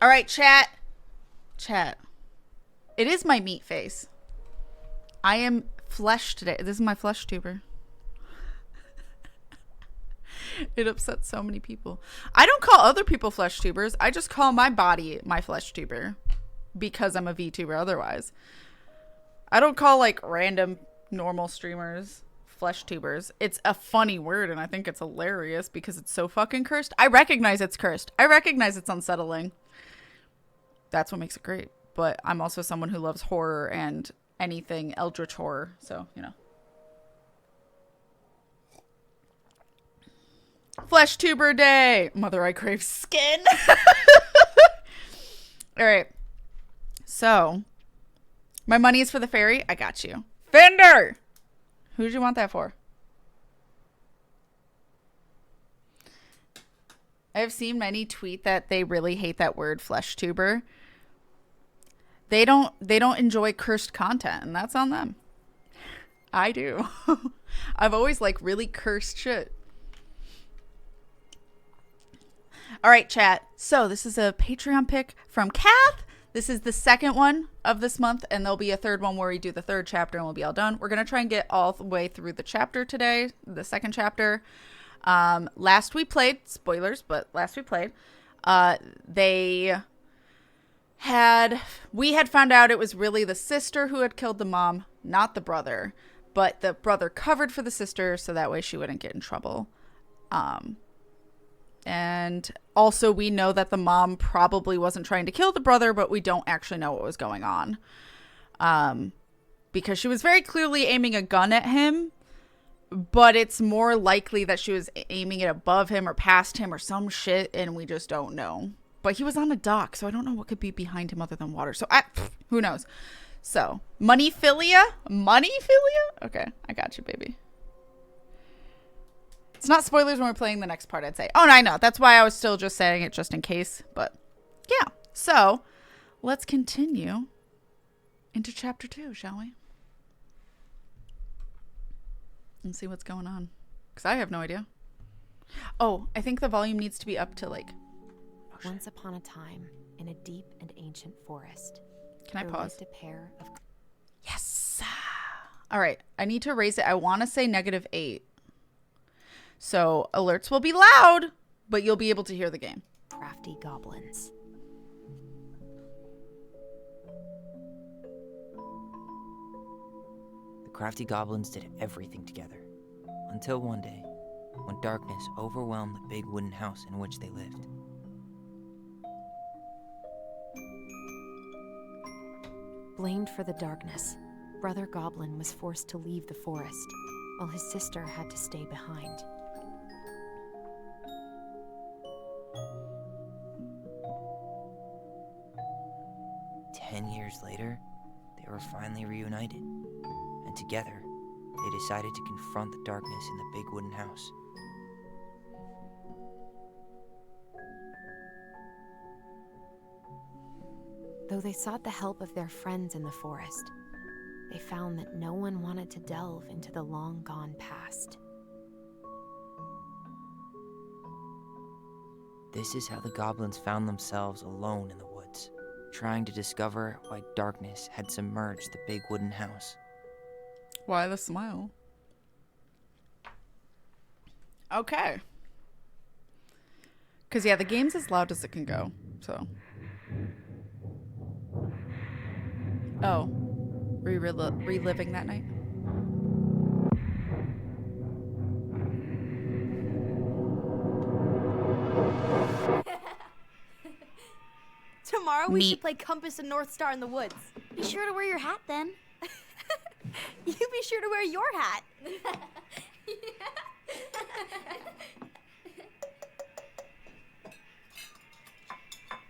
All right, chat. Chat. It is my meat face. I am flesh today. This is my flesh tuber. It upsets so many people. I don't call other people flesh tubers. I just call my body my flesh tuber because I'm a VTuber otherwise. I don't call like random normal streamers flesh tubers. It's a funny word and I think it's hilarious because it's so fucking cursed. I recognize it's cursed. I recognize it's unsettling. That's what makes it great. But I'm also someone who loves horror and anything eldritch horror. So, you know. Flesh tuber day. Mother, I crave skin. All right. So, my money is for the fairy. I got you. Fender! Who did you want that for? I have seen many tweet that they really hate that word flesh tuber. They don't enjoy cursed content, and that's on them. I do. I've always like really cursed shit. All right, chat. So this is a Patreon pick from Kath. This is the second one of this month, and there'll be a third one where we do the third chapter and we'll be all done. We're going to try and get all the way through the chapter today, the second chapter. Last we played, spoilers, but last we played, we had found out it was really the sister who had killed the mom, not the brother, but the brother covered for the sister so that way she wouldn't get in trouble. And also we know that the mom probably wasn't trying to kill the brother, but we don't actually know what was going on. Because she was very clearly aiming a gun at him, but it's more likely that she was aiming it above him or past him or some shit, and we just don't know. But he was on a dock, so I don't know what could be behind him other than water. So who knows? So, moneyphilia? Moneyphilia? Okay, I got you, baby. It's not spoilers when we're playing the next part, I'd say. Oh, no, I know. That's why I was still just saying it just in case. But, yeah. So, let's continue into chapter 2, shall we? And see what's going on. Because I have no idea. Oh, I think the volume needs to be up to, like... Once upon a time, in a deep and ancient forest... Can I pause? A pair of... Yes! All right. I need to raise it. I want to say -8. So alerts will be loud, but you'll be able to hear the game. Crafty goblins. The crafty goblins did everything together, until one day, when darkness overwhelmed the big wooden house in which they lived. Blamed for the darkness, Brother Goblin was forced to leave the forest, while his sister had to stay behind. 10 years later, they were finally reunited, and together, they decided to confront the darkness in the big wooden house. Though they sought the help of their friends in the forest, they found that no one wanted to delve into the long-gone past. This is how the goblins found themselves alone in the woods, trying to discover why darkness had submerged the big wooden house. Why the smile? Okay. Because, yeah, the game's as loud as it can go, so. Oh. Were you reliving that night? Tomorrow we Neat. should play Compass and North Star in the woods. Be sure to wear your hat then. You be sure to wear your hat.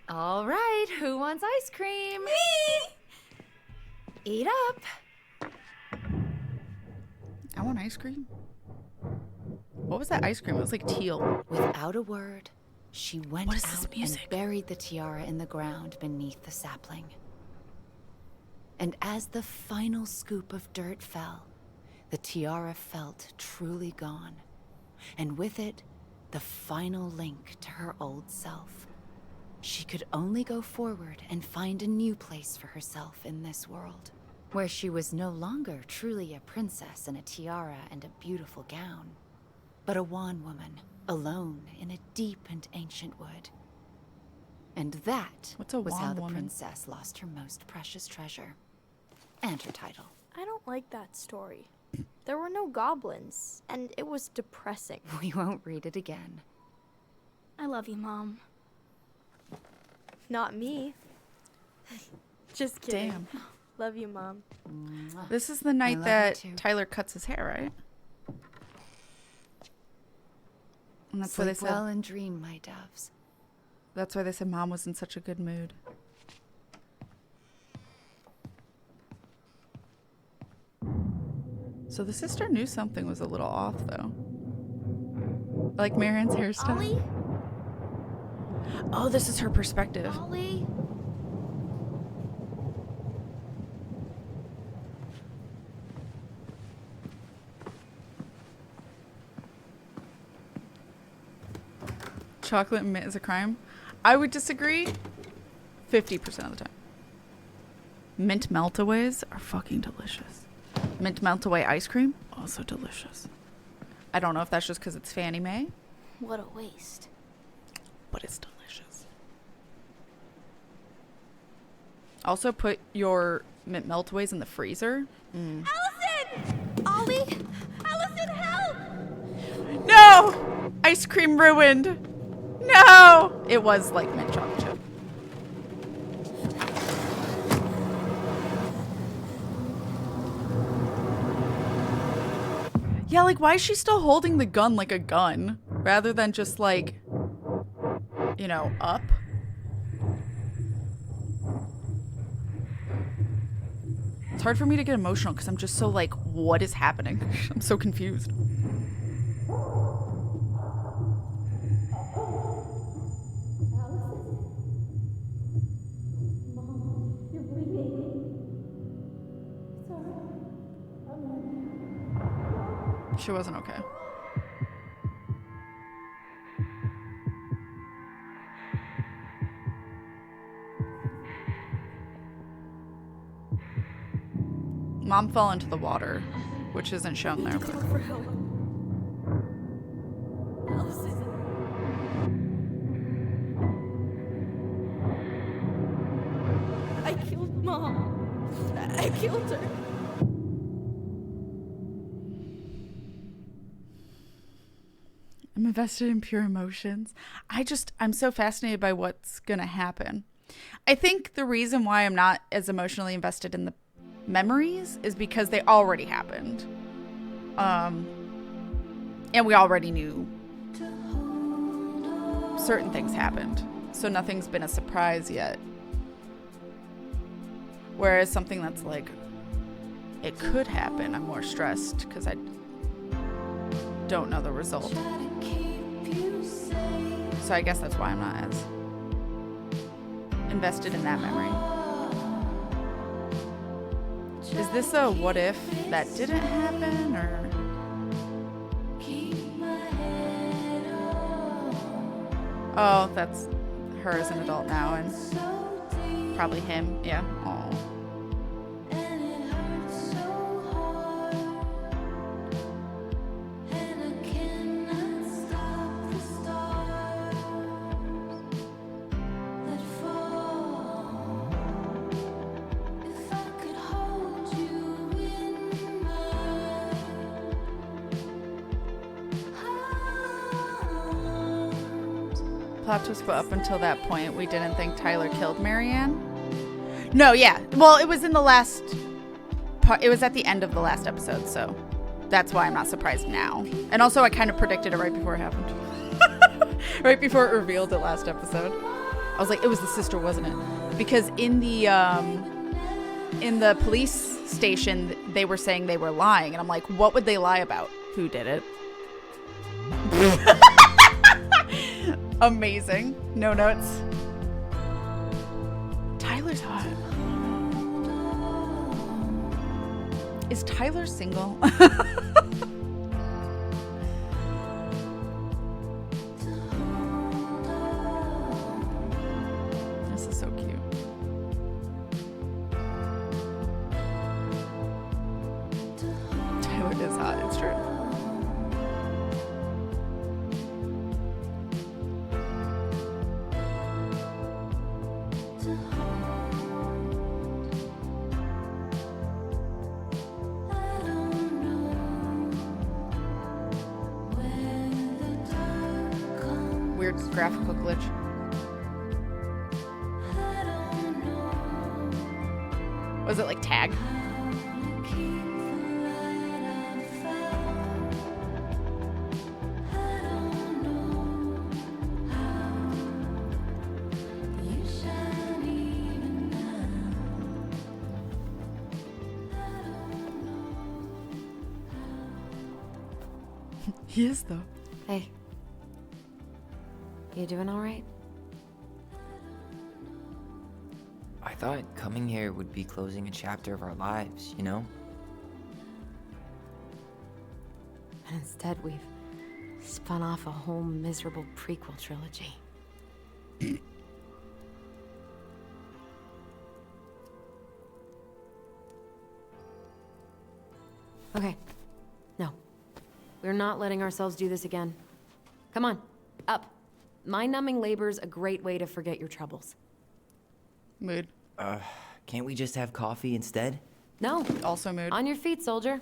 All right, who wants ice cream? Me! Eat up. I want ice cream. What was that ice cream? It was like teal. Without a word, she went What is this out music? and buried the tiara in the ground beneath the sapling. And as the final scoop of dirt fell, the tiara felt truly gone, and with it, the final link to her old self. she could only go forward and find a new place for herself in this world, where she was no longer truly a princess in a tiara and a beautiful gown, but a wan woman, alone in a deep and ancient wood. And that What's a was wan how the woman? princess lost her most precious treasure, and her title. I don't like that story. There were no goblins, and it was depressing. We won't read it again. I love you, Mom. Not me. Just kidding. Damn. Love you, Mom. This is the love night you that too. Tyler cuts his hair, right? And that's why they Sleep said. well and dream, my doves. That's why they said Mom was in such a good mood. So the sister knew something was a little off, though. Like Marianne's hairstyle. Ollie? Oh, this is her perspective. Ollie? Chocolate mint is a crime. I would disagree 50% of the time. Mint meltaways are fucking delicious. Mint meltaway ice cream, also delicious. I don't know if that's just because it's Fannie Mae, What a waste. but it's delicious. Also, put your mint meltaways in the freezer. Allison! Ollie? Allison, help! No! Ice cream ruined. No! It was like mint chocolate chip. Yeah, like, why is she still holding the gun like a gun rather than just like, you know, up? It's hard for me to get emotional because I'm just so like, what is happening? I'm so confused. She wasn't okay. Mom fell into the water, which isn't shown there. But For help. Allison. I killed Mom. I killed her. I'm invested in pure emotions. I'm so fascinated by what's gonna happen. I think the reason why I'm not as emotionally invested in the memories is because they already happened. And we already knew certain things happened. So nothing's been a surprise yet. Whereas something that's like, it could happen, I'm more stressed because I don't know the result. So I guess that's why I'm not as invested in that memory. Is this a what if that didn't happen, or? Oh, that's her as an adult now, and probably him. Yeah. Oh. Plot twist, but up until that point, we didn't think Tyler killed Marianne. No, yeah. Well, it was in the last part. It was at the end of the last episode, so that's why I'm not surprised now. And also, I kind of predicted it right before it happened. Right before it revealed it last episode. I was like, it was the sister, wasn't it? Because in the police station, they were saying they were lying, and I'm like, what would they lie about? Who did it? Amazing. No notes. Tyler's hot. Is Tyler single? This is so cute. Tyler is hot. It's true. Weird graphical glitch. Was it like tag? He is though. Hey. You doing all right? I thought coming here would be closing a chapter of our lives, you know? And instead, we've spun off a whole miserable prequel trilogy. Okay. No. We're not letting ourselves do this again. Come on, up. Mind-numbing labor's a great way to forget your troubles. Mood. Can't we just have coffee instead? No. Also mood. On your feet, soldier.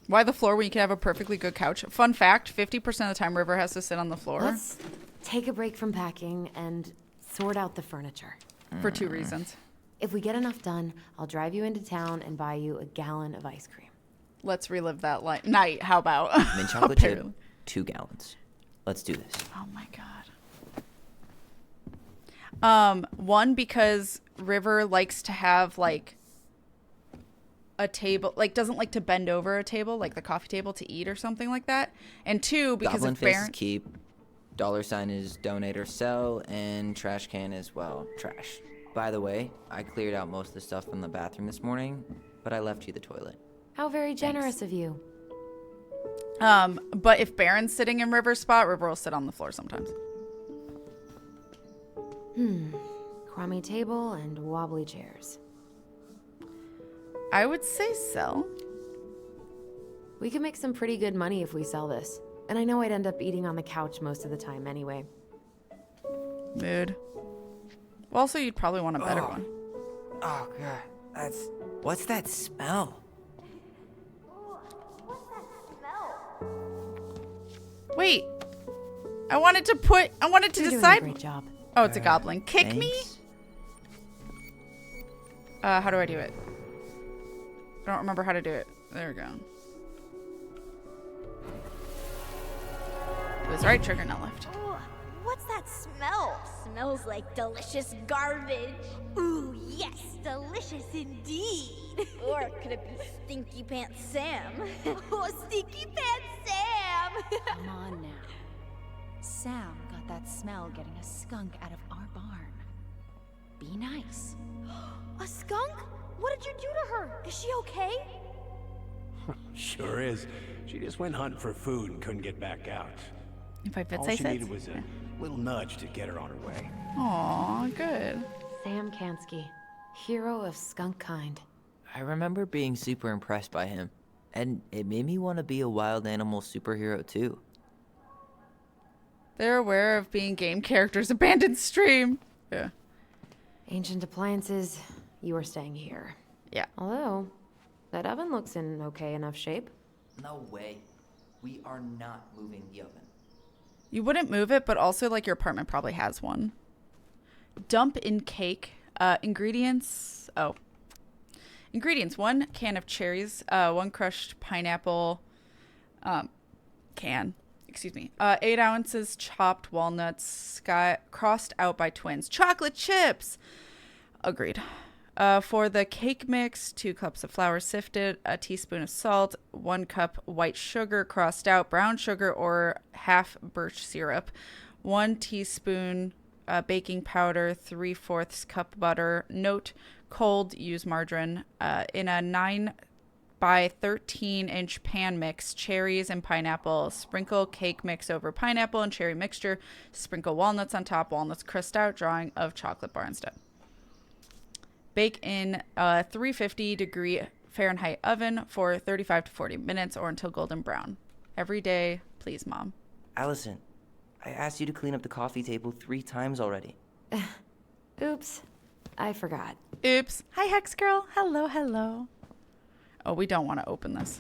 Why the floor when you can have a perfectly good couch? Fun fact, 50% of the time River has to sit on the floor. Let's take a break from packing and sort out the furniture. For 2 reasons. If we get enough done, I'll drive you into town and buy you a gallon of ice cream. Let's relive that night. How about? Mint chocolate chip, Apparently. 2 gallons. Let's do this. Oh my god. One, because River likes to have like a table, like doesn't like to bend over a table, like the coffee table to eat or something like that. And 2, because Goblin of fist Baron. is keep. $sign is donate or sell, and trash can is, well, trash. By the way, I cleared out most of the stuff from the bathroom this morning, but I left you the toilet. How very generous of you. But if Baron's sitting in River's spot, River will sit on the floor sometimes. Crummy table and wobbly chairs. I would say sell. We could make some pretty good money if we sell this. And I know I'd end up eating on the couch most of the time anyway. Mood. Well, also, you'd probably want a better one. Oh, God. What's that smell? Wait. I wanted to You're decide. doing a great job. Oh, it's a goblin. Kick me? Thanks. How do I do it? I don't remember how to do it. There we go. It was right trigger, not left. Ooh, what's that smell? Smells like delicious garbage. Ooh, yes, delicious indeed. Or could it be Stinky Pants Sam? Oh, Stinky Pants Sam! Come on now. Sam got that smell getting a skunk out of our barn. Be nice. A skunk? What did you do to her? Is she okay? Sure is. She just went hunting for food and couldn't get back out. If I fit, All say she sits. needed was a little nudge to get her on her way. Aw, good. Sam Kansky, hero of skunk kind. I remember being super impressed by him, and it made me want to be a wild animal superhero too. They're aware of being game characters' abandoned stream. Yeah. Ancient appliances, you are staying here. Yeah. Although, that oven looks in okay enough shape. No way. We are not moving the oven. You wouldn't move it, but also like your apartment probably has one. Dump in cake. Ingredients. Oh. Ingredients: 1 can of cherries, 1 crushed pineapple can. Excuse me. 8 ounces chopped walnuts, crossed out by twins. Chocolate chips. Agreed. For the cake mix, 2 cups of flour sifted, a teaspoon of salt, 1 cup white sugar crossed out, brown sugar or half birch syrup, 1 teaspoon baking powder, 3/4 cup butter. Note: cold, use margarine. In a 9 by 13-inch pan mix cherries and pineapple. Sprinkle cake mix over pineapple and cherry mixture. Sprinkle walnuts on top. Walnuts crust out. Drawing of chocolate bar instead. Bake in a 350-degree Fahrenheit oven for 35 to 40 minutes or until golden brown. Every day, please, Mom. Allison, I asked you to clean up the coffee table 3 times already. Oops. I forgot. Oops. Hi, Hex Girl. Hello, hello. Oh, we don't want to open this.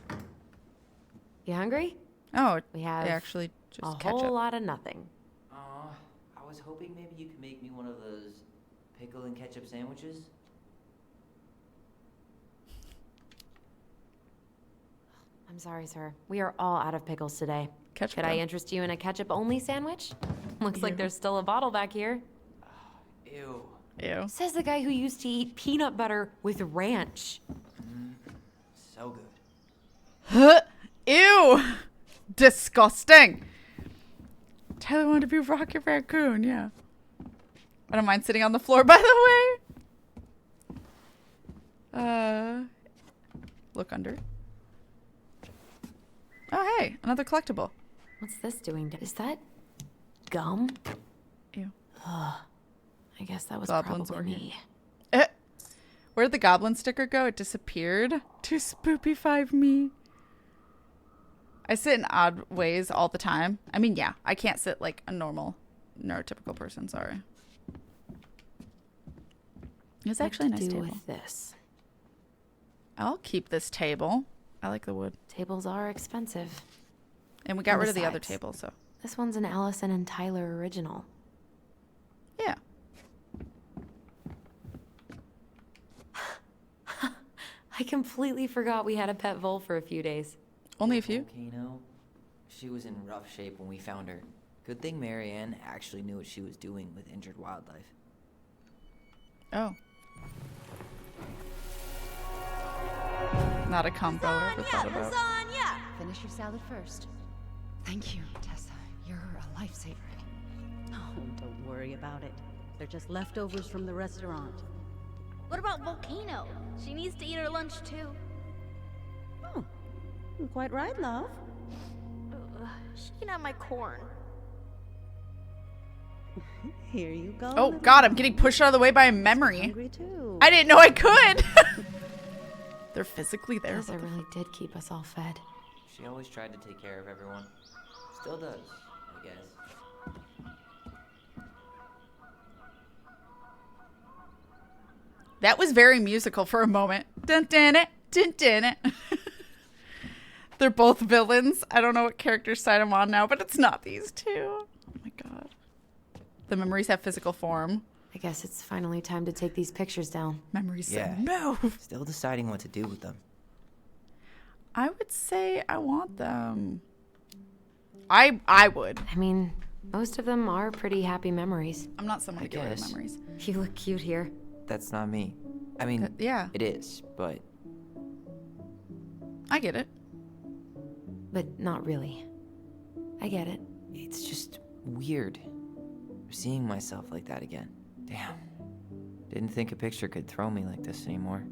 You hungry? Oh, We have actually just a ketchup. whole lot of nothing. I was hoping maybe you could make me one of those pickle and ketchup sandwiches. I'm sorry, sir. We are all out of pickles today. Ketchup. Could I though. interest you in a ketchup-only sandwich? Looks like there's still a bottle back here. Ew. Ew. Says the guy who used to eat peanut butter with ranch. So good. Ew. Disgusting. Tyler wanted to be Rocket Raccoon, yeah. I don't mind sitting on the floor, by the way. Look under. Oh, hey, another collectible. What's this doing? Is that gum? Ew. I guess that was Goblins probably were here. me. Where'd the goblin sticker go? It disappeared. To spoopify me. I sit in odd ways all the time. I mean, yeah, I can't sit like a normal, neurotypical person. Sorry. It's actually a nice do table. with this? I'll keep this table. I like the wood. Tables are expensive. And we got And rid of the other besides- table, so. This one's an Allison and Tyler original. Yeah. I completely forgot we had a pet vole for a few days. Only a few. Volcano. She was in rough shape when we found her. Good thing Marianne actually knew what she was doing with injured wildlife. Oh. Not a combo I ever thought about. Lasagna! Finish your salad first. Thank you, Tessa. You're a lifesaver. Oh, don't worry about it. They're just leftovers from the restaurant. What about Volcano? She needs to eat her lunch too. Oh, you're quite right, love. She can have my corn. Here you go. Oh, little God, I'm one. getting pushed out of the way by a memory. Hungry too. I didn't know I could. They're physically there. Tessa What the really did keep us all fed. She always tried to take care of everyone. Still does, I guess. That was very musical for a moment. Dun dun it, dun dun it. They're both villains. I don't know what character side I'm on now, but it's not these two. Oh my God. The memories have physical form. I guess it's finally time to take these pictures down. Memories say Yeah. no. Still deciding what to do with them. I would say I want them. I would. I mean, most of them are pretty happy memories. I'm not someone to get rid of guess. memories. You look cute here. That's not me. I mean, Yeah, it is, but I get it. But not really. I get it. it's just weird. Seeing myself like that again. Damn. Didn't think a picture could throw me like this anymore.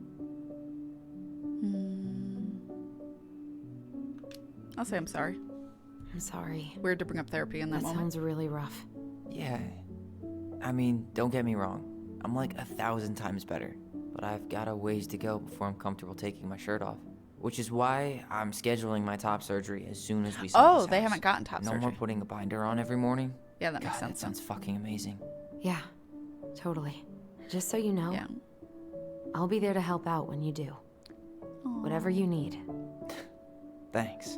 I'll say I'm sorry. I'm sorry. Weird to bring up therapy in that That moment. sounds really rough. Yeah. I mean, don't get me wrong. I'm like 1,000 times better. But I've got a ways to go before I'm comfortable taking my shirt off. Which is why I'm scheduling my top surgery as soon as we sell Oh, this they house. haven't gotten top No surgery. more putting a binder on every morning. Yeah, that makes God, that sense. sounds fucking amazing. Yeah, totally. Just so you know, Yeah. I'll be there to help out when you do. Whatever you need. Thanks.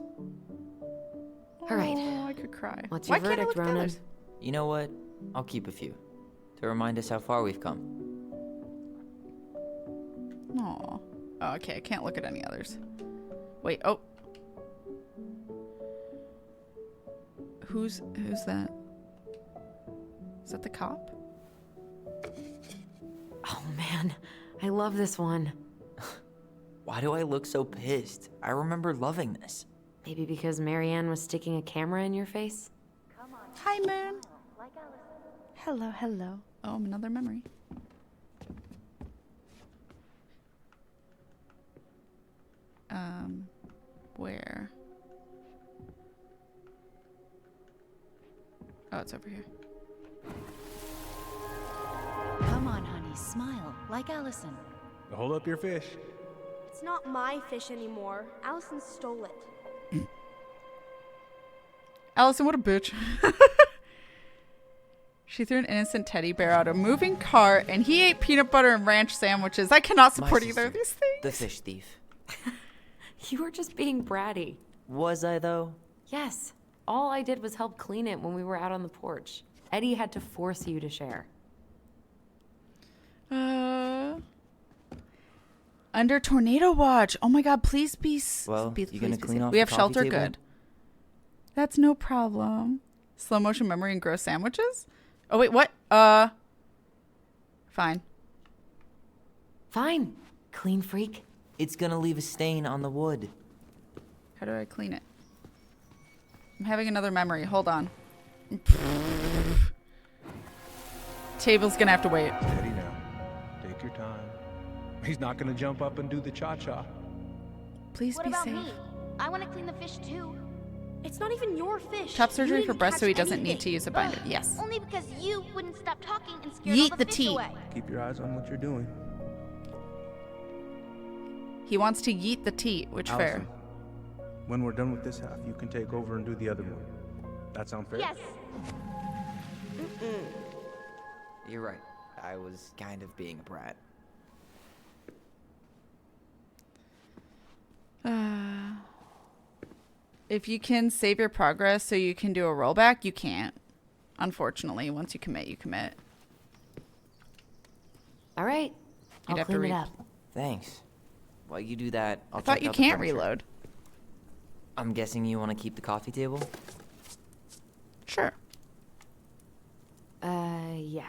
All right. Oh, I could cry. What's Why your can't I verdict, look at the Ronan? others? You know what? I'll keep a few. To remind us how far we've come. Aw. Oh, okay, I can't look at any others. Wait, oh. Who's that? Is that the cop? Oh man, I love this one. Why do I look so pissed? I remember loving this. Maybe because Marianne was sticking a camera in your face? Hi, Moon. Hello, hello. Oh, another memory. Where? Oh, it's over here. Come on, honey, smile, like Allison. Hold up your fish. It's not my fish anymore. Allison stole it. Allison, what a bitch. She threw an innocent teddy bear out a moving cart, and he ate peanut butter and ranch sandwiches. I cannot support My either of sister, these things. the fish thief. You were just being bratty. Was I, though? Yes. All I did was help clean it when we were out on the porch. Eddie had to force you to share. Under tornado watch. Oh my god, please be Well, be, you gonna please be clean safe. off We the have coffee shelter, table? good. That's no problem. Slow motion memory and gross sandwiches? Oh wait, what? Fine. Fine, clean freak. It's gonna leave a stain on the wood. How do I clean it? I'm having another memory. Hold on. Table's gonna have to wait. Steady now. Take your time. He's not gonna jump up and do the cha-cha. Please What be about safe. me? I want to clean the fish too. It's not even your fish. Top You surgery for didn't breast so he catch doesn't need to anything. use a binder. Yes. Only because you wouldn't stop talking and scared Yeet all the the fish tea. away. Keep your eyes on what you're doing. He wants to yeet the tea, which fair. Allison, when we're done with this half, you can take over and do the other one. That sound fair? Yes. You're right. I was kind of being a brat. If you can save your progress so you can do a rollback, you can't. Unfortunately, once you commit, you commit. All right, I'll have to clean it read. up. Thanks. While you do that, I'll I thought check you out the can't furniture. reload. I'm guessing you want to keep the coffee table? Sure. Yeah.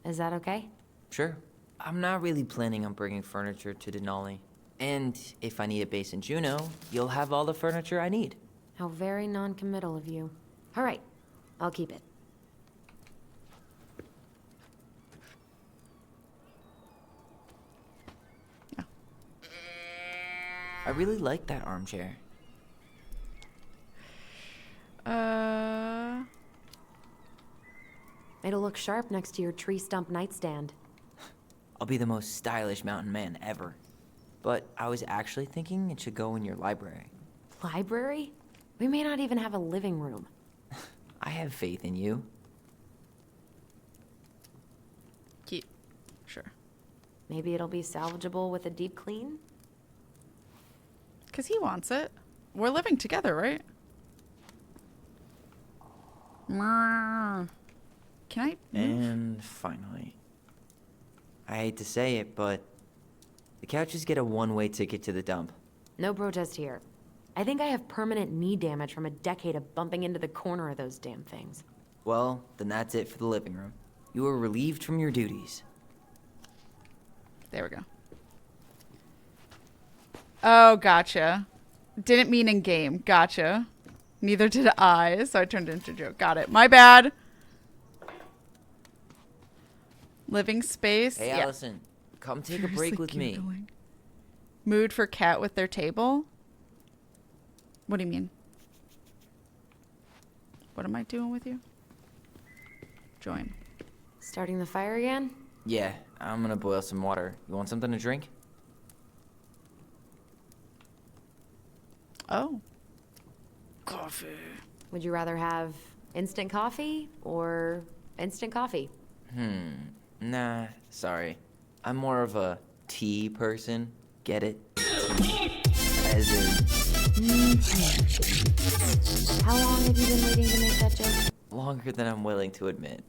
Is that okay? Sure. I'm not really planning on bringing furniture to Denali. And if I need a base in Juneau, you'll have all the furniture I need. How very non-committal of you. All right, I'll keep it. I really like that armchair. It'll look sharp next to your tree stump nightstand. I'll be the most stylish mountain man ever. But I was actually thinking it should go in your library. Library? We may not even have a living room. I have faith in you. Keep. Sure. Maybe it'll be salvageable with a deep clean? Because he wants it. We're living together, right? Can I move? And finally, I hate to say it, but the couches get a one-way ticket to the dump. No protest here. I think I have permanent knee damage from a decade of bumping into the corner of those damn things. Well, then that's it for the living room. You are relieved from your duties. There we go. Oh, gotcha. Didn't mean in game. Gotcha. Neither did I, so I turned it into a joke. Got it. My bad. Living space. Hey, Yeah. Allison, come take a break Furiously with me. giggling. Mood for cat with their table? What do you mean? What am I doing with you? Join. Starting the fire again? Yeah, I'm gonna boil some water. You want something to drink? Oh. Coffee. Would you rather have instant coffee or instant coffee? Nah, sorry. I'm more of a tea person. Get it? As in, How long have you been waiting to make that joke? longer than I'm willing to admit.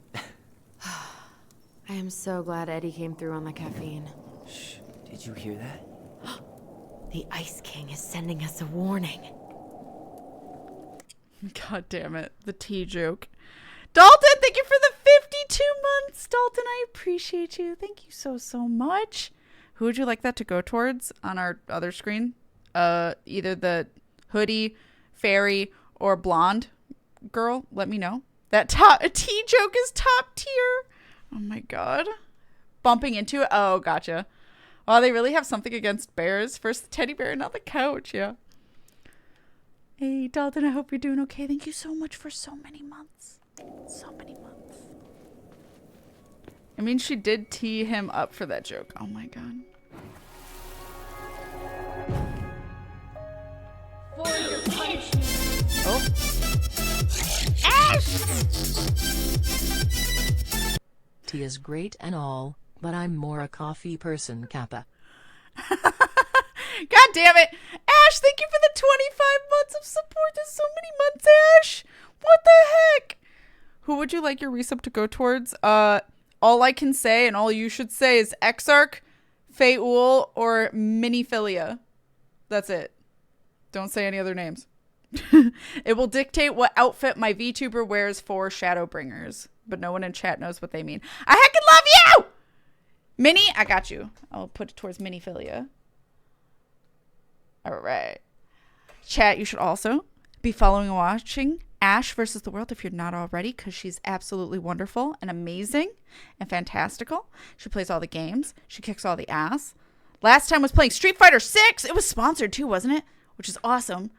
I am so glad Eddie came through on the caffeine. Shh, did you hear that? The Ice King is sending us a warning. God damn it. The tea joke. Dalton, thank you for the 52 months. Dalton, I appreciate you. Thank you so, so much. Who would you like that to go towards on our other screen? Either the hoodie, fairy, or blonde girl. Let me know. That tea joke is top tier. Oh my God. Bumping into it. Oh, gotcha. Oh, they really have something against bears. First the teddy bear, now the couch. Yeah. Hey, Dalton, I hope you're doing okay. Thank you so much for so many months. So many months. I mean, she did tee him up for that joke. Oh my god. For your punishment. Oh. Ash! Tea is great and all, but I'm more a coffee person, Kappa. God damn it. Ash, thank you for the 25 months of support. There's so many months, Ash. What the heck? Who would you like your resub to go towards? All I can say and all you should say is Exarch, Faeul, or Miniphilia. That's it. Don't say any other names. It will dictate what outfit my VTuber wears for Shadowbringers. But no one in chat knows what they mean. I heckin' love you! Minnie, I got you. I'll put it towards Miniphilia. Alright. Chat, you should also be following and watching Ash versus the World if you're not already, because she's absolutely wonderful and amazing and fantastical. She plays all the games. She kicks all the ass. Last time was playing Street Fighter 6. It was sponsored too, wasn't it? Which is awesome.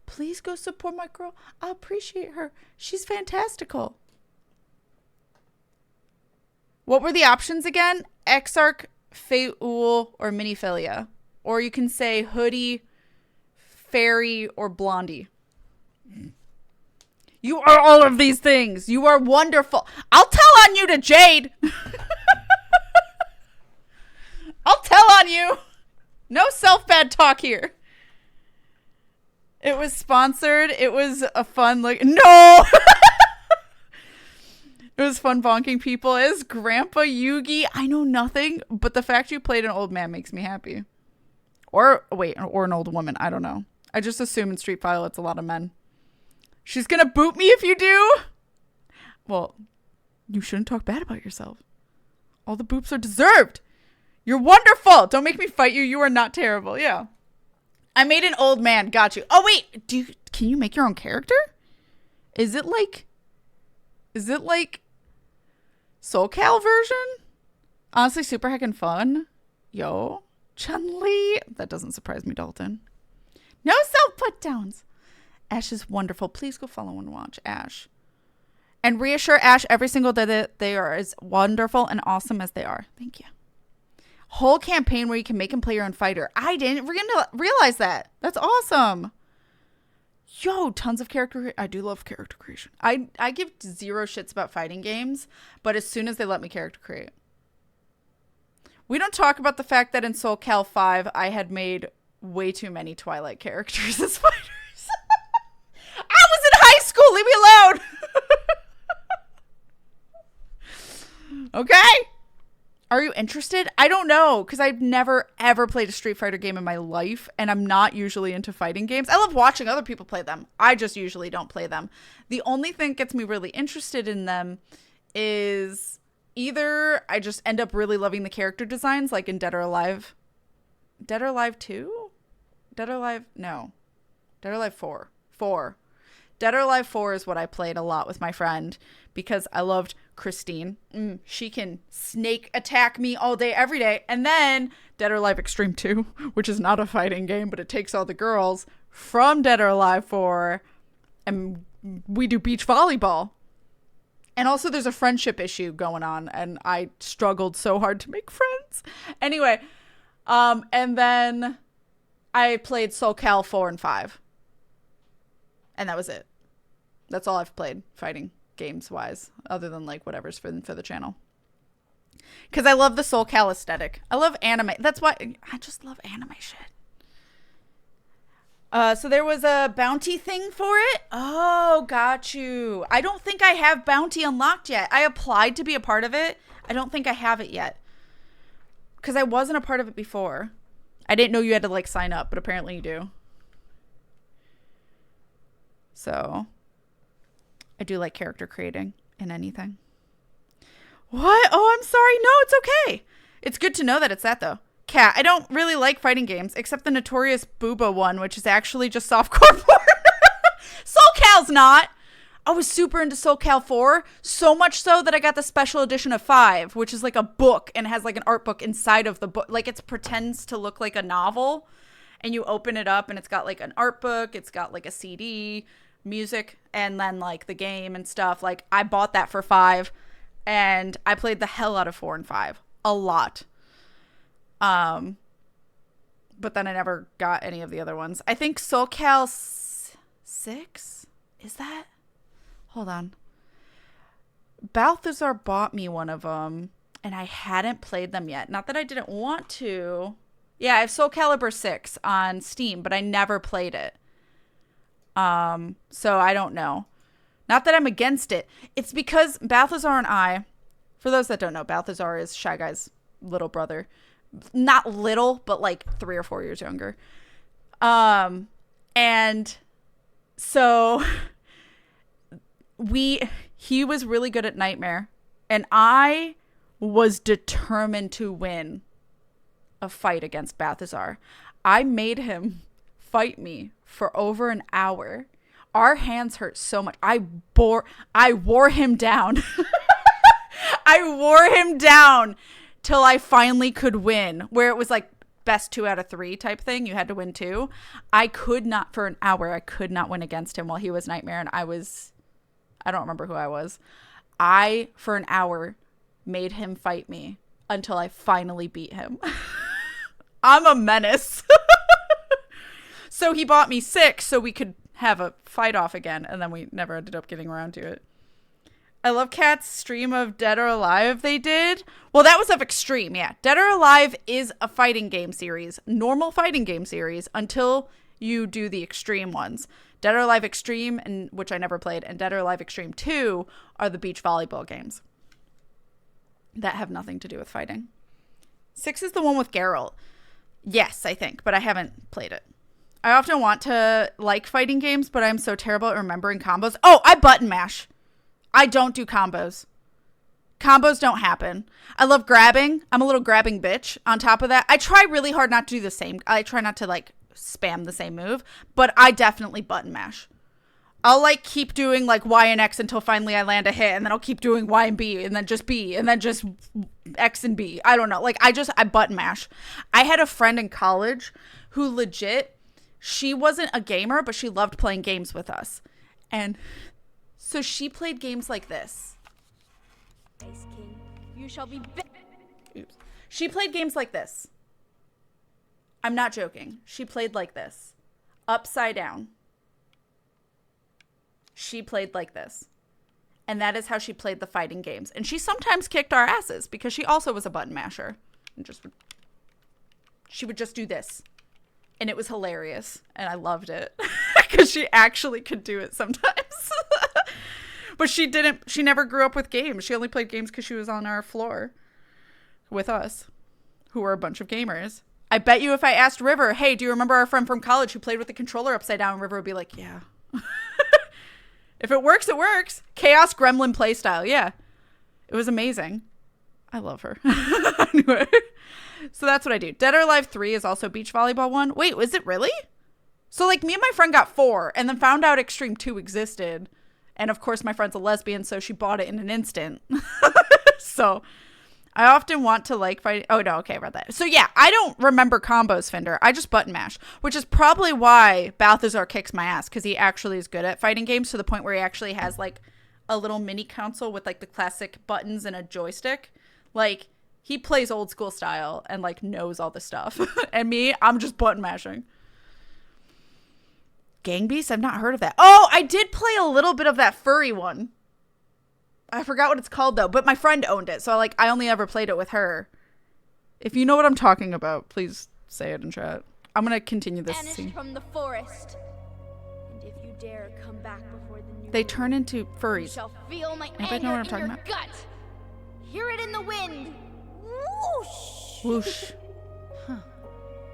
Please go support my girl. I appreciate her. She's fantastical. What were the options again? Exarch, Faeul, or Miniphilia. Or you can say Hoodie, Fairy, or Blondie. You are all of these things. You are wonderful. I'll tell on you to Jade. I'll tell on you. No self-bad talk here. It was sponsored. It was a fun look. No! It was fun bonking people as Grandpa Yugi. I know nothing, but the fact you played an old man makes me happy. Or, wait, or an old woman. I don't know. I just assume in Street Fighter it's a lot of men. She's gonna boot me if you do? Well, you shouldn't talk bad about yourself. All the boops are deserved. You're wonderful. Don't make me fight you. You are not terrible. Yeah. I made an old man. Got you. Oh, wait. Can you make your own character? Is it like SoulCal version? Honestly, super heckin' fun. Yo. Chun-Li. That doesn't surprise me, Dalton. No self-put-downs. Ash is wonderful. Please go follow and watch Ash. And reassure Ash every single day that they are as wonderful and awesome as they are. Thank you. Whole campaign where you can make him play your own fighter. I didn't realize that. That's awesome. Yo, tons of character. I do love character creation. I give zero shits about fighting games, but as soon as they let me character create. We don't talk about the fact that in SoulCal 5, I had made way too many Twilight characters as fighters. I was in high school. Leave me alone. Okay. Are you interested? I don't know, because I've never, ever played a Street Fighter game in my life, and I'm not usually into fighting games. I love watching other people play them. I just usually don't play them. The only thing that gets me really interested in them is either I just end up really loving the character designs, like in Dead or Alive. Dead or Alive 2? Dead or Alive? No. Dead or Alive 4. 4. Dead or Alive 4 is what I played a lot with my friend because I loved Christine. She can snake attack me all day, every day. And then Dead or Alive Extreme 2, which is not a fighting game, but it takes all the girls from Dead or Alive 4 and we do beach volleyball. And also there's a friendship issue going on and I struggled so hard to make friends. Anyway, and then I played SoulCal 4 and 5. And that was it. That's all I've played fighting games wise, other than like whatever's for the channel. Because I love the SoulCal aesthetic. I love anime. That's why I just love anime shit. So there was a bounty thing for it. Oh, got you. I don't think I have bounty unlocked yet. I applied to be a part of it. I don't think I have it yet. Because I wasn't a part of it before. I didn't know you had to like sign up, but apparently you do. So, I do like character creating in anything. What? Oh, I'm sorry. No, it's okay. It's good to know that it's that, though. Kat, I don't really like fighting games, except the notorious Booba one, which is actually just softcore porn. SoulCal's not. I was super into SoCal 4, so much so that I got the special edition of 5, which is like a book and has like an art book inside of the book. Like it pretends to look like a novel, and you open it up and it's got like an art book, it's got like a CD, music, and then like the game and stuff. Like I bought that for 5, and I played the hell out of 4 and 5 a lot. But then I never got any of the other ones. I think SoCal 6 is that? Hold on. Balthazar bought me one of them, and I hadn't played them yet. Not that I didn't want to. Yeah, I have Soul Calibur 6 on Steam, but I never played it. So I don't know. Not that I'm against it. It's because Balthazar and I, for those that don't know, Balthazar is Shy Guy's little brother. Not little, but like 3 or 4 years younger. And so he was really good at Nightmare, and I was determined to win a fight against Balthazar. I made him fight me for over an hour. Our hands hurt so much. I wore him down. I wore him down till I finally could win, where it was like best 2 out of 3 type thing. You had to win 2. I could not, for an hour, I could not win against him while he was Nightmare, and I don't remember who I was. I, for an hour, made him fight me until I finally beat him. I'm a menace. So he bought me 6 so we could have a fight off again, and then we never ended up getting around to it. I love Kat's stream of Dead or Alive they did. Well, that was of Extreme, yeah. Dead or Alive is a fighting game series, normal fighting game series, until you do the Extreme ones. Dead or Alive Extreme, and which I never played, and Dead or Alive Extreme 2 are the beach volleyball games that have nothing to do with fighting. 6 is the one with Geralt. Yes, I think, but I haven't played it. I often want to like fighting games, but I'm so terrible at remembering combos. Oh, I button mash. I don't do combos. Combos don't happen. I love grabbing. I'm a little grabbing bitch. On top of that, I try really hard not to do the same. I try not to like spam the same move, but I definitely button mash. I'll like keep doing like Y and X until finally I land a hit, and then I'll keep doing Y and B, and then just B, and then just X and B. I don't know. Like I button mash. I had a friend in college who legit, she wasn't a gamer, but she loved playing games with us. And so she played games like this. Ice King, you shall be Oops. She played games like this. I'm not joking. She played like this. Upside down. She played like this. And that is how she played the fighting games. And she sometimes kicked our asses because she also was a button masher. And she would just do this. And it was hilarious. And I loved it. Because she actually could do it sometimes. But she never grew up with games. She only played games because she was on our floor with us, who were a bunch of gamers. I bet you if I asked River, hey, do you remember our friend from college who played with the controller upside down? River would be like, yeah. If it works, it works. Chaos Gremlin playstyle. Yeah. It was amazing. I love her. Anyway. So that's what I do. Dead or Alive 3 is also beach volleyball 1. Wait, was it really? So like me and my friend got 4 and then found out Extreme 2 existed. And of course my friend's a lesbian, so she bought it in an instant. So I often want to like fight. Oh no, okay, I read that. So yeah, I don't remember combos, Fender. I just button mash, which is probably why Balthazar kicks my ass, because he actually is good at fighting games to the point where he actually has like a little mini console with like the classic buttons and a joystick. Like he plays old school style and like knows all the stuff. And me, I'm just button mashing. Gang Beasts? I've not heard of that. Oh, I did play a little bit of that furry one. I forgot what it's called though, but my friend owned it, so like I only ever played it with her. If you know what I'm talking about, please say it in chat. I'm gonna continue this banished scene. from the forest. And if you dare come back before the new They turn into you furries. shall feel my Anybody anger know what I'm in talking your about? gut. Hear it in the wind. Whoosh. Whoosh.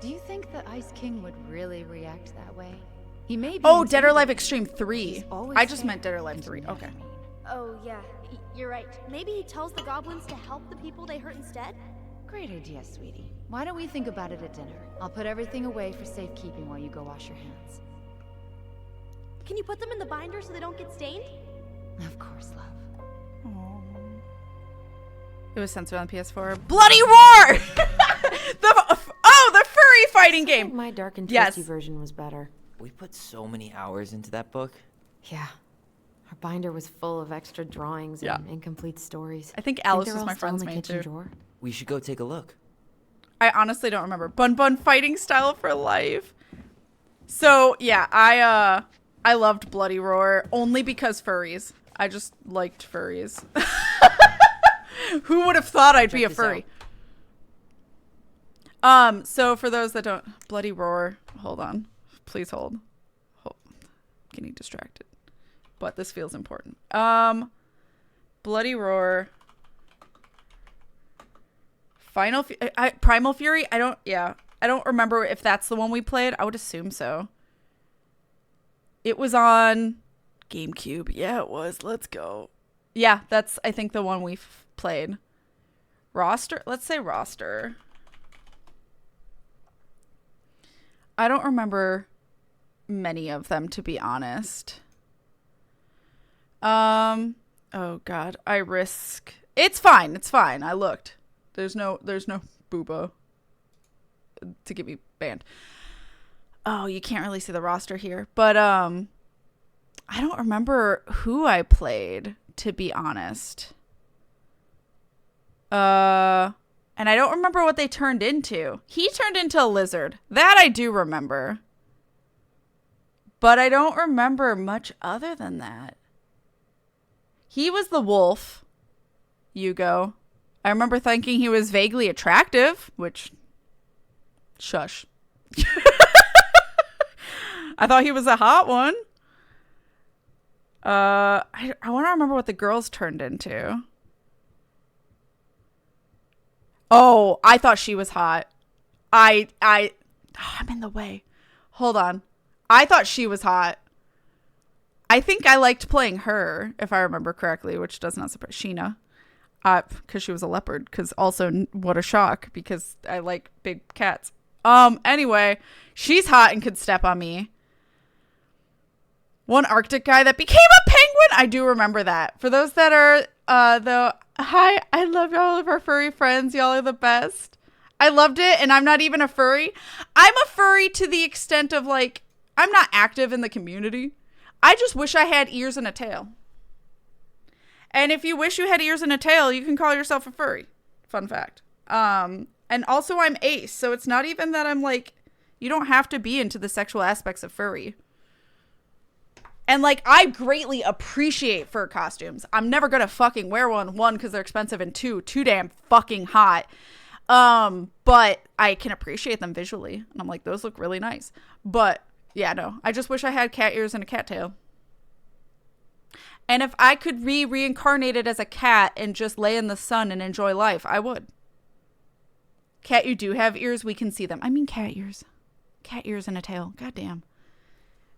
Do you think the Ice King would really react that way? He may be Oh, Dead or Alive intimidating, Extreme but 3. he's always I just fair, meant Dead or Alive if you 3. know what Okay. I mean. Oh yeah, you're right. Maybe he tells the goblins to help the people they hurt instead? Great idea, sweetie. Why don't we think about it at dinner? I'll put everything away for safekeeping while you go wash your hands. Can you put them in the binder so they don't get stained? Of course, love. Oh. It was censored on the PS4. Bloody Roar! the furry fighting game. My dark and Yes. twisty version was better. We put so many hours into that book. Yeah. Our binder was full of extra drawings and incomplete stories. I think Alice they're was all my still in friend's the main kitchen too. drawer. We should go take a look. I honestly don't remember. Bun Bun fighting style for life. So yeah, I loved Bloody Roar only because furries. I just liked furries. Who would have thought I'd be a furry? So for those that don't, Bloody Roar, hold on. Please hold. Getting distracted. But this feels important. Bloody Roar. Primal Fury? I don't remember if that's the one we played. I would assume so. It was on GameCube. Yeah, it was. Let's go. Yeah, that's, I think, the one we've played. Roster? Let's say roster. I don't remember many of them, to be honest. Oh God, I risk. It's fine. It's fine. I looked. There's no booba to get me banned. Oh, you can't really see the roster here, but I don't remember who I played, to be honest. And I don't remember what they turned into. He turned into a lizard. That I do remember. But I don't remember much other than that. He was the wolf, Yugo. I remember thinking he was vaguely attractive, which, shush. I thought he was a hot one. I want to remember what the girls turned into. Oh, I thought she was hot. I'm in the way. Hold on. I thought she was hot. I think I liked playing her, if I remember correctly, which does not surprise Sheena. Because she was a leopard. Because also, what a shock, because I like big cats. Anyway, she's hot and could step on me. One Arctic guy that became a penguin. I do remember that. For those that are, hi, I love all of our furry friends. Y'all are the best. I loved it, and I'm not even a furry. I'm a furry to the extent of, like, I'm not active in the community. I just wish I had ears and a tail. And if you wish you had ears and a tail, you can call yourself a furry. Fun fact. And also I'm ace, so it's not even that I'm like, you don't have to be into the sexual aspects of furry. And like, I greatly appreciate fur costumes. I'm never gonna fucking wear one, because they're expensive, and two, too damn fucking hot. But I can appreciate them visually. And I'm like, those look really nice. But yeah, no, I just wish I had cat ears and a cat tail. And if I could be reincarnated as a cat and just lay in the sun and enjoy life, I would. Cat, you do have ears. We can see them. I mean, cat ears. Cat ears and a tail. Goddamn.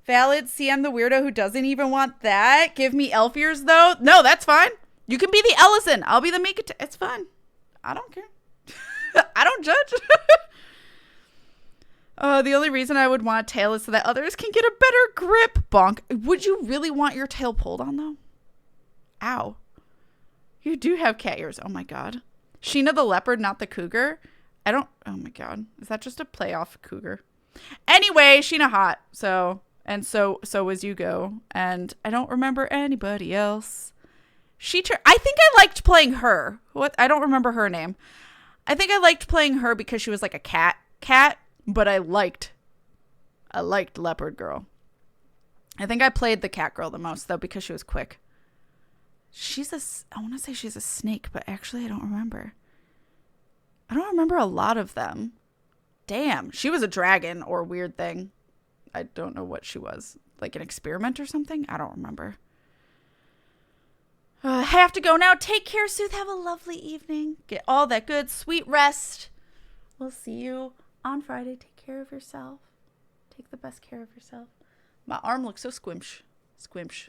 Valid. See, I'm the weirdo who doesn't even want that. Give me elf ears, though. No, that's fine. You can be the Ellison. I'll be the Mika. It's fine. I don't care. I don't judge. The only reason I would want a tail is so that others can get a better grip. Bonk. Would you really want your tail pulled on, though? Ow. You do have cat ears. Oh, my God. Sheena the leopard, not the cougar. Oh, my God. Is that just a playoff cougar? Anyway, Sheena hot. So was Yugo. And I don't remember anybody else. I think I liked playing her. I don't remember her name. I think I liked playing her because she was like a cat, but I liked Leopard Girl. I think I played the cat girl the most, though, because she was quick. I want to say she's a snake, but actually I don't remember. I don't remember a lot of them. Damn, she was a dragon or weird thing. I don't know what she was. Like an experiment or something? I don't remember. I have to go now. Take care, Sooth. Have a lovely evening. Get all that good, sweet rest. We'll see you on Friday. Take care of yourself. Take the best care of yourself. My arm looks so squimsh. Squimsh.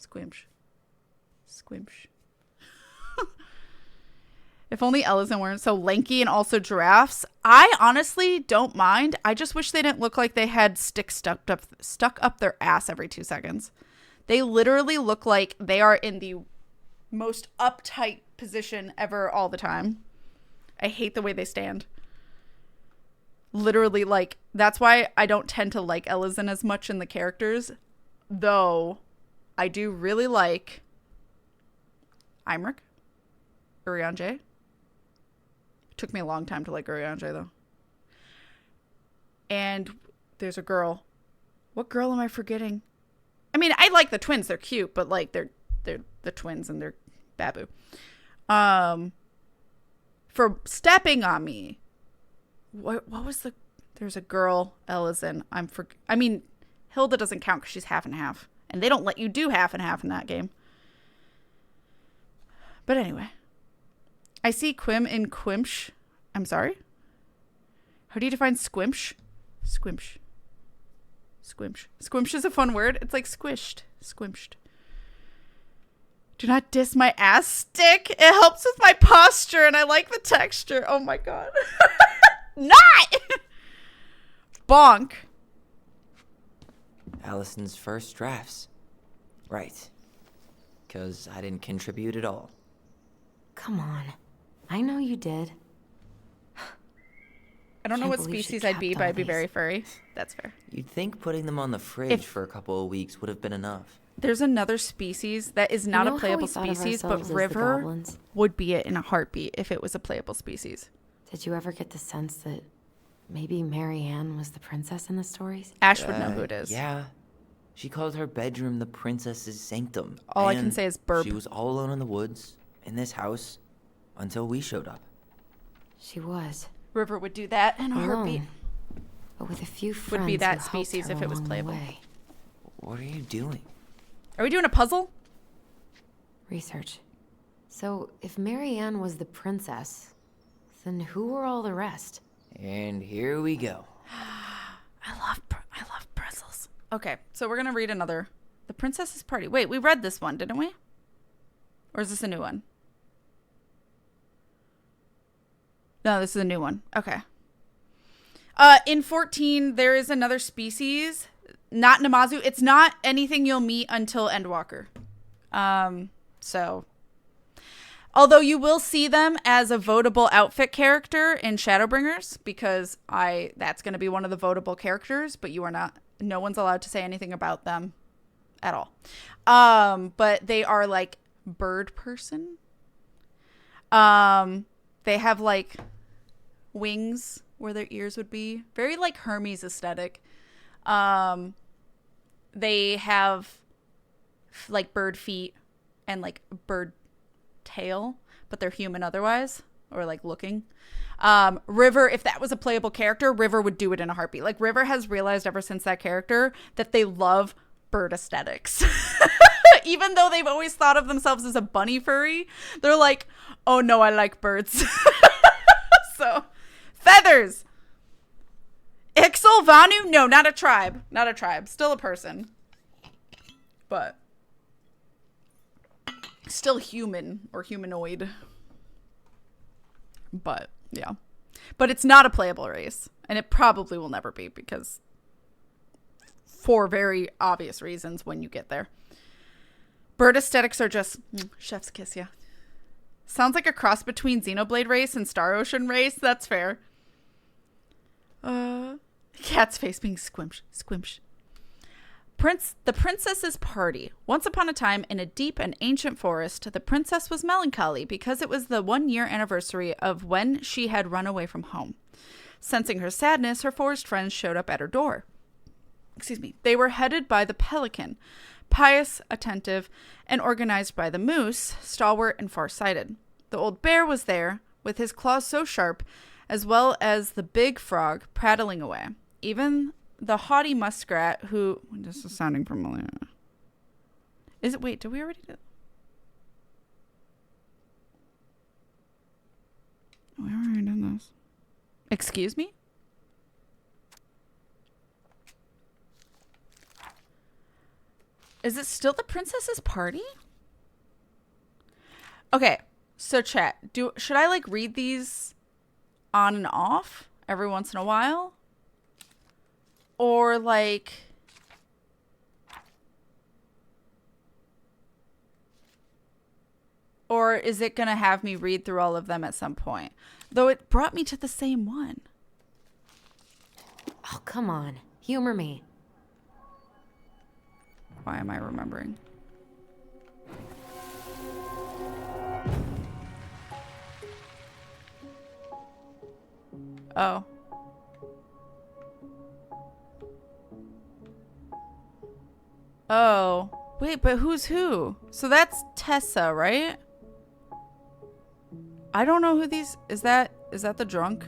Squimsh. Squimsh. If only Ellison weren't so lanky and also giraffes. I honestly don't mind. I just wish they didn't look like they had sticks stuck up their ass every 2 seconds. They literally look like they are in the most uptight position ever all the time. I hate the way they stand. Literally, like, that's why I don't tend to like Ellison as much in the characters. Though, I do really like Imric. Urianger. Took me a long time to like Urianger, though. And there's a girl. What girl am I forgetting? I mean, I like the twins. They're cute, but like they're the twins and they're Babu. For stepping on me. What was the? There's a girl, Ellison. I mean, Hilda doesn't count because she's half and half, and they don't let you do half and half in that game. But anyway, I see Quim in Quimsh. I'm sorry. How do you define squimsh? Squimsh. Squimsh. Squimsh is a fun word. It's like squished. Squimshed. Do not diss my ass stick. It helps with my posture and I like the texture. Oh my god. Not! Bonk. Allison's first drafts. Right. Because I didn't contribute at all. Come on. I know you did. I don't know Can't what believe she species I'd be, kept but all I'd be these. very furry. That's fair. You'd think putting them on the fridge for a couple of weeks would have been enough. There's another species that is not You know a how playable we thought of species, but ourselves as the River goblins? would be it in a heartbeat if it was a playable species. Did you ever get the sense that maybe Marianne was the princess in the stories? Ash would know who it is. Yeah. She called her bedroom the princess's sanctum. All I can And say is burp. She was all alone in the woods, in this house, until we showed up. She was. River would do that in a heartbeat. Alone. But with a few friends Would be that who helped species her if it was along the playable. way. What are you doing? Are we doing a puzzle? Research. So, if Marianne was the princess, then who were all the rest? And here we go. I love pretzels. Okay, so we're gonna read another. The Princess's Party. Wait, we read this one, didn't we? Or is this a new one? No, this is a new one. Okay. In 14, there is another species. Not Namazu. It's not anything you'll meet until Endwalker. So. Although you will see them as a votable outfit character in Shadowbringers, because that's going to be one of the votable characters, but you are not. No one's allowed to say anything about them at all. But they are like bird person. They have like wings where their ears would be. Very like Hermes aesthetic. They have like bird feet and like bird tail, but they're human otherwise, or like looking. River, if that was a playable character, River would do it in a heartbeat. Like River has realized ever since that character that they love bird aesthetics. Even though they've always thought of themselves as a bunny furry, they're like, oh no, I like birds. So, feathers. Ixal Vanu? No, not a tribe. Not a tribe. Still a person. But still human or humanoid. But, yeah. But it's not a playable race. And it probably will never be because for very obvious reasons when you get there. Bird aesthetics are just chef's kiss, yeah. Sounds like a cross between Xenoblade race and Star Ocean race. That's fair. Cat's face being squimsh. The princess's party. Once upon a time, in a deep and ancient forest, the princess was melancholy because it was the 1-year anniversary of when she had run away from home. Sensing her sadness, her forest friends showed up at her door. They were headed by the pelican, pious, attentive, and organized by the moose, stalwart and far-sighted. The old bear was there, with his claws so sharp, as well as the big frog prattling away. Even the haughty muskrat who... This is sounding familiar. Is it... Wait, did we already do... We already done this. Excuse me? Is it still the princess's party? Okay, so chat. Should I like read these on and off every once in a while? Or like Or is it going to have me read through all of them at some point? Though it brought me to the same one. Oh, come on. Humor me. Why am I remembering? Oh. Oh. Wait, but who's who? So that's Tessa, right? I don't know who these... Is that the drunk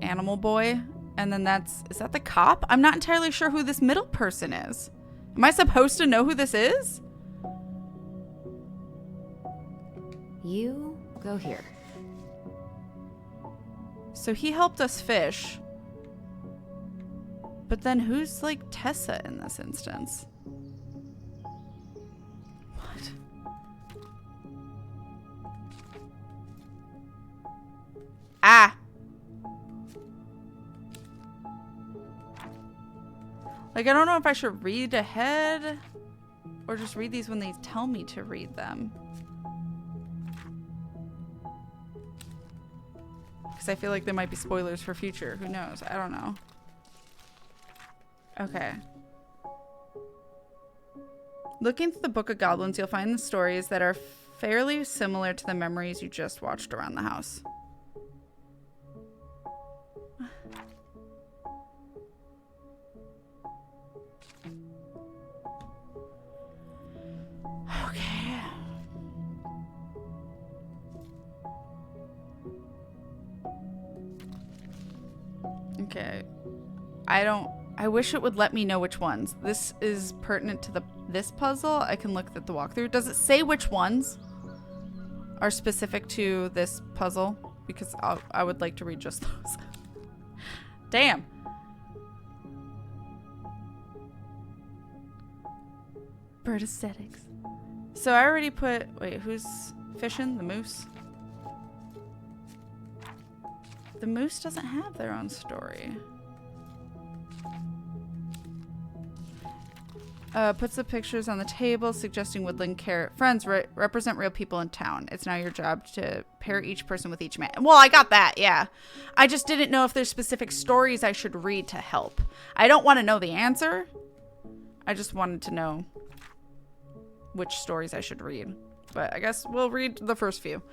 animal boy? And then is that the cop? I'm not entirely sure who this middle person is. Am I supposed to know who this is? You go here. So he helped us fish. But then who's like Tessa in this instance? What? Ah! Like, I don't know if I should read ahead or just read these when they tell me to read them. Because I feel like there might be spoilers for future. Who knows? I don't know. Okay. Looking through the Book of Goblins, you'll find the stories that are fairly similar to the memories you just watched around the house. Okay. Okay. I wish it would let me know which ones. This is pertinent to this puzzle. I can look at the walkthrough. Does it say which ones are specific to this puzzle? Because I would like to read just those. Damn. Bird aesthetics. So I already put... Wait, who's fishing? The moose? The moose doesn't have their own story. Puts the pictures on the table, suggesting woodland carrot. Friends represent real people in town. It's now your job to pair each person with each man. Well, I got that, yeah. I just didn't know if there's specific stories I should read to help. I don't want to know the answer. I just wanted to know which stories I should read. But I guess we'll read the first few.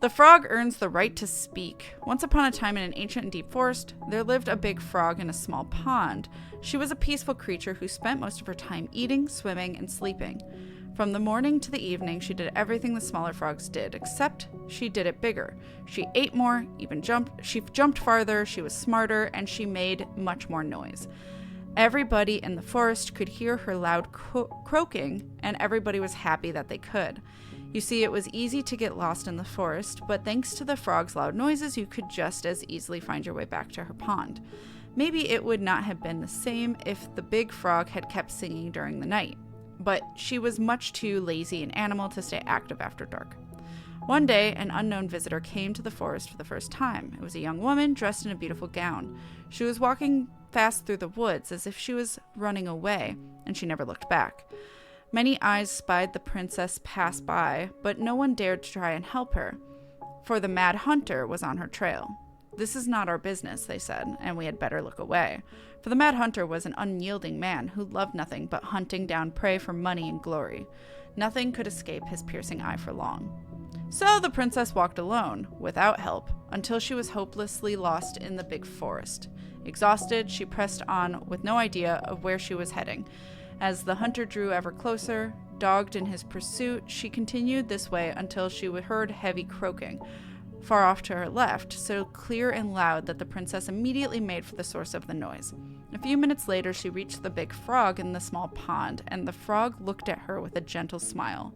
The frog earns the right to speak. Once upon a time in an ancient and deep forest, there lived a big frog in a small pond. She was a peaceful creature who spent most of her time eating, swimming, and sleeping. From the morning to the evening, she did everything the smaller frogs did, except she did it bigger. She ate more, she jumped farther, she was smarter, and she made much more noise. Everybody in the forest could hear her loud croaking, and everybody was happy that they could. You see, it was easy to get lost in the forest, but thanks to the frog's loud noises, you could just as easily find your way back to her pond. Maybe it would not have been the same if the big frog had kept singing during the night, but she was much too lazy an animal to stay active after dark. One day, an unknown visitor came to the forest for the first time. It was a young woman dressed in a beautiful gown. She was walking fast through the woods as if she was running away, and she never looked back. Many eyes spied the princess pass by, but no one dared to try and help her, for the mad hunter was on her trail. "This is not our business," they said, and we had better look away. For the mad hunter was an unyielding man who loved nothing but hunting down prey for money and glory. Nothing could escape his piercing eye for long. So the princess walked alone, without help, until she was hopelessly lost in the big forest. Exhausted, she pressed on with no idea of where she was heading. As the hunter drew ever closer, dogged in his pursuit, she continued this way until she heard heavy croaking, far off to her left, so clear and loud that the princess immediately made for the source of the noise. A few minutes later, she reached the big frog in the small pond, and the frog looked at her with a gentle smile.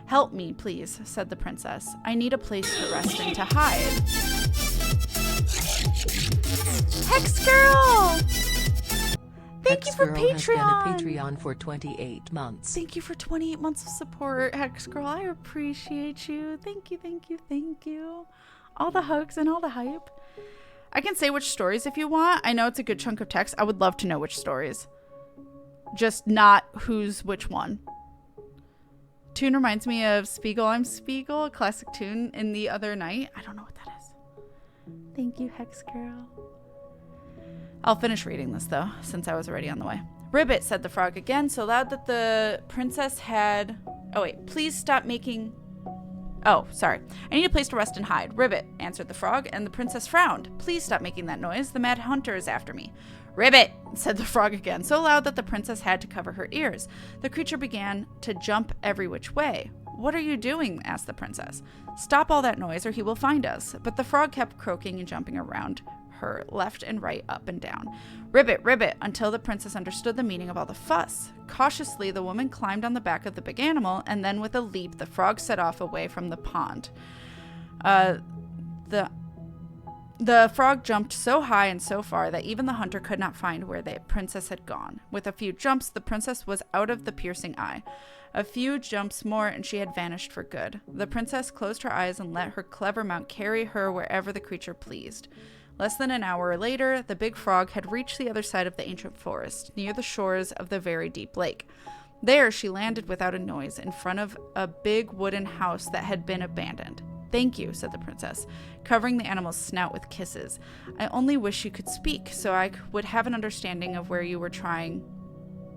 "Help me, please," said the princess. "I need a place to rest and to hide." Hex Girl! Thank you for Hex Girl has been a Patreon! Patreon for 28 months. Thank you for 28 months of support, Hex Girl. I appreciate you. Thank you, thank you, thank you. All the hugs and all the hype. I can say which stories if you want. I know it's a good chunk of text. I would love to know which stories. Just not who's which one. Tune reminds me of Spiegel, I'm Spiegel, a classic tune in The Other Night. I don't know what that is. Thank you, Hex Girl. I'll finish reading this, though, since I was already on the way. Ribbit, said the frog again, so loud that the princess had... Oh, wait. Please stop making... Oh, sorry. I need a place to rest and hide. Ribbit, answered the frog, and the princess frowned. Please stop making that noise. The mad hunter is after me. Ribbit, said the frog again, so loud that the princess had to cover her ears. The creature began to jump every which way. What are you doing? Asked the princess. Stop all that noise or he will find us. But the frog kept croaking and jumping around her left and right, up and down. Ribbit, ribbit, until the princess understood the meaning of all the fuss. Cautiously, the woman climbed on the back of the big animal, and then with a leap, the frog set off away from the pond. The frog jumped so high and so far that even the hunter could not find where the princess had gone. With a few jumps, the princess was out of the piercing eye. A few jumps more, and she had vanished for good. The princess closed her eyes and let her clever mount carry her wherever the creature pleased. Less than an hour later, the big frog had reached the other side of the ancient forest, near the shores of the very deep lake. There, she landed without a noise in front of a big wooden house that had been abandoned. Thank you, said the princess, covering the animal's snout with kisses. I only wish you could speak, so I would have an understanding of what you were trying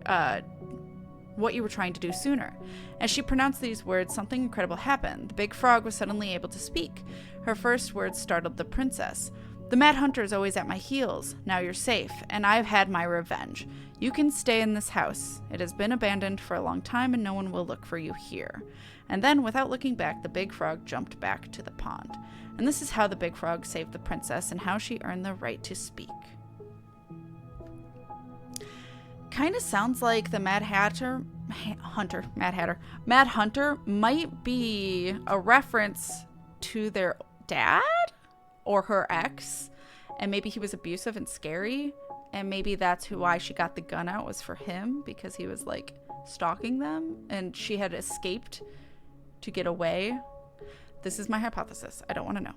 to do sooner. As she pronounced these words, something incredible happened. The big frog was suddenly able to speak. Her first words startled the princess. The mad hunter is always at my heels. Now you're safe, and I've had my revenge. You can stay in this house. It has been abandoned for a long time, and no one will look for you here. And then, without looking back, the big frog jumped back to the pond. And this is how the big frog saved the princess and how she earned the right to speak. Kind of sounds like the Mad Hunter might be a reference to their dad or her ex, and maybe he was abusive and scary, and maybe that's why she got the gun out, was for him, because he was like stalking them and she had escaped to get away. This is my hypothesis. I don't want to know.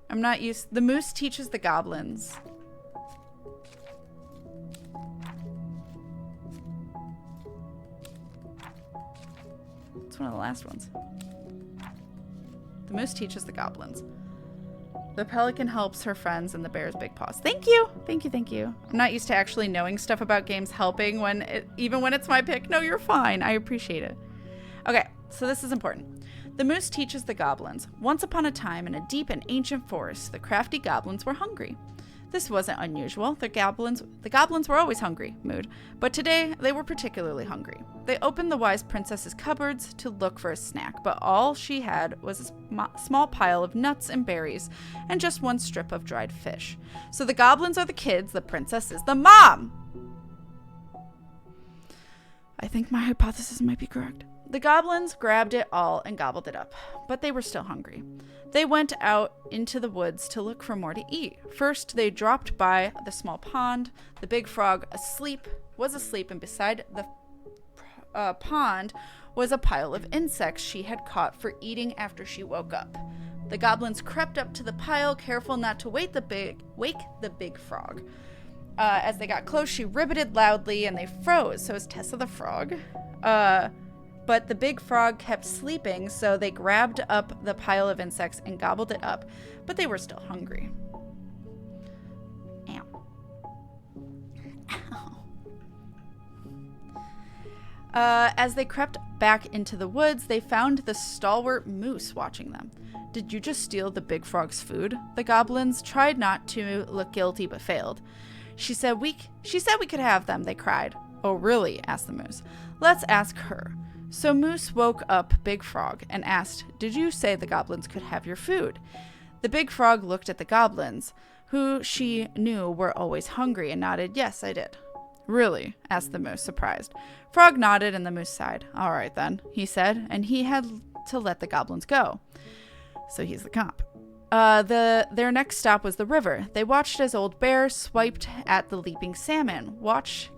I'm not used. The moose teaches the goblins. It's one of the last ones. The moose teaches the goblins. The pelican helps her friends and the bear's big paws. Thank you. Thank you. Thank you. I'm not used to actually knowing stuff about games helping even when it's my pick. No, you're fine. I appreciate it. Okay, so this is important. The moose teaches the goblins. Once upon a time, in a deep and ancient forest, the crafty goblins were hungry. This wasn't unusual. The goblins were always hungry, mood. But today, they were particularly hungry. They opened the wise princess's cupboards to look for a snack, but all she had was a small pile of nuts and berries, and just one strip of dried fish. So the goblins are the kids, the princess is the mom! I think my hypothesis might be correct. The goblins grabbed it all and gobbled it up, but they were still hungry. They went out into the woods to look for more to eat. First, they dropped by the small pond. The big frog was asleep, and beside the pond was a pile of insects she had caught for eating after she woke up. The goblins crept up to the pile, careful not to wake the big frog. As they got close, she ribbited loudly, and they froze. So is Tessa the frog. But the big frog kept sleeping, so they grabbed up the pile of insects and gobbled it up, but they were still hungry. Ow. As they crept back into the woods, they found the stalwart moose watching them. Did you just steal the big frog's food? The goblins tried not to look guilty, but failed. She said we could have them, they cried. Oh, really? Asked the moose. Let's ask her. So Moose woke up Big Frog and asked, did you say the goblins could have your food? The big frog looked at the goblins, who she knew were always hungry, and nodded, yes, I did. Really? Asked the moose, surprised. Frog nodded, and the moose sighed. All right, then, he said, and he had to let the goblins go. So he's the cop. Their next stop was the river. They watched as Old Bear swiped at the leaping salmon,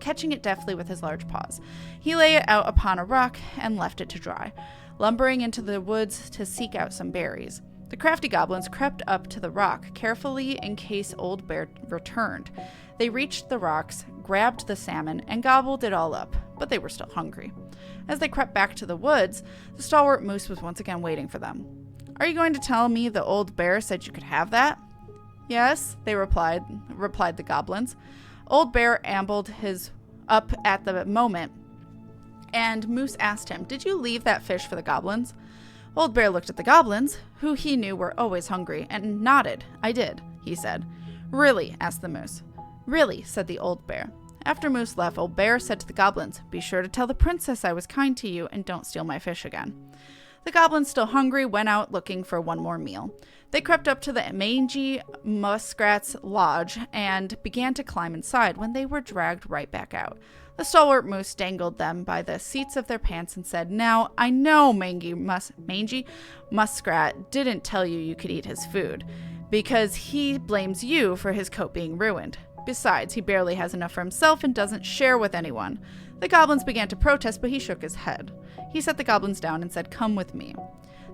catching it deftly with his large paws. He lay it out upon a rock and left it to dry, lumbering into the woods to seek out some berries. The crafty goblins crept up to the rock, carefully in case Old Bear returned. They reached the rocks, grabbed the salmon, and gobbled it all up, but they were still hungry. As they crept back to the woods, the stalwart moose was once again waiting for them. "Are you going to tell me the old bear said you could have that?" "Yes," they replied the goblins. Old Bear ambled his up at the moment, and Moose asked him, "Did you leave that fish for the goblins?" Old Bear looked at the goblins, who he knew were always hungry, and nodded. "I did," he said. "Really?" asked the Moose. "Really," said the Old Bear. After Moose left, Old Bear said to the goblins, "Be sure to tell the princess I was kind to you and don't steal my fish again." The goblins, still hungry, went out looking for one more meal. They crept up to the mangy muskrat's lodge and began to climb inside when they were dragged right back out. The stalwart moose dangled them by the seats of their pants and said, "Now, I know mangy muskrat didn't tell you could eat his food, because he blames you for his coat being ruined. Besides, he barely has enough for himself and doesn't share with anyone." The goblins began to protest, but he shook his head. He set the goblins down and said, "Come with me."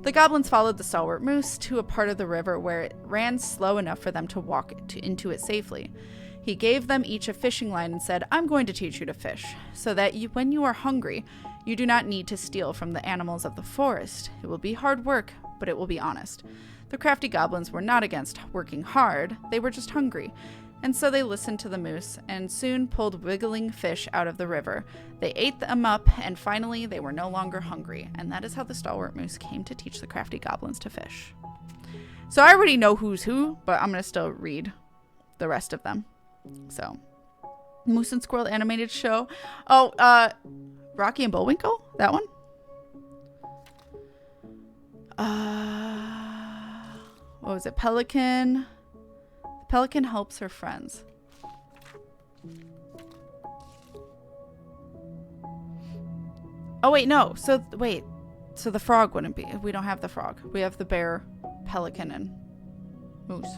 The goblins followed the stalwart moose to a part of the river where it ran slow enough for them to walk into it safely. He gave them each a fishing line and said, "I'm going to teach you to fish, so that when you are hungry, you do not need to steal from the animals of the forest. It will be hard work, but it will be honest." The crafty goblins were not against working hard, they were just hungry. And so they listened to the moose and soon pulled wiggling fish out of the river. They ate them up, and finally they were no longer hungry. And that is how the stalwart moose came to teach the crafty goblins to fish. So I already know who's who, but I'm going to still read the rest of them. So, Moose and Squirrel animated show. Oh, Rocky and Bullwinkle? That one? What was it? Pelican. The pelican helps her friends. Oh, wait, no. So the frog wouldn't be. We don't have the frog. We have the bear, pelican, and moose.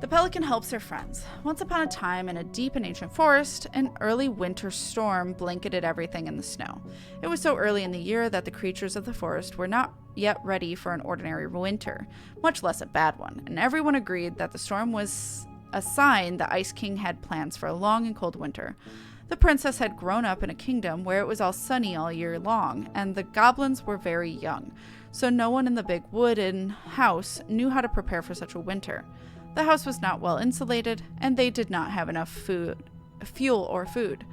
The pelican helps her friends. Once upon a time, in a deep and ancient forest, an early winter storm blanketed everything in the snow. It was so early in the year that the creatures of the forest were not yet ready for an ordinary winter, much less a bad one, and everyone agreed that the storm was a sign the Ice King had plans for a long and cold winter. The princess had grown up in a kingdom where it was all sunny all year long, and the goblins were very young, so no one in the big wooden house knew how to prepare for such a winter. The house was not well insulated, and they did not have enough fuel or food.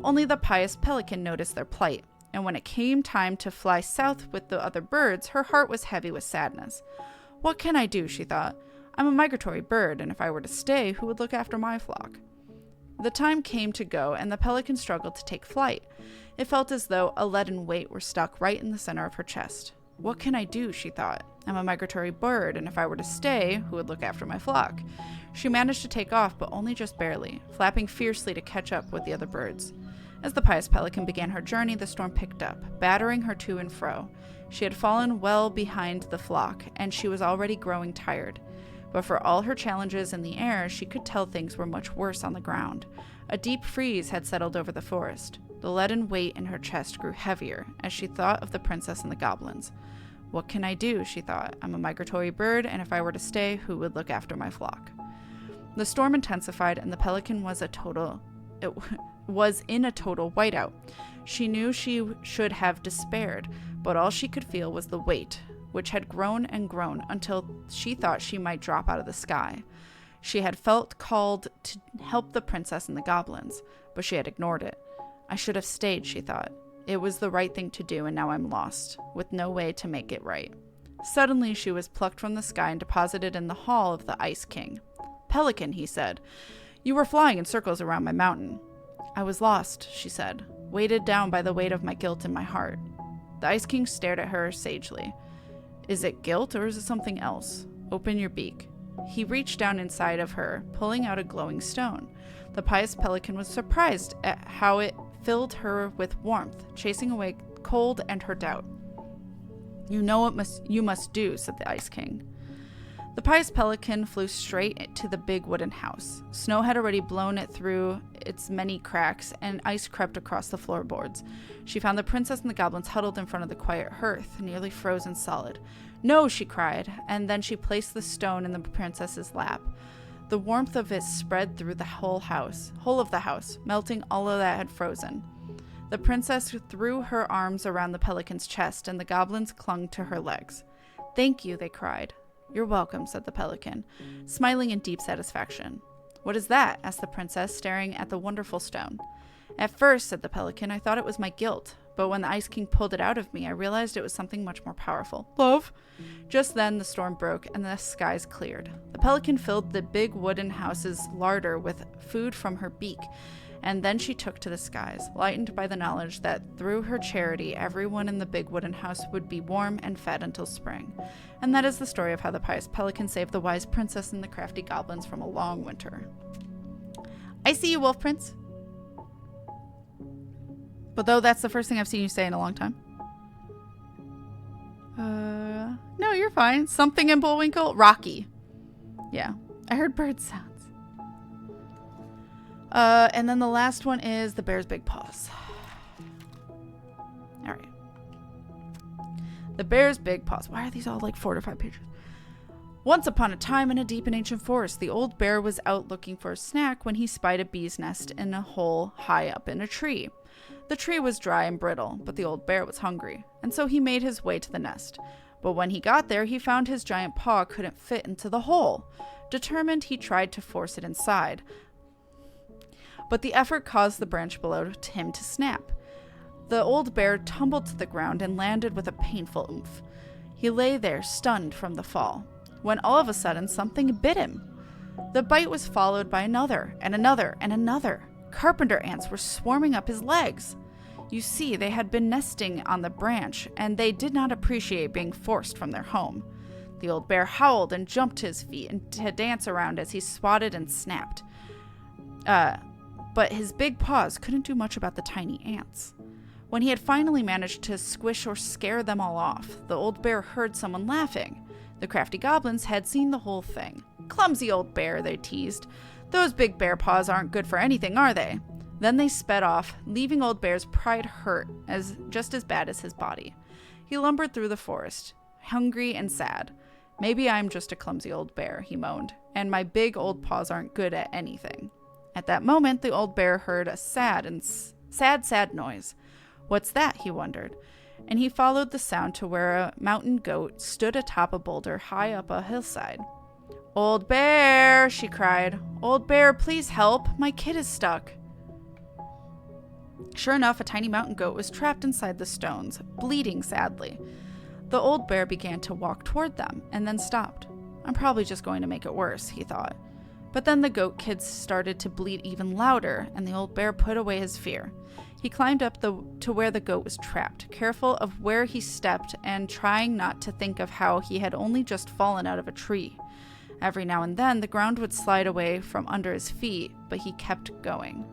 Only the pious pelican noticed their plight, and when it came time to fly south with the other birds, her heart was heavy with sadness. "What can I do?" she thought. "I'm a migratory bird, and if I were to stay, who would look after my flock?" The time came to go, and the pelican struggled to take flight. It felt as though a leaden weight were stuck right in the center of her chest. "What can I do?" she thought. "I'm a migratory bird, and if I were to stay, who would look after my flock?" She managed to take off, but only just barely, flapping fiercely to catch up with the other birds. As the pious pelican began her journey, the storm picked up, battering her to and fro. She had fallen well behind the flock, and she was already growing tired. But for all her challenges in the air, she could tell things were much worse on the ground. A deep freeze had settled over the forest. The leaden weight in her chest grew heavier as she thought of the princess and the goblins. "What can I do?" she thought. "I'm a migratory bird, and if I were to stay, who would look after my flock?" The storm intensified, and the pelican was in a total whiteout. She knew she should have despaired, but all she could feel was the weight, which had grown and grown until she thought she might drop out of the sky. She had felt called to help the princess and the goblins, but she had ignored it. "I should have stayed," she thought. "It was the right thing to do, and now I'm lost, with no way to make it right." Suddenly, she was plucked from the sky and deposited in the hall of the Ice King. "Pelican," he said, "you were flying in circles around my mountain." "I was lost," she said, weighted down by the weight of my guilt in my heart. The Ice King stared at her sagely. "Is it guilt, or is it something else? Open your beak." He reached down inside of her, pulling out a glowing stone. The pious pelican was surprised at how it filled her with warmth, chasing away cold and her doubt. "You know what you must do," said the Ice King. The pious pelican flew straight to the big wooden house. Snow had already blown it through its many cracks, and ice crept across the floorboards. She found the princess and the goblins huddled in front of the quiet hearth, nearly frozen solid. "No!" she cried, and then she placed the stone in the princess's lap. The warmth of it spread through the whole of the house, melting all of that had frozen. The princess threw her arms around the pelican's chest, and the goblins clung to her legs. "Thank you," they cried. "You're welcome," said the pelican, smiling in deep satisfaction. "What is that?" asked the princess, staring at the wonderful stone. "At first," said the pelican, "I thought it was my guilt, but when the Ice King pulled it out of me, I realized it was something much more powerful. Love." Just then, the storm broke and the skies cleared. The pelican filled the big wooden house's larder with food from her beak, and then she took to the skies, lightened by the knowledge that through her charity, everyone in the big wooden house would be warm and fed until spring. And that is the story of how the pious pelican saved the wise princess and the crafty goblins from a long winter. I see you, Wolf Prince. But though that's the first thing I've seen you say in a long time. No, you're fine. Something in Bullwinkle? Rocky. Yeah, I heard bird sounds. And then the last one is the bear's big paws. All right. The bear's big paws. Why are these all like 4 to 5 pages? Once upon a time in a deep and ancient forest, the old bear was out looking for a snack when he spied a bee's nest in a hole high up in a tree. The tree was dry and brittle, but the old bear was hungry, and so he made his way to the nest. But when he got there, he found his giant paw couldn't fit into the hole. Determined, he tried to force it inside, but the effort caused the branch below him to snap. The old bear tumbled to the ground and landed with a painful oomph. He lay there, stunned from the fall, when all of a sudden something bit him. The bite was followed by another, and another, and another. Carpenter ants were swarming up his legs. You see, they had been nesting on the branch, and they did not appreciate being forced from their home. The old bear howled and jumped to his feet and to dance around as he swatted and snapped. But his big paws couldn't do much about the tiny ants. When he had finally managed to squish or scare them all off, the old bear heard someone laughing. The crafty goblins had seen the whole thing. "Clumsy old bear," they teased. "Those big bear paws aren't good for anything, are they?" Then they sped off, leaving old bear's pride hurt just as bad as his body. He lumbered through the forest, hungry and sad. "Maybe I'm just a clumsy old bear," he moaned, "and my big old paws aren't good at anything." At that moment, the old bear heard a sad noise. "What's that?" he wondered, and he followed the sound to where a mountain goat stood atop a boulder high up a hillside. "Old bear," she cried. "Old bear, please help. My kid is stuck." Sure enough, a tiny mountain goat was trapped inside the stones, bleeding sadly. The old bear began to walk toward them, and then stopped. "I'm probably just going to make it worse," he thought. But then the goat kids started to bleed even louder, and the old bear put away his fear. He climbed up to where the goat was trapped, careful of where he stepped and trying not to think of how he had only just fallen out of a tree. Every now and then, the ground would slide away from under his feet, but he kept going.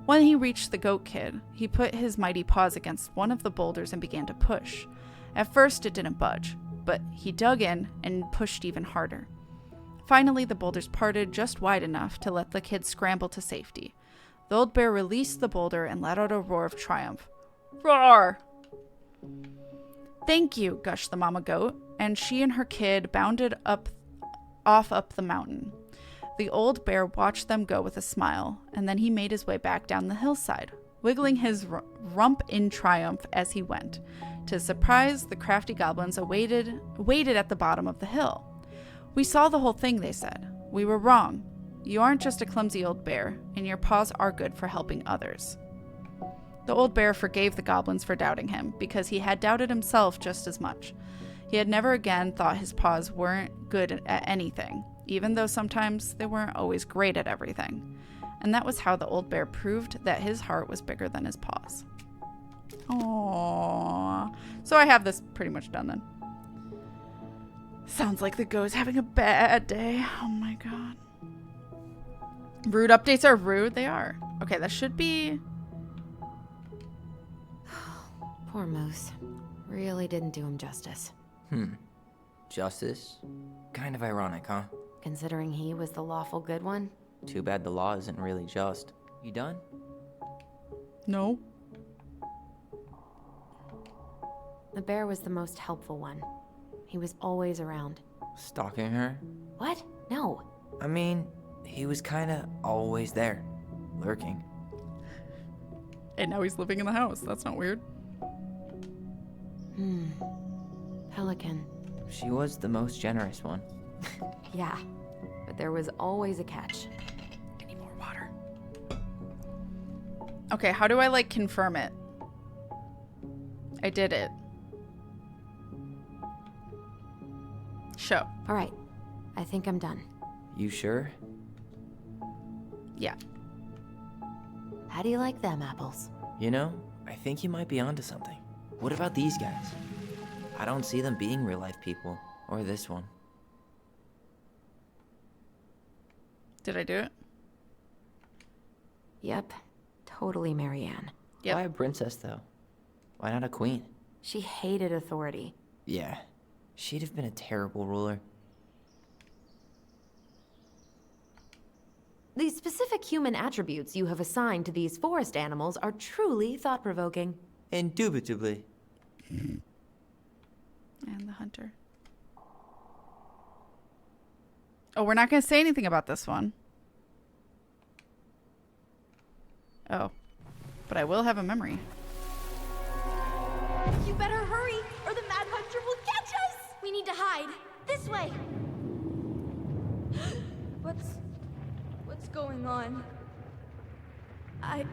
When he reached the goat kid, he put his mighty paws against one of the boulders and began to push. At first, it didn't budge, but he dug in and pushed even harder. Finally, the boulders parted just wide enough to let the kid scramble to safety. The old bear released the boulder and let out a roar of triumph. "Roar!" "Thank you," gushed the mama goat, and she and her kid bounded off up the mountain. The old bear watched them go with a smile, and then he made his way back down the hillside, wiggling his rump in triumph as he went. To his surprise, the crafty goblins waited at the bottom of the hill. "We saw the whole thing," they said. "We were wrong. You aren't just a clumsy old bear, and your paws are good for helping others." The old bear forgave the goblins for doubting him, because he had doubted himself just as much. He had never again thought his paws weren't good at anything, even though sometimes they weren't always great at everything. And that was how the old bear proved that his heart was bigger than his paws. Aww. So I have this pretty much done then. Sounds like the goat's having a bad day. Oh my god. Rude updates are rude. They are. Okay, that should be... Poor Moose. Really didn't do him justice. Justice? Kind of ironic, huh? Considering he was the lawful good one. Too bad the law isn't really just. You done? No. The bear was the most helpful one. He was always around. Stalking her? What? No. I mean, he was kinda always there. Lurking. And now he's living in the house. That's not weird. Pelican. She was the most generous one. Yeah. But there was always a catch. I need more water. Okay, how do I, like, confirm it? I did it. Show. All right. I think I'm done. You sure? Yeah. How do you like them apples? You know, I think you might be onto something. What about these guys? I don't see them being real-life people. Or this one. Did I do it? Yep. Totally Marianne. Yep. Why a princess, though? Why not a queen? She hated authority. Yeah. She'd have been a terrible ruler. The specific human attributes you have assigned to these forest animals are truly thought-provoking. Indubitably. And the hunter. Oh, we're not going to say anything about this one. Oh. But I will have a memory. You better hurry, or the Mad Hunter will catch us! We need to hide. This way! What's going on? I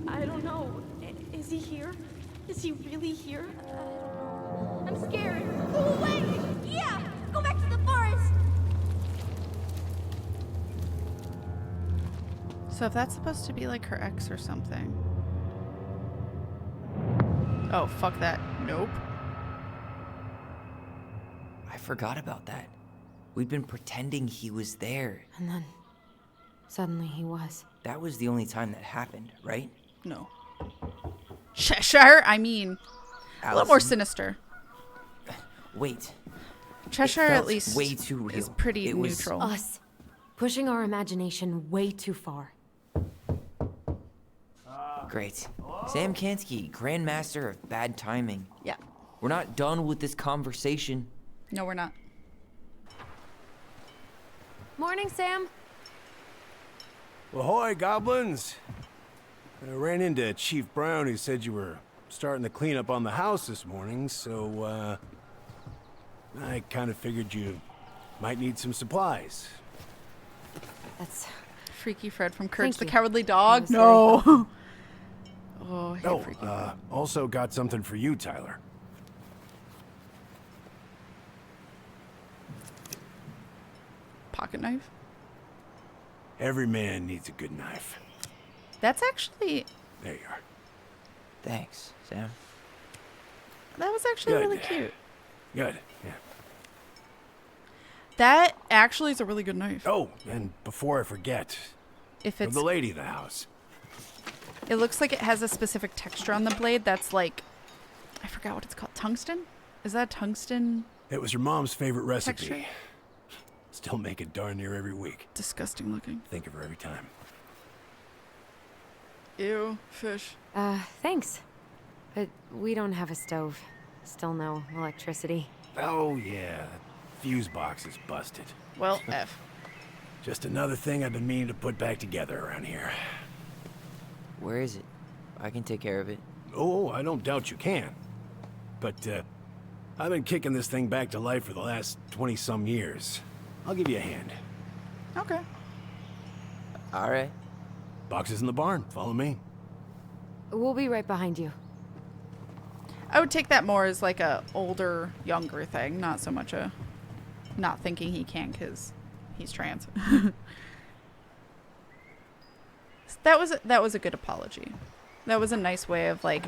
don't know. Is he here? Is he really here? I'm scared. Go away! Yeah! Go back to the forest! So if that's supposed to be like her ex or something. Oh, fuck that. Nope. I forgot about that. We'd been pretending he was there. And then, suddenly he was. That was the only time that happened, right? No. Cheshire? I mean, a little more Allison? sinister. Wait. Cheshire, It at felt least, way too real. is pretty It was neutral. Us. Pushing our imagination way too far. Great. Sam Kansky, Grandmaster of Bad Timing. Yeah. We're not done with this conversation. No, we're not. Morning, Sam. Ahoy, goblins! I ran into Chief Brown, who said you were starting the cleanup on the house this morning, so, I kind of figured you might need some supplies. That's... Freaky Fred from Courage Thank the you. Cowardly Dog. was No. Oh, I hate Freaky Fred. Also got something for you, Tyler. Pocket knife. Every man needs a good knife. That's actually, There you are. Thanks, Sam. that was actually Good. really cute. Good, yeah. That actually is a really good knife. Oh, and before I forget, If for it's, the lady of the house. it looks like it has a specific texture on the blade that's like, I forgot what it's called. Tungsten? Is that tungsten? It was your mom's favorite recipe. Texture? Still make it darn near every week. Disgusting looking. Think of her every time. Ew, fish. Thanks. But we don't have a stove. Still no electricity. Oh, yeah. That fuse box is busted. Well, F. Just another thing I've been meaning to put back together around here. Where is it? I can take care of it. Oh, I don't doubt you can. But, I've been kicking this thing back to life for the last 20-some years. I'll give you a hand. Okay. All right. Boxes in the barn. Follow me. We'll be right behind you. I would take that more as like a older, younger thing, not so much a not thinking he can because he's trans. That was a good apology. That was a nice way of like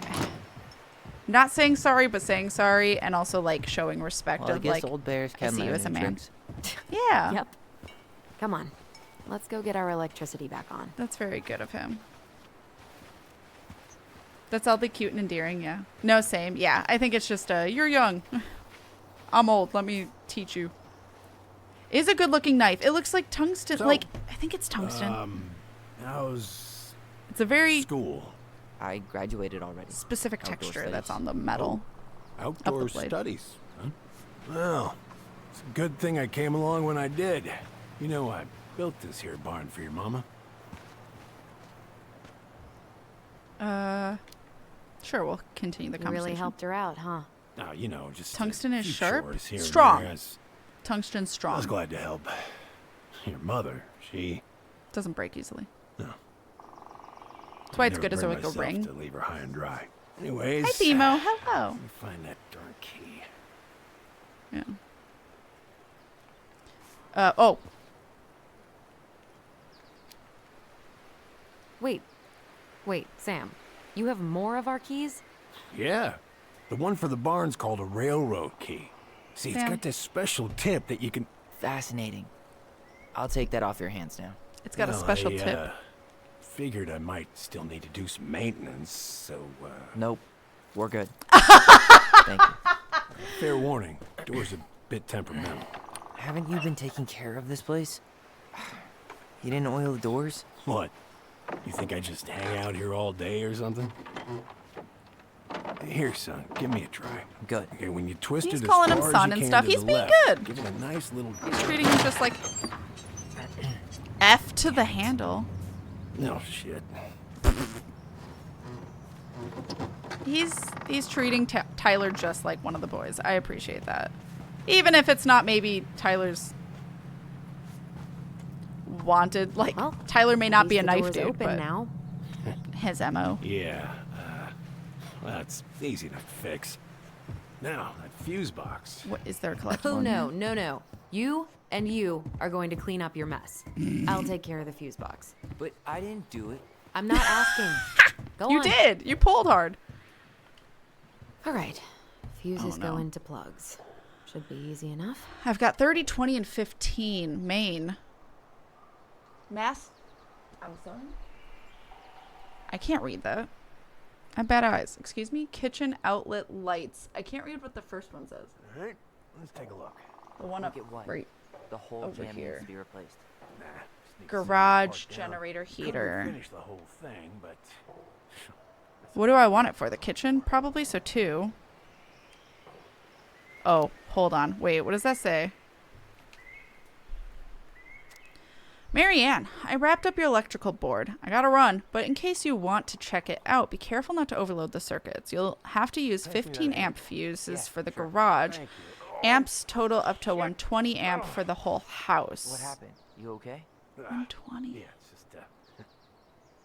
not saying sorry, but saying sorry, and also like showing respect Well, I of guess like old bears I can see you learn as a new man. tricks. Yeah. Yep. Come on. Let's go get our electricity back on. That's very good of him. That's all the cute and endearing, yeah. No, same. Yeah, I think it's just you're young. I'm old. Let me teach you. It is a good looking knife. It looks like tungsten. So, like, I think it's tungsten. How's It's a very School. I graduated already. specific Outdoor texture studies. that's on the metal. Outdoor blade. studies, huh? Well, it's a good thing I came along when I did. You know, I built this here barn for your mama. Sure, we'll continue the You conversation. really helped her out, huh? Now, you know, just Tungsten a is few sharp, chores here and strong. there. Tungsten I was strong. glad to help. Your mother, she... Doesn't break easily. No. That's why it's Never good as bring like a myself ring. to leave her high and dry. Anyways... Hi, Themo. Hello. Let me find that darn key. Yeah. Oh. Wait, Sam. You have more of our keys? Yeah. The one for the barn's called a railroad key. See, it's Sam. got this special tip that you can... Fascinating. I'll take that off your hands now. It's got a Well, special I, tip. Figured I might still need to do some maintenance, so, Nope. We're good. Thank you. fair warning. Door's a bit temperamental. Haven't you been taking care of this place? You didn't oil the doors? What? You think I just hang out here all day or something? Here, son, give me a try. Good. Okay, when you twist He's it as calling him far as son you and can stuff. to He's the being left, good. Give it a nice little... He's treating him just like F to the handle. No shit. He's treating Tyler just like one of the boys. I appreciate that. Even if it's not maybe Tyler's wanted, like Well, Tyler may at not be a least the knife door's dude, open but now. his MO. Yeah, that's easy to fix. Now, that fuse box. What is there a collectible? Oh, in no, here? no, no. You and you are going to clean up your mess. I'll take care of the fuse box. But I didn't do it. I'm not asking. Go You on. did. You pulled hard. All right. Fuses Oh, no. go into plugs. Should be easy enough. I've got 30, 20, and 15. Main. Mass. I'm sorry. I can't read that. I have bad eyes. Excuse me. Kitchen outlet lights. I can't read what the first one says. All right, let's take a look. The one up Look at what? right. The whole Over jam here. needs to be replaced. Nah, just need to see Garage that part down. generator Couldn't heater. finish the whole thing, but What do I want it for? The kitchen? Probably. So 2. Oh, hold on. Wait, what does that say? Marianne, I wrapped up your electrical board. I gotta run, but in case you want to check it out, be careful not to overload the circuits. You'll have to use 15 amp fuses for the garage. Amps total up to 120 amp for the whole house. What happened? You okay? 120. yeah, it's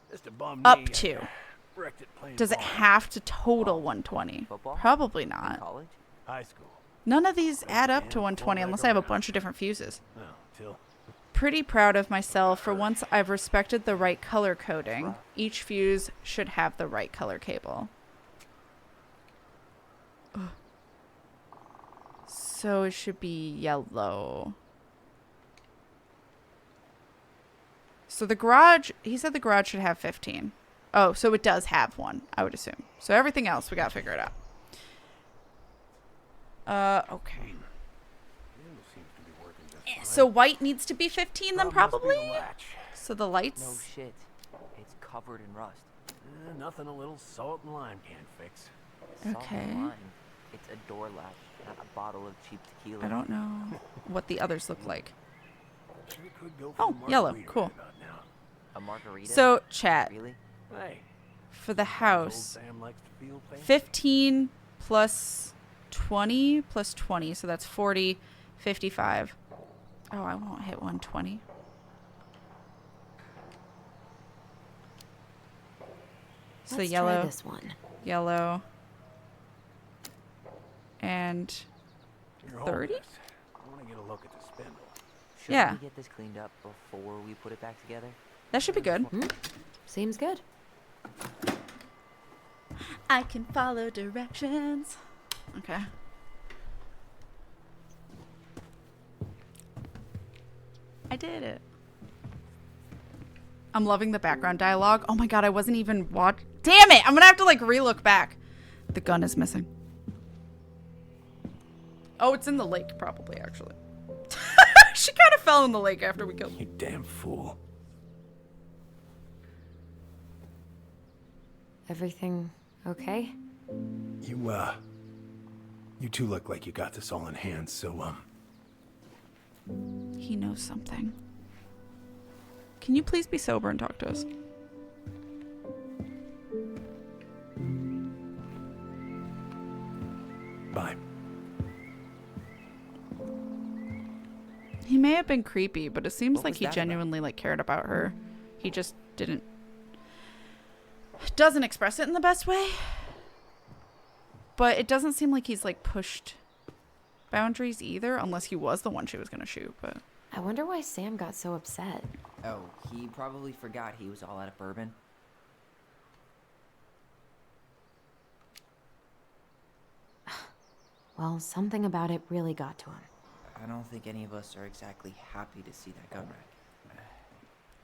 just a bum. Up knee. to. Wrecked it playing Does it ball. have to total 120? Football? Probably In not. college? High school. None of these add up to Yeah, 120 fall unless back I have a around. bunch of different fuses. No, till Pretty proud of myself for once I've respected the right color coding. Each fuse should have the right color cable. Ugh. So it should be yellow. So the garage, he said the garage should have 15. Oh, so it does have one, I would assume. So everything else we got to figure it out. Okay. So white needs to be 15 then probably? So the No lights? shit. It's covered in rust. Nothing a little salt and lime can't fix. Salt Okay. and lime. It's a door latch, not a bottle of cheap tequila. I don't know what the others look like. Sure could go for Oh, a yellow. margarita Cool. right about now. A margarita? So chat, Really? Hey, for the old house, Sam likes to feel fancy. 15 plus 20 plus 20, so that's 40, 55. Oh, I won't hit 120. So Let's yellow, try this one. yellow, and Here, hold 30? this. I want to get a look at the spindle. Shouldn't Yeah. we get this cleaned up before we put it back together? that should be good. Seems good. I can follow directions. Okay. I did it. I'm loving the background dialogue. Oh my god, I wasn't even Damn it! I'm gonna have to like relook back. The gun is missing. Oh, it's in the lake probably actually. She kind of fell in the lake after we killed her. You damn fool. Everything okay? You two look like you got this all in hand, so, He knows something. Can you please be sober and talk to us? bye. He may have been creepy, but it seems What like was he that about? genuinely like cared about her. He just doesn't express it in the best way. But it doesn't seem like he's like pushed boundaries either, unless he was the one she was gonna shoot. But I wonder why Sam got so upset. Oh, he probably forgot he was all out of bourbon. Well, something about it really got to him. I don't think any of us are exactly happy to see that gun rack.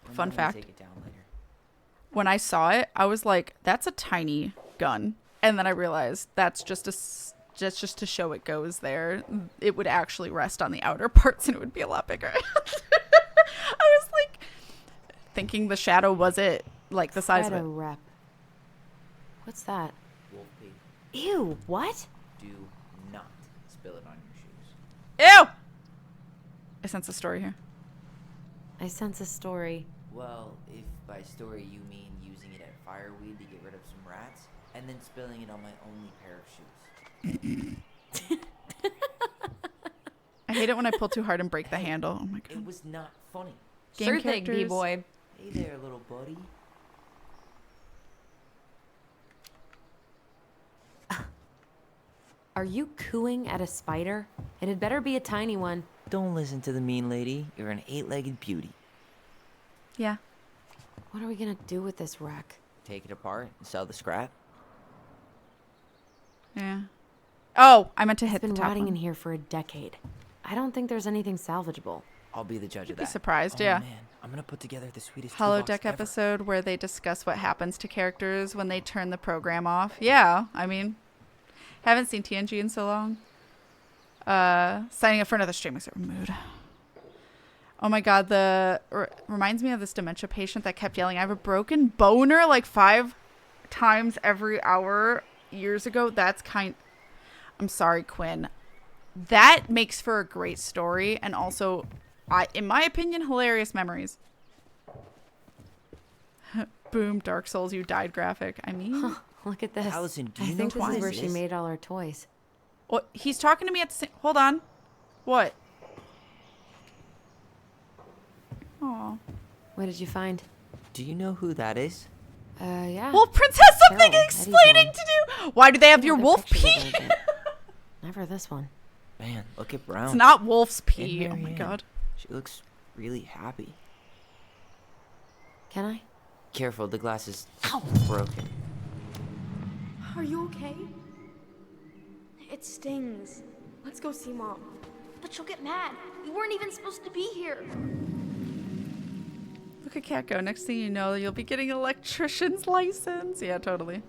I'm Fun gonna fact. Take it down later. when I saw it, I was like, "That's a tiny gun," and then I realized that's just to show it goes there. It would actually rest on the outer parts, and it would be a lot bigger. I was like, thinking the shadow was it like the size of it. Rep. What's that? Wolf pig. Ew, what? Do not spill it on your shoes. Ew! I sense a story here. I sense a story. Well, if by story you mean using it at fireweed to get rid of some rats, and then spilling it on my only pair of shoes. I hate it when I pull too hard and break the handle. Oh my god. It was not funny. Game Sure thing, characters. B-boy. Hey there, little buddy. Are you cooing at a spider? It had better be a tiny one. Don't listen to the mean lady. You're an 8-legged beauty. Yeah. What are we gonna do with this wreck? Take it apart and sell the scrap. Yeah. Oh, I meant to hit It's been the top rotting one. in here for a decade. I don't think there's anything salvageable. I'll be the judge You'd of be that. surprised, Oh, yeah. Man, I'm gonna put together the sweetest Holodeck toolbox ever. episode where they discuss what happens to characters when they turn the program off. Yeah, I mean, haven't seen TNG in so long. Signing up for another streaming server. Mood. Oh my god, reminds me of this dementia patient that kept yelling, "I have a broken boner," like 5 times every hour years ago. I'm sorry, Quinn. That makes for a great story, and also, in my opinion, hilarious memories. Boom, Dark Souls, you died graphic. I mean, Look at this. Allison, do I you think know this why is where this she is? made all her toys. well, he's talking to me at the same. Hold on. What? Oh. What did you find? Do you know who that is? Yeah. Well, Prince has something Carol, Eddie's explaining mom. to do. Why do they have your Other wolf pictures pee? of her, but Never this one. Man, look at Brown. It's not wolf's And pee. Oh my Marianne. god. She looks really happy. Can I? Careful, the glass is broken. Are you okay? It stings. Let's go see Mom. But she'll get mad. We weren't even supposed to be here. Look at Cat go. Next thing you know, you'll be getting an electrician's license. Yeah, totally.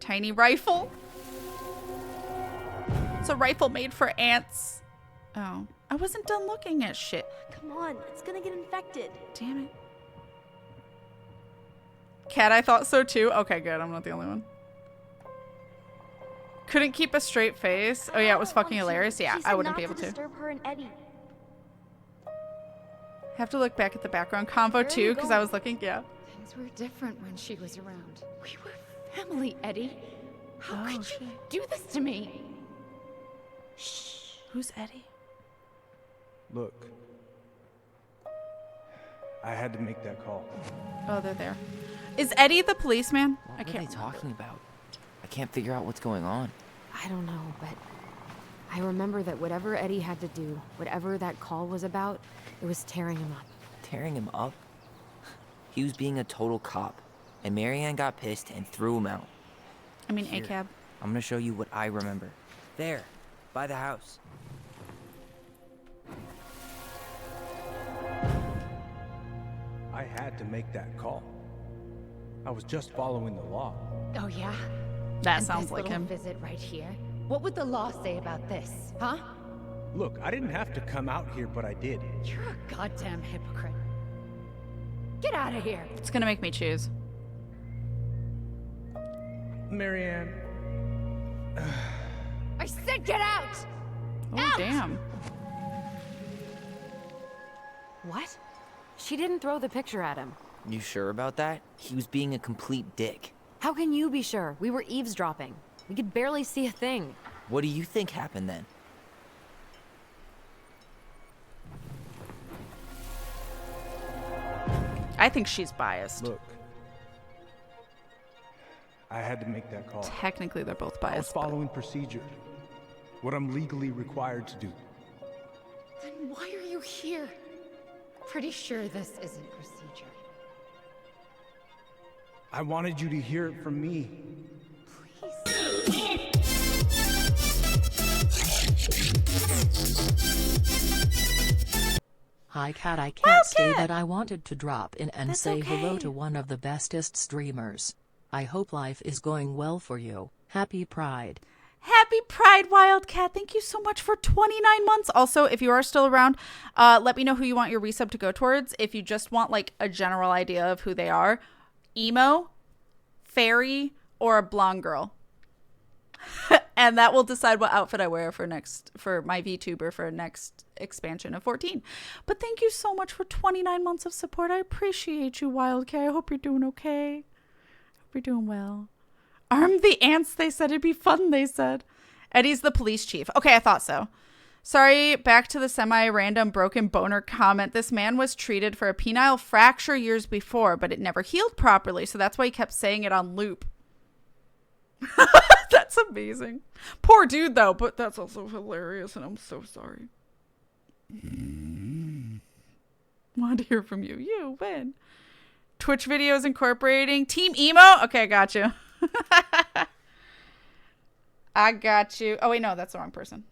Tiny rifle. It's a rifle made for ants. Oh, I wasn't done looking at shit. Come on, it's gonna get infected. Damn it. Cat, I thought so too. Okay, good. I'm not the only one. Couldn't keep a straight face. Oh yeah, it was fucking hilarious. Yeah, She said I wouldn't not be able to. disturb her and Eddie. Have to look back at the background convo too, because I was looking. Yeah. Things were different when she was around. We were family, Eddie. How could you do this to me? Shh. Who's Eddie? Look, I had to make that call. Oh, they're there. Is Eddie the policeman? What I are they can't. talking about? I can't figure out what's going on. I don't know, but I remember that whatever Eddie had to do, whatever that call was about, it was tearing him up. Tearing him up? He was being a total cop, and Marianne got pissed and threw him out. I mean, Here, ACAB. I'm gonna show you what I remember. There, by the house. I had to make that call. I was just following the law. Oh, yeah? That And sounds this like little him. visit right here? What would the law say about this, huh? Look, I didn't have to come out here, but I did. You're a goddamn hypocrite. Get out of here. It's gonna make me choose. Marianne. I said get out! Oh, Out! damn. What? She didn't throw the picture at him. You sure about that? He was being a complete dick. How can you be sure? We were eavesdropping. We could barely see a thing. What do you think happened then? I think she's biased. Look. I had to make that call. Technically, they're both I was biased. but- following procedure. What I'm legally required to do. Then why are you here? Pretty sure this isn't procedure. I wanted you to hear it from me. Hi Kat, I can't say Kat! that I wanted to drop in and That's say hello okay. to one of the bestest streamers. I hope life is going well for you. Happy Pride. Happy Pride, Wildcat. Thank you so much for 29 months. Also, if you are still around, let me know who you want your resub to go towards. If you just want like a general idea of who they are, emo, fairy, or a blonde girl. And that will decide what outfit I wear for my VTuber for next expansion of 14. But thank you so much for 29 months of support. I appreciate you, Wildcat. I hope you're doing okay. Hope you're doing well. Arm the ants, they said. It'd be fun, they said. Eddie's the police chief. Okay, I thought so. Sorry, back to the semi-random broken boner comment. This man was treated for a penile fracture years before, but it never healed properly, so that's why he kept saying it on loop. That's amazing. Poor dude, though, but that's also hilarious, and I'm so sorry. Wanted to hear from you. You win. Twitch videos incorporating Team Emo? Okay, I got you. I got you. Oh, wait, no, that's the wrong person.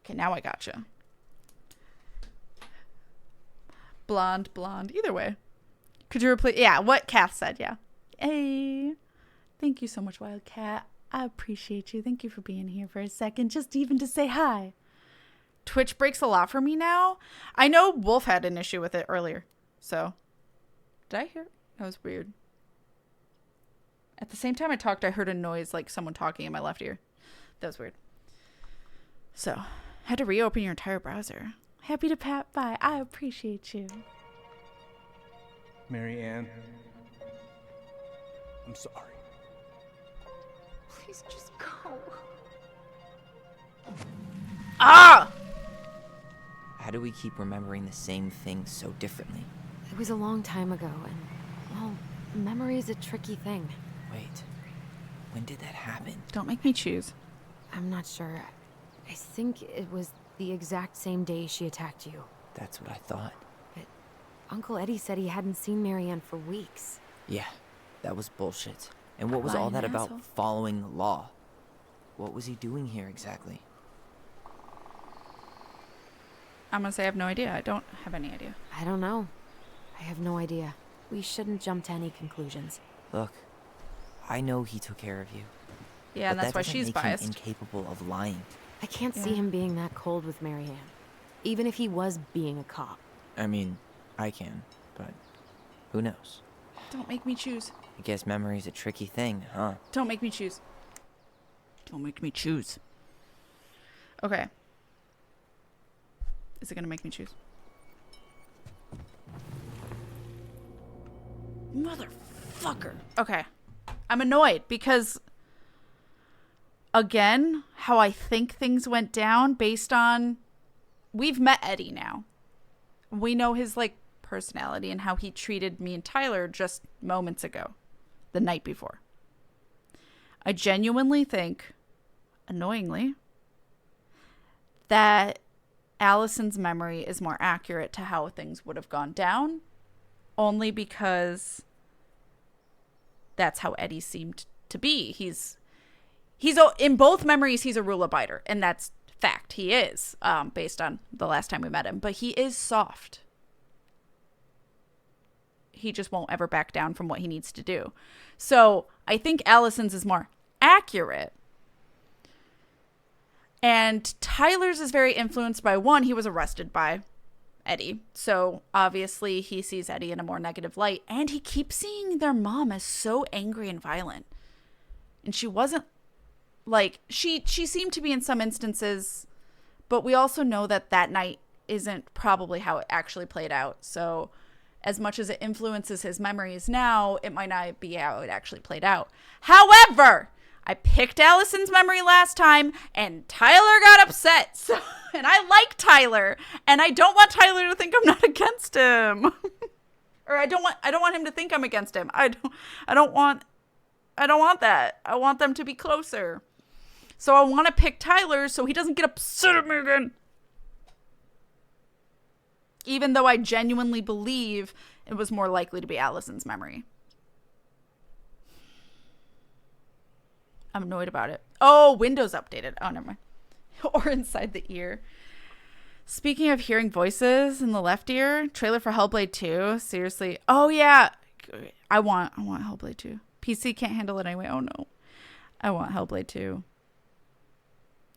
Okay, now I got you. Blonde. Either way. Could you replace... Yeah, what Kath said, yeah. Hey. Thank you so much, Wildcat. I appreciate you. Thank you for being here for a second, just even to say hi. Twitch breaks a lot for me now. I know Wolf had an issue with it earlier, so... Did I hear? That was weird. At the same time I talked, I heard a noise like someone talking in my left ear. That was weird. So, had to reopen your entire browser. Happy to pat by. I appreciate you. Marianne. I'm sorry. Please just go. Ah! How do we keep remembering the same thing so differently? It was a long time ago, and, well, memory is a tricky thing. Wait, when did that happen? Don't make me choose. I'm not sure. I think it was the exact same day she attacked you. That's what I thought. But Uncle Eddie said he hadn't seen Marianne for weeks. Yeah, that was bullshit. And what was all Lying that about asshole. following law? What was he doing here exactly? I'm gonna say I have no idea. I don't have any idea. I don't know. I have no idea. We shouldn't jump to any conclusions. Look, I know he took care of you. Yeah, and but that's that why doesn't she's make him biased. incapable of lying. I can't see Yeah. him being that cold with Marianne. Even if he was being a cop. I mean, I can, but who knows? Don't make me choose. I guess memory's a tricky thing, huh? Don't make me choose. Don't make me choose. Okay. Is it gonna make me choose? Motherfucker. Okay. I'm annoyed because, again, how I think things went down based on... We've met Eddie now. We know his, like, personality and how he treated me and Tyler just moments ago. The night before. I genuinely think, annoyingly, that Allison's memory is more accurate to how things would have gone down, only because that's how Eddie seemed to be. He's in both memories, he's a rule abider, and that's fact. He is, based on the last time we met him, but he is soft. He just won't ever back down from what he needs to do. So I think Allison's is more accurate. And Tyler's is very influenced by, one, he was arrested by Eddie. So obviously he sees Eddie in a more negative light, and he keeps seeing their mom as so angry and violent. And she wasn't like, she seemed to be in some instances, but we also know that that night isn't probably how it actually played out. So as much as it influences his memories now, it might not be how it actually played out. However, I picked Allison's memory last time, and Tyler got upset. So, and I like Tyler, and I don't want Tyler to think I'm not against him. Or I don't want him to think I'm against him. I don't want that. I want them to be closer. So I want to pick Tyler so he doesn't get upset at me again. Even though I genuinely believe it was more likely to be Allison's memory. I'm annoyed about it. Oh, Windows updated. Oh, never mind. Or inside the ear. Speaking of hearing voices in the left ear, trailer for Hellblade 2. Seriously. Oh, yeah. I want Hellblade 2. PC can't handle it anyway. Oh, no. I want Hellblade 2.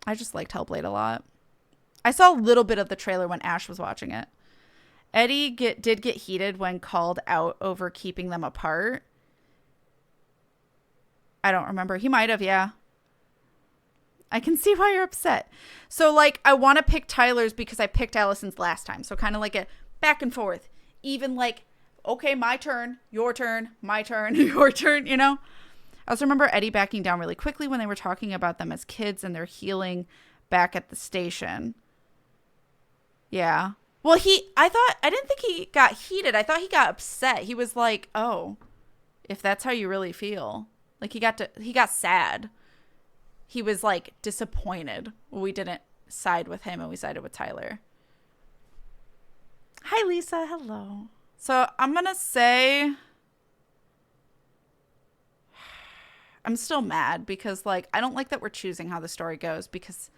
I just liked Hellblade a lot. I saw a little bit of the trailer when Ash was watching it. Eddie did get heated when called out over keeping them apart. I don't remember. He might have, yeah. I can see why you're upset. So, like, I want to pick Tyler's because I picked Allison's last time. So, kind of like a back and forth. Even like, okay, my turn, your turn, my turn, your turn, you know? I also remember Eddie backing down really quickly when they were talking about them as kids and their healing back at the station. Yeah. Well, I didn't think he got heated. I thought he got upset. He was like, oh, if that's how you really feel. Like, he got sad. He was, like, disappointed. We didn't side with him and we sided with Tyler. Hi, Lisa. Hello. So, I'm going to say I'm still mad because, like, I don't like that we're choosing how the story goes because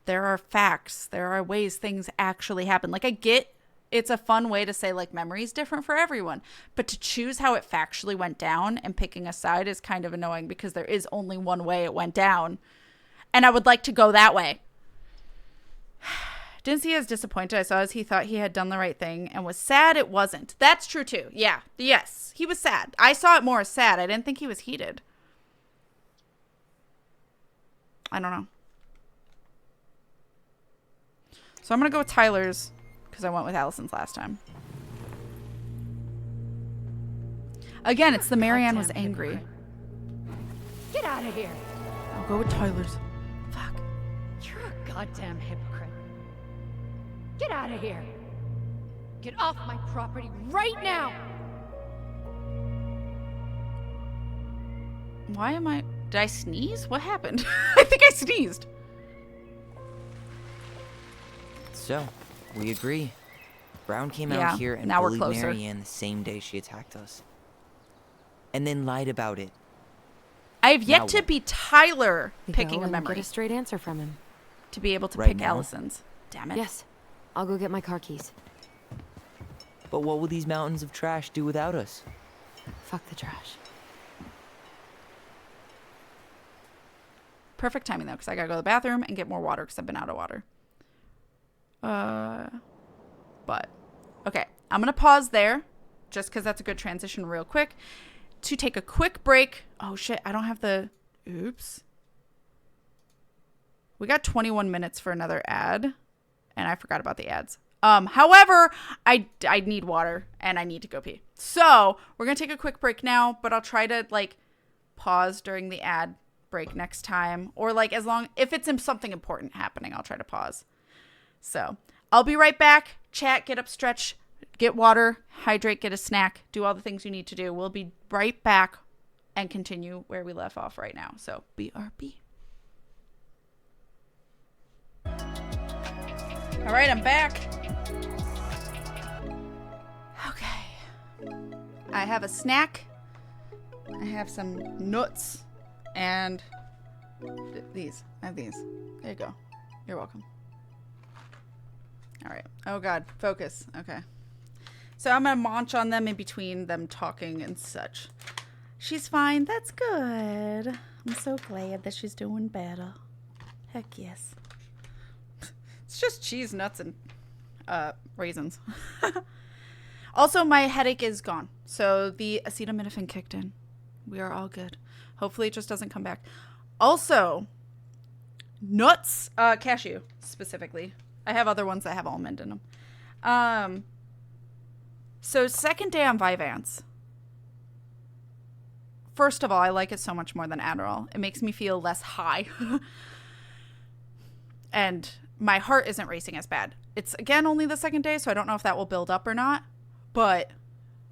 there are facts. There are ways things actually happen. Like, I get it's a fun way to say, like, memory's different for everyone. But to choose how it factually went down and picking a side is kind of annoying because there is only one way it went down. And I would like to go that way. Didn't see as disappointed I saw as he thought he had done the right thing and was sad it wasn't. That's true, too. Yeah. Yes. He was sad. I saw it more as sad. I didn't think he was heated. I don't know. So I'm going to go with Tyler's because I went with Allison's last time. Again, it's the Marianne was angry. Get out of here. I'll go with Tyler's. Fuck. You're a goddamn hypocrite. Get out of here. Get off my property right now. Why am I... Did I sneeze? What happened? I think I sneezed. So, we agree. Brown came Yeah, out here and now we're bullied closer. Marianne the same day she attacked us. And then lied about it. I have yet Now to what? be Tyler We picking go a and memory get a straight answer from him. to be able to Right pick now? Allison's. Damn it. Yes. I'll go get my car keys. But what will these mountains of trash do without us? Fuck the trash. Perfect timing, though, because I got to go to the bathroom and get more water because I've been out of water. But, okay. I'm going to pause there just because that's a good transition real quick to take a quick break. Oh, shit. I don't have the... Oops. We got 21 minutes for another ad, and I forgot about the ads. However, I need water, and I need to go pee. So, we're going to take a quick break now, but I'll try to, like, pause during the ad break next time. Or, like, if it's something important happening, I'll try to pause. So, I'll be right back. Chat, get up, stretch, get water, hydrate, get a snack, do all the things you need to do. We'll be right back and continue where we left off right now. So, BRB. All right, I'm back. Okay. I have a snack. I have some nuts and these. I have these. There you go. You're welcome. All right. Oh, God. Focus. Okay. So I'm going to munch on them in between them talking and such. She's fine. That's good. I'm so glad that she's doing better. Heck yes. It's just cheese, nuts, and raisins. Also, my headache is gone. So the acetaminophen kicked in. We are all good. Hopefully it just doesn't come back. Also, nuts, cashew specifically. I have other ones that have almond in them. So second day on Vyvanse. First of all, I like it so much more than Adderall. It makes me feel less high. And my heart isn't racing as bad. It's, again, only the second day, so I don't know if that will build up or not. But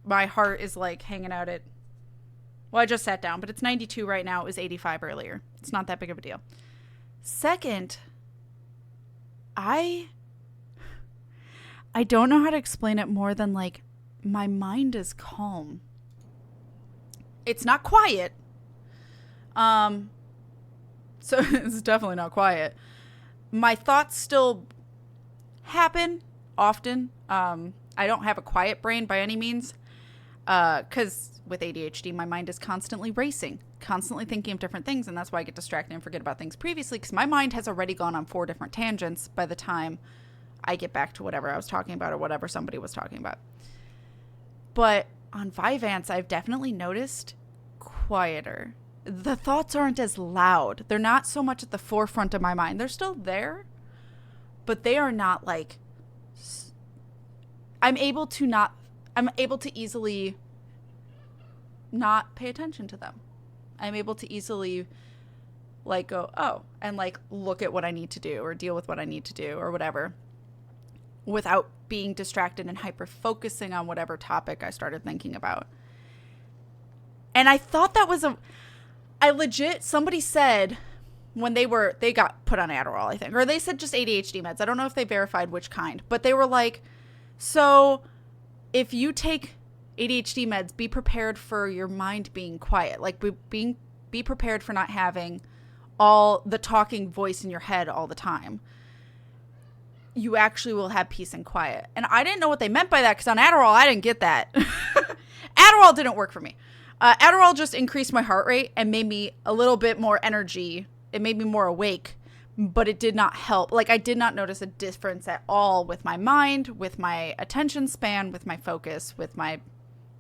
my heart is, like, hanging out at... Well, I just sat down, but it's 92 right now. It was 85 earlier. It's not that big of a deal. Second, I don't know how to explain it more than, like, my mind is calm. It's not quiet. So it's definitely not quiet. My thoughts still happen often. I don't have a quiet brain by any means. Because with ADHD, my mind is constantly racing, constantly thinking of different things. And that's why I get distracted and forget about things previously, because my mind has already gone on 4 different tangents by the time I get back to whatever I was talking about or whatever somebody was talking about. But on Vyvanse, I've definitely noticed quieter. The thoughts aren't as loud. They're not so much at the forefront of my mind. They're still there, but they are not like... I'm able to easily not pay attention to them. I'm able to easily like go, oh, and like look at what I need to do or deal with what I need to do or whatever without being distracted and hyper focusing on whatever topic I started thinking about. And I thought that was somebody said when they got put on Adderall, I think, or they said just ADHD meds. I don't know if they verified which kind, but they were like, so if you take ADHD meds, be prepared for your mind being quiet. Like be prepared for not having all the talking voice in your head all the time. You actually will have peace and quiet. And I didn't know what they meant by that because on Adderall, I didn't get that. Adderall didn't work for me. Adderall just increased my heart rate and made me a little bit more energy. It made me more awake, but it did not help. Like I did not notice a difference at all with my mind, with my attention span, with my focus, with my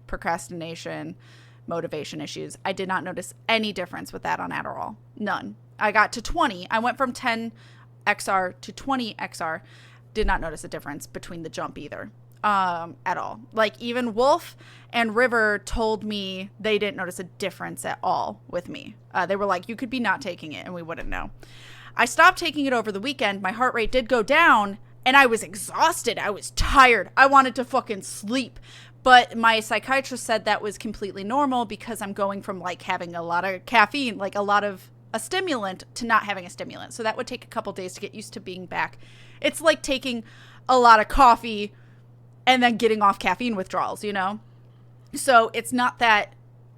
procrastination, motivation issues. I did not notice any difference with that on Adderall. None. I got to 20. I went from 10 XR to 20 XR. Did not notice a difference between the jump either. At all. Like even Wolf and River told me they didn't notice a difference at all with me. They were like, you could be not taking it and we wouldn't know. I stopped taking it over the weekend. My heart rate did go down and I was exhausted. I was tired. I wanted to fucking sleep. But my psychiatrist said that was completely normal because I'm going from like having a lot of caffeine, like a lot of a stimulant to not having a stimulant. So that would take a couple days to get used to being back. It's like taking a lot of coffee and then getting off caffeine withdrawals, you know? So it's not that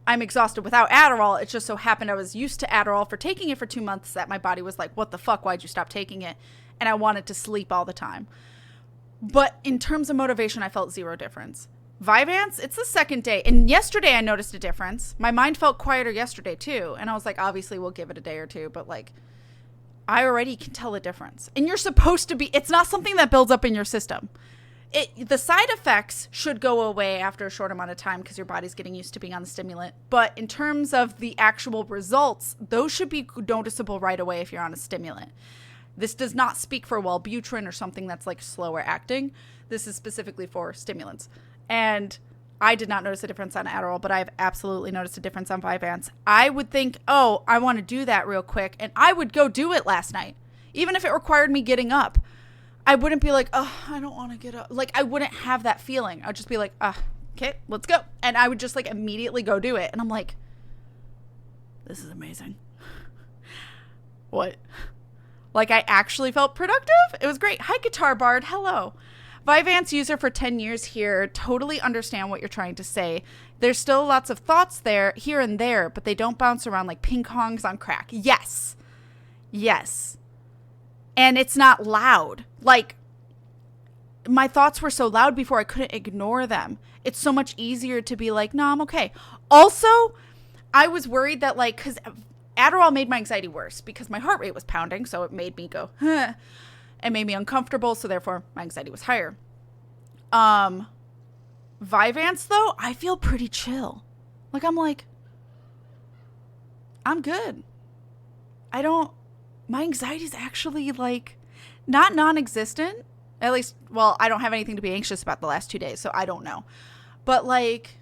I'm exhausted without Adderall. It just so happened I was used to Adderall for taking it for 2 months that my body was like, what the fuck? Why'd you stop taking it? And I wanted to sleep all the time. But in terms of motivation, I felt zero difference. Vyvanse, it's the second day. And yesterday I noticed a difference. My mind felt quieter yesterday too. And I was like, obviously we'll give it a day or two. But like, I already can tell a difference. And you're supposed to be, it's not something that builds up in your system. The side effects should go away after a short amount of time because your body's getting used to being on the stimulant. But in terms of the actual results, those should be noticeable right away if you're on a stimulant. This does not speak for Wellbutrin or something that's like slower acting. This is specifically for stimulants. And I did not notice a difference on Adderall, but I've absolutely noticed a difference on Vyvanse. I would think, oh, I want to do that real quick. And I would go do it last night, even if it required me getting up. I wouldn't be like, oh, I don't want to get up. Like, I wouldn't have that feeling. I'd just be like, okay, let's go. And I would just, like, immediately go do it. And I'm like, this is amazing. What? Like, I actually felt productive. It was great. Hi, Guitar Bard. Hello. Vyvanse user for 10 years here. Totally understand what you're trying to say. There's still lots of thoughts there, here and there, but they don't bounce around like ping pongs on crack. Yes. Yes. And it's not loud. Like, my thoughts were so loud before I couldn't ignore them. It's so much easier to be like, no, I'm okay. Also, I was worried that, like, because Adderall made my anxiety worse because my heart rate was pounding, so it made me go, huh. and made me uncomfortable. So therefore my anxiety was higher. Vyvanse though, I feel pretty chill. Like, I'm good. My anxiety is actually like not non-existent. At least, well, I don't have anything to be anxious about the last 2 days, so I don't know. But like,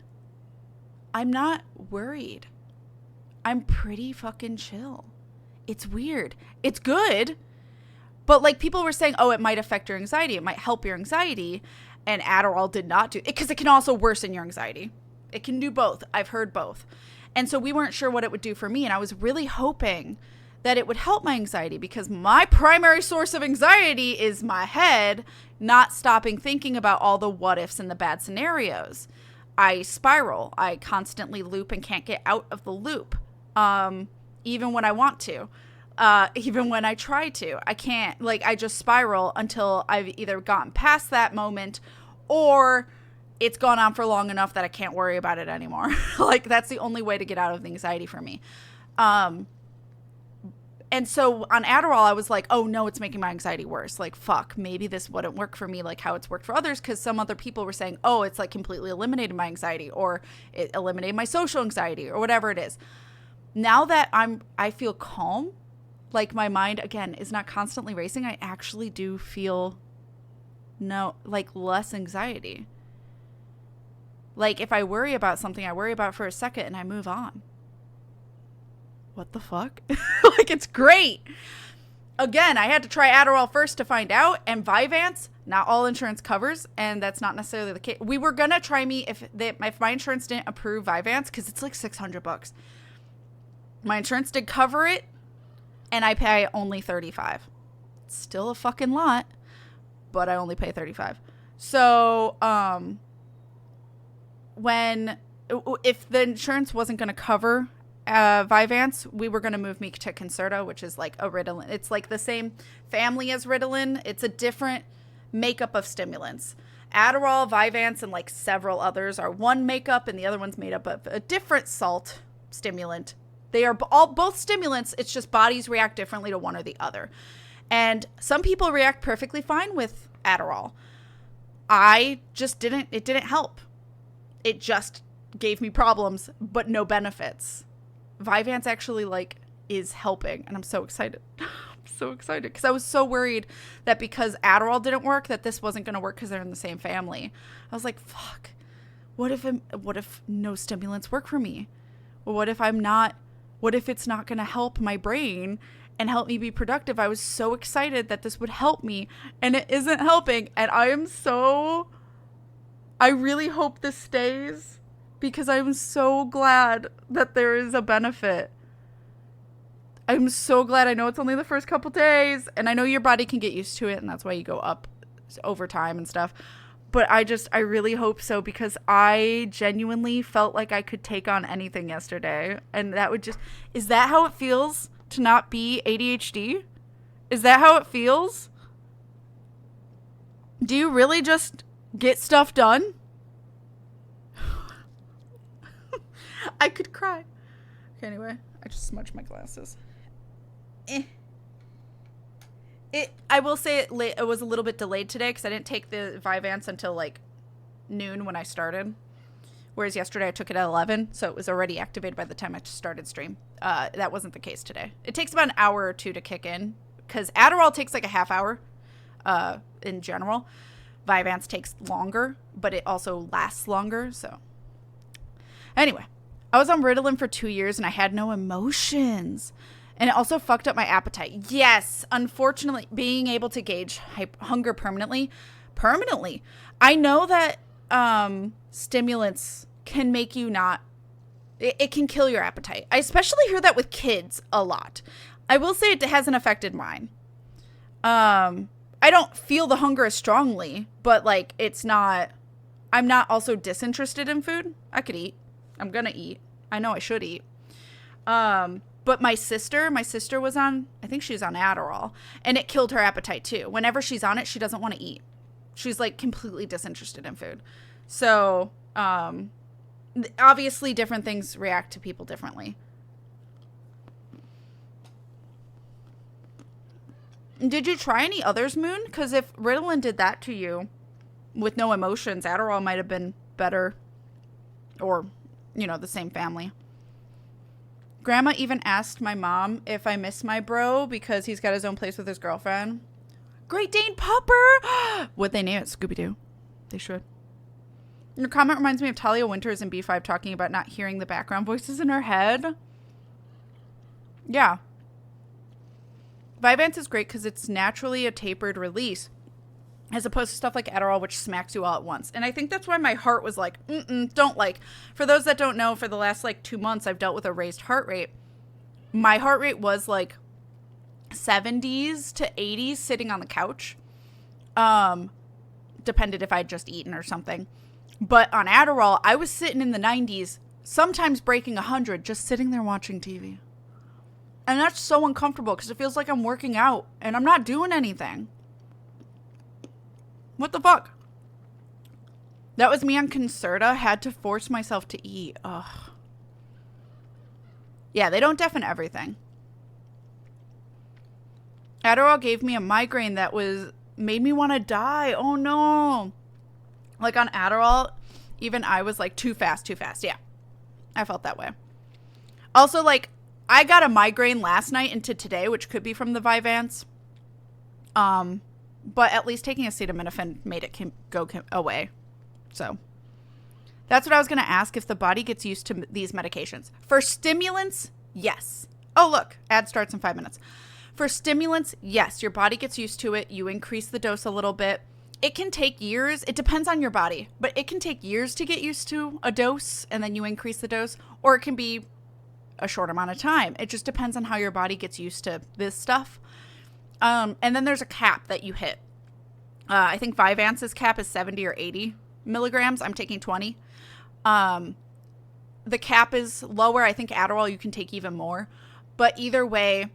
I'm not worried. I'm pretty fucking chill. It's weird. It's good. But like, people were saying, oh, it might affect your anxiety. It might help your anxiety. And Adderall did not do it, because it can also worsen your anxiety. It can do both. I've heard both. And so we weren't sure what it would do for me. And I was really hoping that it would help my anxiety, because my primary source of anxiety is my head not stopping thinking about all the what ifs and the bad scenarios. I spiral. I constantly loop and can't get out of the loop. Even when I want to. Even when I try to, I can't. Like, I just spiral until I've either gotten past that moment or it's gone on for long enough that I can't worry about it anymore. Like, that's the only way to get out of the anxiety for me. And so on Adderall, I was like, oh no, it's making my anxiety worse. Like, fuck, maybe this wouldn't work for me like how it's worked for others, because some other people were saying, oh, it's like completely eliminated my anxiety, or it eliminated my social anxiety, or whatever it is. Now that I feel calm, like my mind, again, is not constantly racing, I actually do feel less anxiety. Like, if I worry about something, I worry about it for a second and I move on. What the fuck? Like, it's great. Again, I had to try Adderall first to find out, and Vyvanse, not all insurance covers, and that's not necessarily the case. We were gonna try me if my insurance didn't approve Vyvanse, because it's like $600. My insurance did cover it, and I pay only $35. It's still a fucking lot, but I only pay $35. So, if the insurance wasn't going to cover Vyvanse, we were going to move me to Concerta, which is like a Ritalin. It's like the same family as Ritalin. It's a different makeup of stimulants. Adderall, Vyvanse, and like several others are one makeup, and the other one's made up of a different salt stimulant. They are both stimulants. It's just bodies react differently to one or the other. And some people react perfectly fine with Adderall. I just didn't. It didn't help. It just gave me problems, but no benefits. Vyvanse actually like is helping, and I'm so excited. I'm so excited because I was so worried that because Adderall didn't work, that this wasn't going to work because they're in the same family. I was like, fuck. What if no stimulants work for me? Well, what if it's not going to help my brain and help me be productive? I was so excited that this would help me, and it isn't helping. And I really hope this stays, because I'm so glad that there is a benefit. I'm so glad. I know it's only the first couple days, and I know your body can get used to it, and that's why you go up over time and stuff. But I really hope so, because I genuinely felt like I could take on anything yesterday. And is that how it feels to not be ADHD? Is that how it feels? Do you really just get stuff done? I could cry. Okay, anyway, I just smudged my glasses. I will say it was a little bit delayed today because I didn't take the Vyvanse until like noon when I started. Whereas yesterday I took it at 11, so it was already activated by the time I started stream. That wasn't the case today. It takes about an hour or two to kick in, because Adderall takes like a half hour in general. Vyvanse takes longer, but it also lasts longer. So anyway, I was on Ritalin for 2 years and I had no emotions. And it also fucked up my appetite. Yes, unfortunately, being able to gauge hunger permanently. I know that stimulants can make you it can kill your appetite. I especially hear that with kids a lot. I will say it hasn't affected mine. I don't feel the hunger as strongly, but like I'm not also disinterested in food. I could eat. I'm gonna eat. I know I should eat. But my sister was on, I think she was on Adderall, and it killed her appetite too. Whenever she's on it, she doesn't want to eat. She's like completely disinterested in food. So, obviously different things react to people differently. Did you try any others, Moon? Because if Ritalin did that to you with no emotions, Adderall might have been better. Or, you know, the same family. Grandma even asked my mom if I miss my bro because he's got his own place with his girlfriend. Great Dane Pupper! Would they name it Scooby-Doo? They should. Your comment reminds me of Talia Winters in B5 talking about not hearing the background voices in her head. Yeah. Vyvanse is great because it's naturally a tapered release, as opposed to stuff like Adderall, which smacks you all at once. And I think that's why my heart was like, don't like. For those that don't know, for the last like 2 months, I've dealt with a raised heart rate. My heart rate was like 70s to 80s sitting on the couch. Depended if I'd just eaten or something. But on Adderall, I was sitting in the 90s, sometimes breaking 100, just sitting there watching TV. And that's so uncomfortable because it feels like I'm working out and I'm not doing anything. What the fuck? That was me on Concerta. Had to force myself to eat. Ugh. Yeah, they don't deafen everything. Adderall gave me a migraine that made me want to die. Oh no. Like on Adderall, even I was like too fast. Yeah, I felt that way. Also, like, I got a migraine last night into today, which could be from the Vyvanse. But at least taking acetaminophen made it go away. So that's what I was going to ask, if the body gets used to these medications. For stimulants, yes. Oh, look, ad starts in 5 minutes. For stimulants, yes, your body gets used to it. You increase the dose a little bit. It can take years. It depends on your body, but it can take years to get used to a dose and then you increase the dose, or it can be a short amount of time. It just depends on how your body gets used to this stuff. And then there's a cap that you hit. I think Vyvanse's cap is 70 or 80 milligrams. I'm taking 20. The cap is lower. I think Adderall you can take even more. But either way,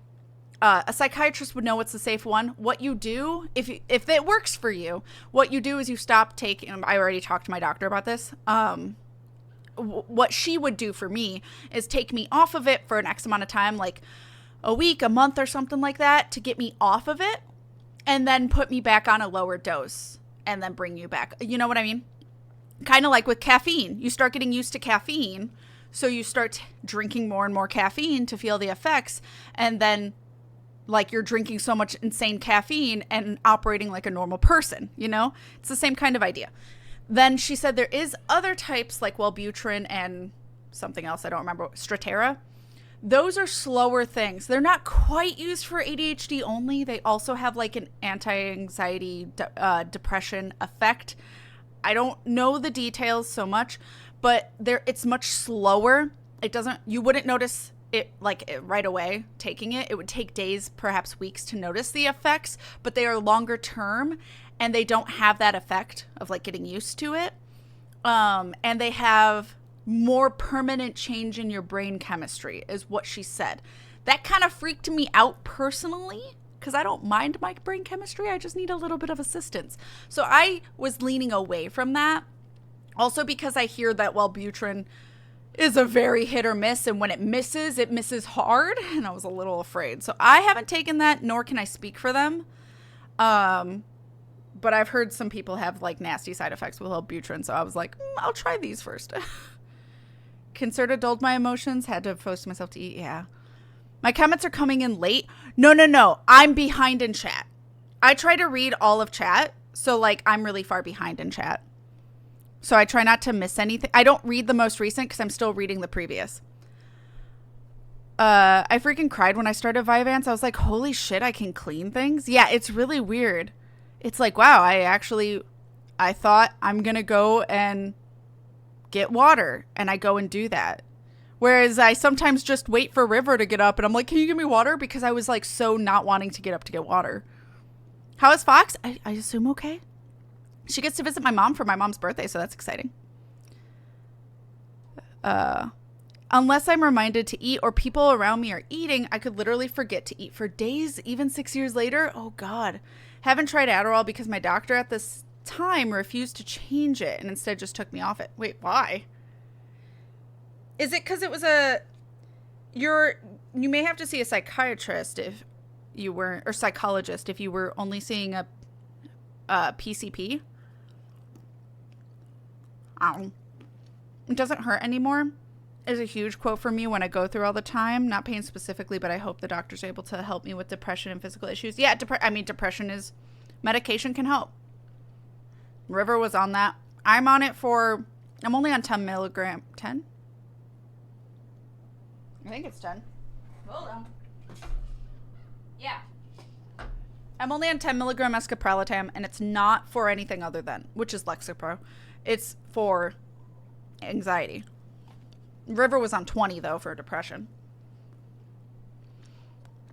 a psychiatrist would know what's the safe one. What you do, if it works for you, what you do is you stop taking. I already talked to my doctor about this. What she would do for me is take me off of it for an X amount of time, like a week, a month, or something like that, to get me off of it, and then put me back on a lower dose, and then bring you back. You know what I mean? Kind of like with caffeine. You start getting used to caffeine, so you start drinking more and more caffeine to feel the effects, and then like you're drinking so much insane caffeine and operating like a normal person, you know? It's the same kind of idea. Then she said there is other types like Wellbutrin and something else, I don't remember, Strattera. Those are slower things. They're not quite used for ADHD only. They also have like an anti-anxiety depression effect. I don't know the details so much, but it's much slower. You wouldn't notice it right away taking it. It would take days, perhaps weeks, to notice the effects, but they are longer term and they don't have that effect of like getting used to it. And they have more permanent change in your brain chemistry, is what she said. That kind of freaked me out personally, because I don't mind my brain chemistry. I just need a little bit of assistance. So I was leaning away from that. Also because I hear that Wellbutrin is a very hit or miss, and when it misses hard, and I was a little afraid. So I haven't taken that, nor can I speak for them. But I've heard some people have like nasty side effects with Wellbutrin, so I was like, I'll try these first. Concerta dulled my emotions, had to force myself to eat. Yeah. My comments are coming in late. No. I'm behind in chat. I try to read all of chat, so like I'm really far behind in chat. So I try not to miss anything. I don't read the most recent because I'm still reading the previous. I freaking cried when I started Vyvanse. I was like, holy shit, I can clean things? Yeah, it's really weird. It's like, wow, I thought I'm going to go and get water, and I go and do that. Whereas I sometimes just wait for River to get up, and I'm like, can you give me water? Because I was like so not wanting to get up to get water. How is Fox? I assume okay. She gets to visit my mom for my mom's birthday, so that's exciting. Unless I'm reminded to eat or people around me are eating, I could literally forget to eat for days, even 6 years later. Oh, God. Haven't tried Adderall because my doctor at this time refused to change it and instead just took me off it. Wait, why? Is it because it was you may have to see a psychiatrist if you were, or psychologist, if you were only seeing a PCP. It doesn't hurt anymore is a huge quote for me when I go through all the time. Not pain specifically, but I hope the doctor's able to help me with depression and physical issues. Yeah, depression is, medication can help. River was on that. I'm on it I'm only on 10 milligram. 10? I think it's 10. Hold on. Yeah. I'm only on 10 milligram escaprolitam, and it's not for anything other than, which is Lexapro. It's for anxiety. River was on 20, though, for depression.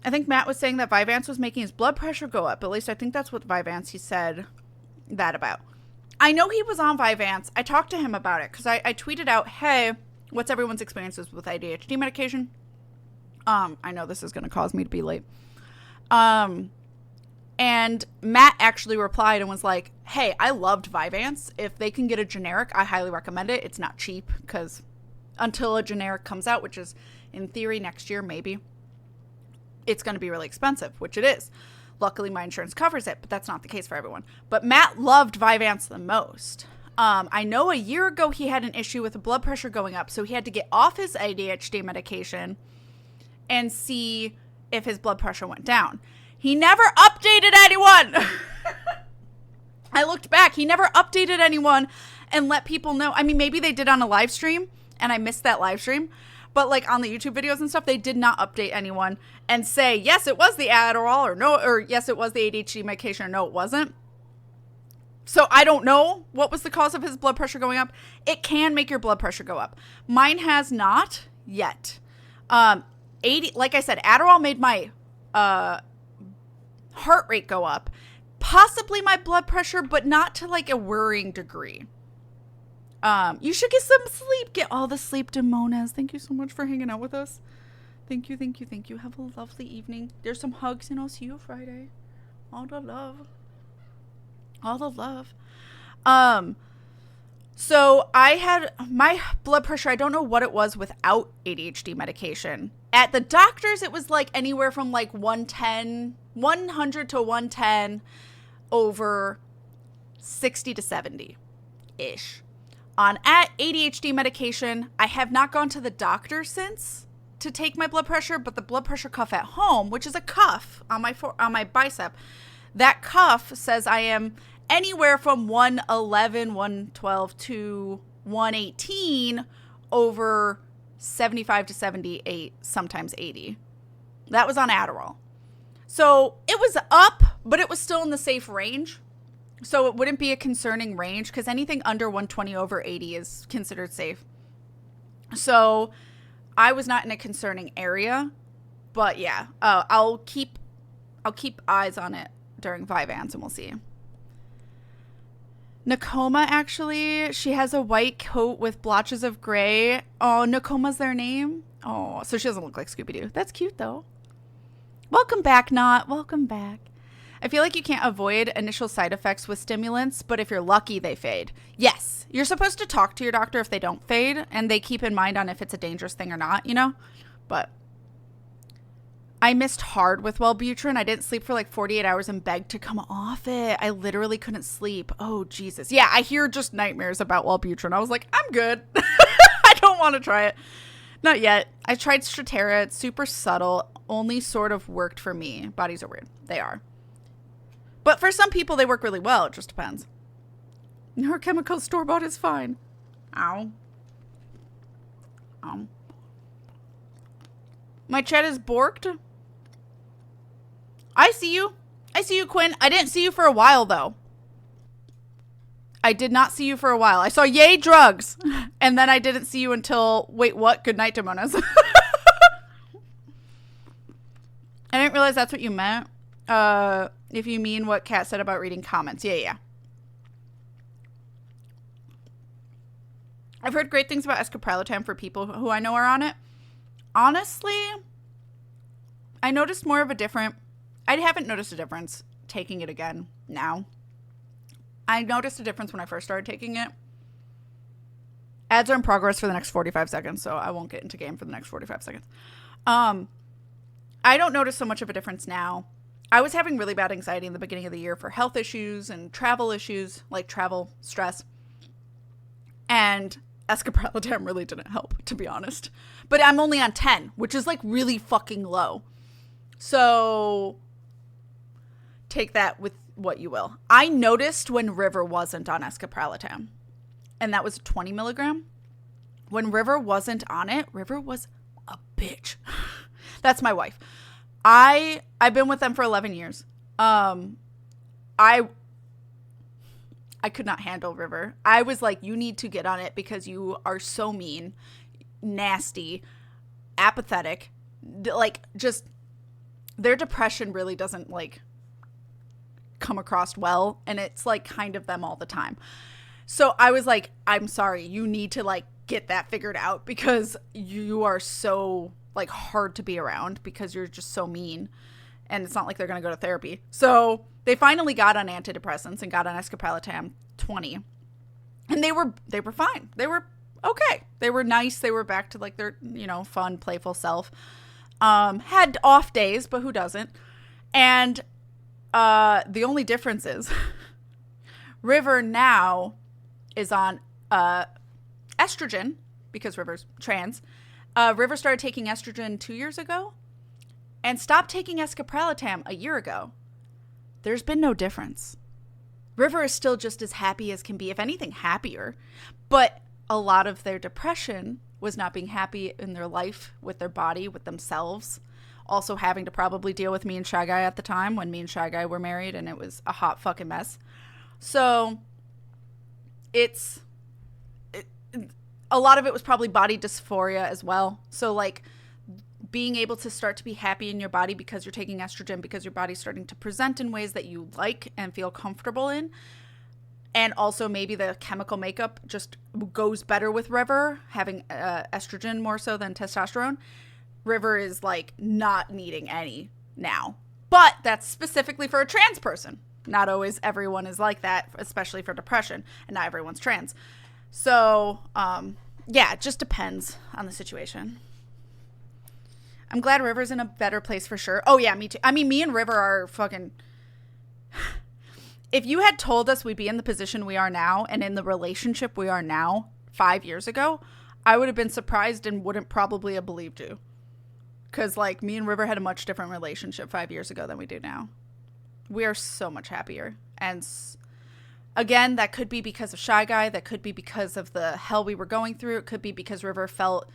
I think Matt was saying that Vyvanse was making his blood pressure go up. At least I think that's what Vyvanse he said that about. I know he was on Vyvanse. I talked to him about it because I tweeted out, hey, what's everyone's experiences with ADHD medication? I know this is going to cause me to be late. And Matt actually replied and was like, hey, I loved Vyvanse. If they can get a generic, I highly recommend it. It's not cheap because until a generic comes out, which is in theory next year, maybe, it's going to be really expensive, which it is. Luckily, my insurance covers it, but that's not the case for everyone. But Matt loved Vyvanse the most. I know a year ago he had an issue with the blood pressure going up, so he had to get off his ADHD medication and see if his blood pressure went down. He never updated anyone. I looked back. He never updated anyone and let people know. I mean, maybe they did on a live stream, and I missed that live stream. But like on the YouTube videos and stuff, they did not update anyone and say, yes, it was the Adderall, or no, or yes, it was the ADHD medication, or no, it wasn't. So I don't know what was the cause of his blood pressure going up. It can make your blood pressure go up. Mine has not yet. Like I said, Adderall made my heart rate go up, possibly my blood pressure, but not to like a worrying degree. You should get some sleep. Get all the sleep, Demonas. Thank you so much for hanging out with us. Thank you, thank you, thank you. Have a lovely evening. There's some hugs, and I'll see you Friday. All the love. All the love. So I had my blood pressure. I don't know what it was without ADHD medication. At the doctor's, it was like anywhere from like 100 to 110 over 60 to 70-ish. On ADHD medication, I have not gone to the doctor since to take my blood pressure, but the blood pressure cuff at home, which is a cuff on my bicep, that cuff says I am anywhere from 111, 112 to 118 over 75 to 78, sometimes 80. That was on Adderall. So it was up, but it was still in the safe range. So it wouldn't be a concerning range because anything under 120 over 80 is considered safe. So I was not in a concerning area, but yeah, I'll keep eyes on it during Vyvanse and we'll see. Nakoma, actually, she has a white coat with blotches of gray. Oh, Nakoma's their name. Oh, so she doesn't look like Scooby-Doo. That's cute though. Welcome back, Not. Welcome back. I feel like you can't avoid initial side effects with stimulants, but if you're lucky, they fade. Yes, you're supposed to talk to your doctor if they don't fade, and they keep in mind on if it's a dangerous thing or not, you know? But I missed hard with Wellbutrin. I didn't sleep for like 48 hours and begged to come off it. I literally couldn't sleep. Oh, Jesus. Yeah, I hear just nightmares about Wellbutrin. I was like, I'm good. I don't want to try it. Not yet. I tried Strattera. It's super subtle. Only sort of worked for me. Bodies are weird. They are. But for some people, they work really well. It just depends. Neurochemical store-bought is fine. Ow. Ow. My chat is borked. I see you. I see you, Quinn. I didn't see you for a while, though. I did not see you for a while. I saw yay drugs. And then I didn't see you until... Wait, what? Good night, Demonas. I didn't realize that's what you meant. If you mean what Kat said about reading comments. Yeah. I've heard great things about escaprolitam for people who I know are on it. Honestly, I noticed more of a different... I haven't noticed a difference taking it again now. I noticed a difference when I first started taking it. Ads are in progress for the next 45 seconds, so I won't get into game for the next 45 seconds. I don't notice so much of a difference now. I was having really bad anxiety in the beginning of the year for health issues and travel issues, like travel stress. And escapralitam really didn't help, to be honest. But I'm only on 10, which is like really fucking low. So take that with what you will. I noticed when River wasn't on escapralitam, and that was 20 milligram. When River wasn't on it, River was a bitch. That's my wife. I've been with them for 11 years. I could not handle River. I was like, you need to get on it because you are so mean, nasty, apathetic. Like, just their depression really doesn't like come across well, and it's like kind of them all the time. So I was like, I'm sorry, you need to like get that figured out because you are so like hard to be around because you're just so mean, and it's not like they're going to go to therapy. So they finally got on antidepressants and got on escapralitam 20, and they were fine. They were okay. They were nice. They were back to like their, you know, fun, playful self. Had off days, but who doesn't? And the only difference is River now is on estrogen because River's trans. River started taking estrogen 2 years ago and stopped taking escapralitam a year ago. There's been no difference. River is still just as happy as can be, if anything, happier. But a lot of their depression was not being happy in their life, with their body, with themselves. Also having to probably deal with me and Shy Guy at the time when me and Shy Guy were married, and it was a hot fucking mess. So a lot of it was probably body dysphoria as well. So like being able to start to be happy in your body because you're taking estrogen, because your body's starting to present in ways that you like and feel comfortable in. And also maybe the chemical makeup just goes better with River, having estrogen more so than testosterone. River is like not needing any now. But that's specifically for a trans person. Not always everyone is like that, especially for depression, and not everyone's trans. So, yeah, it just depends on the situation. I'm glad River's in a better place for sure. Oh, yeah, me too. I mean, me and River are fucking... If you had told us we'd be in the position we are now and in the relationship we are now 5 years ago, I would have been surprised and wouldn't probably have believed you. Because, like, me and River had a much different relationship 5 years ago than we do now. We are so much happier. And again, that could be because of Shy Guy. That could be because of the hell we were going through. It could be because River felt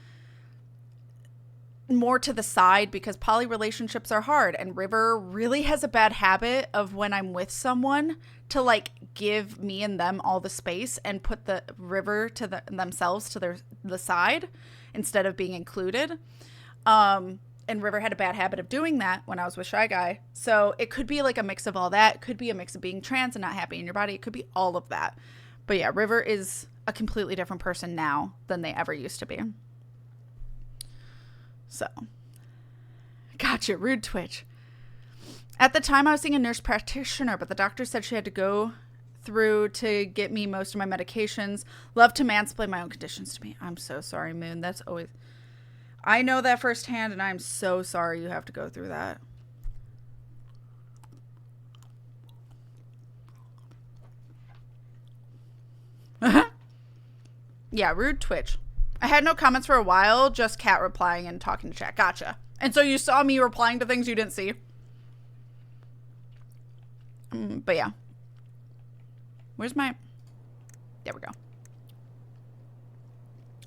more to the side because poly relationships are hard. And River really has a bad habit of when I'm with someone to like give me and them all the space and put the River to themselves to the side instead of being included. And River had a bad habit of doing that when I was with Shy Guy. So it could be like a mix of all that. It could be a mix of being trans and not happy in your body. It could be all of that. But yeah, River is a completely different person now than they ever used to be. So, gotcha, rude Twitch. At the time, I was seeing a nurse practitioner, but the doctor said she had to go through to get me most of my medications. Love to mansplain my own conditions to me. I'm so sorry, Moon. That's always... I know that firsthand, and I'm so sorry you have to go through that. Yeah, rude Twitch. I had no comments for a while, just Kat replying and talking to chat. Gotcha. And so you saw me replying to things you didn't see. But yeah. Where's my... There we go.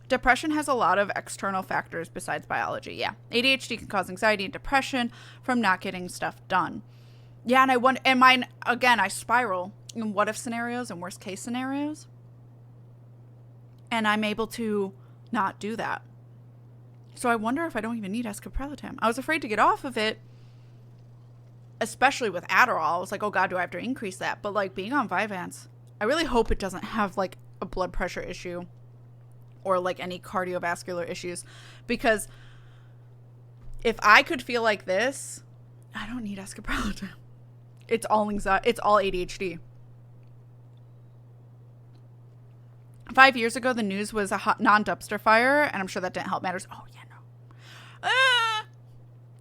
Depression has a lot of external factors besides biology. Yeah. ADHD can cause anxiety and depression from not getting stuff done. Yeah, and I wonder... And mine, again, I spiral in what-if scenarios and worst-case scenarios. And I'm able to... not do that. So I wonder if I don't even need escapralitam. I was afraid to get off of it, especially with Adderall. I was like, oh God, do I have to increase that? But like being on Vyvanse, I really hope it doesn't have like a blood pressure issue or like any cardiovascular issues, because if I could feel like this, I don't need escapralitam. It's all anxiety. It's all ADHD. 5 years ago, the news was a hot non-dumpster fire, and I'm sure that didn't help matters. Oh, yeah, no.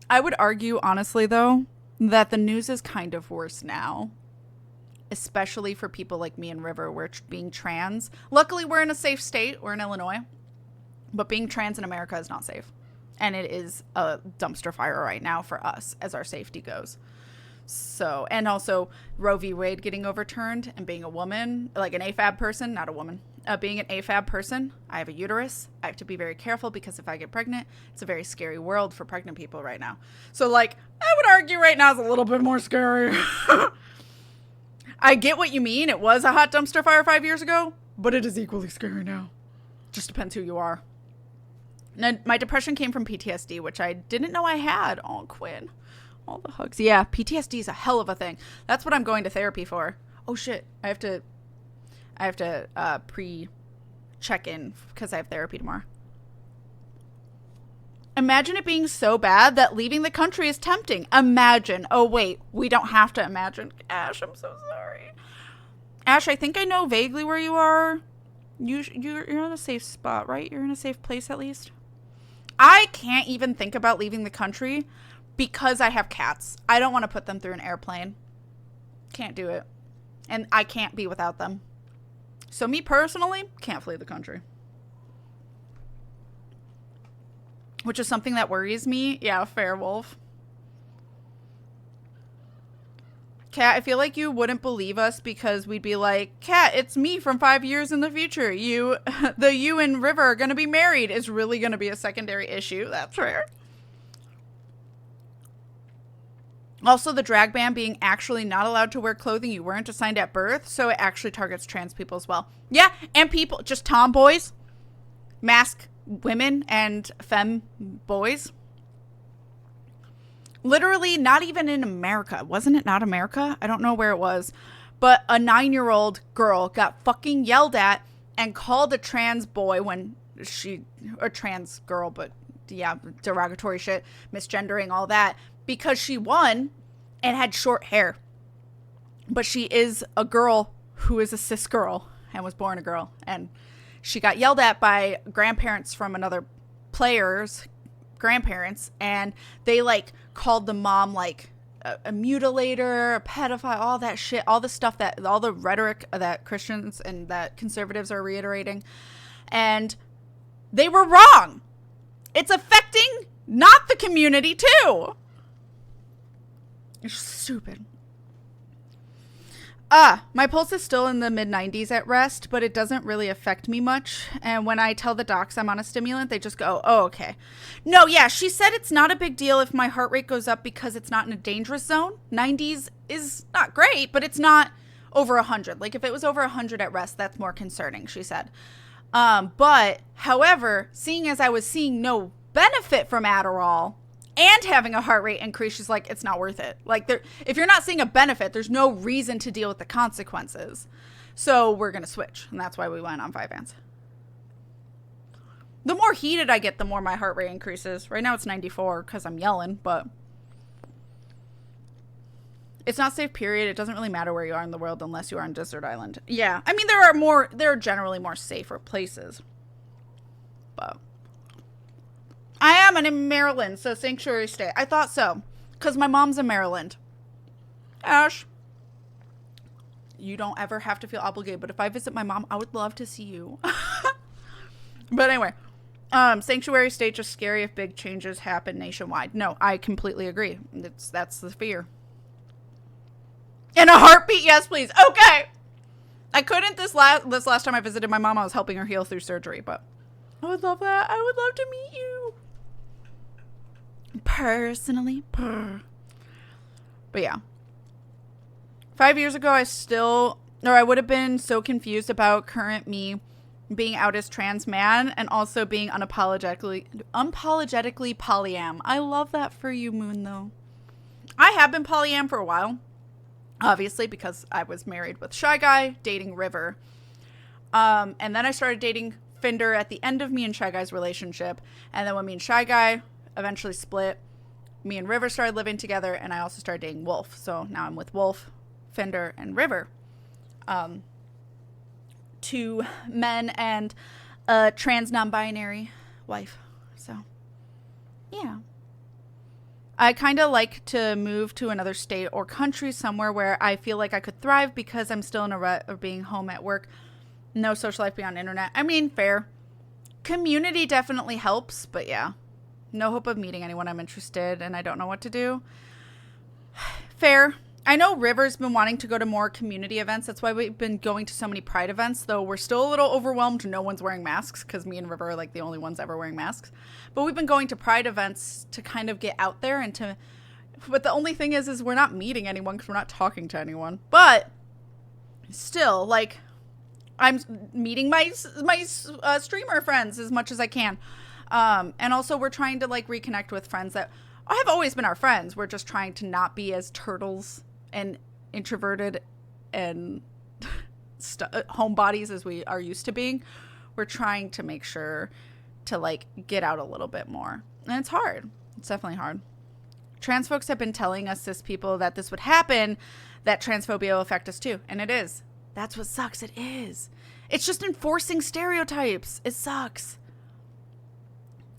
I would argue, honestly, though, that the news is kind of worse now. Especially for people like me and River, we're being trans. Luckily, we're in a safe state. We're in Illinois. But being trans in America is not safe. And it is a dumpster fire right now for us as our safety goes. So, and also Roe v. Wade getting overturned and being a woman, like an AFAB person, not a woman. Being an AFAB person, I have a uterus. I have to be very careful because if I get pregnant, it's a very scary world for pregnant people right now. So, like, I would argue right now is a little bit more scary. I get what you mean. It was a hot dumpster fire 5 years ago, but it is equally scary now. Just depends who you are. Now, my depression came from PTSD, which I didn't know I had. Oh, Quinn. All the hugs. Yeah, PTSD is a hell of a thing. That's what I'm going to therapy for. Oh, shit. I have to pre-check in because I have therapy tomorrow. Imagine it being so bad that leaving the country is tempting. Imagine. Oh, wait. We don't have to imagine. Ash, I'm so sorry. Ash, I think I know vaguely where you are. You're in a safe spot, right? You're in a safe place at least. I can't even think about leaving the country because I have cats. I don't want to put them through an airplane. Can't do it. And I can't be without them. So me personally, can't flee the country. Which is something that worries me. Yeah, fair, Wolf. Kat, I feel like you wouldn't believe us because we'd be like, Kat, it's me from 5 years in the future. You and River are going to be married is really going to be a secondary issue. That's fair. Also, the drag ban being actually not allowed to wear clothing you weren't assigned at birth, so it actually targets trans people as well. Yeah, and people, just tomboys, mask women and femme boys. Literally, not even in America. Wasn't it not America? I don't know where it was. But a 9-year-old girl got fucking yelled at and called a trans boy a trans girl, but yeah, derogatory shit, misgendering, all that, because she won and had short hair. But she is a girl who is a cis girl and was born a girl. And she got yelled at by grandparents from another player's grandparents, and they like called the mom like a mutilator, a pedophile, all that shit, all the stuff that, all the rhetoric that Christians and that conservatives are reiterating. And they were wrong. It's affecting not the community too. You're stupid. My pulse is still in the mid-90s at rest, but it doesn't really affect me much. And when I tell the docs I'm on a stimulant, they just go, oh, okay. No, yeah, she said it's not a big deal if my heart rate goes up because it's not in a dangerous zone. 90s is not great, but it's not over 100. Like, if it was over 100 at rest, that's more concerning, she said. But, however, seeing as I was seeing no benefit from Adderall and having a heart rate increase, she's like, it's not worth it. Like, if you're not seeing a benefit, there's no reason to deal with the consequences. So we're going to switch. And that's why we went on Vyvanse. The more heated I get, the more my heart rate increases. Right now it's 94 because I'm yelling, but it's not safe, period. It doesn't really matter where you are in the world unless you are on desert island. Yeah. I mean, there are generally more safer places. But I am in Maryland, so Sanctuary State. I thought so, because my mom's in Maryland. Ash, you don't ever have to feel obligated, but if I visit my mom, I would love to see you. But anyway, Sanctuary State, just scary if big changes happen nationwide. No, I completely agree. That's the fear. In a heartbeat, yes, please. Okay. I couldn't this last time I visited my mom. I was helping her heal through surgery, but I would love that. I would love to meet you. Personally. But yeah. 5 years ago, I would have been so confused about current me being out as trans man and also being unapologetically polyam. I love that for you, Moon, though. I have been polyam for a while, obviously, because I was married with Shy Guy, dating River. And then I started dating Fender at the end of me and Shy Guy's relationship. And then when me and Shy Guy eventually split, me and River started living together, and I also started dating Wolf. So now I'm with Wolf, Fender, and River. 2 men and a trans non-binary wife. So, yeah. I kind of like to move to another state or country somewhere where I feel like I could thrive because I'm still in a rut of being home at work. No social life beyond internet. I mean, fair. Community definitely helps, but yeah. No hope of meeting anyone I'm interested and I don't know what to do. Fair. I know River's been wanting to go to more community events. That's why we've been going to so many Pride events, though we're still a little overwhelmed. No one's wearing masks because me and River are like the only ones ever wearing masks. But we've been going to Pride events to kind of get out there and to... But the only thing is we're not meeting anyone because we're not talking to anyone. But still, like, I'm meeting my streamer friends as much as I can. And also we're trying to, like, reconnect with friends that have always been our friends. We're just trying to not be as turtles and introverted and homebodies as we are used to being. We're trying to make sure to, like, get out a little bit more. And it's hard. It's definitely hard. Trans folks have been telling us, cis people, that this would happen, that transphobia will affect us too. And it is. That's what sucks. It is. It's just enforcing stereotypes. It sucks.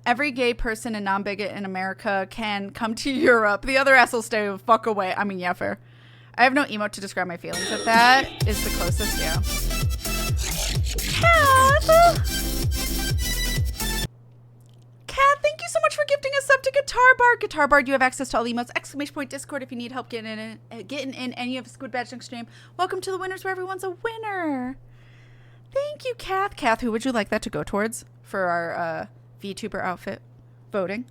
Every gay person and non-bigot in America can come to Europe. The other assholes stay the fuck away. I mean, yeah, fair. I have no emote to describe my feelings, but that is the closest, yeah. Kath, thank you so much for gifting us up to Guitar Bard. Guitar Bard, you have access to all the emotes, ! Discord if you need help getting in any of Squid Badge next stream. Welcome to the winners where everyone's a winner. Thank you, Kath. Kath, who would you like that to go towards for our VTuber outfit voting?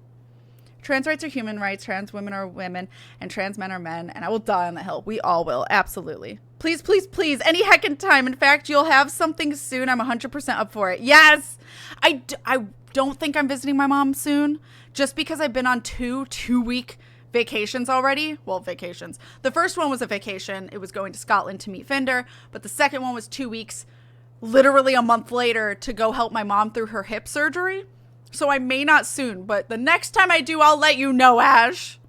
Trans rights are human rights, trans women are women, and trans men are men, and I will die on the hill. We all will, absolutely. Please, please, please, any heckin' time. In fact, you'll have something soon. I'm 100% up for it. Yes! I don't think I'm visiting my mom soon, just because I've been on two-week vacations already. Well, vacations. The first one was a vacation. It was going to Scotland to meet Fender, but the second one was 2 weeks, literally a month later, to go help my mom through her hip surgery. So I may not soon, but the next time I do, I'll let you know, Ash.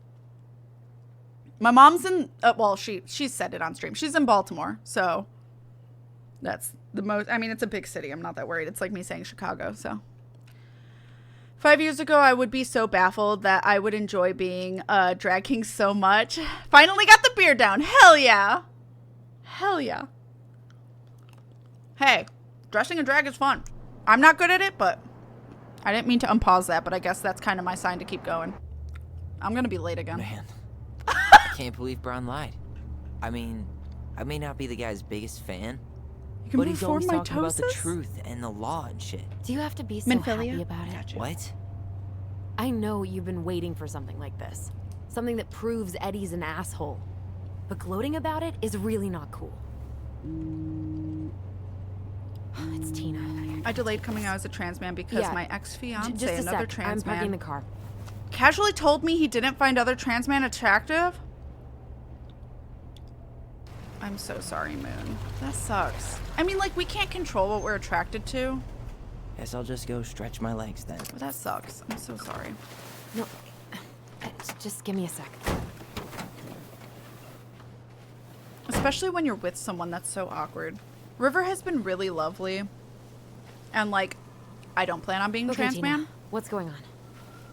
My mom's in, well, she said it on stream. She's in Baltimore, so that's the most, I mean, it's a big city. I'm not that worried. It's like me saying Chicago, so. 5 years ago, I would be so baffled that I would enjoy being a drag king so much. Finally got the beard down. Hell yeah. Hell yeah. Hey, dressing in drag is fun. I'm not good at it, but I didn't mean to unpause that, but I guess that's kind of my sign to keep going. I'm going to be late again. Man, I can't believe Braun lied. I mean, I may not be the guy's biggest fan, but he's always talking about the truth and the law and shit. Do you have to be so happy about it? Gotcha. What? I know you've been waiting for something like this. Something that proves Eddie's an asshole. But gloating about it is really not cool. It's Tina. I delayed coming out as a trans man because my ex-fiance, another trans man, I'm parking the car. Casually told me he didn't find other trans men attractive. I'm so sorry, Moon. That sucks. I mean, like, we can't control what we're attracted to. Guess I'll just go stretch my legs then. But that sucks. I'm so sorry. No, just give me a sec. Especially when you're with someone that's so awkward. River has been really lovely. And, like, I don't plan on being trans Tina, man. What's going on?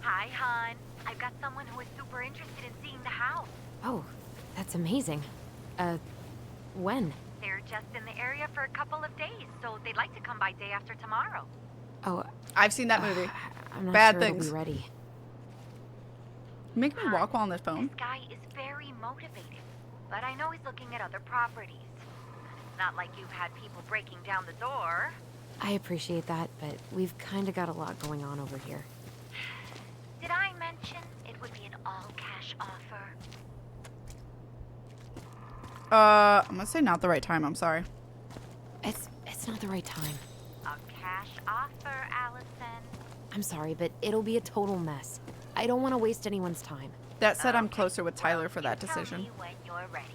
Hi, hon. I've got someone who is super interested in seeing the house. Oh, that's amazing. When? They're just in the area for a couple of days, so they'd like to come by day after tomorrow. Oh, I've seen that movie. I'm not Bad sure things. It'll be ready. Make me walk while on the phone. This guy is very motivated, but I know he's looking at other properties. It's not like you've had people breaking down the door. I appreciate that, but we've kind of got a lot going on over here. Did I mention it would be an all-cash offer? I'm gonna say not the right time. I'm sorry. It's not the right time. A cash offer, Allison. I'm sorry, but it'll be a total mess. I don't want to waste anyone's time. That said, I'm closer with Tyler for that decision. Tell me when you're ready.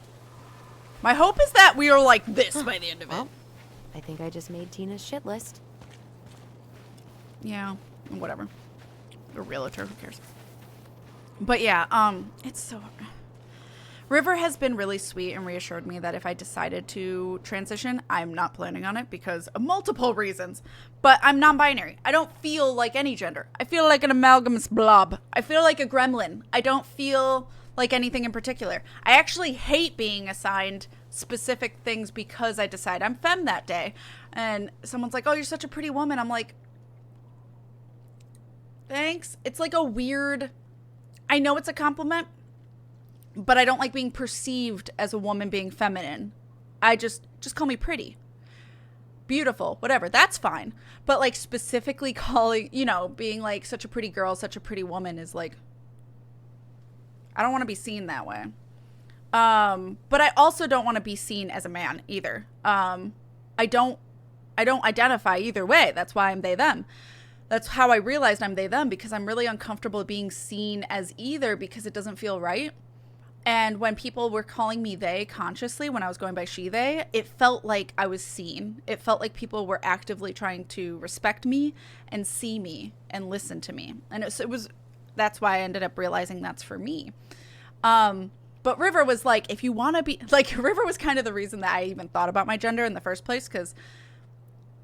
My hope is that we are like this by the end of it. I think I just made Tina's shit list. Yeah, whatever. A realtor, who cares? But yeah, it's so... River has been really sweet and reassured me that if I decided to transition, I'm not planning on it because of multiple reasons. But I'm non-binary. I don't feel like any gender. I feel like an amalgamous blob. I feel like a gremlin. I don't feel like anything in particular. I actually hate being assigned specific things because I decide I'm femme that day. And someone's like, oh, you're such a pretty woman. I'm like, thanks. It's like a weird, I know it's a compliment, but I don't like being perceived as a woman being feminine. I just call me pretty, beautiful, whatever. That's fine. But like specifically calling, you know, being like such a pretty girl, such a pretty woman is like, I don't want to be seen that way. But I also don't want to be seen as a man either. I don't identify either way. That's why I'm they, them. That's how I realized I'm they, them, because I'm really uncomfortable being seen as either because it doesn't feel right. And when people were calling me they consciously, when I was going by she, they, it felt like I was seen. It felt like people were actively trying to respect me and see me and listen to me. And it was that's why I ended up realizing that's for me. But River was like, if you want to be, like, River was kind of the reason that I even thought about my gender in the first place, because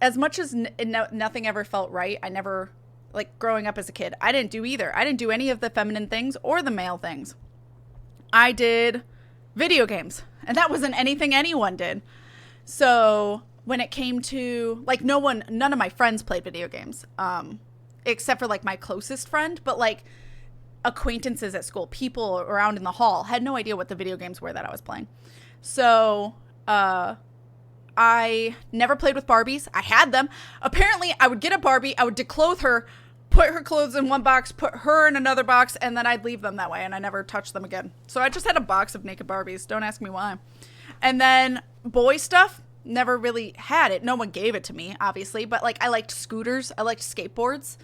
as much as nothing ever felt right, I never, like, growing up as a kid, I didn't do either. I didn't do any of the feminine things or the male things. I did video games, and that wasn't anything anyone did. So when it came to, like, none of my friends played video games, except for, like, my closest friend, but, like, acquaintances at school, people around in the hall had no idea what the video games were that I was playing. So, I never played with Barbies. I had them. Apparently, I would get a Barbie, I would declothe her, put her clothes in one box, put her in another box, and then I'd leave them that way, and I never touched them again. So I just had a box of naked Barbies. Don't ask me why. And then boy stuff, never really had it. No one gave it to me, obviously, but, like, I liked scooters. I liked skateboards.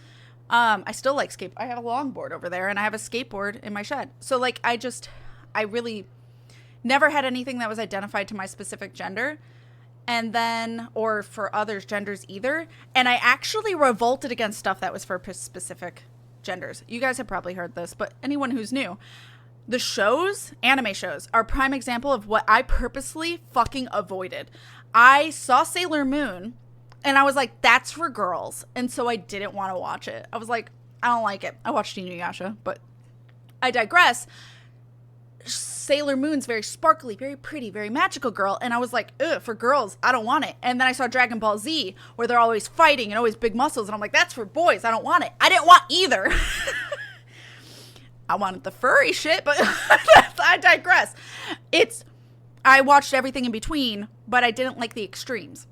I still like I have a longboard over there, and I have a skateboard in my shed. So, like, I really never had anything that was identified to my specific gender. And then, or for others' genders either. And I actually revolted against stuff that was for specific genders. You guys have probably heard this, but anyone who's new, the shows, anime shows, are a prime example of what I purposely fucking avoided. I saw Sailor Moon, and I was like, that's for girls. And so I didn't want to watch it. I was like, I don't like it. I watched Inuyasha, but I digress. Sailor Moon's very sparkly, very pretty, very magical girl. And I was like, ugh, for girls, I don't want it. And then I saw Dragon Ball Z, where they're always fighting and always big muscles. And I'm like, that's for boys. I don't want it. I didn't want either. I wanted the furry shit, but I digress. I watched everything in between, but I didn't like the extremes.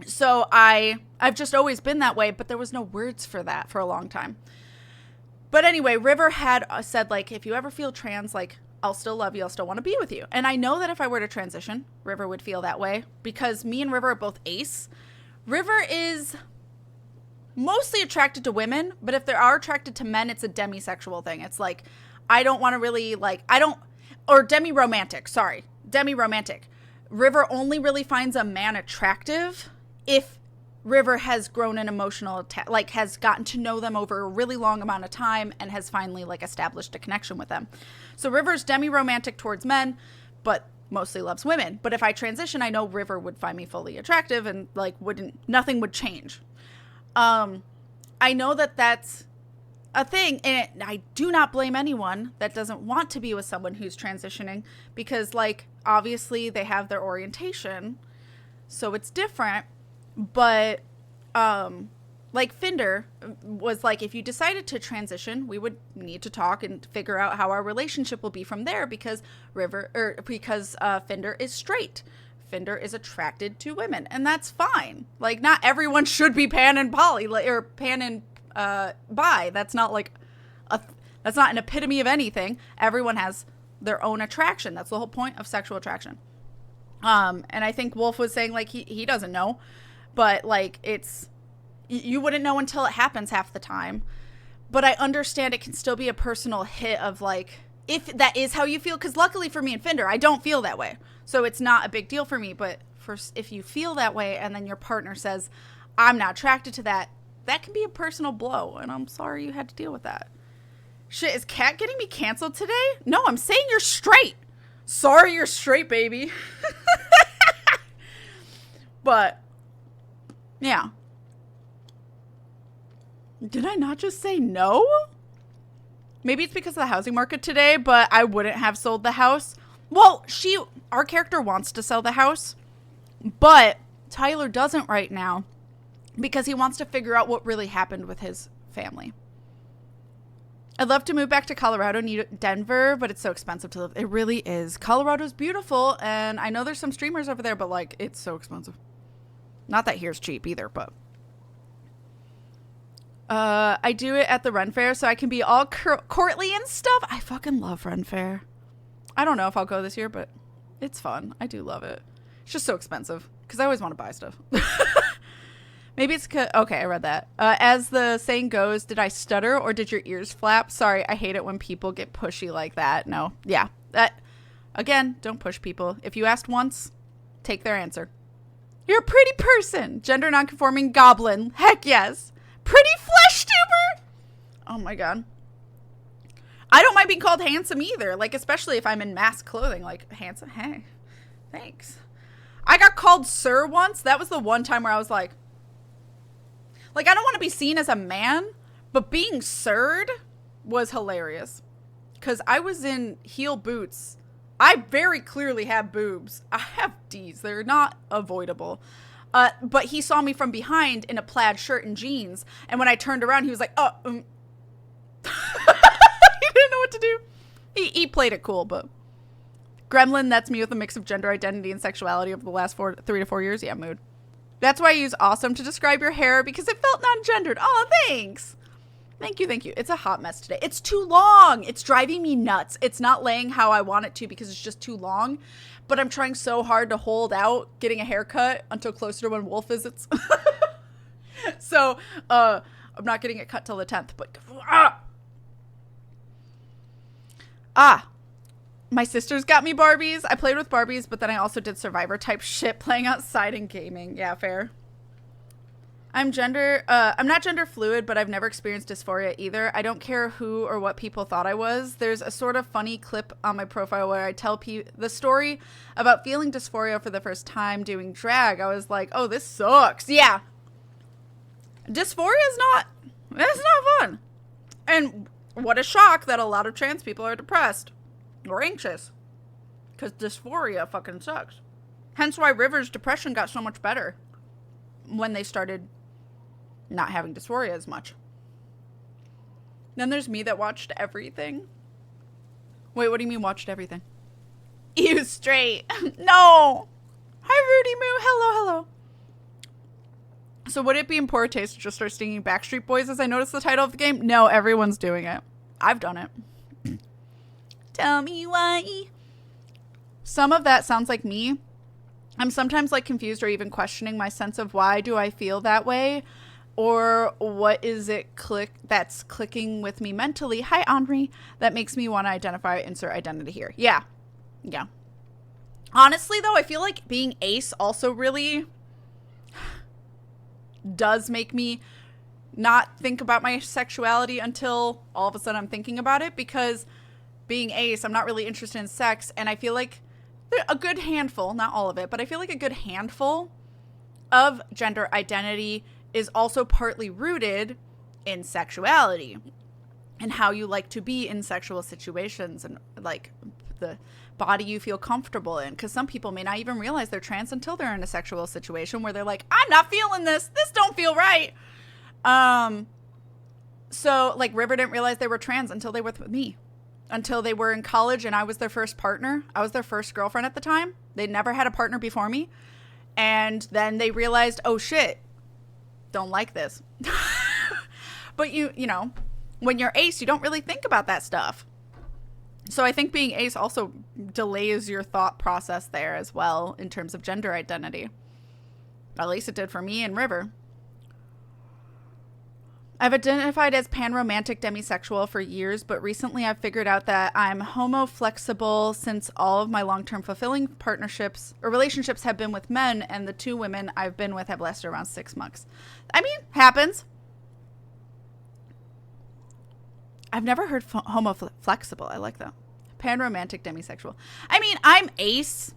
So I've just always been that way, but there was no words for that for a long time. But anyway, River had said, like, if you ever feel trans, like, I'll still love you. I'll still want to be with you. And I know that if I were to transition, River would feel that way because me and River are both ace. River is mostly attracted to women, but if they are attracted to men, it's a demisexual thing. It's like, I don't want to really, like, or demi-romantic. River only really finds a man attractive if River has grown an emotional, has gotten to know them over a really long amount of time and has finally, like, established a connection with them. So River's demi-romantic towards men, but mostly loves women. But if I transition, I know River would find me fully attractive and, like, nothing would change. I know that that's a thing, and I do not blame anyone that doesn't want to be with someone who's transitioning because, like, obviously they have their orientation, so it's different. But, like, Fender was like, if you decided to transition, we would need to talk and figure out how our relationship will be from there because Fender is straight. Fender is attracted to women, and that's fine. Like, not everyone should be pan and poly, or pan and bi. That's not like that's not an epitome of anything. Everyone has their own attraction. That's the whole point of sexual attraction. And I think Wolf was saying, like, he doesn't know. But, like, you wouldn't know until it happens half the time. But I understand it can still be a personal hit of, like, if that is how you feel. Because luckily for me and Fender, I don't feel that way. So it's not a big deal for me. But if you feel that way and then your partner says, I'm not attracted to that, that can be a personal blow. And I'm sorry you had to deal with that. Shit, is Kat getting me canceled today? No, I'm saying you're straight. Sorry you're straight, baby. But, yeah. Did I not just say no? Maybe it's because of the housing market today, but I wouldn't have sold the house. Well, our character wants to sell the house, but Tyler doesn't right now because he wants to figure out what really happened with his family. I'd love to move back to Colorado, need Denver, but it's so expensive to live. It really is. Colorado's beautiful, and I know there's some streamers over there, but, like, it's so expensive. Not that here's cheap either, but. I do it at the Ren Fair, so I can be all courtly and stuff. I fucking love Ren Fair. I don't know if I'll go this year, but it's fun. I do love it. It's just so expensive, because I always want to buy stuff. Maybe it's okay, I read that. As the saying goes, did I stutter or did your ears flap? Sorry, I hate it when people get pushy like that. No, yeah. Again, don't push people. If you asked once, take their answer. You're a pretty person. Gender nonconforming goblin. Heck yes. Pretty flesh tuber. Oh my god. I don't mind being called handsome either. Like, especially if I'm in mask clothing. Like, handsome. Hey, thanks. I got called sir once. That was the one time where I was like, I don't want to be seen as a man, but being sirred was hilarious. Because I was in heel boots. I very clearly have boobs. I have D's. They're not avoidable. But he saw me from behind in a plaid shirt and jeans. And when I turned around, he was like, oh. He didn't know what to do. He played it cool, but. Gremlin, that's me with a mix of gender identity and sexuality over the last 3 to 4 years. Yeah, mood. That's why I use awesome to describe your hair, because it felt non-gendered. Oh, thanks. Thank you, thank you. It's a hot mess today. It's too long. It's driving me nuts. It's not laying how I want it to because it's just too long. But I'm trying so hard to hold out getting a haircut until closer to when Wolf visits. So, I'm not getting it cut till the 10th. But, my sisters got me Barbies. I played with Barbies, but then I also did Survivor type shit playing outside and gaming. Yeah, fair. I'm not gender fluid, but I've never experienced dysphoria either. I don't care who or what people thought I was. There's a sort of funny clip on my profile where I tell the story about feeling dysphoria for the first time doing drag. I was like, oh, this sucks. Yeah. Dysphoria is not fun. And what a shock that a lot of trans people are depressed or anxious. Because dysphoria fucking sucks. Hence why River's depression got so much better when they started not having dysphoria as much. Then there's me that watched everything. Wait, what do you mean watched everything? Ew, straight. No. Hi, Rudy Moo. Hello. So would it be in poor taste to just start singing Backstreet Boys as I notice the title of the game? No, everyone's doing it. I've done it. Tell me why. Some of that sounds like me. I'm sometimes like confused or even questioning my sense of why do I feel that way, or what is it that's clicking with me mentally. Hi, Henri. That makes me want to identify, insert identity here. Yeah. Honestly, though, I feel like being ace also really does make me not think about my sexuality until all of a sudden I'm thinking about it, because being ace, I'm not really interested in sex, and I feel like a good handful, not all of it, but I feel like a good handful of gender identity is also partly rooted in sexuality and how you like to be in sexual situations and like the body you feel comfortable in. Because some people may not even realize they're trans until they're in a sexual situation where they're like, I'm not feeling this. This don't feel right. So like River didn't realize they were trans until they were with me. Until they were in college and I was their first partner. I was their first girlfriend at the time. They'd never had a partner before me. And then they realized, oh shit, don't like this. But you know, when you're ace, you don't really think about that stuff. So I think being ace also delays your thought process there as well in terms of gender identity. At least it did for me and River. I've identified as pan-romantic demisexual for years, but recently I've figured out that I'm homo-flexible since all of my long-term fulfilling partnerships or relationships have been with men, and the 2 women I've been with have lasted around 6 months. I mean, happens. I've never heard homo-flexible. I like that. Pan-romantic demisexual. I mean, I'm ace.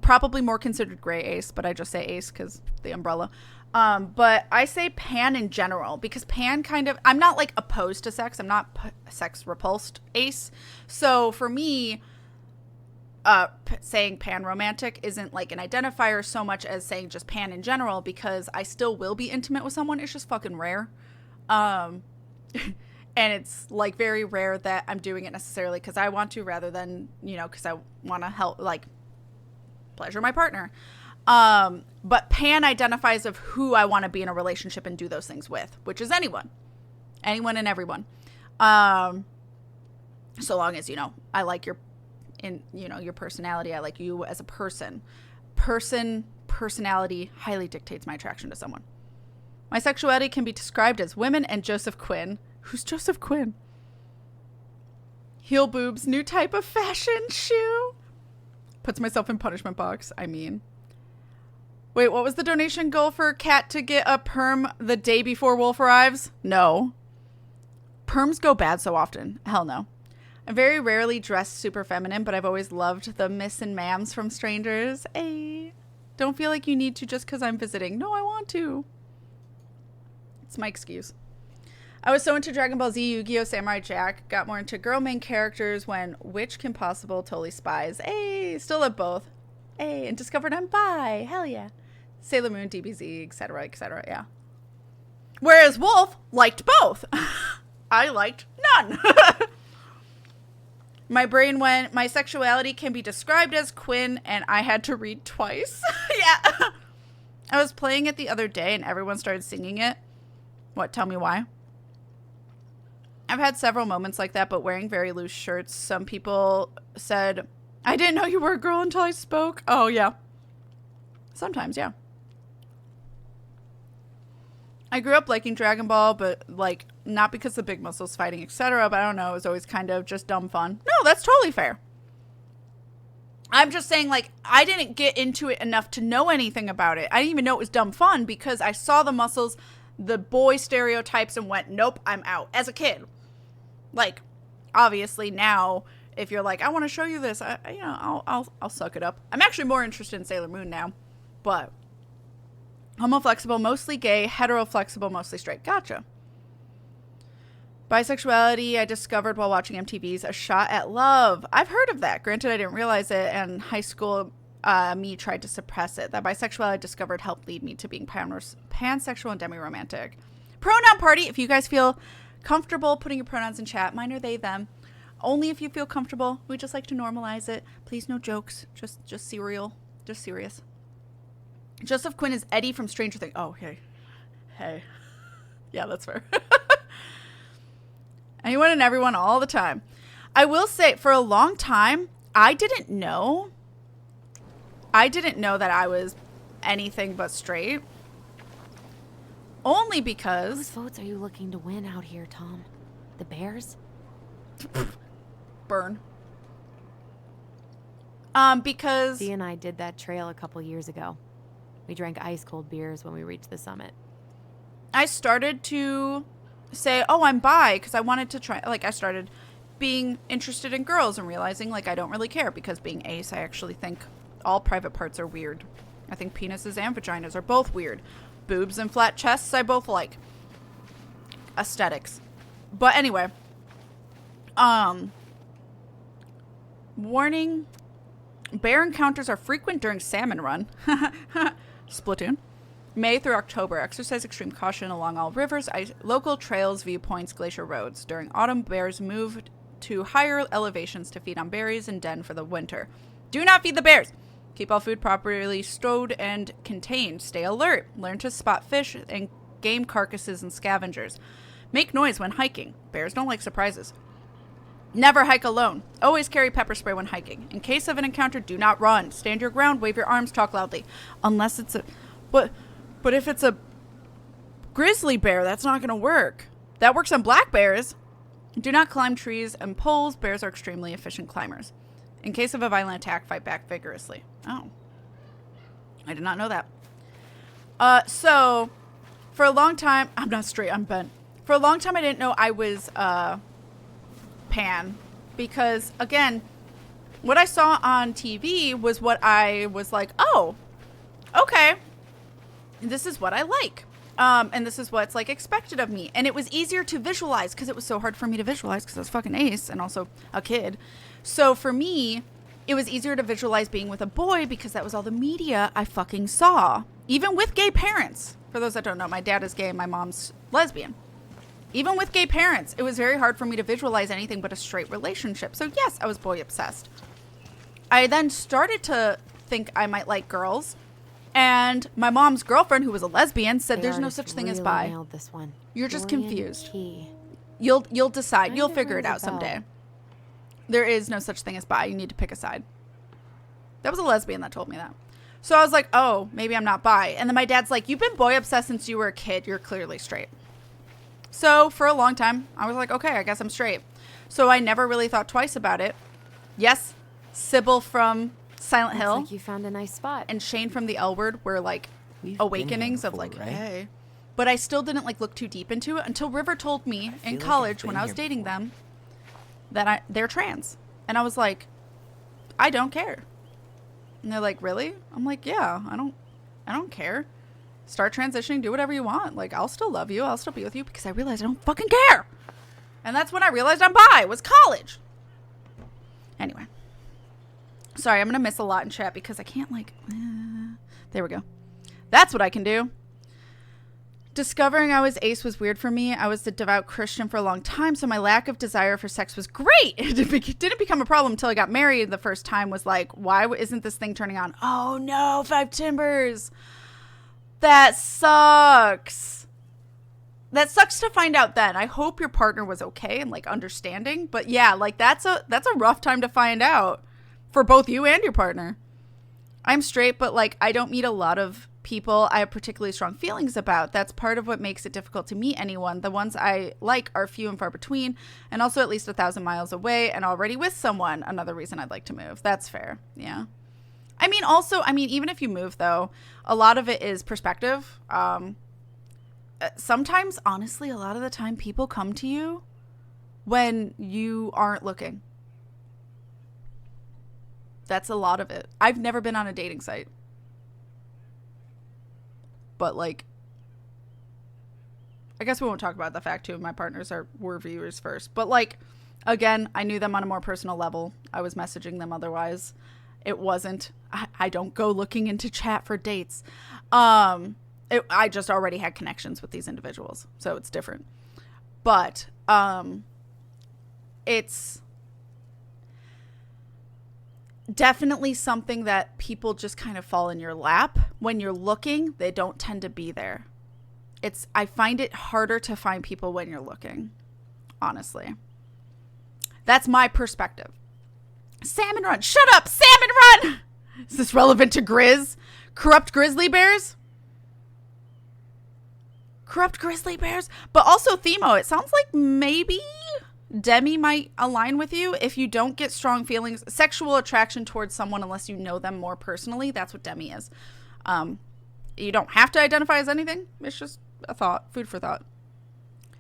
Probably more considered gray ace, but I just say ace because the umbrella. But I say pan in general because pan kind of, I'm not like opposed to sex. I'm not sex repulsed ace. So for me, saying pan romantic isn't like an identifier so much as saying just pan in general, because I still will be intimate with someone. It's just fucking rare. And it's like very rare that I'm doing it necessarily because I want to, rather than, you know, because I want to help, like, pleasure my partner. But pan identifies of who I want to be in a relationship and do those things with, which is anyone and everyone. So long as, you know, I like your personality. I like you as a person. Personality highly dictates my attraction to someone. My sexuality can be described as women and Joseph Quinn. Who's Joseph Quinn? Heel boobs, new type of fashion shoe. Puts myself in punishment box. I mean. Wait, what was the donation goal for Kat to get a perm the day before Wolf arrives? No. Perms go bad so often. Hell no. I very rarely dress super feminine, but I've always loved the miss and ma'ams from strangers. Hey, don't feel like you need to just because I'm visiting. No, I want to. It's my excuse. I was so into Dragon Ball Z, Yu-Gi-Oh!, Samurai Jack. Got more into girl main characters when Which Kim Possible, Totally Spies. Hey, still love both. Hey, and discovered I'm bi. Hell yeah. Sailor Moon, DBZ, etc., etc., yeah. Whereas Wolf liked both. I liked none. My brain went, my sexuality can be described as Quinn, and I had to read twice. Yeah. I was playing it the other day, and everyone started singing it. What? Tell me why. I've had several moments like that, but wearing very loose shirts. Some people said, I didn't know you were a girl until I spoke. Oh, yeah. Sometimes, yeah. I grew up liking Dragon Ball, but, like, not because of big muscles fighting, etc., but I don't know, it was always kind of just dumb fun. No, that's totally fair. I'm just saying, like, I didn't get into it enough to know anything about it. I didn't even know it was dumb fun because I saw the muscles, the boy stereotypes, and went, nope, I'm out. As a kid. Like, obviously now, if you're like, I want to show you this, I'll suck it up. I'm actually more interested in Sailor Moon now, but homo-flexible, mostly gay, hetero-flexible, mostly straight. Gotcha. Bisexuality, I discovered while watching MTV's A Shot at Love. I've heard of that. Granted, I didn't realize it, and high school me tried to suppress it. That bisexuality I discovered helped lead me to being pansexual and demi-romantic. Pronoun party, if you guys feel comfortable putting your pronouns in chat. Mine are they, them. Only if you feel comfortable. We just like to normalize it. Please, no jokes. Just serial. Just serious. Joseph Quinn is Eddie from Stranger Things. Oh, hey. Yeah, that's fair. Anyone and everyone all the time. I will say, for a long time, I didn't know that I was anything but straight. Only because... Whose votes are you looking to win out here, Tom? The Bears? Burn. Because... Dee and I did that trail a couple years ago. We drank ice-cold beers when we reached the summit. I started to say, oh, I'm bi, because I wanted to try... Like, I started being interested in girls and realizing, like, I don't really care, because being ace, I actually think all private parts are weird. I think penises and vaginas are both weird. Boobs and flat chests, I both like. Aesthetics. But anyway. Warning. Bear encounters are frequent during salmon run. Splatoon. May through October. Exercise extreme caution along all rivers, local trails, viewpoints, glacier roads. During autumn, bears move to higher elevations to feed on berries and den for the winter. Do not feed the bears. Keep all food properly stowed and contained. Stay alert. Learn to spot fish and game carcasses and scavengers. Make noise when hiking. Bears don't like surprises. Never hike alone. Always carry pepper spray when hiking. In case of an encounter, do not run. Stand your ground, wave your arms, talk loudly. Unless it's a... But if it's a grizzly bear, that's not going to work. That works on black bears. Do not climb trees and poles. Bears are extremely efficient climbers. In case of a violent attack, fight back vigorously. Oh. I did not know that. So, for a long time... I'm not straight, I'm bent. For a long time, I didn't know I was, pan. because, again, what I saw on TV was what I was like, oh, okay, this is what I like. And this is what's like expected of me. And it was easier to visualize because it was so hard for me to visualize because I was fucking ace and also a kid. So for me, it was easier to visualize being with a boy because that was all the media I fucking saw. Even with gay parents. For those that don't know, my dad is gay and my mom's lesbian. Even with gay parents, it was very hard for me to visualize anything but a straight relationship. So yes, I was boy obsessed. I then started to think I might like girls. And my mom's girlfriend, who was a lesbian, said there's no such thing as bi. Nailed this one. You're just Dorian confused. Key. You'll decide. You'll figure it rings out a bell. someday. There is no such thing as bi. You need to pick a side. That was a lesbian that told me that. So I was like, oh, maybe I'm not bi. And then my dad's like, you've been boy obsessed since you were a kid. You're clearly straight. So for a long time, I was like, okay, I guess I'm straight. So I never really thought twice about it. Yes, Sybil from Silent Hill. Looks like you found a nice spot. And Shane from the L Word were like We've awakenings been of here like, before, right? hey. But I still didn't like look too deep into it until River told me in feel like college I've when been I was here dating before. them that they're trans. And I was like, I don't care. And they're like, really? I'm like, yeah, I don't care. Start transitioning, do whatever you want. Like, I'll still love you. I'll still be with you because I realized I don't fucking care. And that's when I realized I'm bi, was college. Anyway. Sorry, I'm going to miss a lot in chat because I can't like, there we go. That's what I can do. Discovering I was ace was weird for me. I was a devout Christian for a long time, so my lack of desire for sex was great. It didn't become a problem until I got married. The first time was like, why isn't this thing turning on? Oh no, 5 Timbers. That sucks. That sucks to find out then. I hope your partner was okay and like understanding. But yeah, like that's a rough time to find out for both you and your partner. I'm straight, but like I don't meet a lot of people I have particularly strong feelings about. That's part of what makes it difficult to meet anyone. The ones I like are few and far between, and also at least 1,000 miles away and already with someone. Another reason I'd like to move. That's fair. Yeah. I mean, also, even if you move though, a lot of it is perspective. Sometimes, honestly, a lot of the time people come to you when you aren't looking. That's a lot of it. I've never been on a dating site. But like, I guess we won't talk about the fact too. My partners were viewers first. But like, again, I knew them on a more personal level. I was messaging them otherwise. It wasn't, I don't go looking into chat for dates. I just already had connections with these individuals. So it's different. But it's definitely something that people just kind of fall in your lap. When you're looking, they don't tend to be there. I find it harder to find people when you're looking, honestly. That's my perspective. Salmon Run. Shut up, Salmon Run! Is this relevant to Grizz? Corrupt grizzly bears? Corrupt grizzly bears? But also Themo, it sounds like maybe Demi might align with you if you don't get strong feelings, sexual attraction towards someone unless you know them more personally. That's what Demi is. You don't have to identify as anything. It's just a thought, food for thought.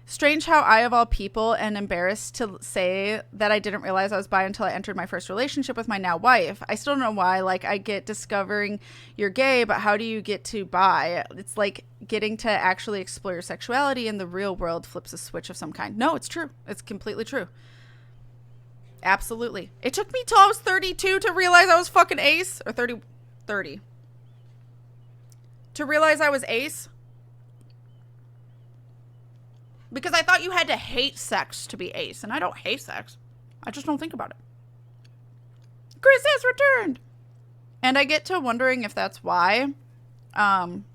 Strange how I, of all people, am embarrassed to say that I didn't realize I was bi until I entered my first relationship with my now wife. I still don't know why. Like, I get discovering you're gay, but how do you get to bi? It's like getting to actually explore your sexuality in the real world flips a switch of some kind. No, it's true. It's completely true. Absolutely. It took me till I was 32 to realize I was fucking ace. Or 30. To realize I was ace. Because I thought you had to hate sex to be ace. And I don't hate sex. I just don't think about it. Chris has returned. And I get to wondering if that's why. When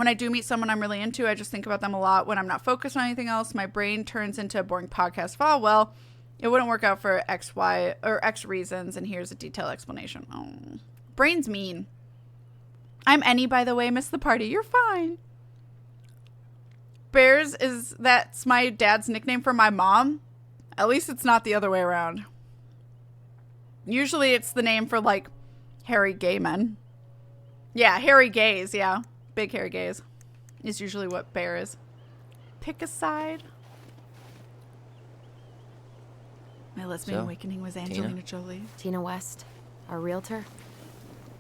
I do meet someone I'm really into, I just think about them a lot. When I'm not focused on anything else, my brain turns into a boring podcast file. Well, it wouldn't work out for X, Y, or X reasons. And here's a detailed explanation. Oh, brain's mean. I'm Any, by the way. Miss the party. You're fine. Bears that's my dad's nickname for my mom. At least it's not the other way around. Usually it's the name for like hairy gay men. Yeah, hairy gays, yeah. Big hairy gays is usually what bear is. Pick a side. My lesbian So, awakening was Tina? Angelina Jolie. Tina West, our realtor.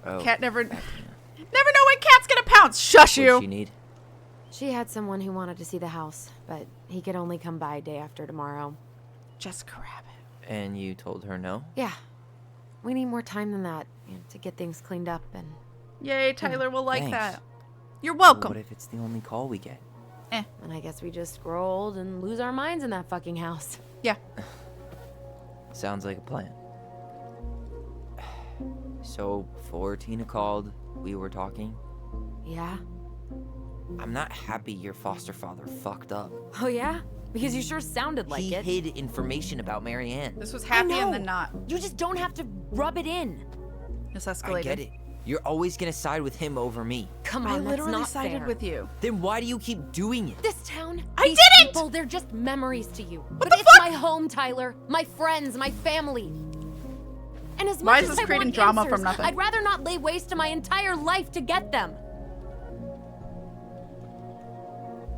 Oh, Cat never Tina. never know when Cat's gonna pounce. Shush What you. does she need? She had someone who wanted to see the house, but he could only come by day after tomorrow. Just grab it. And you told her no? Yeah. We need more time than that, to get things cleaned up and... Yay, Tyler will like Thanks. that. You're Well, welcome. what if it's the only call we get? And I guess we just grow old and lose our minds in that fucking house. Yeah. Sounds like a plan. So, before Tina called, we were talking. Yeah? I'm not happy your foster father fucked up. Oh yeah? Because you sure sounded like He it. hid information about Marianne. This was I happy know. and then not. You just don't have to rub it in. This escalated. I get it. You're always gonna side with him over me. Come I on, that's literally not sided fair. with you. Then why do you keep doing it? This town, I these didn't! people, they're just memories to you. What But the it's fuck? my home, Tyler. My friends, my family. And as Why much is as this I creating want drama answers, from nothing? I'd rather not lay waste to my entire life to get them.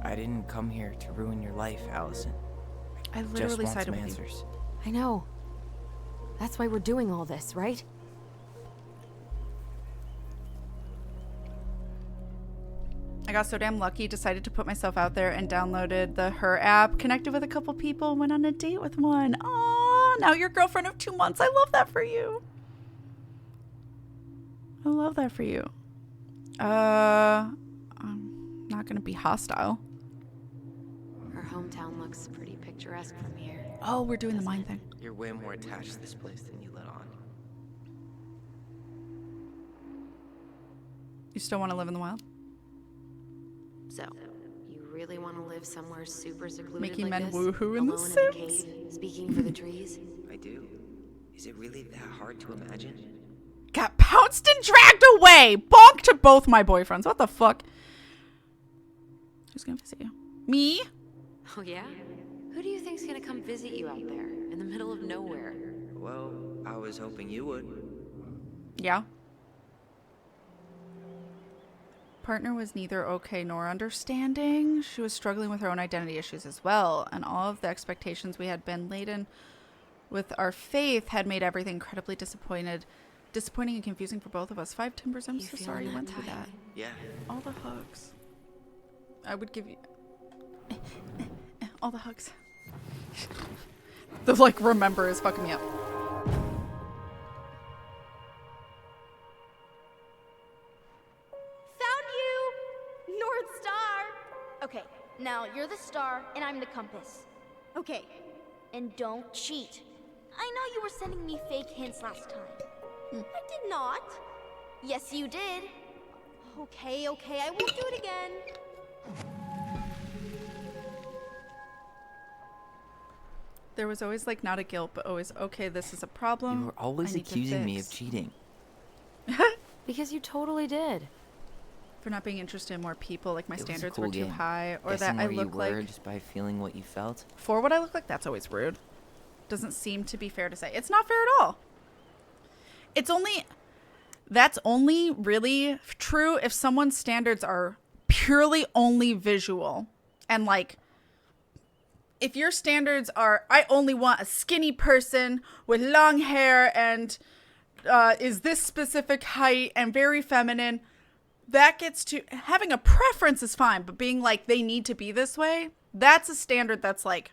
I didn't come here to ruin your life, Allison. I Just literally want sided some with you. answers. I know. That's why we're doing all this, right? I got so damn lucky, decided to put myself out there and downloaded the Her app, connected with a couple people, went on a date with one. Aww, now you're girlfriend of 2 months. I love that for you. I love that for you. I'm not gonna be hostile. Our hometown looks pretty picturesque from here. Oh, we're doing the mine thing. You're way more attached to this place than you let on. You still want to live in the wild? So, you really want to live somewhere super secluded Making like men this? woohoo in The Alone in a Sims? cave, speaking for the trees? I do. Is it really that hard to imagine? Got pounced and dragged away. Bonk to both my boyfriends. What the fuck? Who's gonna visit you? Me? Oh yeah? Who do you think's gonna come visit you out there, in the middle of nowhere? Well, I was hoping you would. Yeah. Partner was neither okay nor understanding. She was struggling with her own identity issues as well, and all of the expectations we had been laden with our faith had made everything incredibly disappointing and confusing for both of us. 5 Timbers, I'm so sorry you went through that. Yeah. All the hugs. I would give you all the hugs. The like remember is fucking me up. Found you! North Star! Okay, now you're the star and I'm the compass. Okay, and don't cheat. I know you were sending me fake hints last time. I did not. Yes, you did. Okay, I won't do it again. There was always like not a guilt, but always okay. This is a problem. You were always I need to accusing me of fix. cheating. Because you totally did. For not being interested in more people, like my It was a standards cool were too game. high, or Guessing that I where look you were like just by feeling what you felt. for what I look like. That's always rude. Doesn't seem to be fair to say. It's not fair at all. That's only really true if someone's standards are purely only visual. And like, if your standards are, I only want a skinny person with long hair and is this specific height and very feminine, that gets to, having a preference is fine, but being like, they need to be this way, that's a standard that's like,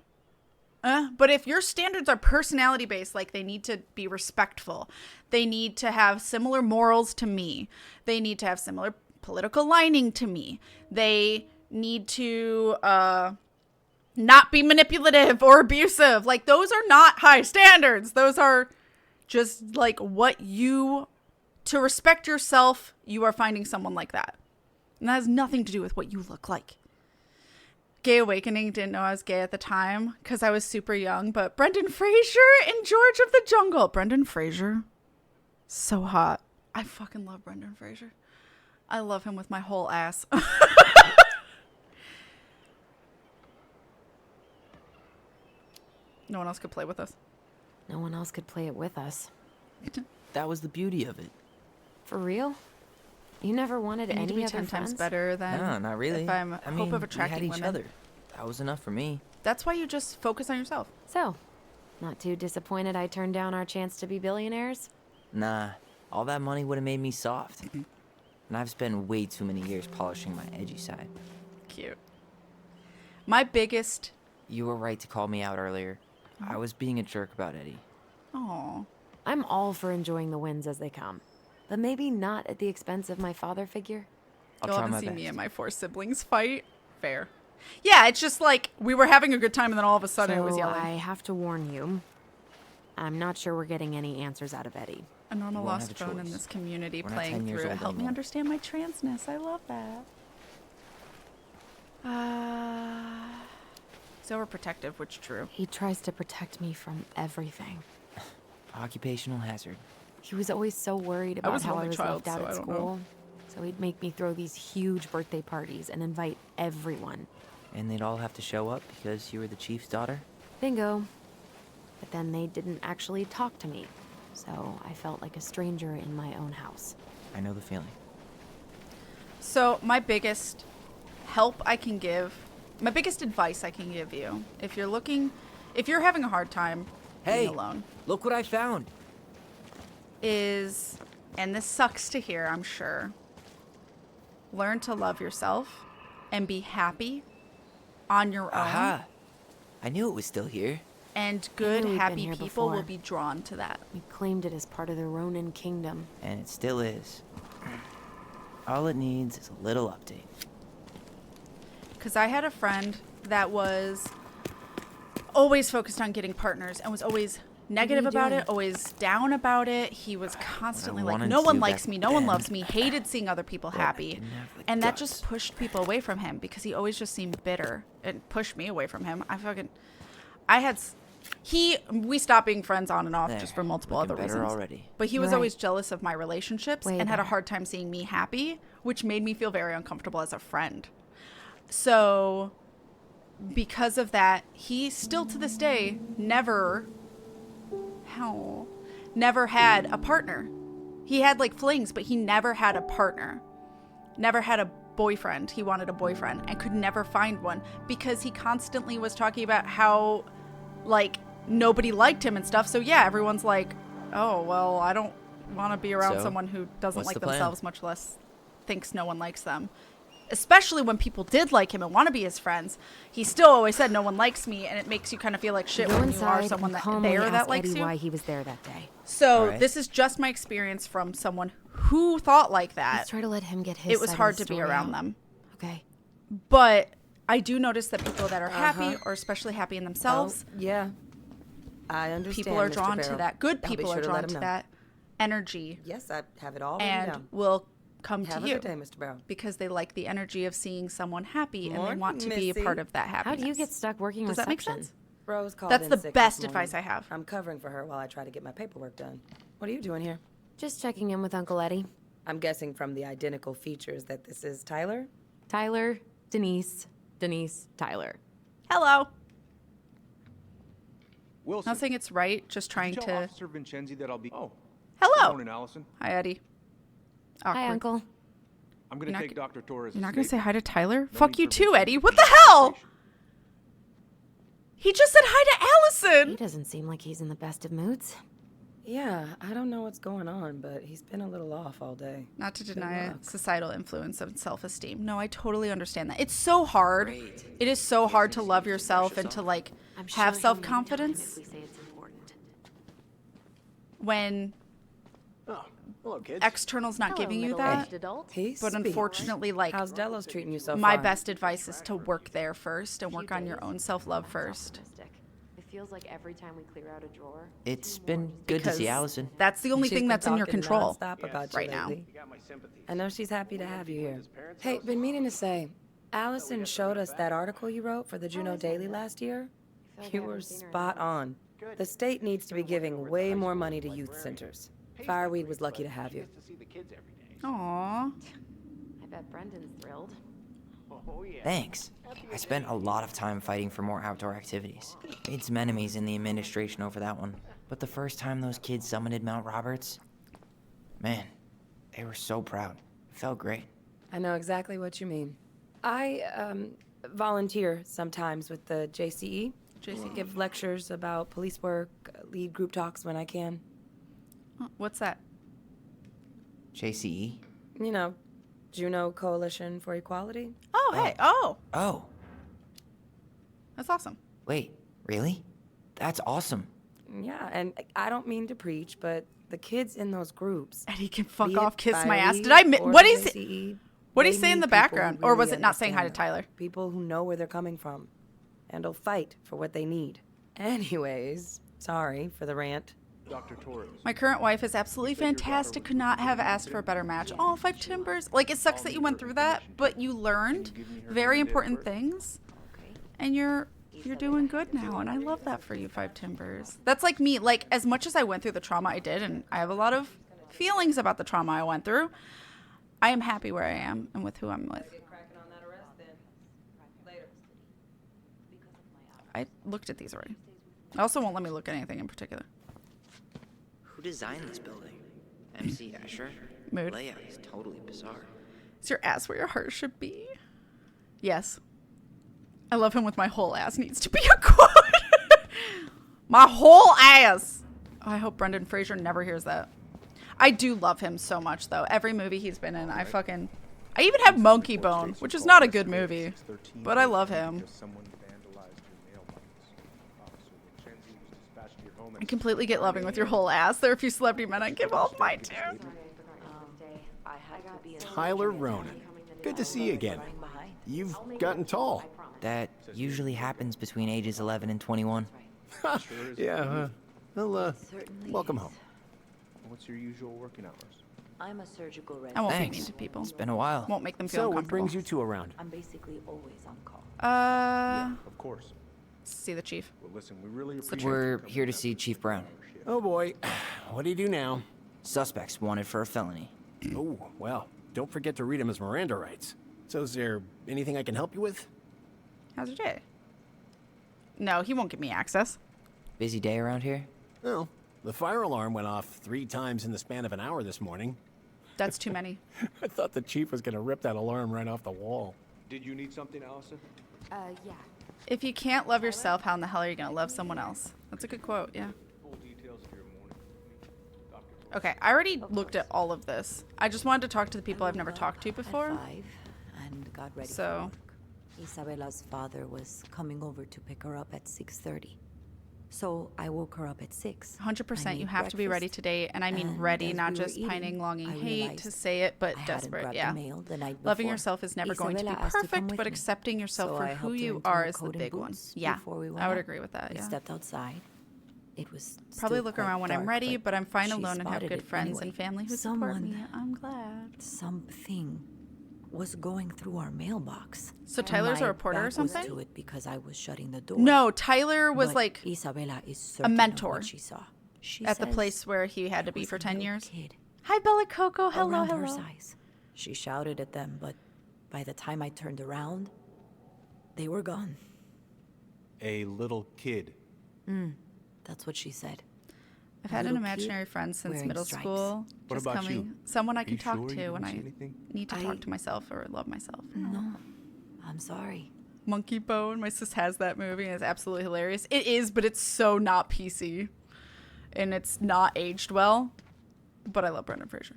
but if your standards are personality based, like they need to be respectful, they need to have similar morals to me, they need to have similar political lining to me, they need to not be manipulative or abusive, like those are not high standards. Those are just like what you, to respect yourself, you are finding someone like that, and that has nothing to do with what you look like. Gay Awakening, didn't know I was gay at the time because I was super young, but Brendan Fraser in George of the Jungle. Brendan Fraser, so hot. I fucking love Brendan Fraser. I love him with my whole ass. No one else could play with us. No one else could play it with us. That was the beauty of it. For real? You never wanted I need to any be other 10 friends? times better than No, not really. if I'm I hope mean, of attracting we had each women. other. That was enough for me. That's why you just focus on yourself. So, Not too disappointed I turned down our chance to be billionaires? Nah, all that money would have made me soft. And I've spent way too many years polishing my edgy side. Cute. My biggest... You were right to call me out earlier. I was being a jerk about Eddie. Oh. I'm all for enjoying the wins as they come, but maybe not at the expense of my father figure. You'll have to see me and my 4 siblings fight. Fair. Yeah, it's just like we were having a good time and then all of a sudden it was yelling. I have to warn you. I'm not sure we're getting any answers out of Eddie. A normal lost phone in this community playing through it helped me understand my transness. I love that. He's overprotective, which is true. He tries to protect me from everything. Occupational hazard. He was always so worried about how I was left out at school. So he'd make me throw these huge birthday parties and invite everyone. And they'd all have to show up because you were the chief's daughter? Bingo. But then they didn't actually talk to me. So I felt like a stranger in my own house. I know the feeling. So my biggest help I can give, my biggest advice I can give you, if you're having a hard time being alone. Look what I found. Is, and this sucks to hear, I'm sure, learn to love yourself and be happy on your own. Aha! I knew it was still here. And good, happy people will be drawn to that. We claimed it as part of the Ronin kingdom. And it still is. All it needs is a little update. Because I had a friend that was always focused on getting partners and was always negative about it, always down about it. He was constantly like, no one likes me, no one loves me, hated seeing other people happy. And that just pushed people away from him because he always just seemed bitter. It pushed me away from him. We stopped being friends on and off just for multiple other reasons. Already. But he was always jealous of my relationships and had a hard time seeing me happy, which made me feel very uncomfortable as a friend. So because of that, he still to this day never had a partner. He had like flings, but he never had a partner. Never had a boyfriend. He wanted a boyfriend and could never find one because he constantly was talking about how like nobody liked him and stuff. So yeah, everyone's like, oh, well, I don't want to be around someone who doesn't like themselves, much less thinks no one likes them. Especially when people did like him and want to be his friends, he still always said, no one likes me, and it makes you kind of feel like shit when you are someone that likes Eddie you. Why he was there that day. So this is just my experience from someone who thought like that. Let's try to let him get his. It was hard to be around them. Okay. But I do notice that people that are happy, or especially happy in themselves, yeah, I understand. People are drawn to that. Good people are drawn to that energy. Yes, I have it all. And will come Have to a you good day, Mr. Brown. because they like the energy of seeing someone happy and they want to be a Missy. part of that happiness. How do you get stuck working Does that make reception? sense? Rose called That's in the sick best this advice morning. I have. I'm covering for her while I try to get my paperwork done. What are you doing here? Just checking in with Uncle Eddie. I'm guessing from the identical features that this is Tyler? Tyler, Denise, Tyler. Hello. Wilson, Not saying it's right, just trying tell to. Officer Vincenzi that I'll be. Oh. Hello. Good morning, Allison. Hi, Eddie. Awkward. Hi, Uncle. I'm gonna take Dr. Torres. You're not gonna say hi to Tyler? Fuck you too, Eddie. What the hell? He just said hi to Allison. He doesn't seem like he's in the best of moods. Yeah, I don't know what's going on, but he's been a little off all day. Not to deny it, societal influence of self-esteem. No, I totally understand that. It's so hard. It is so hard to love yourself and to like have self-confidence when external's not giving you that. But unfortunately, like, how's Delos treating you so my far? best advice is to work there first and work on your own self-love first. It feels like every time we clear out a drawer. It's been good to see Allison. That's the only thing that's in your control about right now. I know she's happy to have you here. Hey, been meaning to say, Allison showed us that article you wrote for the Juneau Daily last year. You were spot on. The state needs to be giving way more money to youth centers. Fireweed was lucky to have you. Aww. I bet Brendan's thrilled. Thanks. I spent a lot of time fighting for more outdoor activities. Made some enemies in the administration over that one. But the first time those kids summited Mount Roberts, man, they were so proud. It felt great. I know exactly what you mean. I volunteer sometimes with the JCE. JC. Give lectures about police work, lead group talks when I can. What's that? JCE? You know, Juno Coalition for Equality. Oh, hey. Oh. Oh. That's awesome. Wait, really? That's awesome. Yeah, and I don't mean to preach, but the kids in those groups. Eddie can fuck be off, it kiss my Biley ass. Did I? or What the is it? JCE, What do you they say in need the people who background? Or was really it not saying hi to understand them. Tyler? People who know where they're coming from and will fight for what they need. Anyways, sorry for the rant. Dr. Torres. My current wife is absolutely fantastic. Could not have asked for a better match. Oh, 5 Timbers. Like, it sucks that you went through that, but you learned very important things. And you're doing good now, and I love that for you, 5 Timbers. That's like me. Like, as much as I went through the trauma I did, and I have a lot of feelings about the trauma I went through, I am happy where I am and with who I'm with. I looked at these already. I also won't let me look at anything in particular. Who designed this building? MC Escher? Mood. Layout is totally bizarre. Is your ass where your heart should be? Yes. I love him with my whole ass needs to be a quote. My whole ass. Oh, I hope Brendan Fraser never hears that. I do love him so much, though. Every movie he's been in, I even have Monkey Bone, which is not a good movie, but I love him. I completely get loving with your whole ass. There are a few celebrity men I give all of mine to. Tyler Ronan. Good to see you again. You've gotten tall. That usually happens between ages 11 and 21. Yeah, well, welcome home. What's your usual working hours? I'm a surgical I won't Thanks. be mean to people. It's been a while. Won't make them feel So, what uncomfortable. brings you two around? I'm basically always on call. Of course. See the chief. Well, listen, we really appreciate We're here to see Chief Brown. Oh boy, what do you do now? Suspects wanted for a felony. Oh, well, don't forget to read him his Miranda rights. So is there anything I can help you with? How's your day? No, he won't give me access. Busy day around here? Well, the fire alarm went off 3 times in the span of an hour this morning. That's too many. I thought the chief was going to rip that alarm right off the wall. Did you need something, Allison? Yeah. If you can't love yourself, how in the hell are you going to love someone else? That's a good quote, yeah. Full details of your morning. Okay, I already looked at all of this. I just wanted to talk to the people I've never talked to before. At 5 and got ready So- for work. Isabella's father was coming over to pick her up at 6:30. So I woke her up at 6. 100% I you made have to be ready breakfast, today. And I mean and ready, as not we were just eating, pining, longing, I hate to realized say it, but I hadn't desperate, brought yeah. the mail the night Loving before. yourself is never going to be Isabella asked to come perfect, with but me. accepting yourself So for I who helped her you into are her is the coat and big one. boots Yeah, before we went I would out. agree with that, We yeah. stepped outside. It was Probably still look quite around when I'm dark, ready, but I'm fine she alone and have spotted good it friends anyway. and family who support me. Someone, I'm glad. something was going through our mailbox. So Tyler's a My reporter or back was something? to it because I was shutting the door. No, Tyler was But like Isabella is a certain of mentor what she saw. She at the says place where he had to it be was for a 10 little years. kid Hi, Bella Coco. Hello, around her hello. size. She shouted at them, but by the time I turned around, they were gone. A little kid. That's what she said. I've A had an little imaginary kid friend since wearing middle stripes. school. What just about coming. you? Someone I Are can you talk sure you to didn't when see I anything? need to I- talk to myself or love myself. No, I'm sorry. Monkey Bone. My sis has that movie and it's absolutely hilarious. It is, but it's so not PC. And it's not aged well. But I love Brendan Fraser.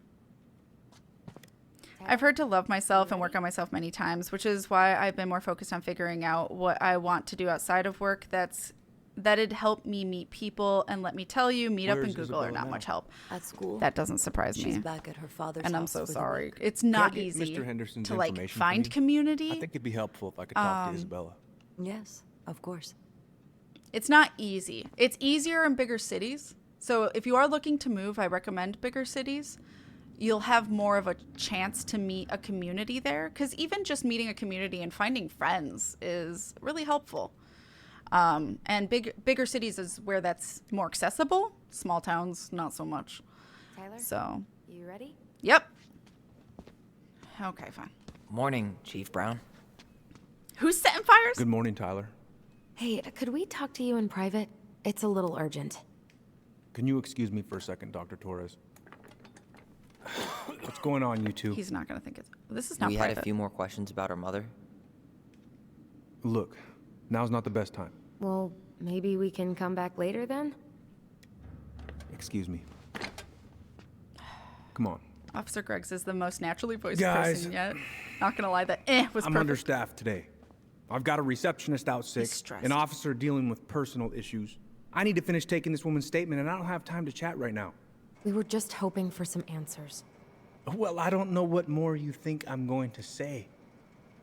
I've heard to love myself and work on myself many times, which is why I've been more focused on figuring out what I want to do outside of work that'd help me meet people. And let me tell you, Meetup Where's and Google are Isabella not now? much help. At school, That doesn't surprise she's me. back at her father's And I'm house so for the sorry. week. It's Can I not get easy Mr. Henderson's to like information find from you? community. I think it'd be helpful if I could talk to Isabella. Yes, of course. It's not easy. It's easier in bigger cities. So if you are looking to move, I recommend bigger cities. You'll have more of a chance to meet a community there. Because even just meeting a community and finding friends is really helpful. And bigger cities is where that's more accessible. Small towns, not so much. Tyler, So, you ready? yep. Okay, fine. Morning, Chief Brown. Who's setting fires? Good morning, Tyler. Hey, could we talk to you in private? It's a little urgent. Can you excuse me for a second, Dr. Torres? What's going on, you two? He's not going to think it's... This is not We private. had a few more questions about our mother. Look, now's not the best time. Well, maybe we can come back later then? Excuse me. Come on. Officer Greggs is the most naturally voiced Guys. person yet. Not gonna lie, that was I'm perfect. understaffed today. I've got a receptionist out sick, stressed. an officer dealing with personal issues. I need to finish taking this woman's statement, and I don't have time to chat right now. We were just hoping for some answers. Well, I don't know what more you think I'm going to say.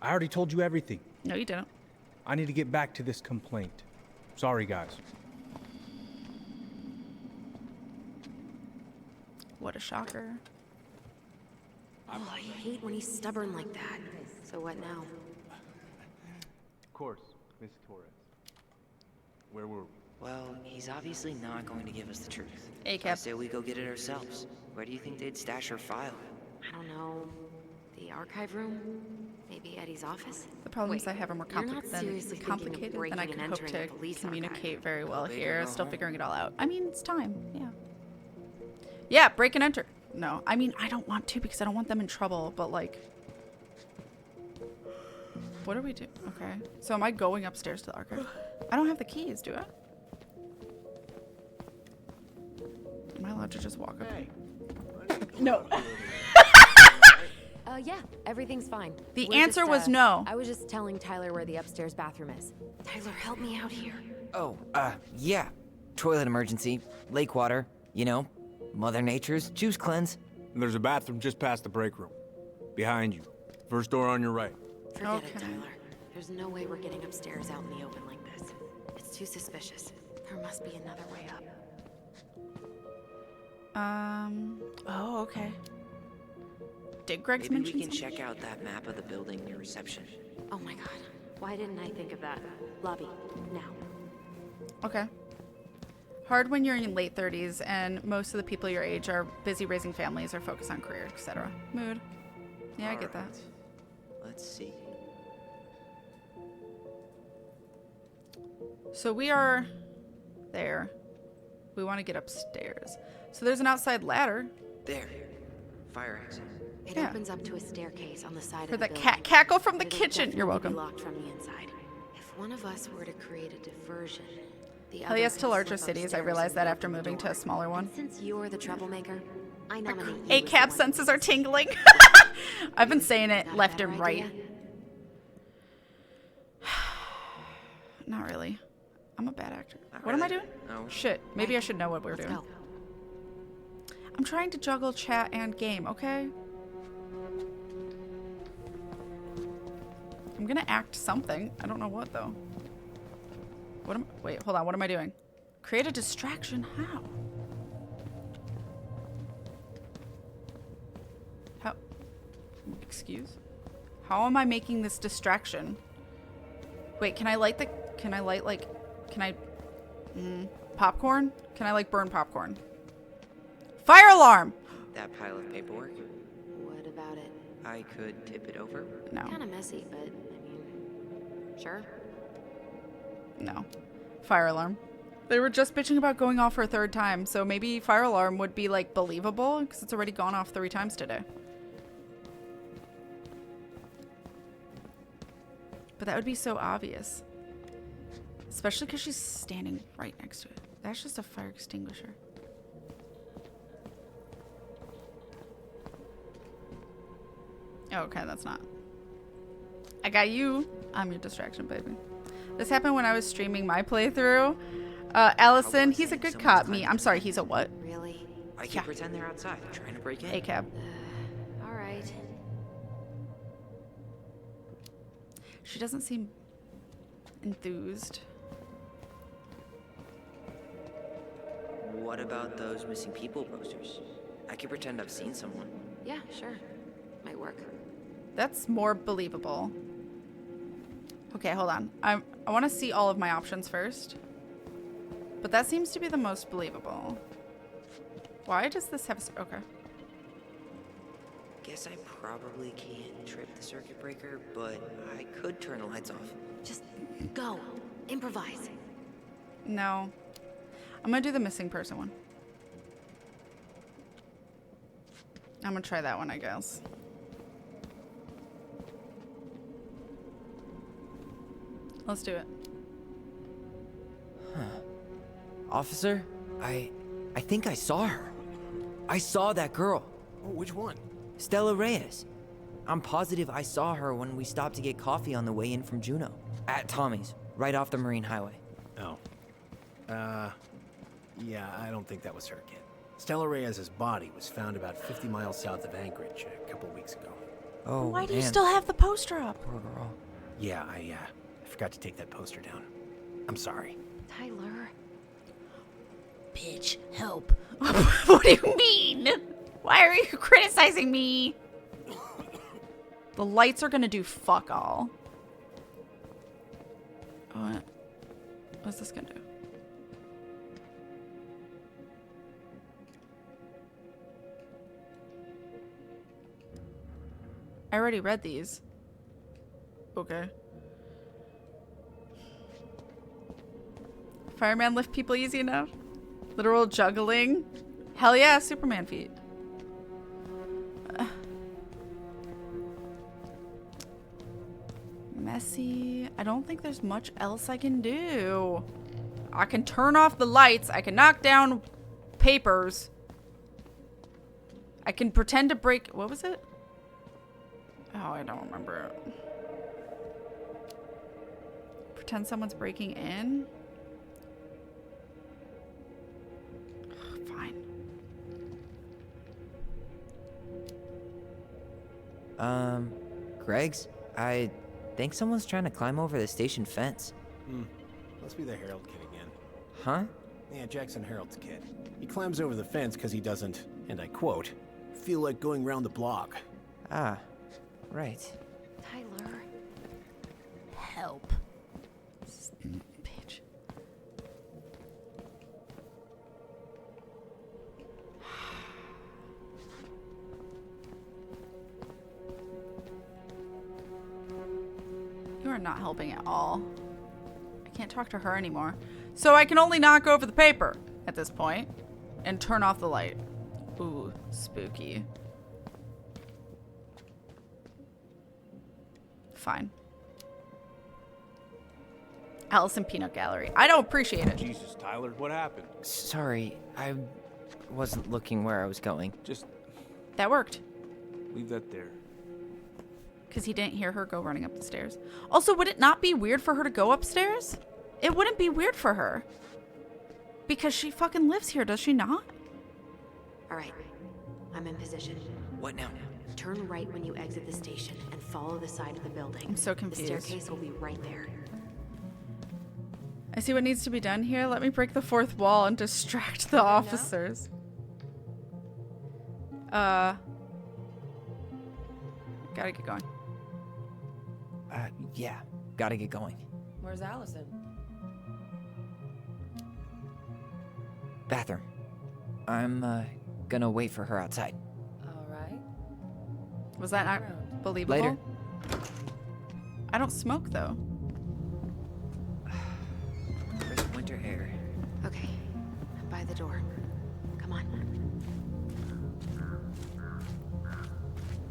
I already told you everything. No, you didn't. I need to get back to this complaint. Sorry, guys. What a shocker. Oh, I hate when he's stubborn like that. So what now? Of course, Miss Torres. Where were we? Well, he's obviously not going to give us the truth. Hey, I Cap. say we go get it ourselves. Where do you think they'd stash her file? I don't know. The archive room? Maybe Eddie's office? The problems Wait, I have are more you're not seriously complicated than I thinking of can hope breaking to and entering a police communicate archive? very well Well, here. go Still home. figuring it all out. I mean, it's time. Yeah. Yeah, break and enter. No, I mean, I don't want to because I don't want them in trouble, but like... What do we do? Okay. So am I going upstairs to the archive? I don't have the keys, do I? Am I allowed to just walk up? No. Yeah, everything's fine. The We're answer just, was no. I was just telling Tyler where the upstairs bathroom is. Tyler, help me out here. Oh, yeah. Toilet emergency, lake water, you know, Mother Nature's juice cleanse. And there's a bathroom just past the break room. Behind you. First door on your right. Forget it, Tyler. There's no way we're getting upstairs out in the open like this. It's too suspicious. There must be another way up. Oh, okay. Did Greggs Maybe mention we can something? check out that map of the building near reception. Oh my god. Why didn't I think of that? Lobby, now. Okay. Hard when you're in late 30s and most of the people your age are busy raising families or focused on career, etc. Mood. Yeah, I get that. Let's see. So we are there. We want to get upstairs. So there's an outside ladder. There. Fire exit. It Yeah. opens up to a staircase on the side For of the the building. cackle from the It'll kitchen. You're definitely be welcome. locked from the inside. If one of us were to create a diversion, the Hell other yes could to larger slip cities. I upstairs realized and that open after the moving to door. a smaller one. And since you're the troublemaker, I nominate you. Eight as cab the one. senses are tingling. I've been saying it Got a left better and right. idea? Not really. I'm a bad actor. Not What am I really. doing? No. Shit. Maybe I should know what we're Let's doing. go. I'm trying to juggle chat and game, okay? I'm gonna act something. I don't know what though. Wait, hold on. What am I doing? Create a distraction? How? How? Excuse? How am I making this distraction? Wait, can I light popcorn? Can I like burn popcorn? Fire alarm! That pile of paperwork. What about it? I could tip it over. No. Kind of messy, but I mean, sure. No. Fire alarm. They were just bitching about going off for a third time, so maybe fire alarm would be like believable because it's already gone off 3 times today. But that would be so obvious. Especially because she's standing right next to it. That's just a fire extinguisher. Oh, okay, that's not. I got you. I'm your distraction, baby. This happened when I was streaming my playthrough. Allison, he's a good cop. I'm sorry, he's a what? Really? I can Yeah. pretend they're outside, trying to break in. ACAB. All right. She doesn't seem enthused. What about those missing people posters? I can pretend I've seen someone. Yeah, sure. Might work. That's more believable. Okay, hold on. I want to see all of my options first. But that seems to be the most believable. Why does this have... Okay. Guess I probably can't trip the circuit breaker, but I could turn the lights off. Just go. Improvise. No. I'm going to do the missing person one. I'm going to try that one, I guess. Let's do it. Officer, I think I saw her. I saw that girl. Oh, which one? Stella Reyes. I'm positive I saw her when we stopped to get coffee on the way in from Juneau. At Tommy's, right off the Marine Highway. Oh. Yeah, I don't think that was her, kid. Stella Reyes' body was found about 50 miles south of Anchorage a couple of weeks ago. Oh, Why do you man. still have the poster up? Poor girl. Yeah, I forgot to take that poster down. I'm sorry. Tyler. Bitch, help. What do you mean? Why are you criticizing me? The lights are gonna do fuck all. What's this gonna do? I already read these. Okay. Fireman lift people easy enough? Literal juggling? Hell yeah, Superman feet. Messy. I don't think there's much else I can do. I can turn off the lights. I can knock down papers. I can pretend to break... What was it? Oh, I don't remember it. Pretend someone's breaking in? Fine. Greg's? I think someone's trying to climb over the station fence. Must be the Herald kid again. Huh? Yeah, Jackson Herald's kid. He climbs over the fence because he doesn't, and I quote, feel like going round the block. Ah, right. Tyler. Help. Bitch. You are not helping at all. I can't talk to her anymore. So I can only knock over the paper at this point and turn off the light. Ooh, spooky. Fine. Alice in Peanut Gallery. I don't appreciate it. Jesus, Tyler, what happened? Sorry, I wasn't looking where I was going. Just That worked. leave that there. Because he didn't hear her go running up the stairs. Also, would it not be weird for her to go upstairs? It wouldn't be weird for her. Because she fucking lives here, does she not? All right. I'm in position. What now? Turn right when you exit the station and follow the side of the building. I'm so confused. The staircase will be right there. I see what needs to be done here. Let me break the fourth wall and distract the officers. Gotta get going. Yeah, gotta get going. Where's Allison? Bathroom. I'm, gonna wait for her outside. All right. Was that not believable? Later. I don't smoke, though. Crisp winter air. Okay. I'm by the door. Come on.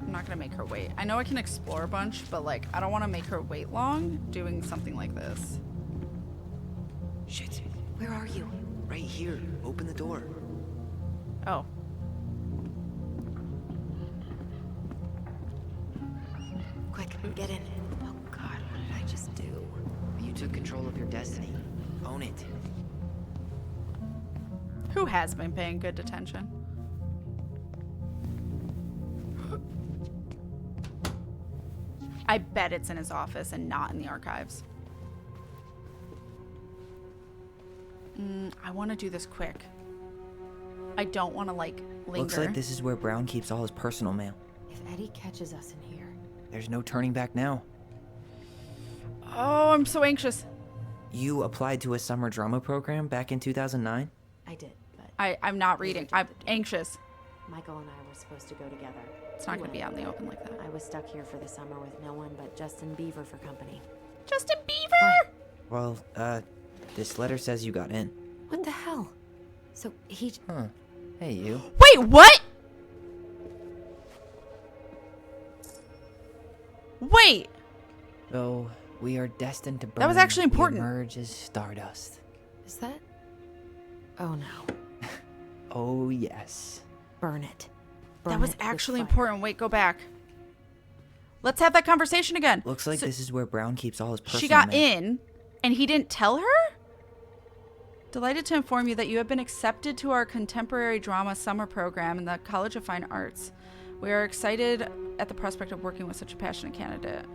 I'm not gonna make her wait. I know I can explore a bunch, but like, I don't want to make her wait long doing something like this. Shit. Where are you? Right here. Open the door. Oh. Quick, get in. Oh God, what did I just do? You took control of your destiny. Own it. Who has been paying good attention? I bet it's in his office and not in the archives. I want to do this quick. I don't want to, like, linger. Looks like this is where Brown keeps all his personal mail. If Eddie catches us in here... There's no turning back now. Oh, I'm so anxious. You applied to a summer drama program back in 2009? I did, but... I'm not reading. I'm anxious. Michael and I were supposed to go together. It's not going to be out in the open like that. I was stuck here for the summer with no one but Justin Beaver for company. Justin Beaver! Well, this letter says you got in. What the hell? So he... Huh. Hey, you. Wait, what? Wait. So, we are destined to burn. That was actually important. Emerge as stardust. Is that? Oh no. Oh, yes. Burn it. That was actually important. Wait, go back. Let's have that conversation again. Looks like this is where Brown keeps all his personal She got mail. in, and he didn't tell her? Delighted to inform you that you have been accepted to our contemporary drama summer program in the College of Fine Arts. We are excited at the prospect of working with such a passionate candidate.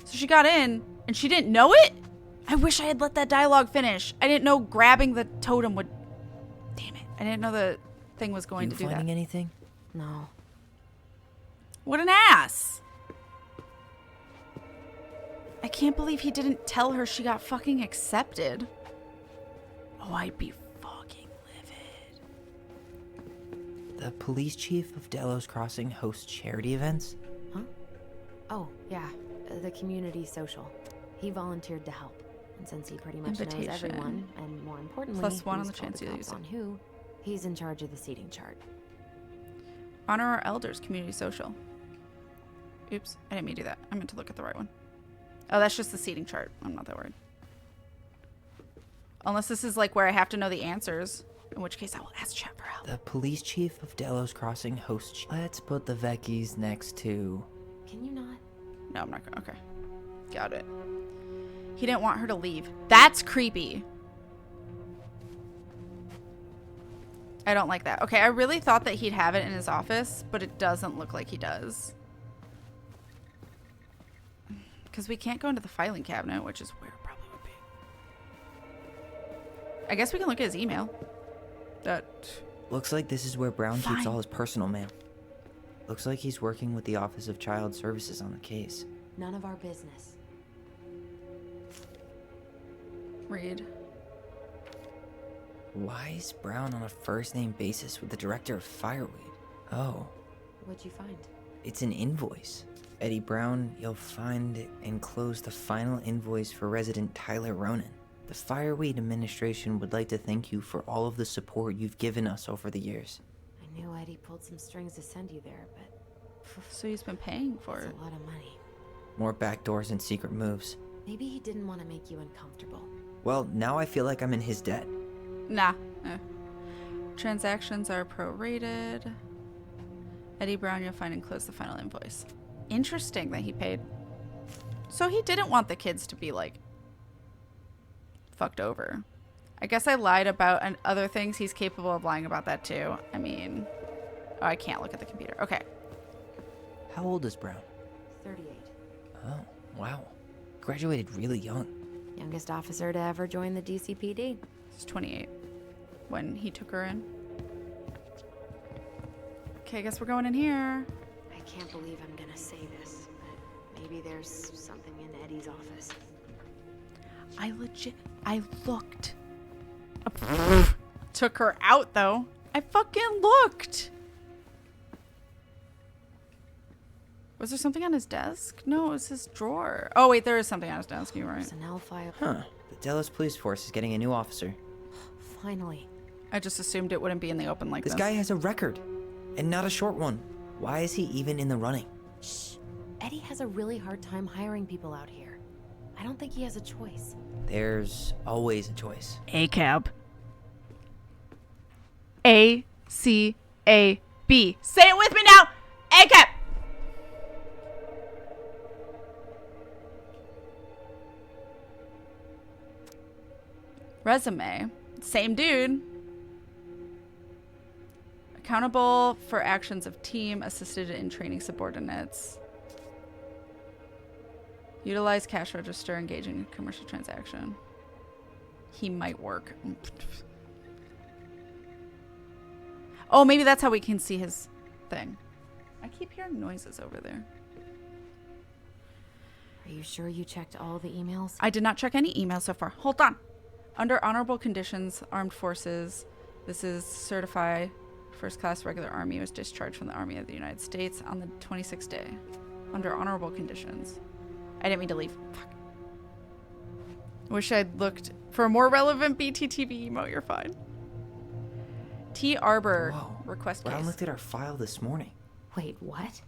So she got in, and she didn't know it? I wish I had let that dialogue finish. I didn't know grabbing the totem would... Damn it. I didn't know the thing was going to do that. You finding anything? No. What an ass. I can't believe he didn't tell her she got fucking accepted. Oh, I'd be fucking livid. The police chief of Delos Crossing hosts charity events? Huh? Oh, yeah. The community social. He volunteered to help. And since he pretty much knows everyone, and more importantly, +1 on who's the chance called you the use cops it. on who, he's in charge of the seating chart. Honor our elders, community social. Oops, I didn't mean to do that. I meant to look at the right one. Oh, that's just the seating chart. I'm not that worried. Unless this is like where I have to know the answers, in which case I will ask chat for help. The police chief of Delos Crossing hosts... Let's put the Vecchies next to... Can you not? No, I'm not going to. Okay. Got it. He didn't want her to leave. That's creepy. I don't like that. Okay, I really thought that he'd have it in his office, but it doesn't look like he does. Because we can't go into the filing cabinet, which is where it probably would be. I guess we can look at his email. That... Looks like this is where Brown keeps Fine. all his personal mail. Looks like he's working with the Office of Child Services on the case. None of our business. Read. Why is Brown on a first-name basis with the director of Fireweed? Oh, What'd you find? it's an invoice. Eddie Brown, you'll find enclosed the final invoice for resident Tyler Ronan. The Fireweed administration would like to thank you for all of the support you've given us over the years. I knew Eddie pulled some strings to send you there, but... So he's been paying for That's it. a lot of money. More backdoors and secret moves. Maybe he didn't want to make you uncomfortable. Well, now I feel like I'm in his debt. Nah. Transactions are prorated. Eddie Brown, you'll find enclosed the final invoice. Interesting that he paid. So he didn't want the kids to be like fucked over. I guess I lied about other things. He's capable of lying about that too. I mean, oh, I can't look at the computer. Okay. How old is Brown? 38. Oh, wow. Graduated really young. Youngest officer to ever join the DCPD. He's 28 when he took her in. Okay, I guess we're going in here. I can't believe I'm gonna say this, but maybe there's something in Eddie's office. I looked. Took her out though. I fucking looked. Was there something on his desk? No, it was his drawer. Oh wait, there is something on his desk. You're right. Personnel file. Huh. The Delos Police Force is getting a new officer. Finally. I just assumed it wouldn't be in the open like this. This guy has a record, and not a short one. Why is he even in the running? Shh. Eddie has a really hard time hiring people out here. I don't think he has a choice. There's always a choice. ACAB. A-C-A-B. Say it with me now. ACAB. Resume. Same dude. Accountable for actions of team, assisted in training subordinates. Utilize cash register, engaging in commercial transaction. He might work. Oh, maybe that's how we can see his thing. I keep hearing noises over there. Are you sure you checked all the emails? I did not check any emails so far. Hold on. Under honorable conditions, armed forces. This is certified first class regular army was discharged from the Army of the United States on the 26th day. Under honorable conditions. I didn't mean to leave. Fuck. Wish I'd looked for a more relevant BTTV emote. You're fine. T. Arbor. Whoa. Request Brown case. looked at our file this morning. Wait, what?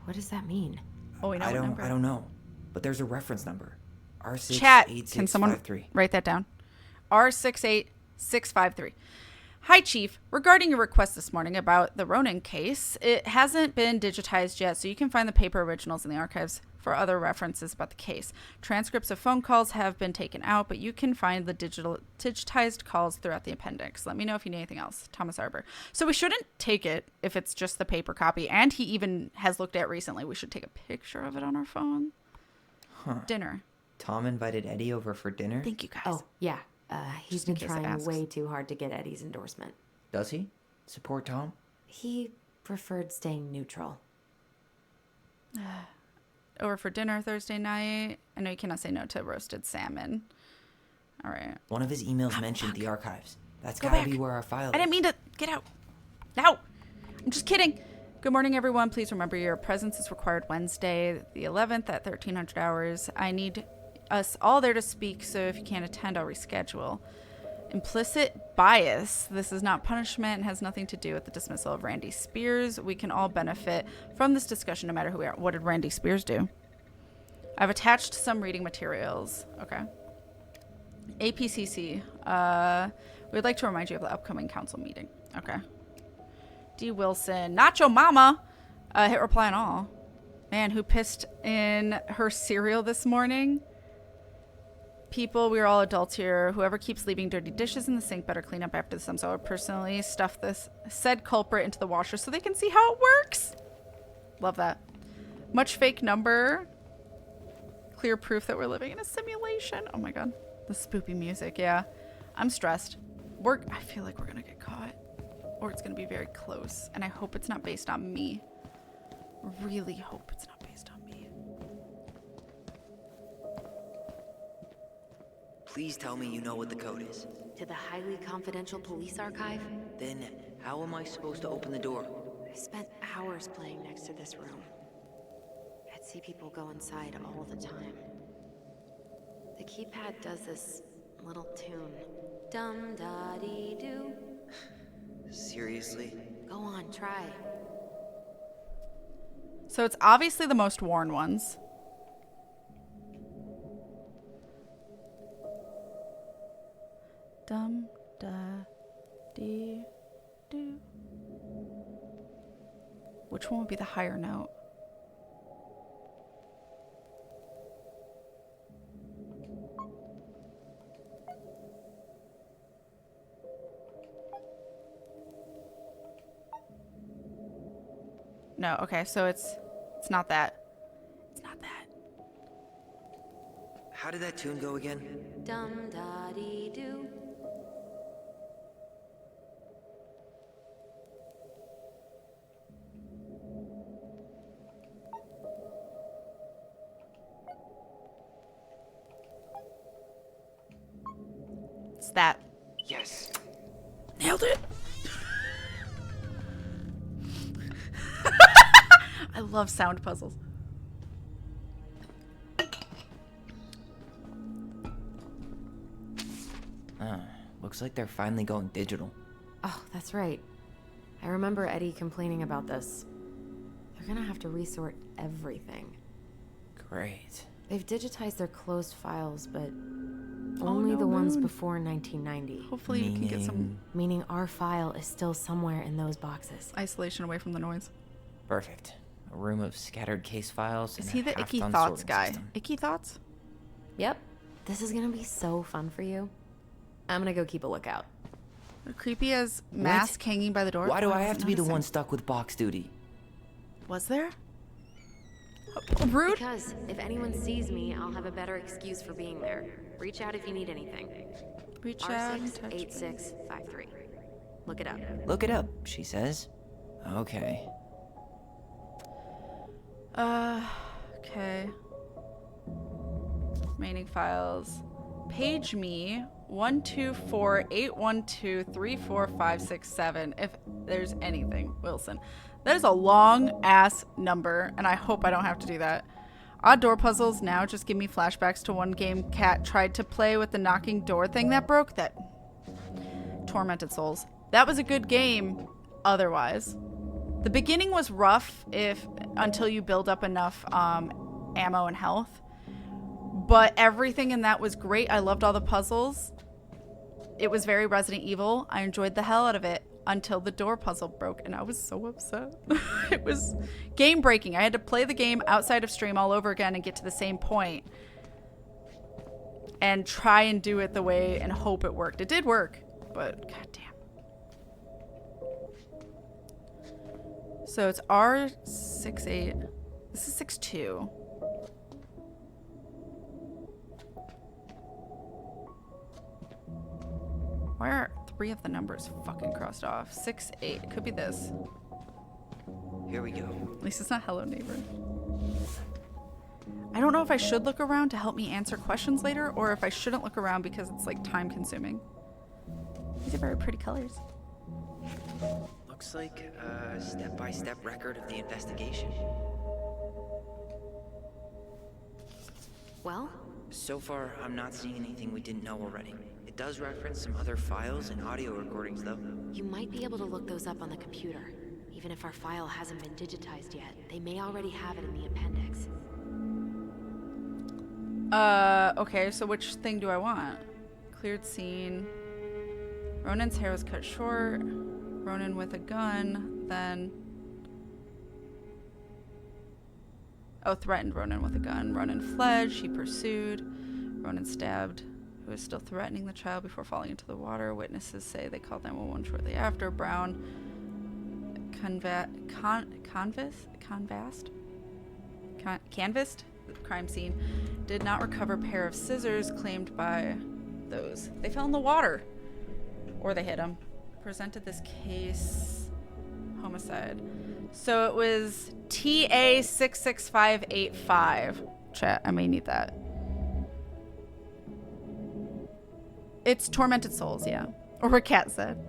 What does that mean? Oh, we know I what don't number. know. But there's a reference number. R6 Chat. Can someone 8653. write that down? R68653. Hi, Chief. Regarding your request this morning about the Ronin case, it hasn't been digitized yet, so you can find the paper originals in the archives for other references about the case. Transcripts of phone calls have been taken out, but you can find the digitized calls throughout the appendix. Let me know if you need anything else. Thomas Arbor. So we shouldn't take it if it's just the paper copy, and he even has looked at recently. We should take a picture of it on our phone. Huh. Dinner. Tom invited Eddie over for dinner? Thank you, guys. Oh, yeah. He's Just in been case it trying asks. way too hard to get Eddie's endorsement. Does he? Support Tom? He preferred staying neutral. Over for dinner Thursday night. I know you cannot say no to roasted salmon. All right. One of his emails mentioned the archives. That's Go gotta back. be where our file is. I didn't mean to. Get out. No. I'm just kidding. Good morning, everyone. Please remember your presence is required Wednesday, the 11th at 1300 hours. I need us all there to speak, so if you can't attend, I'll reschedule. Implicit bias. This is not punishment and has nothing to do with the dismissal of Randy Spears. We can all benefit from this discussion no matter who we are. What did Randy Spears do? I've attached some reading materials. Okay. APCC. We'd like to remind you of the upcoming council meeting. Okay. D. Wilson. Nacho Mama. Hit reply on all. Man, who pissed in her cereal this morning? People, we are all adults here. Whoever keeps leaving dirty dishes in the sink better clean up after them. So I would personally stuff this said culprit into the washer so they can see how it works. Love that. Much fake number. Clear proof that we're living in a simulation. Oh my god. The spoopy music. Yeah. I'm stressed. I feel like we're gonna get caught. Or it's gonna be very close. And I hope it's not based on me. Really hope it's not based on me. Please tell me you know what the code is. To the highly confidential police archive? Then how am I supposed to open the door? I spent hours playing next to this room. I'd see people go inside all the time. The keypad does this little tune. Dum-da-dee-doo. Seriously? Go on, try. So it's obviously the most worn ones. Dum da dee do. Which one would be the higher note? No, okay, so it's not that. It's not that. How did that tune go again? Dum-da-dee-doo. It's that. Yes. Nailed it. I love sound puzzles. Looks like they're finally going digital. Oh, that's right. I remember Eddie complaining about this. They're gonna have to resort everything. Great. They've digitized their closed files, but only the ones before 1990. Hopefully you can get some Meaning our file is still somewhere in those boxes. isolation away from the noise. Perfect. A room of scattered case files. Is and he a the Icky half-done Thoughts sorting guy? system. Icky Thoughts? Yep. This is gonna be so fun for you. I'm gonna go keep a lookout. They're creepy as mask hanging by the door. Why do I have to be the noticing. one stuck with box duty? Was there? Oh, rude. Because if anyone sees me, I'll have a better excuse for being there. Reach out if you need anything. Reach out and touch base. R68653. Look it up. Look it up, she says. Okay. Okay. Remaining files. Page me 124-812-34567 if there's anything, Wilson. That is a long ass number, and I hope I don't have to do that. Odd door puzzles now just give me flashbacks to one game Kat tried to play with the knocking door thing that broke. That Tormented Souls. That was a good game otherwise. The beginning was rough until you build up enough ammo and health. But everything in that was great. I loved all the puzzles. It was very Resident Evil. I enjoyed the hell out of it until the door puzzle broke, and I was so upset. It was game breaking. I had to play the game outside of stream all over again and get to the same point and try and do it the way and hope it worked. It did work, but goddamn. So it's R68. This is 62. Why are 3 of the numbers fucking crossed off? 68. It could be this. Here we go. At least it's not hello neighbor. I don't know if I should look around to help me answer questions later, or if I shouldn't look around because it's like time consuming. These are very pretty colors. Looks like a step-by-step record of the investigation. Well? So far, I'm not seeing anything we didn't know already. It does reference some other files and audio recordings, though. You might be able to look those up on the computer. Even if our file hasn't been digitized yet, they may already have it in the appendix. Okay, so which thing do I want? Cleared scene. Ronan's hair was cut short. Ronan with a gun, then... Oh, threatened Ronan with a gun. Ronan fled, she pursued. Ronan stabbed, who was still threatening the child before falling into the water. Witnesses say they called 911 shortly after. Brown canvassed the crime scene. Did not recover a pair of scissors claimed by those. They fell in the water. Or they hit him. Presented this case homicide. So it was TA 66585. Chat, I may need that. It's Tormented Souls, yeah. Or what Kat said.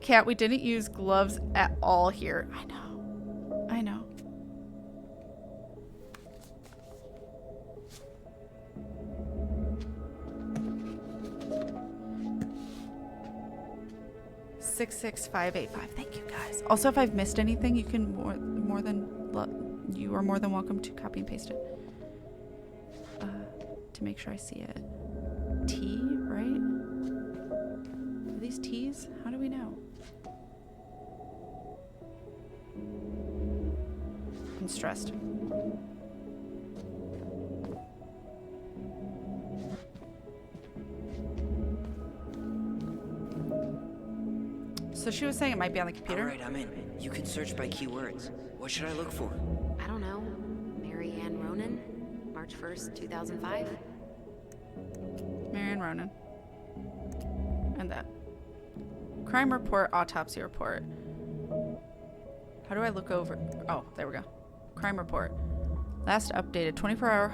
Kat, we didn't use gloves at all here. I know. I know. $66585. Thank you guys. Also, if I've missed anything, you can you are more than welcome to copy and paste it to make sure I see it. T, right? Are these T's? How do we know? I'm stressed. So she was saying it might be on the computer. All right, I'm in. You can search by keywords. What should I look for? I don't know. Mary Ann Ronan? March 1st, 2005? Marion Ronan. And that. Crime report, autopsy report. How do I look over? Oh, there we go. Crime report. Last updated 24-hour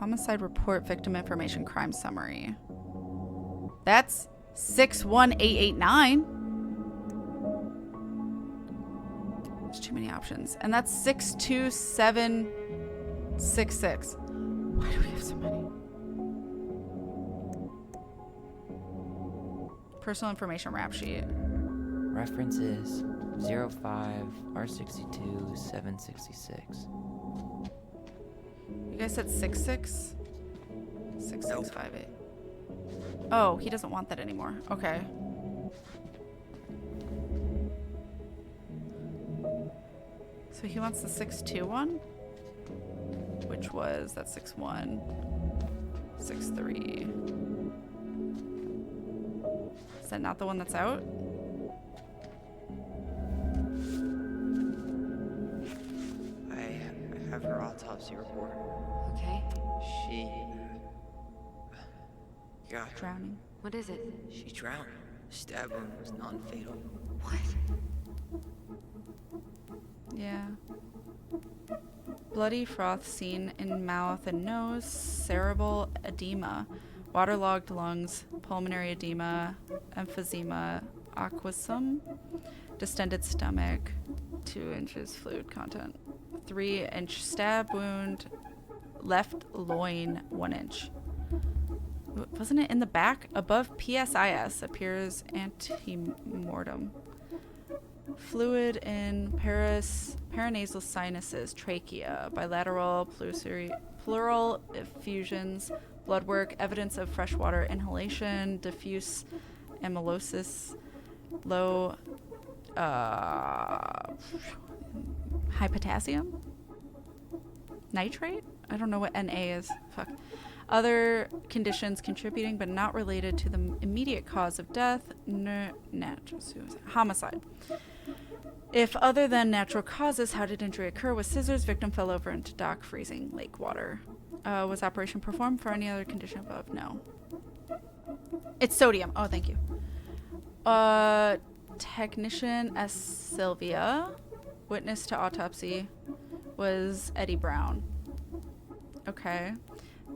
homicide report, victim information, crime summary. That's 61889. There's too many options. And that's 62766. Why do we have so many? Personal information rap sheet. References 05R62-766. You guys said 66? 6658. Oh, he doesn't want that anymore. Okay. So he wants the 621, which was that 61, 63. Is that not the one that's out? I have her autopsy report. Okay. She got Drowning. What is it? She drowned. Stab wound was non-fatal. What? Yeah. Bloody froth seen in mouth and nose, cerebral edema, waterlogged lungs, pulmonary edema, emphysema, aquasum, distended stomach, 2 inches fluid content, 3-inch stab wound, left loin, 1 inch. Wasn't it in the back? Above PSIS appears antemortem. Fluid in paranasal sinuses, trachea, bilateral pleural effusions, blood work, evidence of freshwater inhalation, diffuse amylosis, low high potassium, nitrate. I don't know what Na is. Fuck. Other conditions contributing but not related to the immediate cause of death, natural suicide, homicide. If other than natural causes, how did injury occur? With scissors, victim fell over into dock, freezing lake water. Was operation performed for any other condition above? No. It's sodium. Oh, thank you. Technician S. Sylvia. Witness to autopsy was Eddie Brown. Okay.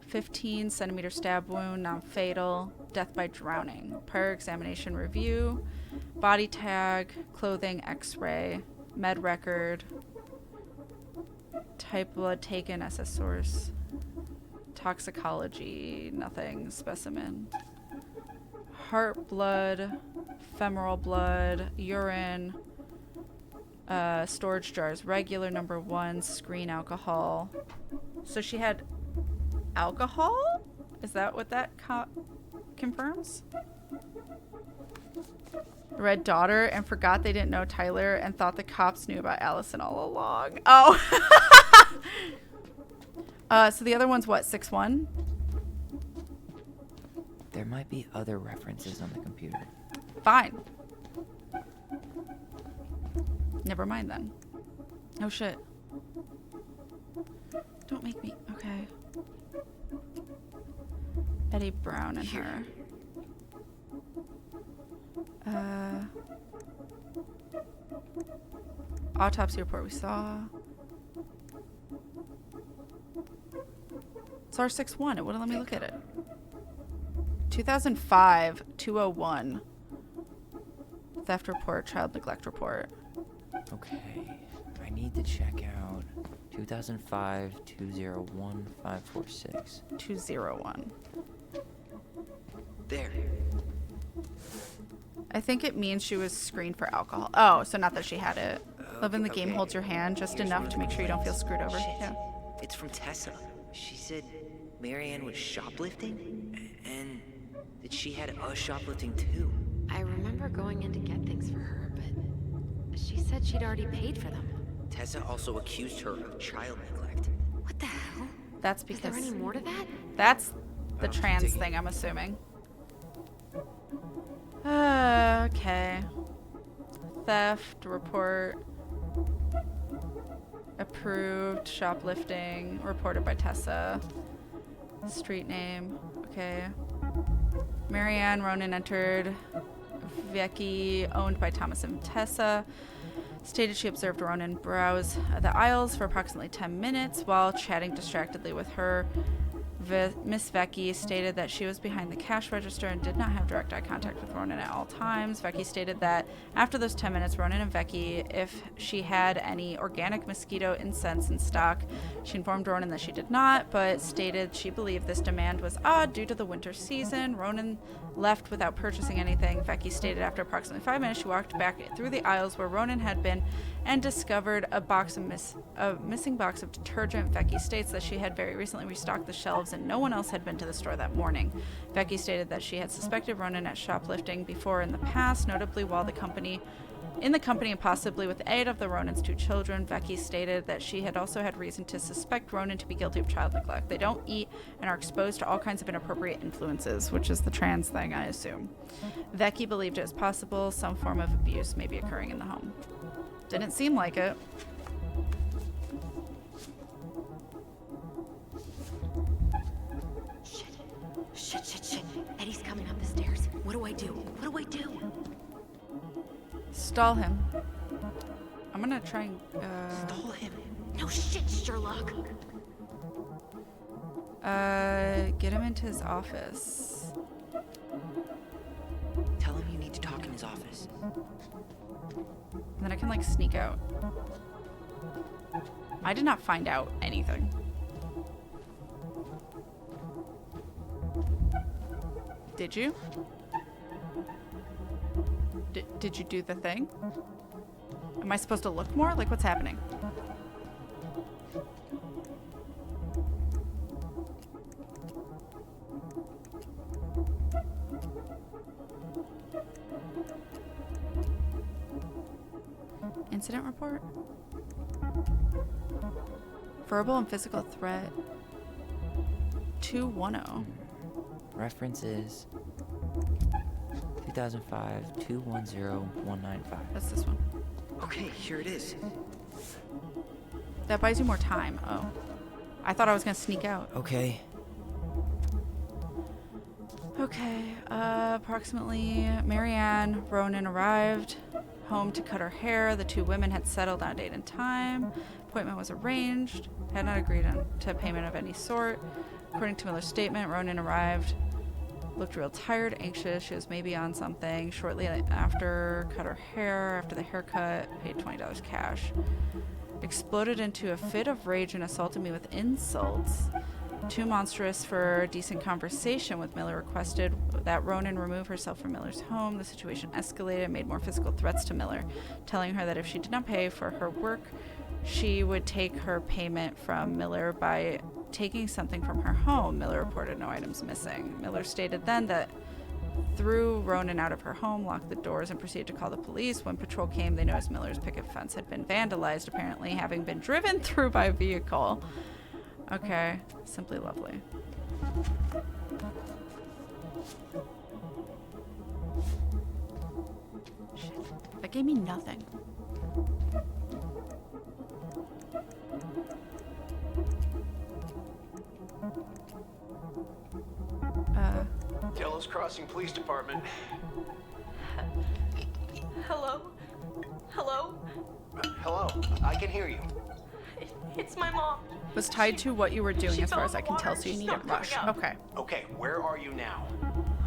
15 centimeter stab wound, non-fatal. Death by drowning. Prior examination review. Body tag. Clothing x-ray. Med record. Type blood taken. SS source. Toxicology. Nothing. Specimen. Heart blood. Femoral blood. Urine. Storage jars. Regular number 1. Screen alcohol. So she had alcohol? Is that what that confirms? Read daughter and forgot they didn't know Tyler and thought the cops knew about Allison all along. Oh. So the other one's what, 6'1"? There might be other references on the computer. Fine. Never mind then. Oh shit. Don't make me. Okay. Eddie Brown and her. Autopsy report we saw. It's R61. It wouldn't let me look at it. 2005 201. Theft report, child neglect report. Okay. I need to check out 2005 201 546. 201. There. I think it means she was screened for alcohol. Oh, so not that she had it. Love in the game holds your hand just enough to make sure you don't feel screwed over. Shit. Yeah. It's from Tessa. She said Marianne was shoplifting, and that she had us shoplifting too. I remember going in to get things for her, but she said she'd already paid for them. Tessa also accused her of child neglect. What the hell? That's because... Is there any more to that? That's the trans thing, I'm assuming. Okay. Theft report. Approved. Shoplifting. Reported by Tessa. Street name. Okay. Marianne Ronan entered. Vicky, owned by Thomas and Tessa. Stated she observed Ronan browse the aisles for approximately 10 minutes while chatting distractedly with her. Miss Becky stated that she was behind the cash register and did not have direct eye contact with Ronan at all times. Becky stated that after those 10 minutes, Ronan and Becky, if she had any organic mosquito incense in stock, she informed Ronan that she did not, but stated she believed this demand was odd due to the winter season. Ronan left without purchasing anything. Becky stated after approximately 5 minutes, she walked back through the aisles where Ronan had been and discovered a missing box of detergent. Becky states that she had very recently restocked the shelves and no one else had been to the store that morning. Becky stated that she had suspected Ronan at shoplifting before in the past, notably while in the company and possibly with aid of the Ronan's 2 children. Becky stated that she had also had reason to suspect Ronan to be guilty of child neglect. They don't eat and are exposed to all kinds of inappropriate influences, which is the trans thing, I assume. Becky believed it was possible some form of abuse may be occurring in the home. Didn't seem like it. Shit. Eddie's coming up the stairs. What do I do? Stall him. I'm gonna try and, Stall him? No shit, Sherlock. Get him into his office. Tell him you need to talk in his office. And then I can, like, sneak out. I did not find out anything. Did you? Did you do the thing? Am I supposed to look more? Like, what's happening? Incident report? Verbal and physical threat. 210. Reference is 2005-210-195. That's this one. Okay, here it is. That buys you more time. Oh. I thought I was going to sneak out. Okay. Okay. Approximately, Marianne Ronan arrived home to cut her hair. The two women had settled on a date and time. Appointment was arranged. Had not agreed to payment of any sort. According to Miller's statement, Ronan arrived, looked real tired, anxious. She was maybe on something. Shortly after, cut her hair. After the haircut, paid $20 cash. Exploded into a fit of rage and assaulted me with insults. Too monstrous for decent conversation with Miller, requested that Ronan remove herself from Miller's home. The situation escalated and made more physical threats to Miller, telling her that if she did not pay for her work, she would take her payment from Miller by taking something from her home. Miller reported no items missing. Miller stated then that threw Ronan out of her home, locked the doors, and proceeded to call the police. When patrol came, they noticed Miller's picket fence had been vandalized, apparently having been driven through by a vehicle. Okay, simply lovely. Shit, that gave me nothing. Delos Crossing Police Department. Hello? Hello? Hello, I can hear you. It's my mom. Was tied to what you were doing as far as I can tell, so you need a rush. Okay. Okay, where are you now?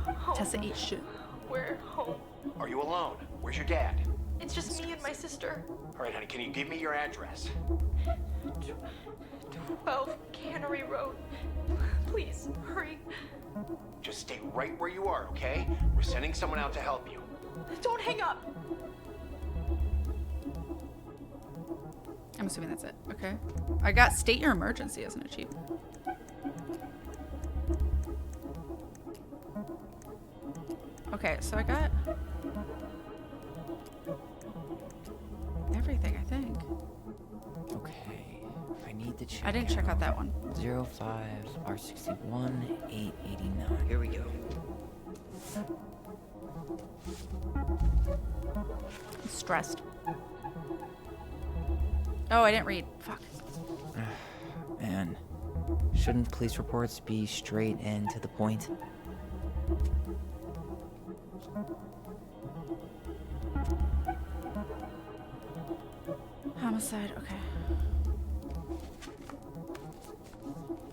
Home. Tessa, eat shit. We're home. Are you alone? Where's your dad? It's just me and my sister. All right, honey, can you give me your address? 12 Cannery Road. Please, hurry. Just stay right where you are, okay? We're sending someone out to help you. Don't hang up. I'm assuming that's it. Okay. I got state your emergency, isn't it, Chief? Okay, so I got everything, I think. Okay. I need to check. I didn't check out that one. 05-R61-889. Here we go. I'm stressed. Oh, I didn't read. Fuck. Man, shouldn't police reports be straight and to the point? Homicide, okay.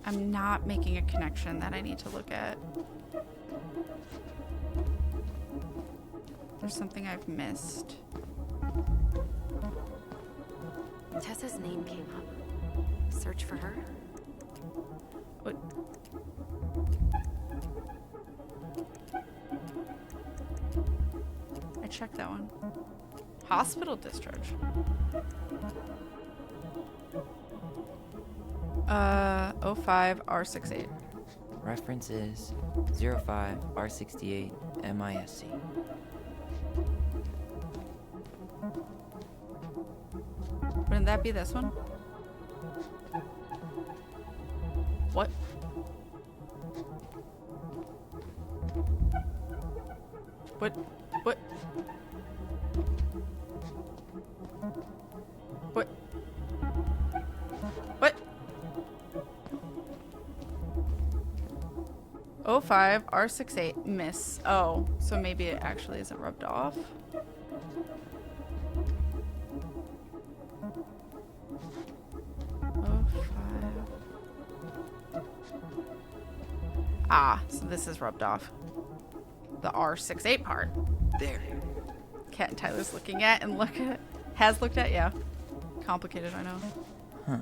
I'm not making a connection that I need to look at. There's something I've missed. Tessa's name came up. Search for her? What? I checked that one. Hospital discharge. 05-R68. Reference is 05-R68-MISC. Wouldn't that be this one? What? What? What? What? What? 05-R68 miss. Oh, so maybe it actually isn't rubbed off. Ah, so this is rubbed off. The R68 part. There. Kat and Tyler's looking at and has looked at, yeah. Complicated, I know. Huh.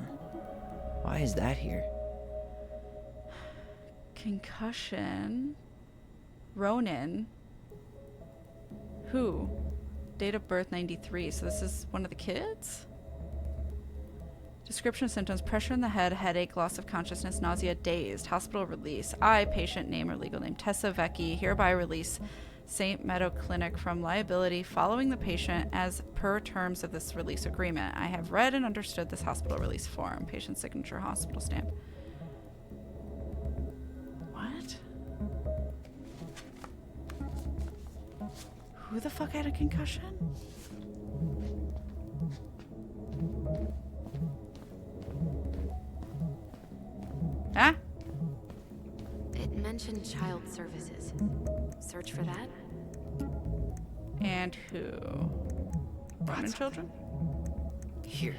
Why is that here? Concussion. Ronan. Who? Date of birth 93. So this is one of the kids? Description of symptoms: pressure in the head, headache, loss of consciousness, nausea, dazed. Hospital release. I, patient name or legal name, Tessa Vecchi, hereby release St. Meadow Clinic from liability following the patient as per terms of this release agreement. I have read and understood this hospital release form. Patient signature, hospital stamp. What? Who the fuck had a concussion? Huh? It mentioned child services. Search for that? And who? Women and children? Here.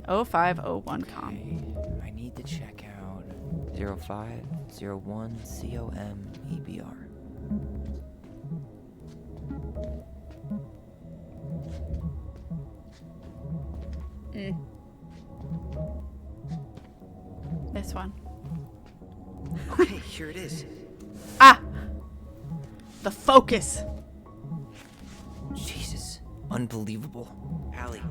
0501 com. I need to check out 0501 COMEBR. This one. Okay, here it is. Ah! The focus. Jesus. Unbelievable. Allie,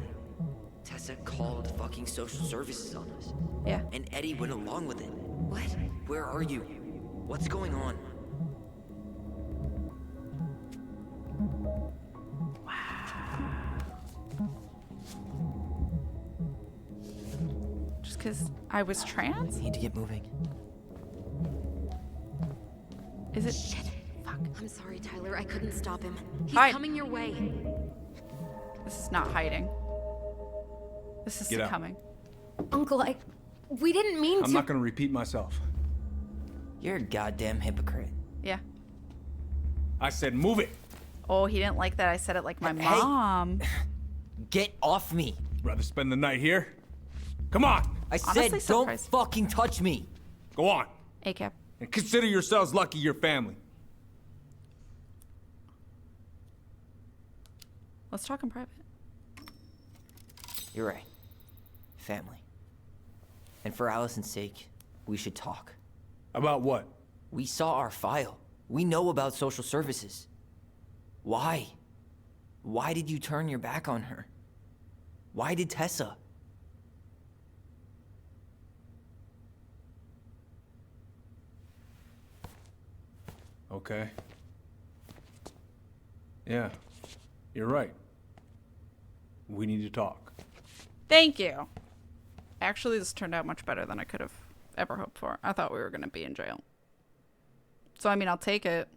Tessa called fucking social services on us. Yeah. And Eddie went along with it. What? Where are you? What's going on? Just because I was trans? Need to get moving. Is it? Shit. Fuck. I'm sorry, Tyler. I couldn't stop him. He's Hide. coming your way. This is not hiding. This is Get out. succumbing. Uncle, we didn't mean to. I'm not gonna repeat myself. You're a goddamn hypocrite. Yeah. I said move it. Oh, he didn't like that I said it like my mom. Get off me. Rather spend the night here? Come on. I Honestly, said don't surprised. fucking touch me. Go on. ACAP. And consider yourselves lucky you're family. Let's talk in private. You're right. Family. And for Allison's sake, we should talk. About what? We saw our file. We know about social services. Why? Why did you turn your back on her? Why did Tessa? Okay. Yeah, you're right. We need to talk. Thank you. Actually, this turned out much better than I could have ever hoped for. I thought we were going to be in jail. So, I mean, I'll take it.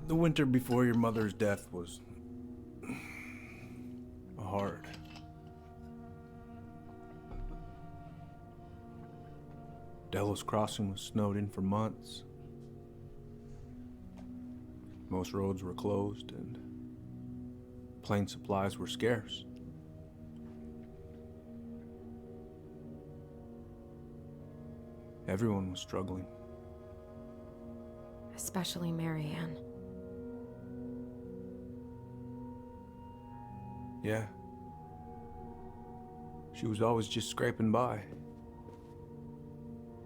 The winter before your mother's death was hard. Delos Crossing was snowed in for months. Most roads were closed and plane supplies were scarce. Everyone was struggling. Especially Marianne. Yeah. She was always just scraping by.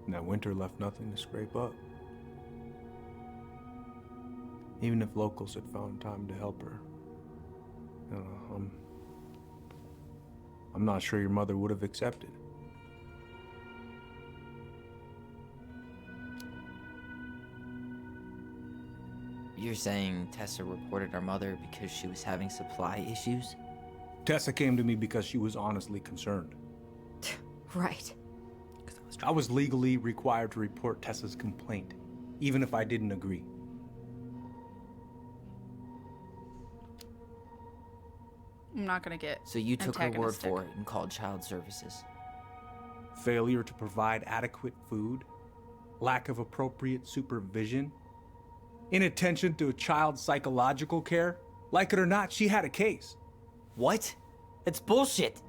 And that winter left nothing to scrape up. Even if locals had found time to help her. I don't know, I'm not sure your mother would have accepted. You're saying Tessa reported our mother because she was having supply issues? Tessa came to me because she was honestly concerned. Right. I was legally required to report Tessa's complaint, even if I didn't agree. I'm not going to get So you took her word antagonistic. for it and called child services. Failure to provide adequate food, lack of appropriate supervision, inattention to a child's psychological care. Like it or not, she had a case. What? That's bullshit.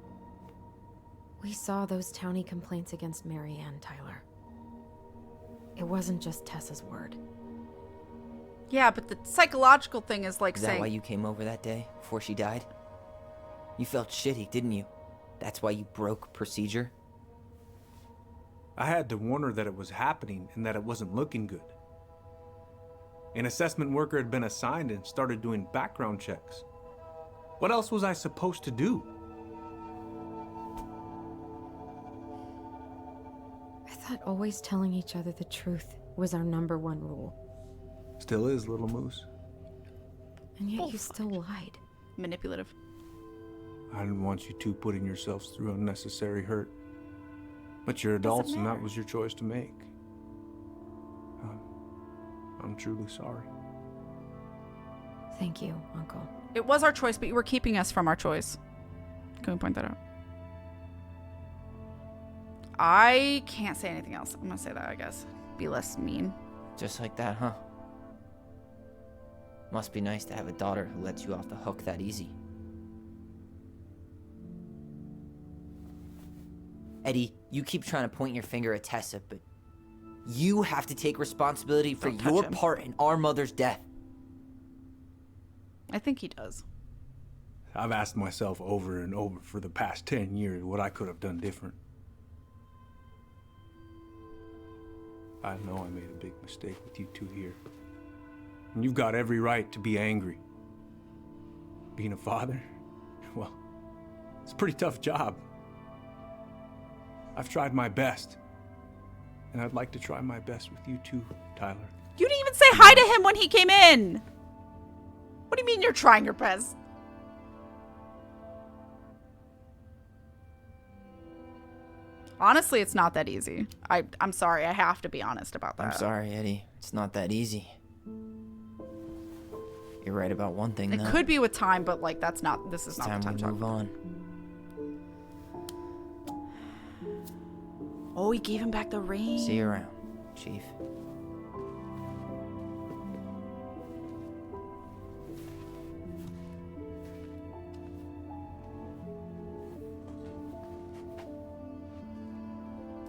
We saw those townie complaints against Marianne, Tyler. It wasn't just Tessa's word. Yeah, but the psychological thing is like Is saying... that why you came over that day, before she died? You felt shitty, didn't you? That's why you broke procedure? I had to warn her that it was happening and that it wasn't looking good. An assessment worker had been assigned and started doing background checks. What else was I supposed to do? thought always telling each other the truth was our #1 rule. Still is, little moose. And yet you still lied. Manipulative. I didn't want you two putting yourselves through unnecessary hurt. But you're adults and that was your choice to make. I'm truly sorry. Thank you, Uncle. It was our choice, but you were keeping us from our choice. Can we point that out? I can't say anything else. I'm gonna say that, I guess. Be less mean. Just like that, huh? Must be nice to have a daughter who lets you off the hook that easy. Eddie, you keep trying to point your finger at Tessa, but you have to take responsibility for your part in our mother's death. I think he does. I've asked myself over and over for the past 10 years what I could have done different. I know I made a big mistake with you two here. And you've got every right to be angry. Being a father? Well, it's a pretty tough job. I've tried my best. And I'd like to try my best with you too, Tyler. You didn't even say hi to him when he came in. What do you mean you're trying your best? Honestly, it's not that easy. I'm sorry. I have to be honest about that. I'm sorry, Eddie. It's not that easy. You're right about one thing, though. It could be with time, but like this is not the time to to move on. Oh, he gave him back the ring. See you around, Chief.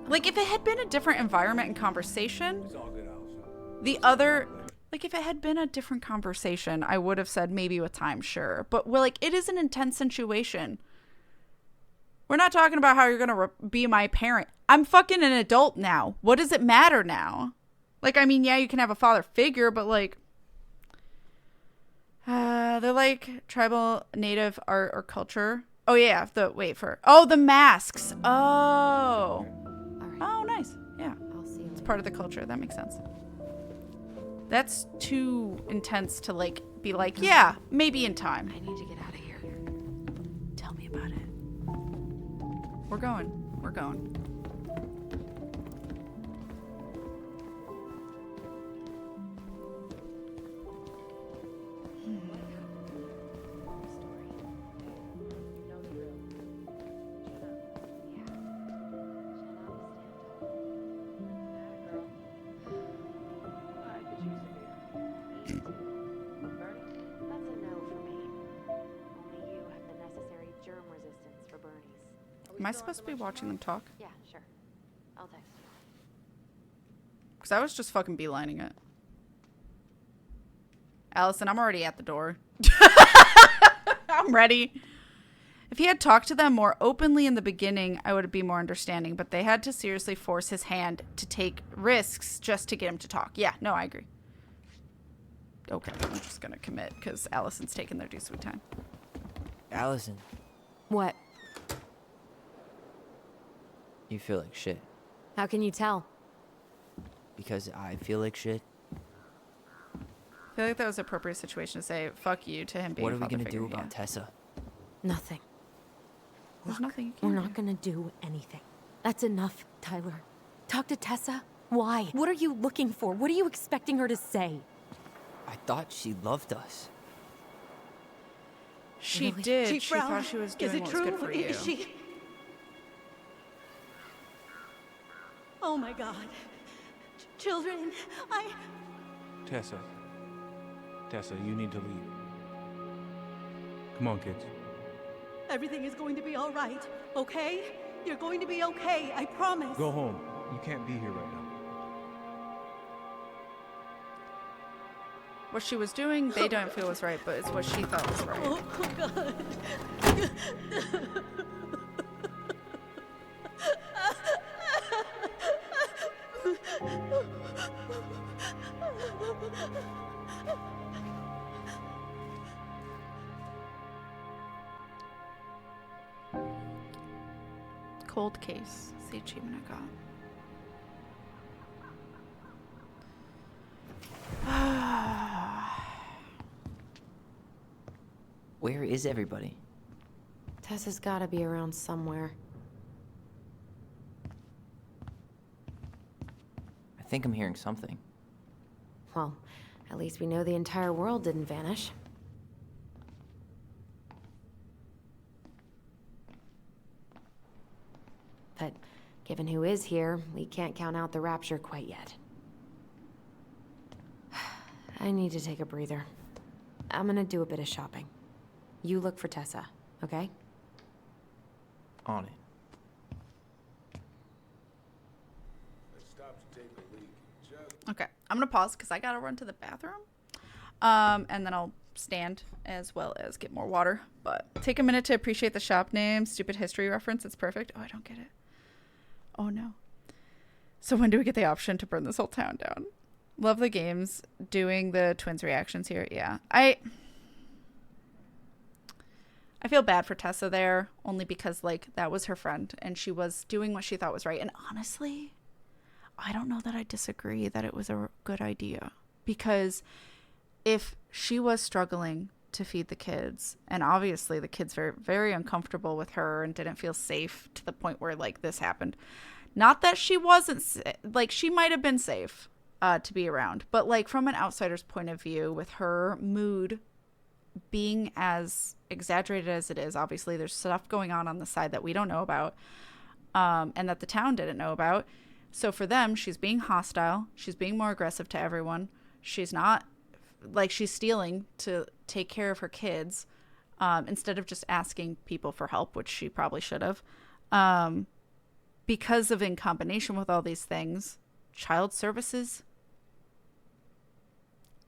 Like, if it had been a different environment and conversation, if it had been a different conversation, I would have said maybe with time, sure. But, it is an intense situation. We're not talking about how you're going to be my parent. I'm fucking an adult now. What does it matter now? Yeah, you can have a father figure, but, they're like tribal native art or culture. Oh, yeah. The masks. Oh. Oh, nice. Yeah. I'll see you. It's part of the culture. That makes sense. That's too intense to be yeah, maybe in time. I need to get out of here. Tell me about it. We're going. Am I supposed to be watching them talk? Yeah, sure. I'll text you. Because I was just fucking beelining it. Allison, I'm already at the door. I'm ready. If he had talked to them more openly in the beginning, I would be more understanding. But they had to seriously force his hand to take risks just to get him to talk. Yeah, no, I agree. Okay, I'm just going to commit because Allison's taking their due sweet time. Allison. What? You feel like shit. How can you tell? Because I feel like shit. I feel like that was an appropriate situation to say fuck you to him being What are we going to do about Tessa? Nothing. There's nothing you can We're do. not gonna do anything. That's enough, Tyler. Talk to Tessa? Why? What are you looking for? What are you expecting her to say? I thought she loved us. She Really? did. Chief She Brown, thought she was doing is it what true? was good for you. Is she? Oh my God. Children, Tessa, you need to leave. Come on, kids. everything is going to be all right, okay? You're going to be okay, I promise. Go home. You can't be here right now. What she was doing, they don't feel was right, but it's what she thought was right. Oh God. Cold case. That's the achievement I got. Where is everybody? Tessa's gotta be around somewhere. I think I'm hearing something. Well, at least we know the entire world didn't vanish. But given who is here, we can't count out the rapture quite yet. I need to take a breather. I'm gonna do a bit of shopping. You look for Tessa, okay? On it. Okay, I'm gonna pause because I gotta run to the bathroom. And then I'll stand as well as get more water. But take a minute to appreciate the shop name. Stupid history reference. It's perfect. Oh, I don't get it. Oh no. So when do we get the option to burn this whole town down? Love the games. Doing the twins' reactions here. Yeah. I feel bad for Tessa there, only because, like, that was her friend, and she was doing what she thought was right. And honestly, I don't know that I disagree that it was a good idea. Because if she was struggling to feed the kids, and obviously the kids were very uncomfortable with her and didn't feel safe to the point where, like, this happened. Not that she wasn't, like, she might have been safe to be around. But, like, from an outsider's point of view, with her mood being as exaggerated as it is, obviously there's stuff going on the side that we don't know about, and that the town didn't know about. So for them, she's being hostile. She's being more aggressive to everyone. She's not, like, she's stealing to take care of her kids, instead of just asking people for help, which she probably should have. Because of, in combination with all these things, child services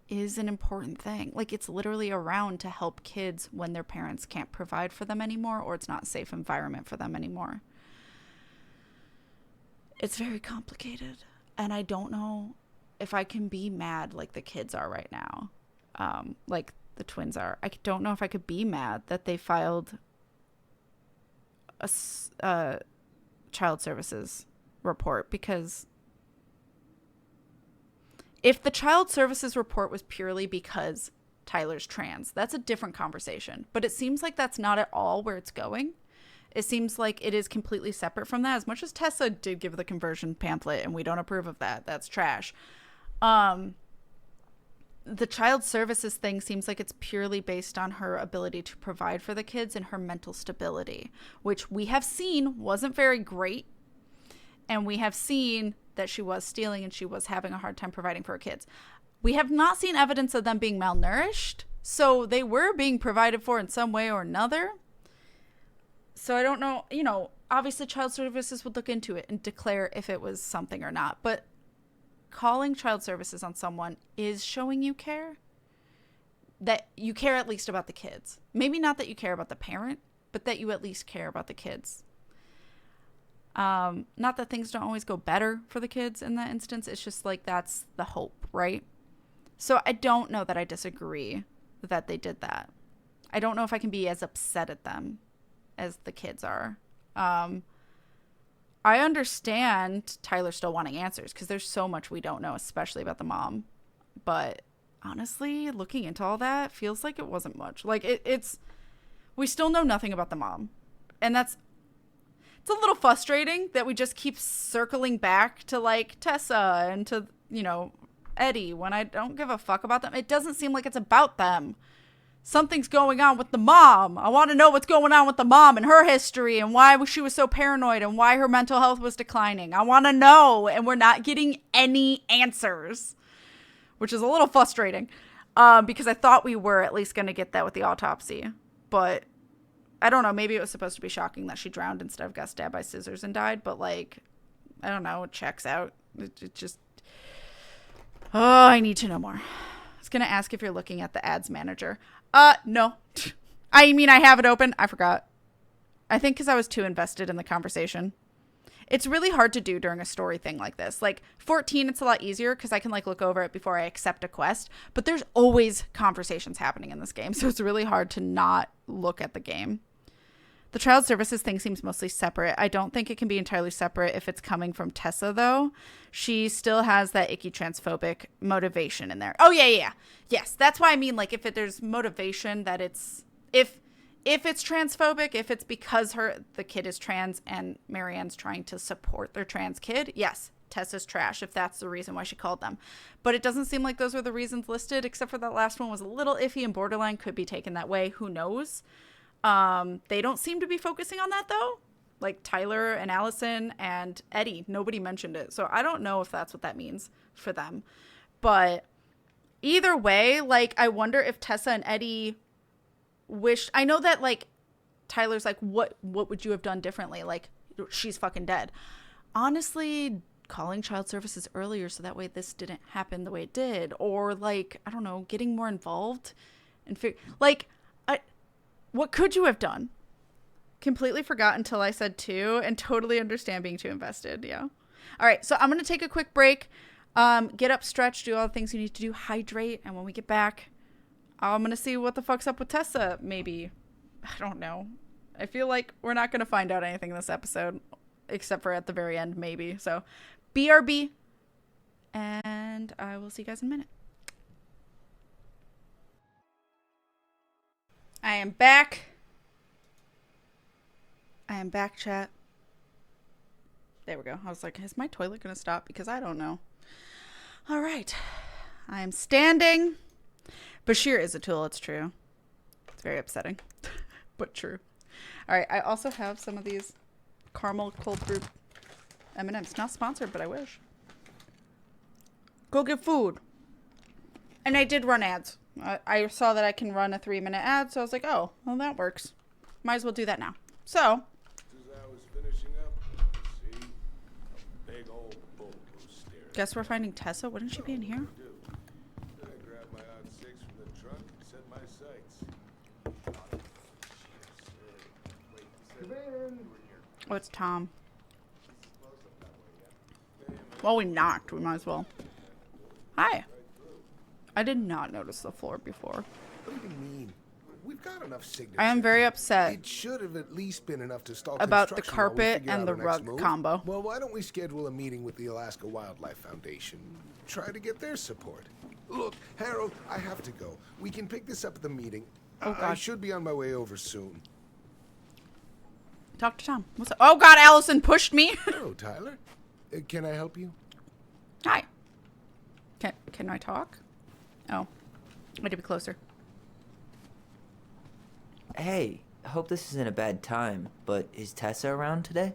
is an important thing. Like, it's literally around to help kids when their parents can't provide for them anymore, or it's not a safe environment for them anymore. It's very complicated, and I don't know if I can be mad like the kids are right now, like the twins are. I don't know if I could be mad that they filed a child services report, because if the child services report was purely because Tyler's trans, that's a different conversation. But it seems like that's not at all where it's going. It seems like it is completely separate from that. As much as Tessa did give the conversion pamphlet, and we don't approve of that. That's trash. The child services thing seems like it's purely based on her ability to provide for the kids and her mental stability, which we have seen wasn't very great. And we have seen that she was stealing and she was having a hard time providing for her kids. We have not seen evidence of them being malnourished. So they were being provided for in some way or another. So I don't know, you know, obviously child services would look into it and declare if it was something or not. But calling child services on someone is showing you care. That you care at least about the kids. Maybe not that you care about the parent, but that you at least care about the kids. Not that things don't always go better for the kids in that instance. It's just like, that's the hope, right? So I don't know that I disagree that they did that. I don't know if I can be as upset at them as the kids are. I understand Tyler still wanting answers because there's so much we don't know, especially about the mom. But honestly, looking into all that feels like it wasn't much. Like, we still know nothing about the mom. And it's a little frustrating that we just keep circling back to, like, Tessa and to, you know, Eddie, when I don't give a fuck about them. It doesn't seem like it's about them. Something's going on with the mom. I want to know what's going on with the mom and her history and why she was so paranoid and why her mental health was declining. I want to know, and we're not getting any answers, which is a little frustrating, because I thought we were at least going to get that with the autopsy. But I don't know. Maybe it was supposed to be shocking that she drowned instead of got stabbed by scissors and died. But, like, I don't know. It checks out. It just... Oh, I need to know more. I was going to ask if you're looking at the ads manager. No. I mean, I have it open. I forgot. I think because I was too invested in the conversation. It's really hard to do during a story thing like this. Like, 14, it's a lot easier because I can, like, look over it before I accept a quest. But there's always conversations happening in this game. So it's really hard to not look at the game. The child services thing seems mostly separate. I don't think it can be entirely separate if it's coming from Tessa, though. She still has that icky transphobic motivation in there. Oh, yeah. Yes, that's why I mean, like, if there's motivation that it's... If it's transphobic, if it's because the kid is trans and Marianne's trying to support their trans kid, yes, Tessa's trash if that's the reason why she called them. But it doesn't seem like those were the reasons listed, except for that last one was a little iffy and borderline, could be taken that way. Who knows? They don't seem to be focusing on that, though. Like Tyler and Allison and Eddie, nobody mentioned it. So I don't know if that's what that means for them. But either way, like, I wonder if Tessa and Eddie wished... I know that, like, Tyler's like, what would you have done differently? Like, she's fucking dead. Honestly, calling child services earlier so that way this didn't happen the way it did. Or, like, I don't know, getting more involved. And what could you have done? Completely forgot until I said 2 and totally understand being too invested. Yeah. All right. So I'm going to take a quick break. Get up, stretch, do all the things you need to do, hydrate. And when we get back, I'm going to see what the fuck's up with Tessa, maybe. I don't know. I feel like we're not going to find out anything in this episode, except for at the very end, maybe. So BRB. And I will see you guys in a minute. I am back. Chat. There we go. I was like, is my toilet going to stop? Because I don't know. All right. I am standing. Bashir is a tool. It's true. It's very upsetting, but true. All right. I also have some of these caramel cold brew M&Ms. Not sponsored, but I wish. Go get food. And I did run ads. I saw that I can run a 3-minute ad, so I was like, oh, well, that works. Might as well do that now. So, guess we're finding Tessa. Wouldn't she be in here? Oh, it's Tom. Well, we knocked. We might as well. Hi. I did not notice the floor before. What do you mean? We've got enough signatures. I am very upset. It should have at least been enough to stall about the carpet and the rug combo. Well, why don't we schedule a meeting with the Alaska Wildlife Foundation? Try to get their support. Look, Harold, I have to go. We can pick this up at the meeting. Oh, God. I should be on my way over soon. Talk to Tom. What's up? Oh, God, Allison pushed me. Hello, Tyler. Can I help you? Hi. Can I talk? Oh, I had to be closer. Hey, I hope this isn't a bad time, but is Tessa around today?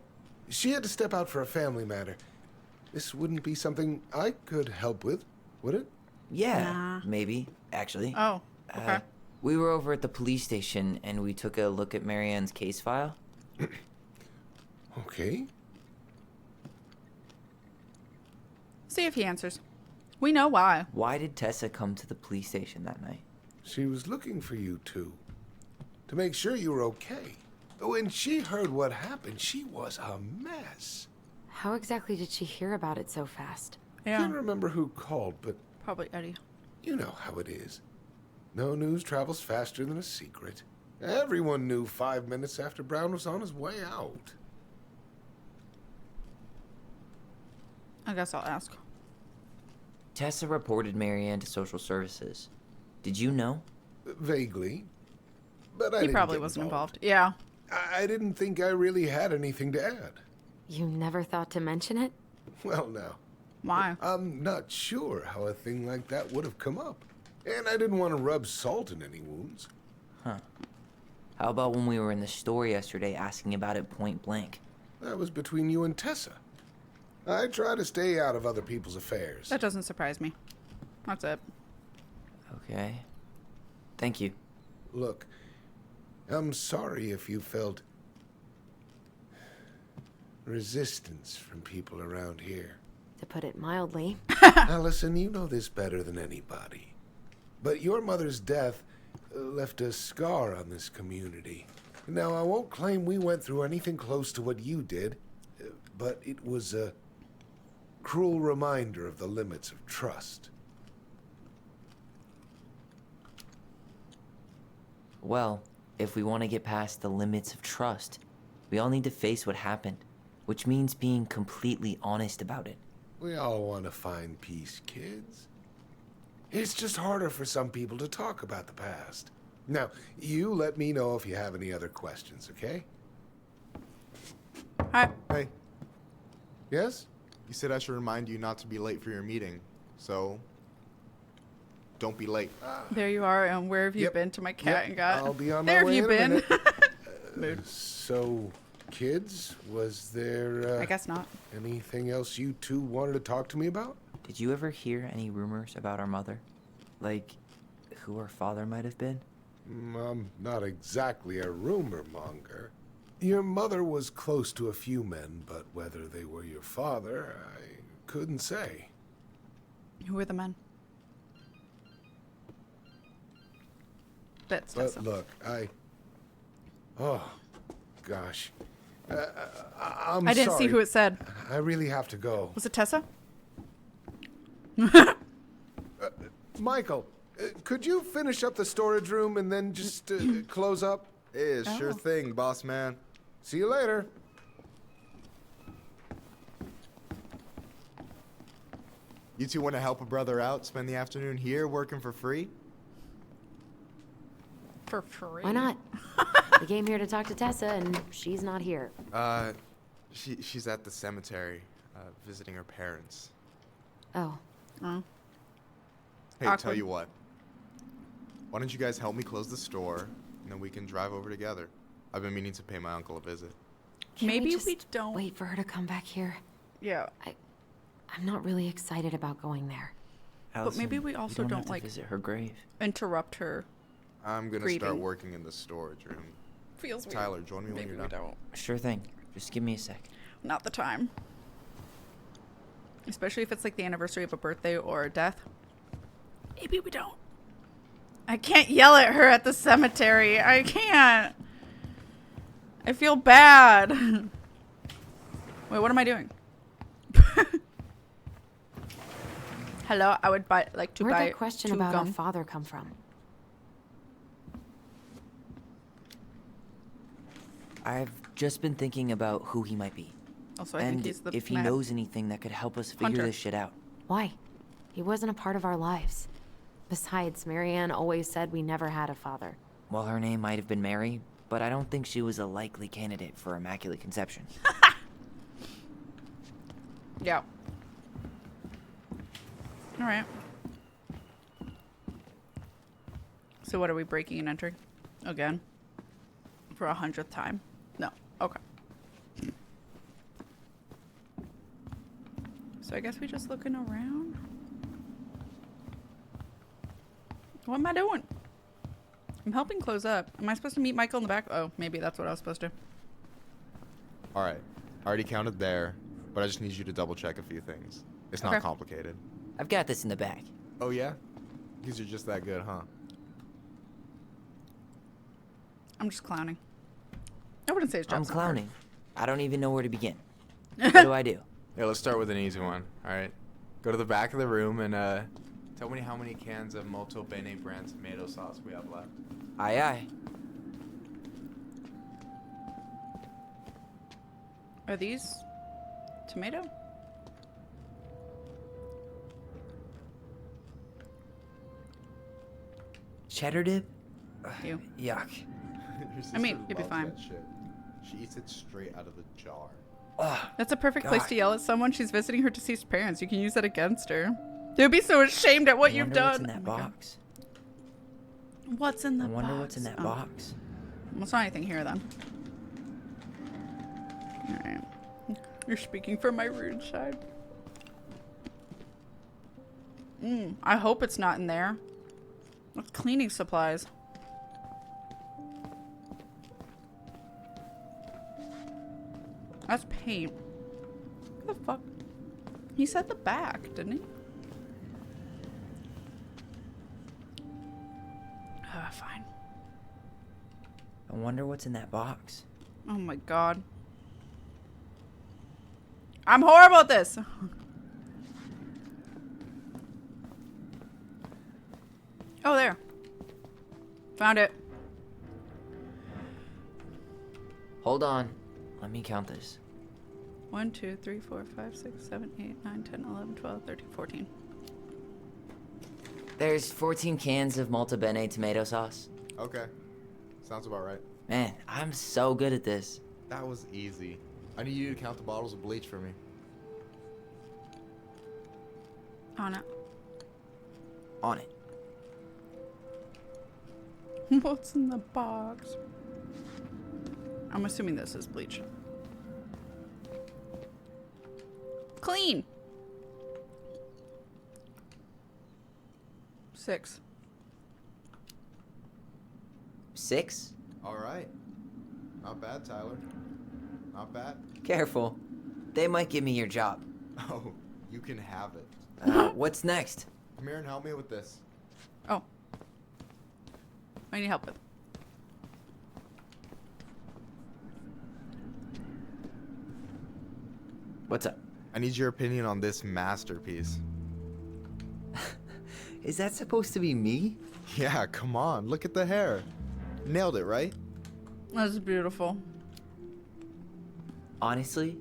She had to step out for a family matter. This wouldn't be something I could help with, would it? Yeah, maybe, actually. Oh, okay. We were over at the police station and we took a look at Marianne's case file. Okay. See if he answers. We know why. Why did Tessa come to the police station that night? She was looking for you two. To make sure you were okay. When she heard what happened, she was a mess. How exactly did she hear about it so fast? Yeah. Can't remember who called, but... Probably Eddie. You know how it is. No news travels faster than a secret. Everyone knew 5 minutes after Brown was on his way out. I guess I'll ask. Tessa reported Marianne to social services. Did you know? Vaguely. But I He didn't probably get wasn't involved. Yeah. I didn't think I really had anything to add. You never thought to mention it? Well, now. Why? I'm not sure how a thing like that would have come up. And I didn't want to rub salt in any wounds. Huh. How about when we were in the store yesterday asking about it point blank? That was between you and Tessa. I try to stay out of other people's affairs. That doesn't surprise me. That's it. Okay. Thank you. Look, I'm sorry if you felt resistance from people around here. To put it mildly. Allison, you know this better than anybody. But your mother's death left a scar on this community. Now, I won't claim we went through anything close to what you did, but it was a cruel reminder of the limits of trust. Well, if we want to get past the limits of trust, we all need to face what happened, which means being completely honest about it. We all want to find peace, kids. It's just harder for some people to talk about the past. Now, you let me know if you have any other questions, okay? Hi. Hey. Yes? You said I should remind you not to be late for your meeting, so don't be late. There you are. And where have you been to my cat and got? I'll be on there my way have you in a been? minute. So, kids, was there... I guess not. Anything else you two wanted to talk to me about? Did you ever hear any rumors about our mother? Like, who our father might have been? I'm not exactly a rumor monger. Your mother was close to a few men, but whether they were your father, I couldn't say. Who were the men? That's But look, oh, gosh. I'm I didn't sorry. see who it said. I really have to go. Was it Tessa? Michael, could you finish up the storage room and then just close up? Sure thing, boss man. See you later. You two want to help a brother out, spend the afternoon here working for free? For free? Why not? We came here to talk to Tessa, and she's not here. She's at the cemetery, visiting her parents. Oh. Oh. Hey, Awkward. tell you what. Why don't you guys help me close the store, and then we can drive over together. I've been meaning to pay my uncle a visit. Maybe we don't wait for her to come back here. Yeah. I'm not really excited about going there. But maybe we also don't have don't to like visit her grave. interrupt her. I'm gonna grieving. start working in the storage room. Feels weird. Tyler, join me when Maybe you're we done. don't. Sure thing. Just give me a sec. Not the time. Especially if it's like the anniversary of a birthday or a death. Maybe we don't. I can't yell at her at the cemetery. I can't. I feel bad. Wait, what am I doing? Hello, I would buy Where'd buy that question two about gum. our father come from? I've just been thinking about who he might be. Also, I and think he's the if he mad knows anything that could help us figure hunter. this shit out. Why? He wasn't a part of our lives. Besides, Marianne always said we never had a father. Well, her name might have been Mary, but I don't think she was a likely candidate for Immaculate Conception. Yeah. All right. So what are we breaking and entering? Again? For 100th time? No. Okay. So I guess we just looking around? What am I doing? I'm helping close up. Am I supposed to meet Michael in the back? Oh, maybe that's what I was supposed to. All right. I already counted there, but I just need you to double check a few things. It's not Okay. complicated. I've got this in the back. Oh, yeah? These are just that good, huh? I'm just clowning. I wouldn't say his I'm job's not hard. clowning. I don't even know where to begin. What do I do? Yeah, let's start with an easy one. All right. Go to the back of the room and tell me how many cans of Molto Bene brand tomato sauce we have left. Aye, aye. Are these tomato? Cheddar dip? Ew. Yuck. Your I mean, sister it'd be loves fine. that shit. She eats it straight out of the jar. That's a perfect place God. to yell at someone. She's visiting her deceased parents. You can use that against her. They would be so ashamed at what I you've wonder done. What's in that Oh my God. box? What's in the I box? wonder what's in that Oh. box. Well, it's not anything here then. Alright. You're speaking from my rude side. I hope it's not in there. That's cleaning supplies. That's paint. What the fuck? He said the back, didn't he? Fine. I wonder what's in that box. Oh my god. I'm horrible at this. Oh, there. Found it. Hold on. Let me count this. 1, 2, 3, 4, 5, 6, 7, 8, 9, 10, 11, 12, 13, 14. There's 14 cans of Malta Bene tomato sauce. Okay. Sounds about right. Man, I'm so good at this. That was easy. I need you to count the bottles of bleach for me. On it. On it. What's in the box? I'm assuming this is bleach. Clean. 6. 6? All right. Not bad, Tyler. Not bad. Careful. They might give me your job. Oh, you can have it. What's next? Come here and help me with this. Oh. I need help with. What's up? I need your opinion on this masterpiece. Is that supposed to be me? Yeah, come on. Look at the hair. Nailed it, right? That's beautiful. Honestly,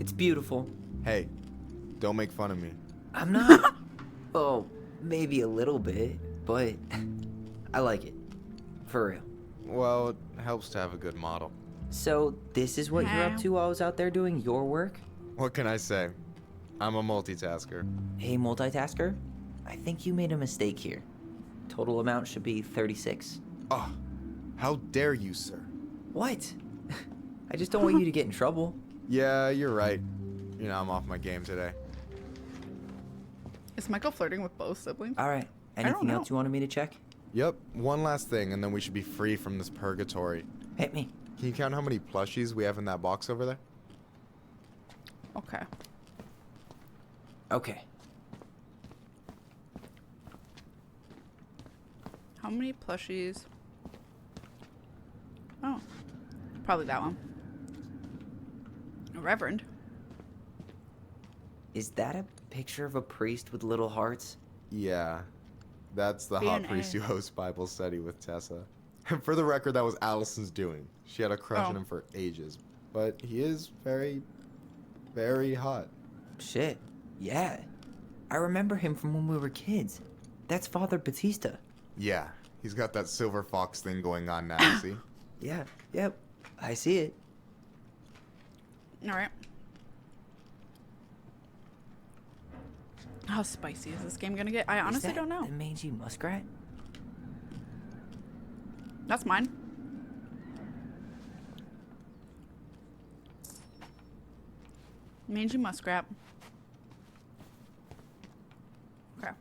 it's beautiful. Hey, don't make fun of me. I'm not. Oh, maybe a little bit, but I like it. For real. Well, it helps to have a good model. So, this is what you're up to while I was out there doing your work? What can I say? I'm a multitasker. Hey, multitasker? I think you made a mistake here. Total amount should be 36. Oh, how dare you, sir? What? I just don't want you to get in trouble. Yeah, you're right. You know, I'm off my game today. Is Michael flirting with both siblings? All right. Anything else you wanted me to check? Yep, one last thing, and then we should be free from this purgatory. Hit me. Can you count how many plushies we have in that box over there? Okay. Okay. How many plushies? Oh. Probably that one. Reverend. Is that a picture of a priest with little hearts? Yeah. That's the B&A. hot priest who hosts Bible study with Tessa. And for the record, that was Allison's doing. She had a crush on him for ages. But he is very, very hot. Shit. Yeah. I remember him from when we were kids. That's Father Batista. Yeah. He's got that silver fox thing going on now, see? Yeah. Yep. I see it. All right. How spicy is this game gonna get? I honestly don't know. The mangy muskrat? That's mine. Mangy muskrat. Okay.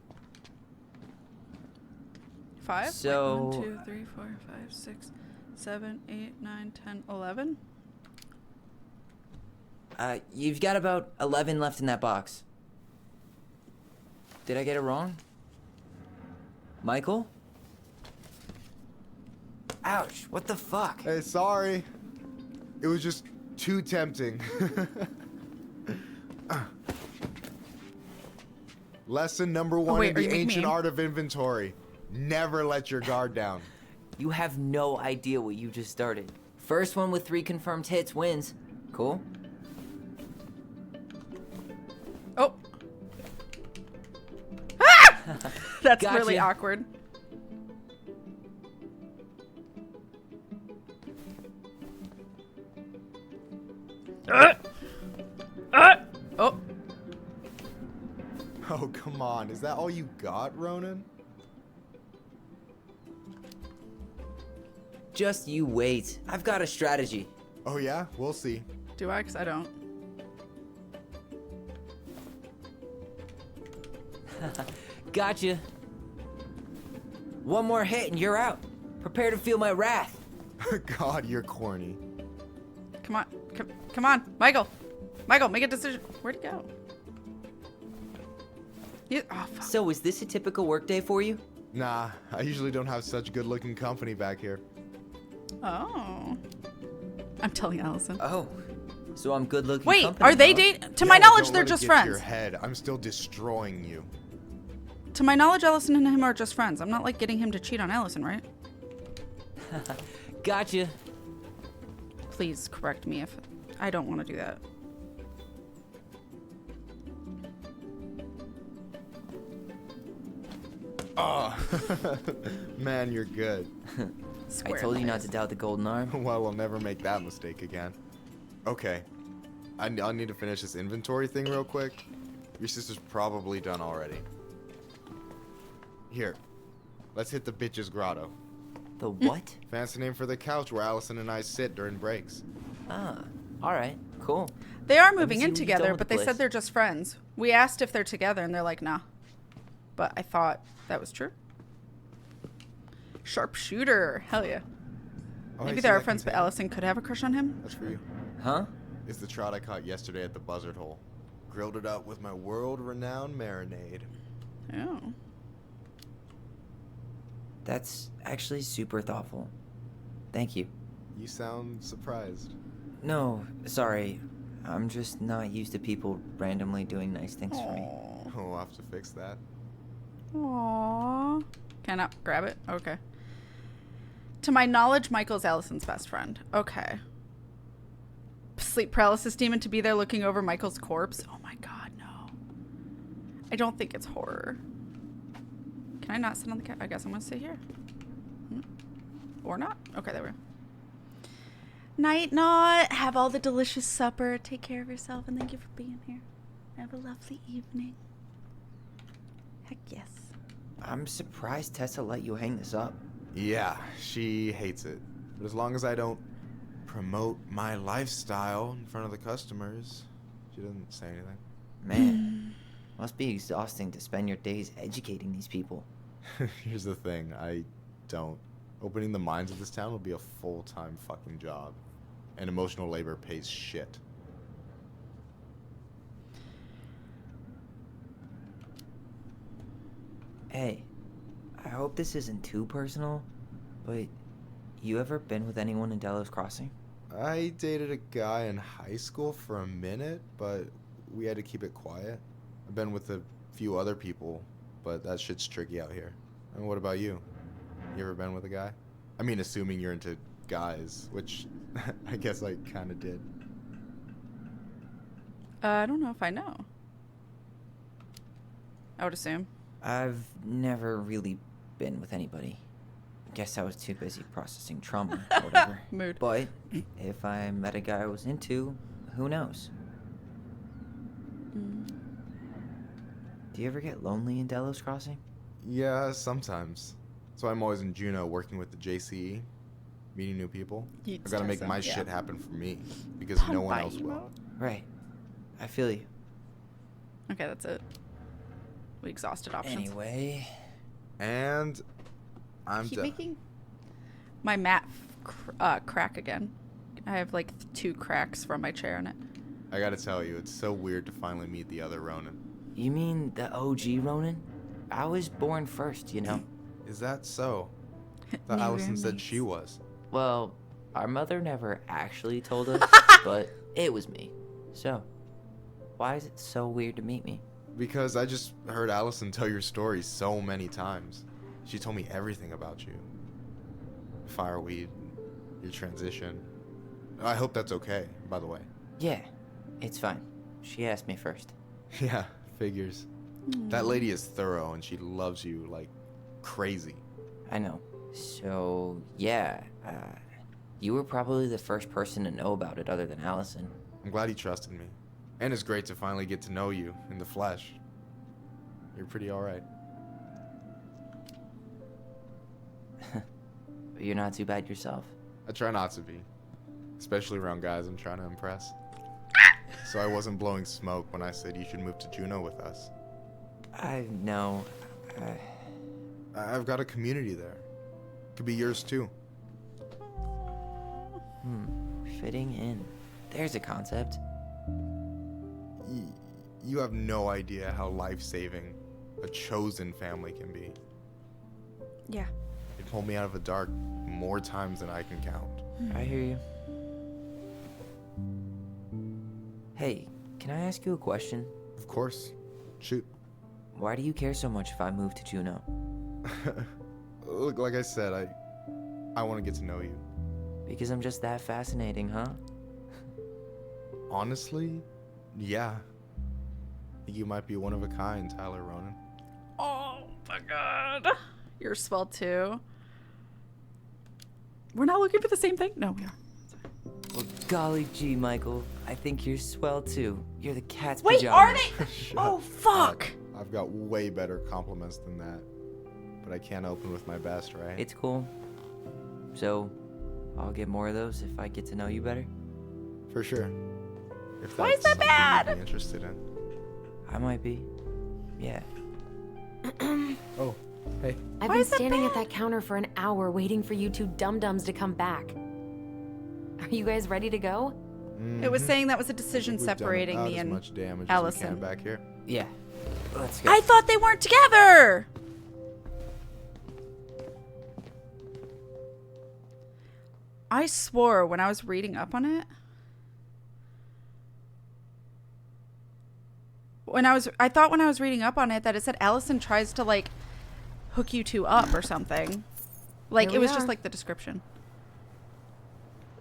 5? So- 1, 2, 3, 4, 5, 6, 7, 8, 9, 10, 11. You've got about 11 left in that box. Did I get it wrong? Michael? Ouch, what the fuck? Hey, sorry. It was just too tempting. Lesson number 1 wait, in are you the making ancient me? art of inventory. Never let your guard down. You have no idea what you just started. First one with 3 confirmed hits wins. Cool? Oh. Ah! That's Gotcha. really awkward. Oh. Oh, come on. Is that all you got, Ronan? Just you wait. I've got a strategy. Oh, yeah? We'll see. Do I? 'Cause I don't. Gotcha. One more hit and you're out. Prepare to feel my wrath. God, you're corny. Come on. Come on. Michael. Michael, make a decision. Where'd he go? Oh, fuck. So is this a typical workday for you? Nah, I usually don't have such good-looking company back here. Oh. I'm telling Allison. Oh. So I'm good looking. Wait, company, are they huh? dating? To my knowledge, they're just To friends. your head. I'm still destroying you. To my knowledge, Allison and him are just friends. I'm not like getting him to cheat on Allison, right? Gotcha. Please correct me if I don't want to do that. Oh, man, you're good. I told you not to doubt the golden arm. Well, I'll never make that mistake again. Okay, I'll need to finish this inventory thing real quick. Your sister's probably done already. Here, let's hit the bitch's grotto. The what? Fancy name for the couch where Allison and I sit during breaks. Ah, alright, cool. They are Let me moving see in what you've done together, with but the they said place. they're just friends. We asked if they're together, and they're like, nah. But I thought that was true. Sharpshooter. Hell yeah. Oh, Maybe hey, they see are that friends, but container? Allison could have a crush on him. That's for you. Huh? It's the trout I caught yesterday at the buzzard hole. Grilled it up with my world-renowned marinade. Oh. That's actually super thoughtful. Thank you. You sound surprised. No, sorry. I'm just not used to people randomly doing nice things for me. We'll have to fix that. Aww. Can I grab it? Okay. To my knowledge, Michael's Allison's best friend. Okay. Sleep paralysis demon to be there looking over Michael's corpse. Oh my god, no. I don't think it's horror. Can I not sit on the couch? I guess I'm gonna sit here. Or not? Okay, there we go. Night, not. Have all the delicious supper. Take care of yourself, and thank you for being here. Have a lovely evening. Heck yes. I'm surprised Tessa let you hang this up. Yeah, she hates it. But as long as I don't promote my lifestyle in front of the customers, she doesn't say anything. Man, must be exhausting to spend your days educating these people. Here's the thing, I don't. Opening the mines of this town will be a full-time fucking job. And emotional labor pays shit. Hey, I hope this isn't too personal, but you ever been with anyone in Delos Crossing? I dated a guy in high school for a minute, but we had to keep it quiet. I've been with a few other people, but that shit's tricky out here. And what about you? You ever been with a guy? I mean, assuming you're into guys, which I guess I kind of did. I don't know if I know. I would assume. I've never really been with anybody. Guess I was too busy processing trauma or whatever. Mood. But if I met a guy I was into, who knows? Do you ever get lonely in Delos Crossing? Yeah, sometimes. So I'm always in Juneau working with the JCE, meeting new people. I gotta make my shit happen for me, because no one else will. Right. I feel you. Okay, that's it. We exhausted options. Anyway. And I'm Keep done. making my mat crack again. I have like 2 cracks from my chair in it. I gotta tell you, it's so weird to finally meet the other Ronin. You mean the OG Ronin? I was born first, you know. Is that so? Thought Allison said she was. Well, our mother never actually told us, but it was me. So, why is it so weird to meet me? Because I just heard Allison tell your story so many times. She told me everything about you. Fireweed, your transition. I hope that's okay, by the way. Yeah, it's fine. She asked me first. Yeah, figures. That lady is thorough and she loves you like crazy. I know. So, yeah, you were probably the first person to know about it other than Allison. I'm glad he trusted me. And it's great to finally get to know you in the flesh. You're pretty alright. You're not too bad yourself. I try not to be. Especially around guys I'm trying to impress. So I wasn't blowing smoke when I said you should move to Juneau with us. I know. I've got a community there. Could be yours too. Fitting in. There's a concept. You have no idea how life-saving a chosen family can be. Yeah. It pulled me out of the dark more times than I can count. I hear you. Hey, can I ask you a question? Of course. Shoot. Why do you care so much if I move to Juneau? Look, like I said, I want to get to know you. Because I'm just that fascinating, huh? Honestly, yeah. You might be one of a kind, Tyler Ronan. Oh my god. You're swell too. We're not looking for the same thing? No, we are. Well, golly gee, Michael. I think you're swell too. You're the cat's Wait, pajamas. are they? Oh, fuck. I've got way better compliments than that. But I can't open with my best, right? It's cool. So, I'll get more of those if I get to know you better. For sure. If Why is that's that bad? something you'd be interested in. I might be. Yeah. Oh, hey. I've been standing at that counter for an hour waiting for you two dum-dums to come back. Are you guys ready to go? It was saying that was a decision separating me and much damage Allison. as we can back here. Yeah. Let's go. I thought they weren't together. I swore when I was reading up on it. I thought when I was reading up on it that it said Allison tries to like hook you two up or something. Like Here it we was just are. like the description.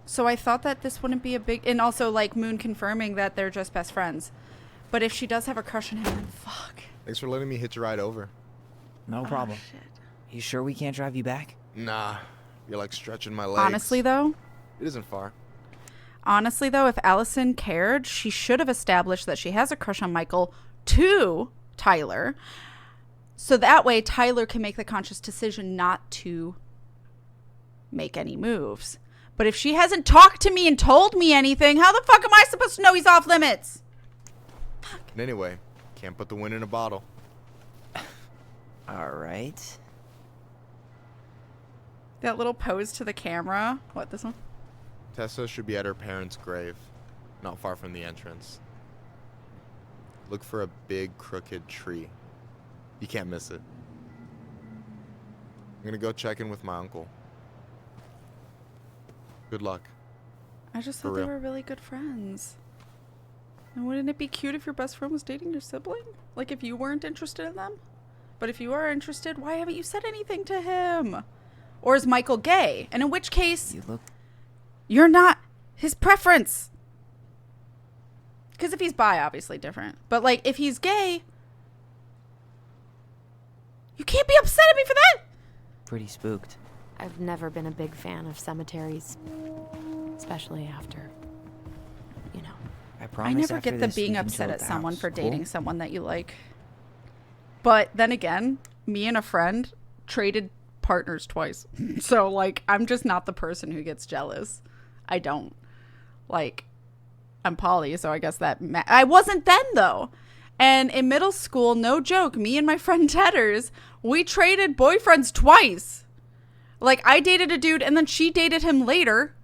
So I thought that this wouldn't be a big, and also like Moon confirming that they're just best friends. But if she does have a crush on him, then fuck. Thanks for letting me hitch a ride over. No problem. Shit. You sure we can't drive you back? Nah, you're like stretching my legs. Honestly though, It isn't far. if Allison cared, she should have established that she has a crush on Michael to Tyler. So that way Tyler can make the conscious decision not to make any moves. But if she hasn't talked to me and told me anything, how the fuck am I supposed to know he's off limits? And anyway, can't put the wind in a bottle. All right. That little pose to the camera. What, this one? Tessa should be at her parents' grave, not far from the entrance. Look for a big, crooked tree. You can't miss it. I'm gonna go check in with my uncle. Good luck. I just For thought they real. were really good friends. And wouldn't it be cute if your best friend was dating your sibling? Like if you weren't interested in them? But if you are interested, why haven't you said anything to him? Or is Michael gay? And in which case, you're not his preference. Because if he's bi, obviously different. But like if he's gay, you can't be upset at me for that. Pretty spooked. I've never been a big fan of cemeteries. Especially after, you know. I promise. I never after get the this, we being can upset chill at the someone house. for dating Cool? someone that you like. But then again, me and a friend traded partners twice. So, like, I'm just not the person who gets jealous. I don't. Like, I'm poly, so I guess that... I wasn't then, though. And in middle school, no joke, me and my friend Tedders, we traded boyfriends twice. Like, I dated a dude, and then she dated him later.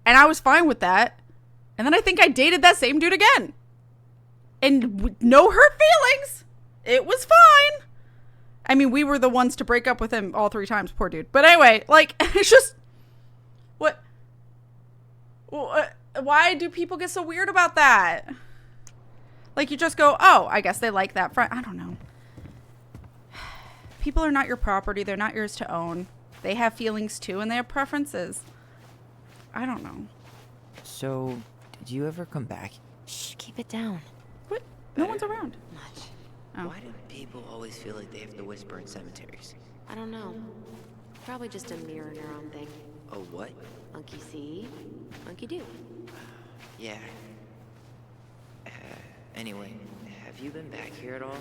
And I was fine with that. And then I think I dated that same dude again. And no hurt feelings. It was fine. I mean, we were the ones to break up with him all 3 times. Poor dude. But anyway, like, it's just... What? Why do people get so weird about that? Like, you just go, oh, I guess they like that friend. I don't know. People are not your property. They're not yours to own. They have feelings too, and they have preferences. I don't know. So, did you ever come back? Shh, keep it down. What? No one's around. Much. Oh. Why do people always feel like they have to whisper in cemeteries? I don't know. Probably just a mirror neuron thing. Oh, what? Monkey see, monkey do. Yeah. Anyway, have you been back here at all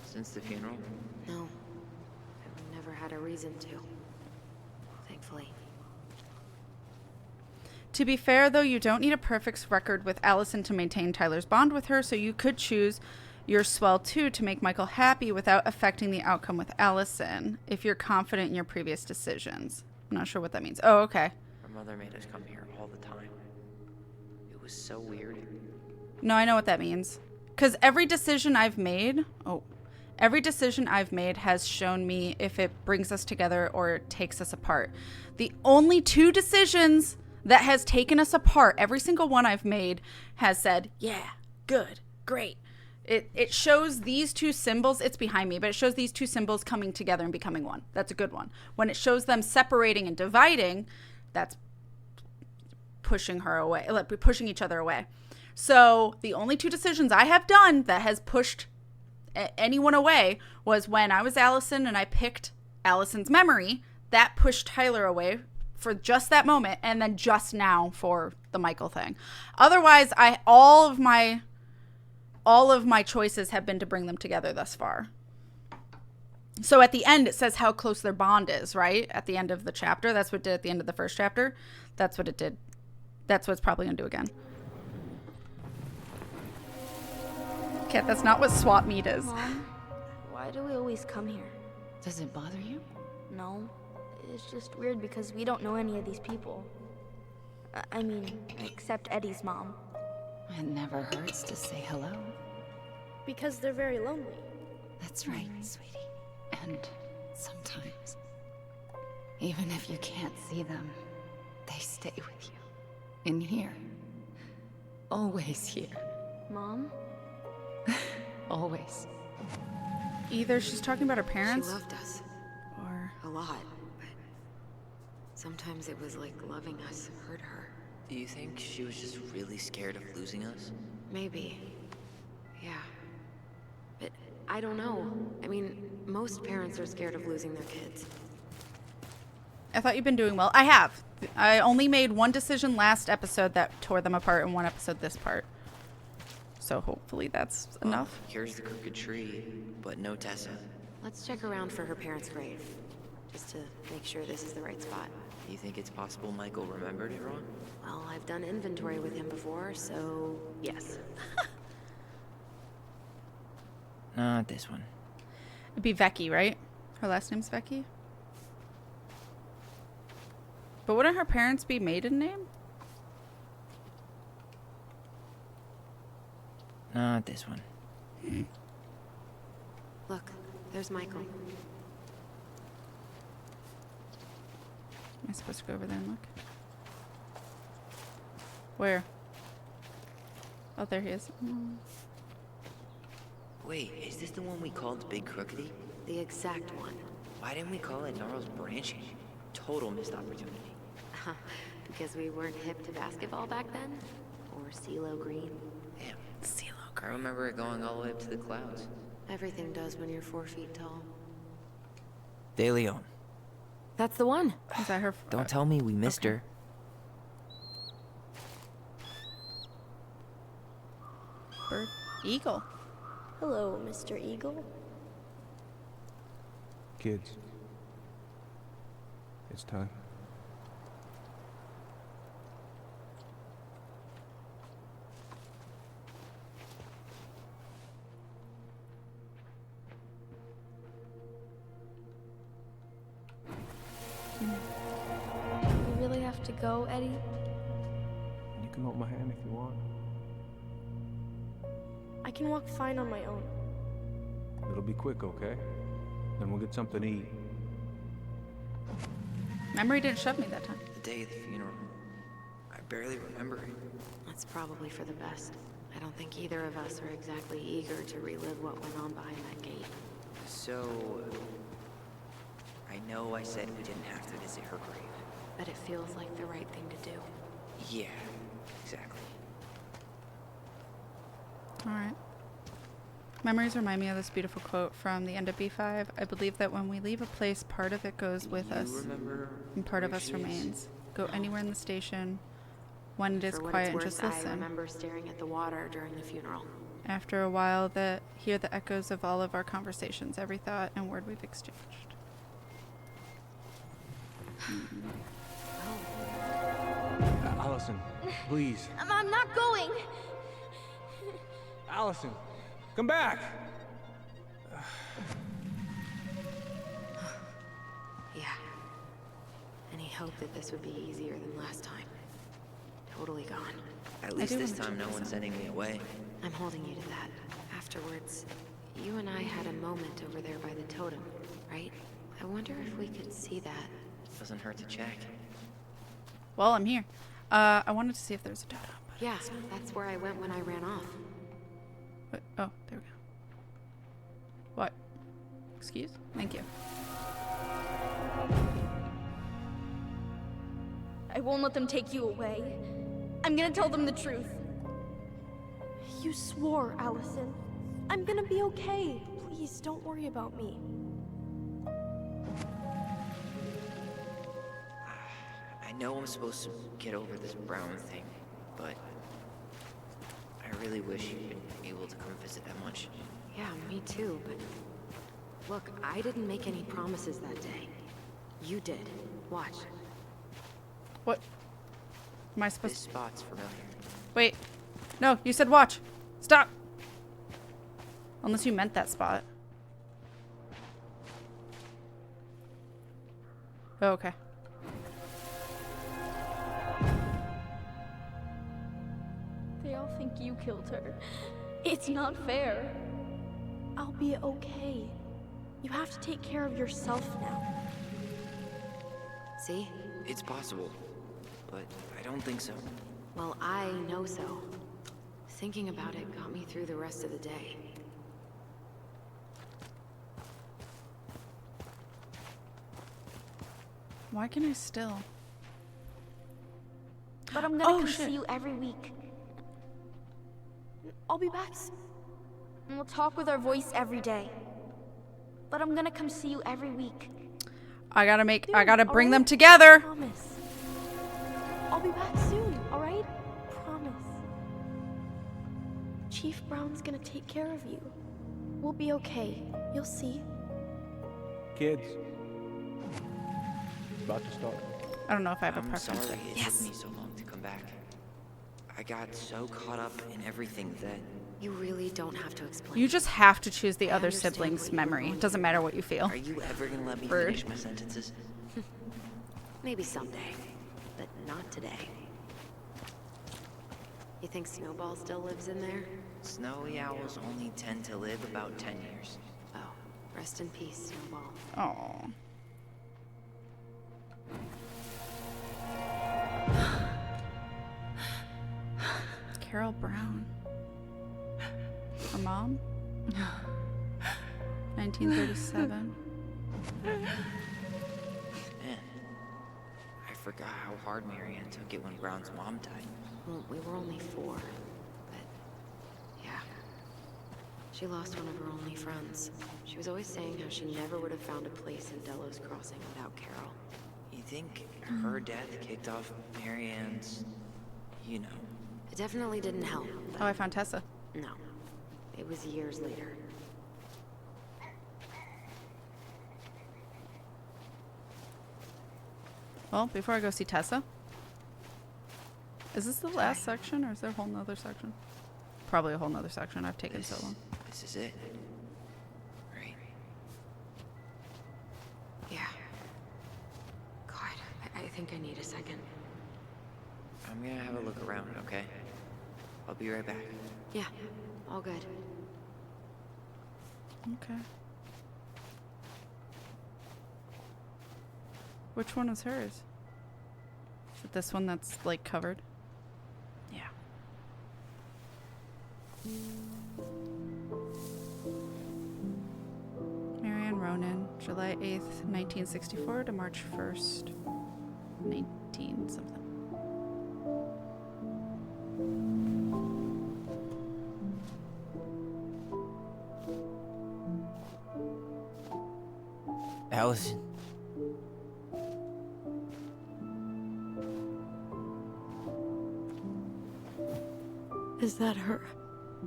since the funeral? No. I've never had a reason to. Thankfully. To be fair, though, you don't need a perfect record with Allison to maintain Tyler's bond with her, so you could choose your swell too to make Michael happy without affecting the outcome with Allison, if you're confident in your previous decisions. I'm not sure what that means. Oh, okay. Our mother made us come here all the time. It was so weird. No, I know what that means. Because every decision I've made... Every decision I've made has shown me if it brings us together or it takes us apart. The only 2 decisions that has taken us apart, every single one I've made, has said, yeah, good, great. It shows these 2 symbols, it's behind me, but it shows these 2 symbols coming together and becoming one. That's a good one. When it shows them separating and dividing, that's pushing her away, like pushing each other away. So the only two decisions I have done that has pushed anyone away was when I was Allison and I picked Allison's memory. That pushed Tyler away for just that moment, and then just now for the Michael thing. Otherwise, all of my choices have been to bring them together thus far. So at the end, it says how close their bond is, right? At the end of the chapter. That's what it did at the end of the first chapter. That's what it did. That's what it's probably going to do again. Kat, that's not what swap meet is. Mom, why do we always come here? Does it bother you? No. It's just weird because we don't know any of these people. I mean, except Eddie's mom. It never hurts to say hello. Because they're very lonely. That's right, sweetie. And sometimes, even if you can't see them, they stay with you. In here. Always here. Mom? Always. Either she's talking about her parents. She loved us. Or... a lot. But sometimes it was like loving us hurt her. Do you think she was just really scared of losing us? Maybe. Yeah. But I don't know. I mean, most parents are scared of losing their kids. I thought you've been doing well. I have. I only made one decision last episode that tore them apart and one episode this part. So hopefully that's enough. Here's the crooked tree, but no Tessa. Let's check around for her parents' grave. Just to make sure this is the right spot. You think it's possible Michael remembered it wrong? Well, I've done inventory with him before, so yes. Not this one. It'd be Becky, right? Her last name's Becky? But wouldn't her parents be maiden name? Not this one. Look, there's Michael. Am I supposed to go over there and look? Where? Oh, there he is. Wait, is this the one we called Big Crookedy? The exact one. Why didn't we call it Gnarls Branching? Total missed opportunity. Because we weren't hip to basketball back then? Or CeeLo Green? Damn. CeeLo Green. I remember it going all the way up to the clouds. Everything does when you're 4 feet tall. De Leon. That's the one. Is that her? Don't tell me we missed her. Bird. Eagle. Hello, Mr. Eagle. Kids. It's time. You really have to go, Eddie? You can hold my hand if you want. I can walk fine on my own. It'll be quick, okay? Then we'll get something to eat. Memory didn't shove me that time. The day of the funeral. I barely remember it. That's probably for the best. I don't think either of us are exactly eager to relive what went on behind that gate. So... I know I said we didn't have to visit her grave. But it feels like the right thing to do. Yeah, exactly. Alright. Memories remind me of this beautiful quote from the end of B5. I believe that when we leave a place, part of it goes with us, and part of us remains. Go anywhere in the station when it is quiet and just listen. I remember staring at the water during the funeral. After a while, hear the echoes of all of our conversations, every thought and word we've exchanged. Allison, please. I'm not going. Allison, come back. Yeah. Any hope that this would be easier than last time? Totally gone. At least this time no one's sending me away. I'm holding you to that. Afterwards, you and I had a moment over there by the totem, right? I wonder if we could see that. Doesn't hurt to check. Well, I'm here. I wanted to see if there's a totem. Yeah, that's where I went when I ran off. Wait, oh, there we go. What? Excuse? Thank you. I won't let them take you away. I'm gonna tell them the truth. You swore, Allison. I'm gonna be okay. Please, don't worry about me. I know I'm supposed to get over this Brown thing, but I really wish you'd been able to come visit that much. Yeah, me too, but look, I didn't make any promises that day. You did. Watch. What? Am I supposed This spot's familiar. Wait. No, you said watch. Stop. Unless you meant that spot. Oh, okay. They all think you killed her. It's not fair. I'll be okay. You have to take care of yourself now. See? It's possible, but I don't think so. Well, I know so. Thinking about it got me through the rest of the day. Why can I still? But I'm gonna come see you every week. I'll be back. And we'll talk with our voice every day. But I'm gonna come see you every week. I gotta bring them together. Promise. I'll be back soon, alright? Promise. Chief Brown's gonna take care of you. We'll be okay. You'll see. Kids. About to start. I don't know if I have a I'm preference. sorry it took me so long to come back. I got so caught up in everything that... You really don't have to explain. You just have to choose the I other understand sibling's what you were memory. going It doesn't matter what you feel. Are you ever gonna let me Rude. finish my sentences? Maybe someday, but not today. You think Snowball still lives in there? Snowy owls only tend to live about 10 years. Oh, rest in peace, Snowball. Oh. Carol Brown. Her mom? 1937. Man, I forgot how hard Marianne took it when Brown's mom died. Well, we were only 4, but yeah. She lost one of her only friends. She was always saying how she never would have found a place in Delos Crossing without Carol. You think her death kicked off Marianne's, you know... It definitely didn't help. Oh, I found Tessa. No. It was years later. Well, before I go see Tessa. Is this the last section or is there a whole nother section? Probably a whole nother section. I've taken so long. This is it. Right? Yeah. God, I think I need a second. I'm gonna have a look around, okay? I'll be right back. Yeah, all good. Okay. Which one is hers? Is it this one that's like covered? Yeah. Marianne Ronan, July 8th, 1964 to March 1st, 19 something. Allison. Is that her?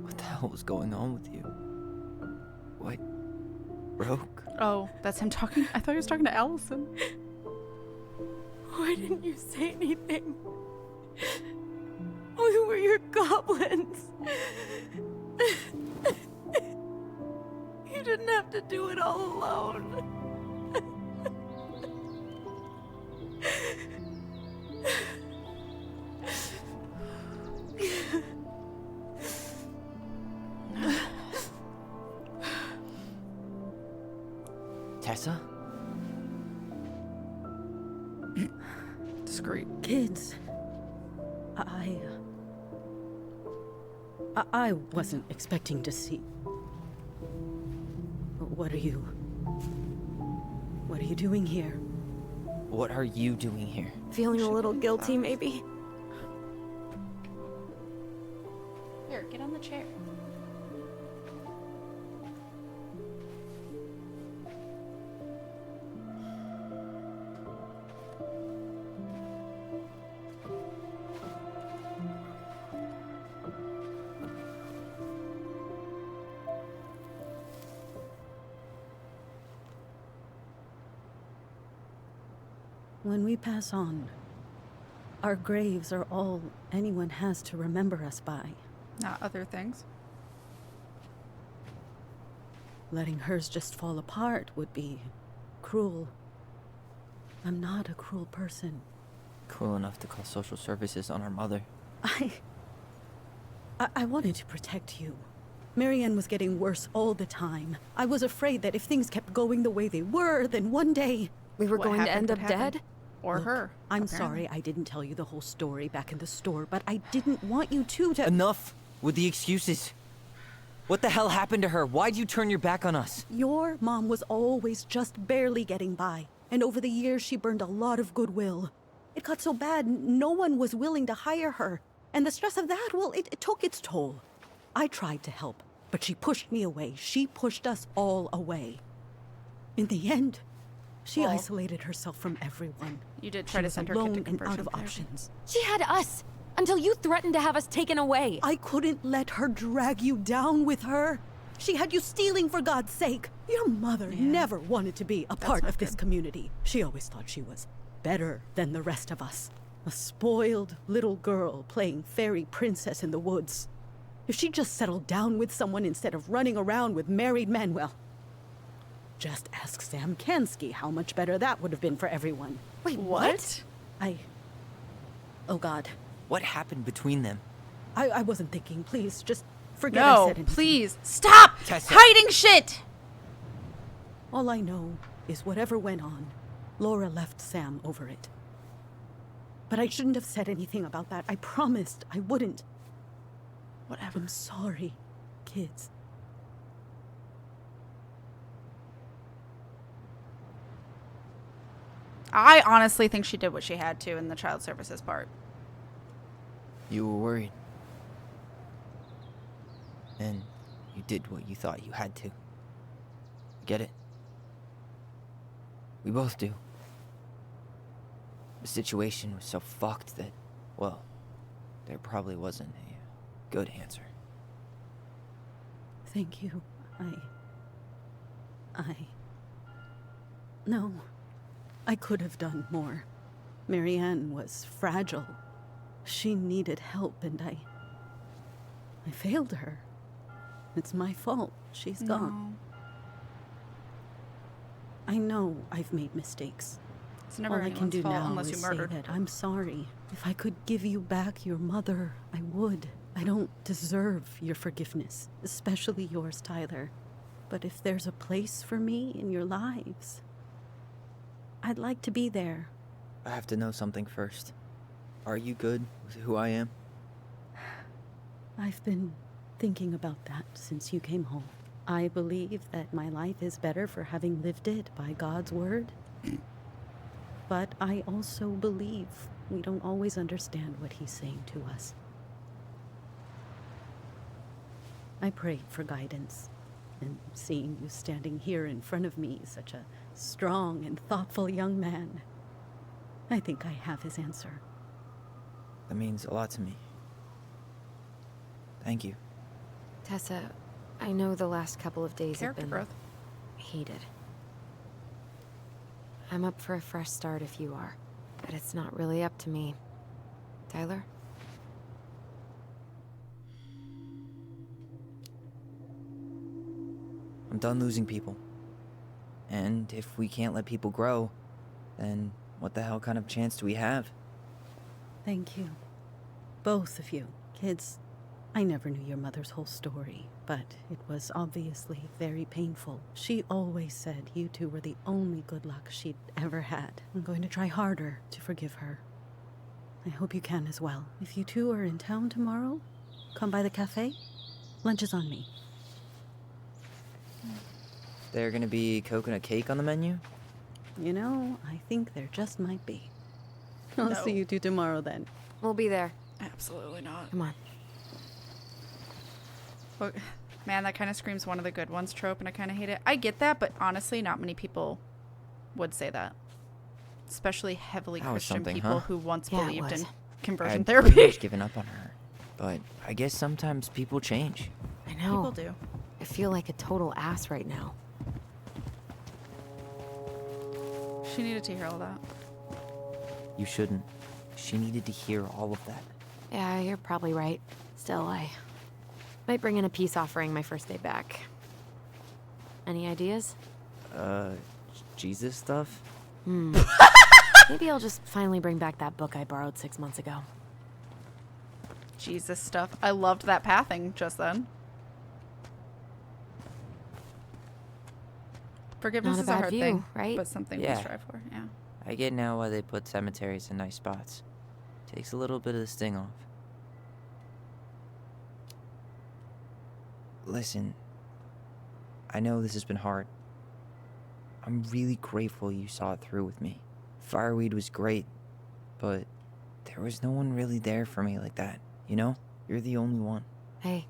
What the hell was going on with you? What? Broke? Oh, that's him talking? I thought he was talking to Allison. Why didn't you say anything? We were your goblins. You didn't have to do it all alone. Tessa? Discreet. Kids, I wasn't expecting to see. What are you doing here? What are you doing here? Feeling a little guilty, maybe? Here, get on the chair. When we pass on, our graves are all anyone has to remember us by. Not other things. Letting hers just fall apart would be cruel. I'm not a cruel person. Cruel enough to call social services on our mother. I wanted to protect you. Marianne was getting worse all the time. I was afraid that if things kept going the way they were, then one day... We were going to end up dead? Or her. I'm apparently. sorry I didn't tell you the whole story back in the store, but I didn't want you to... Enough with the excuses. What the hell happened to her? Why'd you turn your back on us? Your mom was always just barely getting by, and over the years she burned a lot of goodwill. It got so bad, no one was willing to hire her, and the stress of that, well, it took its toll. I tried to help, but she pushed me away. She pushed us all away. In the end, she isolated herself from everyone. You did try to send her kid to alone and conversion out of therapy. options. She had us! Until you threatened to have us taken away! I couldn't let her drag you down with her. She had you stealing for God's sake. Your mother never wanted to be a part of this community. She always thought she was better than the rest of us. A spoiled little girl playing fairy princess in the woods. If she just settled down with someone instead of running around with married men, well, just ask Sam Kansky how much better that would have been for everyone. Wait, what? Oh God. What happened between them? I wasn't thinking. Please, just forget I said anything. Please, stop Tessa. hiding shit! All I know is whatever went on, Laura left Sam over it. But I shouldn't have said anything about that. I promised I wouldn't. Whatever. I'm sorry, kids. I honestly think she did what she had to in the child services part. You were worried. And you did what you thought you had to. Get it? We both do. The situation was so fucked that, well, there probably wasn't a good answer. Thank you. No. I could have done more. Marianne was fragile. She needed help, and I failed her. It's my fault. She's gone. I know I've made mistakes. It's never All I can anyone's do fault now unless is you murdered say that I'm sorry. If I could give you back your mother, I would. I don't deserve your forgiveness, especially yours, Tyler. But if there's a place for me in your lives, I'd like to be there. I have to know something first. Are you good with who I am? I've been thinking about that since you came home. I believe that my life is better for having lived it by God's word. But I also believe we don't always understand what he's saying to us. I prayed for guidance, and seeing you standing here in front of me, such a strong and thoughtful young man, I think I have his answer. That means a lot to me. Thank you. Tessa, I know the last couple of days have Character been growth. heated. I'm up for a fresh start if you are, but it's not really up to me. Tyler? I'm done losing people. And if we can't let people grow, then what the hell kind of chance do we have? Thank you. Both of you. Kids, I never knew your mother's whole story, but it was obviously very painful. She always said you two were the only good luck she'd ever had. I'm going to try harder to forgive her. I hope you can as well. If you two are in town tomorrow, come by the cafe. Lunch is on me. There gonna be coconut cake on the menu? You know, I think there just might be. I'll No. see you two tomorrow then. We'll be there. Absolutely not. Come on. Well, man, that kind of screams one of the good ones trope, and I kind of hate it. I get that, but honestly, not many people would say that. Especially heavily That was Christian something, people huh? who once Yeah, it believed in was. conversion I'd pretty therapy. much given up on her. But I guess sometimes people change. I know. People do. I feel like a total ass right now. She needed to hear all that. You shouldn't. She needed to hear all of that. Yeah, you're probably right. Still, I might bring in a peace offering my first day back. Any ideas? Jesus stuff? Maybe I'll just finally bring back that book I borrowed 6 months ago. Jesus stuff. I loved that pathing just then. Forgiveness Not a is a bad hard view, thing, right? but something Yeah. we strive for. Yeah. I get now why they put cemeteries in nice spots. Takes a little bit of the sting off. Listen, I know this has been hard. I'm really grateful you saw it through with me. Fireweed was great, but there was no one really there for me like that, you know? You're the only one. Hey,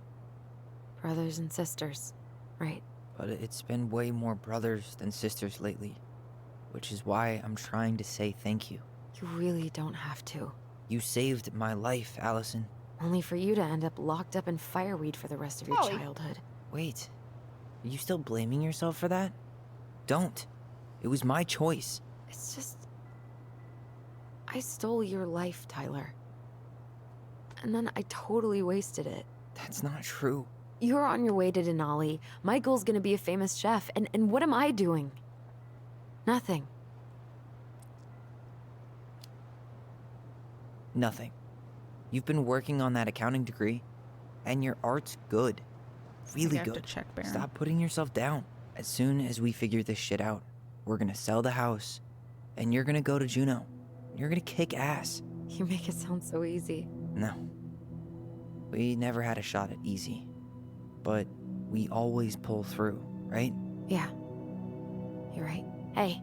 brothers and sisters, right? But it's been way more brothers than sisters lately, which is why I'm trying to say thank you. You really don't have to. You saved my life, Allison. Only for you to end up locked up in fireweed for the rest of your Ollie. childhood. Wait, are you still blaming yourself for that? Don't. It was my choice. It's just... I stole your life, Tyler. And then I totally wasted it. That's not true. You're on your way to Denali. Michael's gonna be a famous chef. And what am I doing? Nothing. Nothing. You've been working on that accounting degree, and your art's good. Really I have to good. check Baron. Stop putting yourself down. As soon as we figure this shit out, we're gonna sell the house, and you're gonna go to Juneau. You're gonna kick ass. You make it sound so easy. No. We never had a shot at easy. But we always pull through, right? Yeah. You're right. Hey.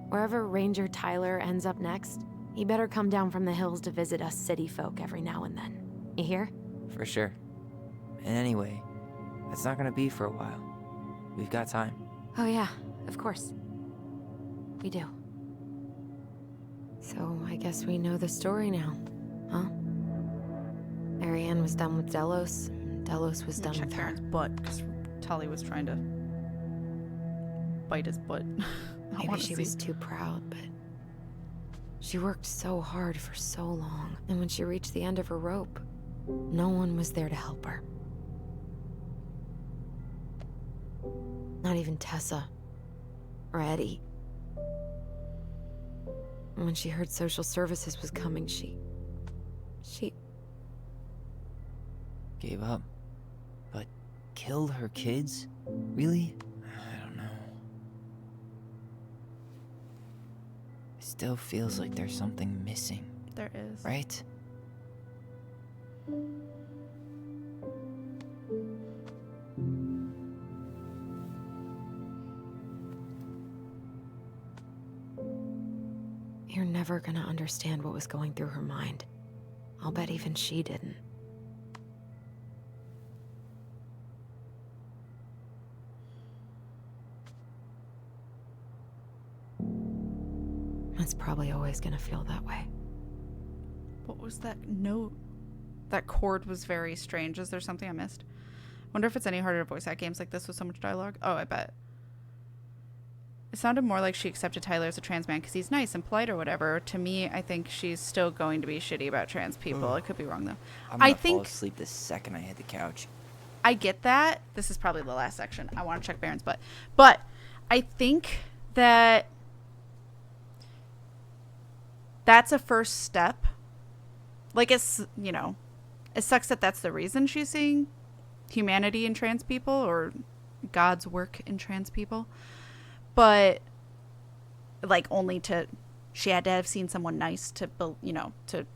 Wherever Ranger Tyler ends up next, he better come down from the hills to visit us city folk every now and then. You hear? For sure. And anyway, that's not gonna be for a while. We've got time. Oh yeah, of course. We do. So I guess we know the story now, huh? Ariane was done with Delos, and Delos was done Check with her. Baron's butt because Tully was trying to bite his butt. I Maybe wanna she see. was too proud, but she worked so hard for so long, and when she reached the end of her rope, no one was there to help her. Not even Tessa or Eddie. And when she heard social services was coming, she Gave up. But killed her kids? Really? I don't know. It still feels like there's something missing, There is. right? You're never gonna understand what was going through her mind. I'll bet even she didn't. It's probably always gonna feel that way. What was that note? That chord was very strange. Is there something I missed? Wonder if it's any harder to voice act games like this with so much dialogue. Oh, I bet. It sounded more like she accepted Tyler as a trans man because he's nice and polite or whatever. To me, I think she's still going to be shitty about trans people. I could be wrong though. I'm gonna I fall think asleep the second I hit the couch. I get that. This is probably the last section. I want to check Baron's butt. But I think that that's a first step. Like, it's, you know, it sucks that that's the reason she's seeing humanity in trans people or God's work in trans people. But, like, she had to have seen someone nice to, to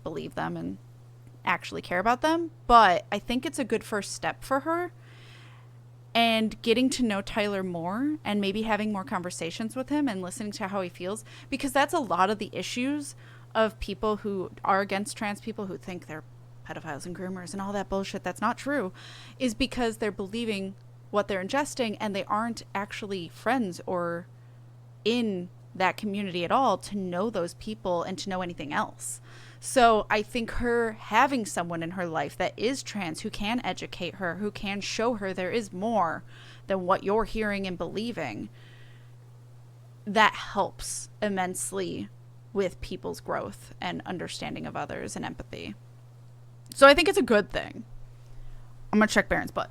believe them and actually care about them. But I think it's a good first step for her. and getting to know Tyler more and maybe having more conversations with him and listening to how he feels, because that's a lot of the issues of people who are against trans people, who think they're pedophiles and groomers and all that bullshit that's not true, is because they're believing what they're ingesting and they aren't actually friends or in that community at all to know those people and to know anything else. So I think her having someone in her life that is trans, who can educate her, who can show her there is more than what you're hearing and believing, that helps immensely with people's growth and understanding of others and empathy. So I think it's a good thing. I'm gonna check Baron's butt.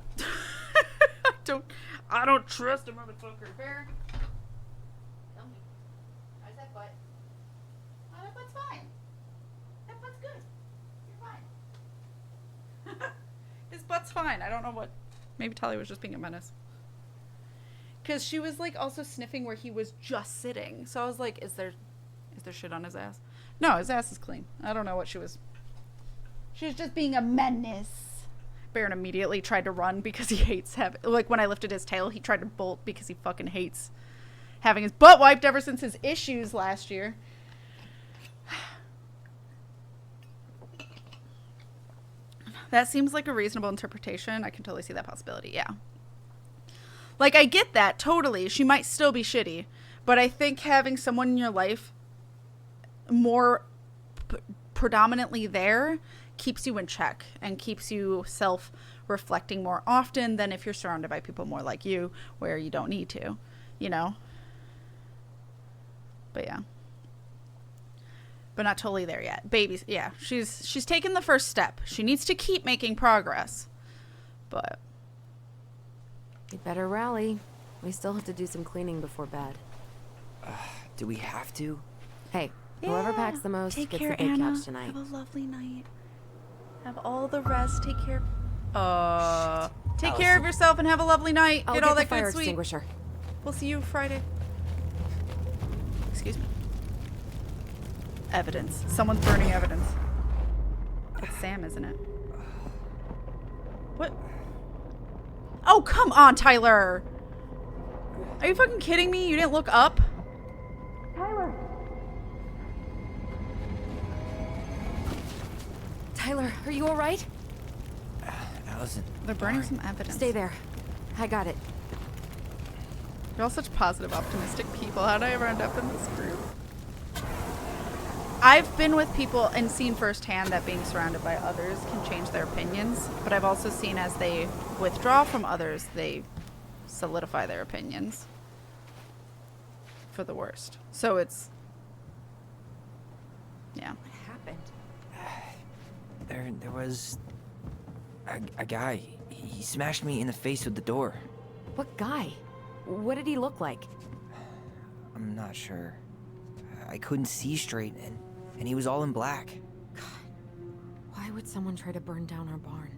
I don't trust a motherfucker. Baron, tell me. How's that butt? Oh, that butt's fine. That butt's good. You're fine. His butt's fine. I don't know what. Maybe Talia was just being a menace. Because she was like also sniffing where he was just sitting. So I was like, is there shit on his ass? No, his ass is clean. I don't know what she was. She was just being a menace. Baron immediately tried to run because he hates having, like when I lifted his tail, he tried to bolt because he fucking hates having his butt wiped ever since his issues last year. That seems like a reasonable interpretation. I can totally see that possibility. Yeah. Like, I get that totally. She might still be shitty, but I think having someone in your life more predominantly there keeps you in check and keeps you self-reflecting more often than if you're surrounded by people more like you, where you don't need to, you know? But yeah. But not totally there yet. Babies, yeah. She's taken the first step. She needs to keep making progress. But You better rally. We still have to do some cleaning before bed. Do we have to? Hey, whoever packs the most take gets care, the big Anna. couch tonight. Have a lovely night. Have all the rest. Take care. Take care of yourself and have a lovely night. I'll Get get all the that fire good sweet. extinguisher. We'll see you Friday. Excuse me. Evidence. Someone's burning evidence. It's Sam, isn't it? What? Oh, come on, Tyler. Are you fucking kidding me? You didn't look up? Tyler, are you all right? Allison. They're burning some evidence. Stay there. I got it. You're all such positive, optimistic people. How did I ever end up in this group? I've been with people and seen firsthand that being surrounded by others can change their opinions, but I've also seen as they withdraw from others, they solidify their opinions for the worst. So it's, yeah. What happened? There was a guy. He smashed me in the face with the door. What guy? What did he look like? I'm not sure. I couldn't see straight, and he was all in black. God, why would someone try to burn down our barn?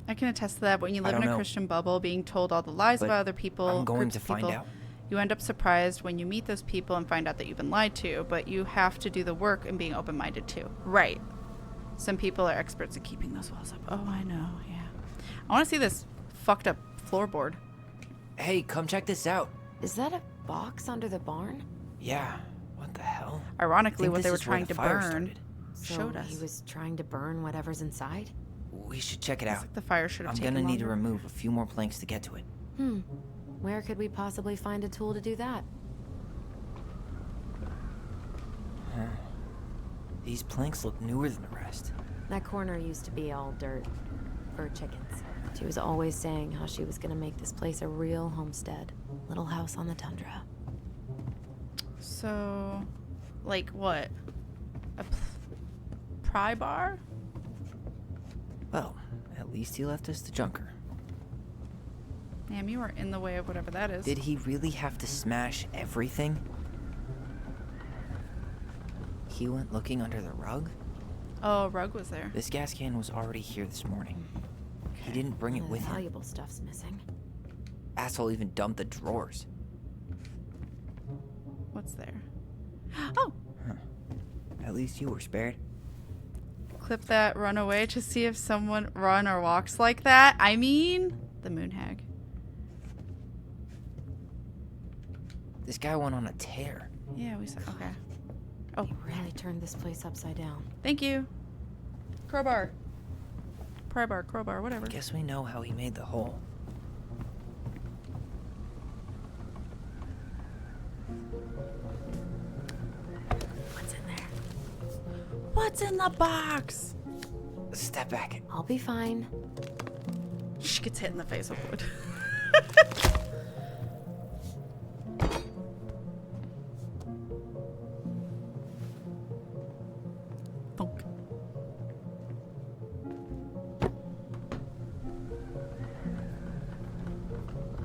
I can attest to that. When you live in a know. Christian bubble, being told all the lies But about other people, I'm going groups to of find people, out. you end up surprised when you meet those people and find out that you've been lied to, but you have to do the work and being open-minded too. Right. Some people are experts at keeping those walls up. Oh, I know, yeah. I want to see this fucked up floorboard. Hey, come check this out. Is that a box under the barn? Yeah. What the hell? Ironically, Think what they this were is where trying the to fire burn started. showed us. He was trying to burn whatever's inside? We should check it out. Like the fire should have I'm taken gonna need to longer. remove a few more planks to get to it. Where could we possibly find a tool to do that? Huh. These planks look newer than the rest. That corner used to be all dirt for chickens. She was always saying how she was gonna make this place a real homestead. Little house on the tundra. So, like what? A pry bar? Well, at least he left us the junker. Damn, you were in the way of whatever that is. Did he really have to smash everything? He went looking under the rug? Oh, rug was there. This gas can was already here this morning. He didn't bring it with him. Valuable stuff's missing. Asshole even dumped the drawers. What's there? Oh! Huh. At least you were spared. Clip that, run away to see if someone run or walks like that. I mean, The moon hag. This guy went on a tear. Yeah, we saw. Okay. Oh, He really turned this place upside down. thank you. Crowbar. Pry bar, crowbar, whatever. Guess we know how he made the hole. What's in there? What's in the box? Step back. I'll be fine. She gets hit in the face with wood. Funk.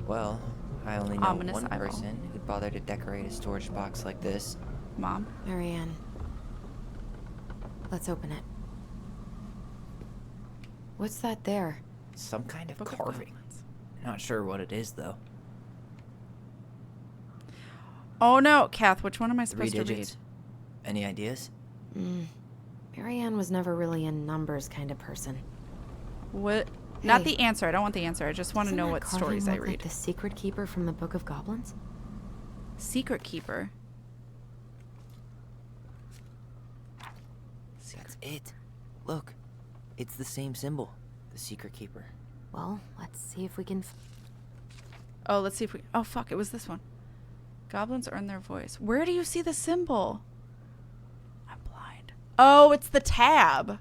Well, I only know Ominous one eyeball. person who'd bother to decorate a storage box like this. Mom. Marianne. Let's open it. What's that there? Some kind of Book of carving. Goblins. Not sure what it is, though. Oh no, Kath, which one am I 3 supposed to read? digits. Any ideas? Marianne was never really a numbers kind of person. What? Not Hey. the answer. I don't want the answer. I just want to Doesn't know that what carving stories I look read. Like the secret keeper from the Book of Goblins? Secret keeper. That's it. Look, it's the same symbol. The secret keeper. Well, let's see if we can. Oh, let's see if we. Oh, fuck. It was this one. Goblins earn their voice. Where do you see the symbol? I'm blind. Oh, it's the tab.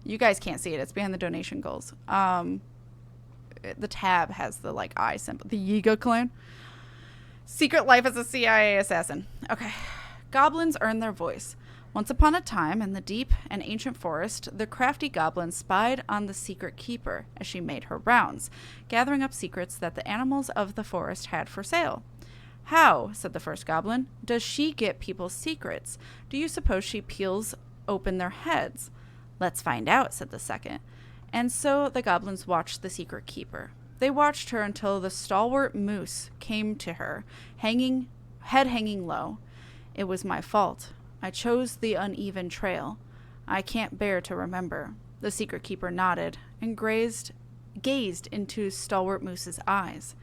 You guys can't see it. It's behind the donation goals. The tab has the like eye symbol. The Yiga clan. Secret life as a CIA assassin. Okay. Goblins earn their voice. Once upon a time, in the deep and ancient forest, the crafty goblin spied on the secret keeper as she made her rounds, gathering up secrets that the animals of the forest had for sale. How, said the first goblin, does she get people's secrets? Do you suppose she peels open their heads? Let's find out, said the second. And so the goblins watched the secret keeper. They watched her until the stalwart moose came to her, head hanging low. It was my fault. I chose the uneven trail. I can't bear to remember. The secret keeper nodded and gazed into Stalwart Moose's eyes.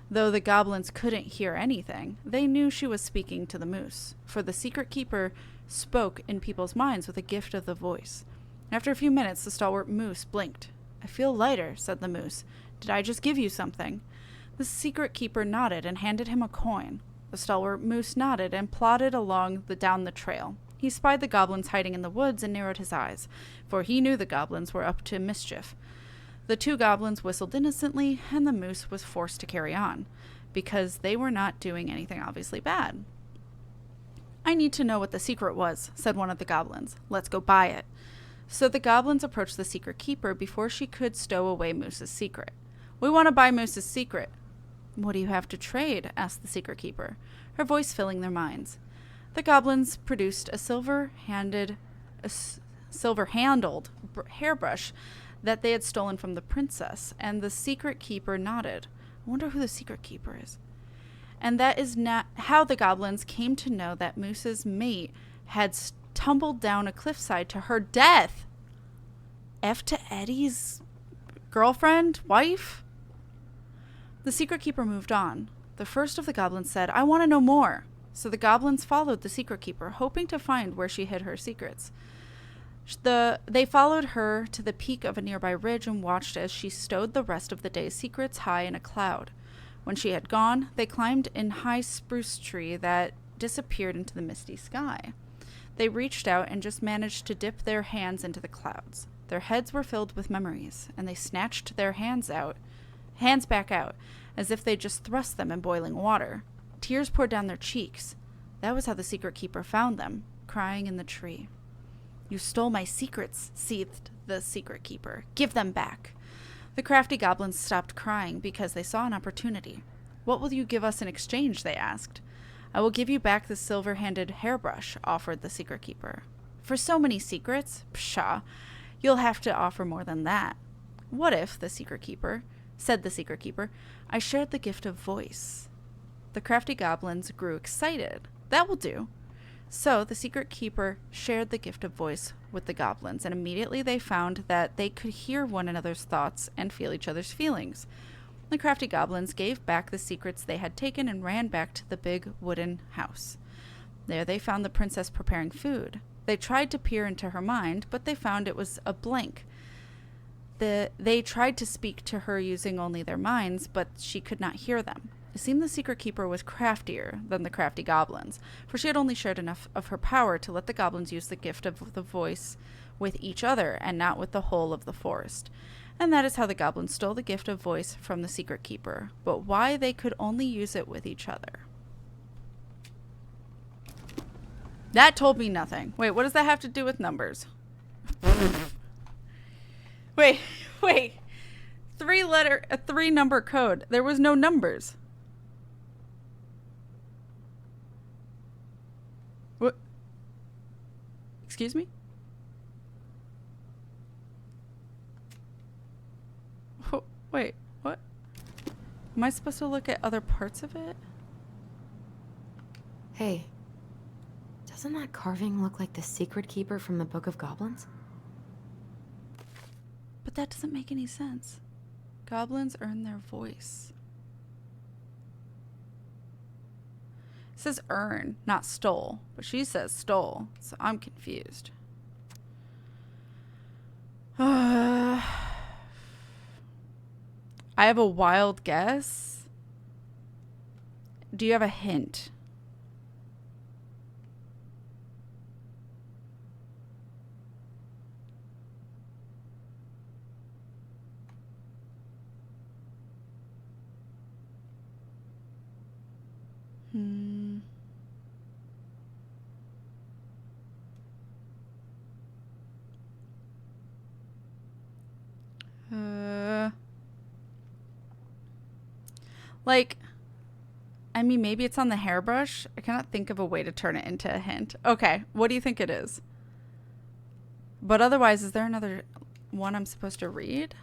Though the goblins couldn't hear anything, they knew she was speaking to the moose, for the secret keeper spoke in people's minds with a gift of the voice. After a few minutes, the Stalwart Moose blinked. I feel lighter, said the moose. Did I just give you something? The secret keeper nodded and handed him a coin. The Stalwart Moose nodded and plodded down the trail. He spied the goblins hiding in the woods and narrowed his eyes, for he knew the goblins were up to mischief. The two goblins whistled innocently, and the moose was forced to carry on, because they were not doing anything obviously bad. I need to know what the secret was, said one of the goblins. Let's go buy it. So the goblins approached the secret keeper before she could stow away Moose's secret. We want to buy Moose's secret. What do you have to trade? Asked the secret keeper, her voice filling their minds. The goblins produced a silver-handled hairbrush that they had stolen from the princess, and the secret keeper nodded. I wonder who the secret keeper is. And that is not how the goblins came to know that Moose's mate had tumbled down a cliffside to her death. F to Eddie's girlfriend? Wife? The secret keeper moved on. The first of the goblins said, I want to know more. So the goblins followed the secret keeper, hoping to find where she hid her secrets. They followed her to the peak of a nearby ridge and watched as she stowed the rest of the day's secrets high in a cloud. When she had gone, they climbed in high spruce tree that disappeared into the misty sky. They reached out and just managed to dip their hands into the clouds. Their heads were filled with memories, and they snatched their hands back out, as if they just thrust them in boiling water. Tears poured down their cheeks. That was how the secret keeper found them, crying in the tree. You stole my secrets, seethed the secret keeper. Give them back. The crafty goblins stopped crying because they saw an opportunity. What will you give us in exchange? They asked. I will give you back the silver-handed hairbrush, offered the secret keeper. For so many secrets? Pshaw. You'll have to offer more than that. What if, said the secret keeper, I shared the gift of voice? The crafty goblins grew excited. That will do. So the secret keeper shared the gift of voice with the goblins, and immediately they found that they could hear one another's thoughts and feel each other's feelings. The crafty goblins gave back the secrets they had taken and ran back to the big wooden house. There they found the princess preparing food. They tried to peer into her mind, but they found it was a blank. They tried to speak to her using only their minds, but she could not hear them. It seemed the secret keeper was craftier than the crafty goblins, for she had only shared enough of her power to let the goblins use the gift of the voice with each other and not with the whole of the forest. And that is how the goblins stole the gift of voice from the secret keeper, but why they could only use it with each other. That told me nothing. Wait, what does that have to do with numbers? Wait. 3-number code. There was no numbers. What? Excuse me? Wait, what? Am I supposed to look at other parts of it? Hey, doesn't that carving look like the secret keeper from the Book of Goblins? But that doesn't make any sense. Goblins earn their voice. It says earn, not stole, but she says stole, so I'm confused. I have a wild guess. Do you have a hint? Like, I mean, maybe it's on the hairbrush. I cannot think of a way to turn it into a hint. Okay, what do you think it is? But otherwise, is there another one I'm supposed to read?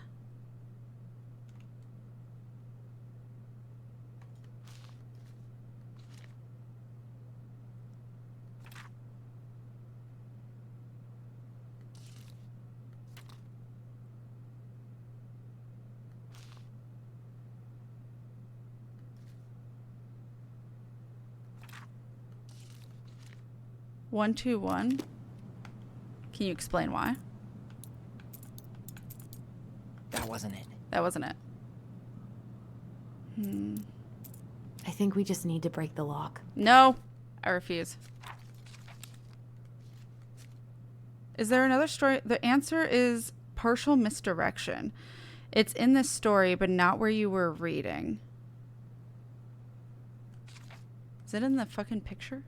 One, 2, 1. Can you explain why? That wasn't it. That wasn't it. I think we just need to break the lock. No, I refuse. Is there another story? The answer is partial misdirection. It's in this story, but not where you were reading. Is it in the fucking picture?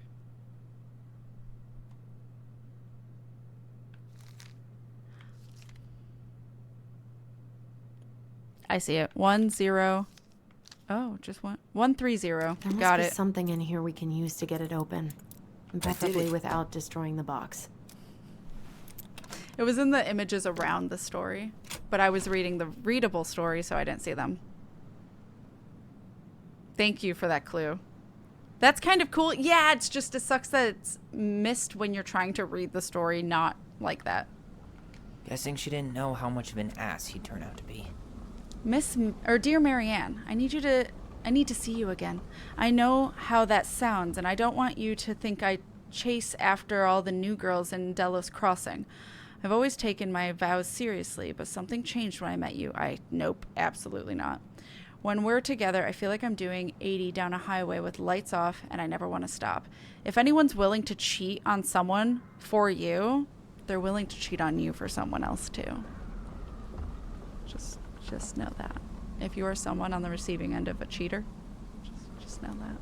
I see it. 1, 0. Oh, just 1. 1, 3, 0. There must Got be it. something in here we can use to get it open. Preferably without destroying the box. It was in the images around the story, but I was reading the readable story, so I didn't see them. Thank you for that clue. That's kind of cool. Yeah, it sucks that it's missed when you're trying to read the story, not like that. Guessing she didn't know how much of an ass he'd turn out to be. Dear Marianne, I need to see you again. I know how that sounds, and I don't want you to think I chase after all the new girls in Delos Crossing. I've always taken my vows seriously, but something changed when I met you. Nope, absolutely not. When we're together, I feel like I'm doing 80 down a highway with lights off, and I never want to stop. If anyone's willing to cheat on someone for you, they're willing to cheat on you for someone else too. Just know that. If you are someone on the receiving end of a cheater, just know that.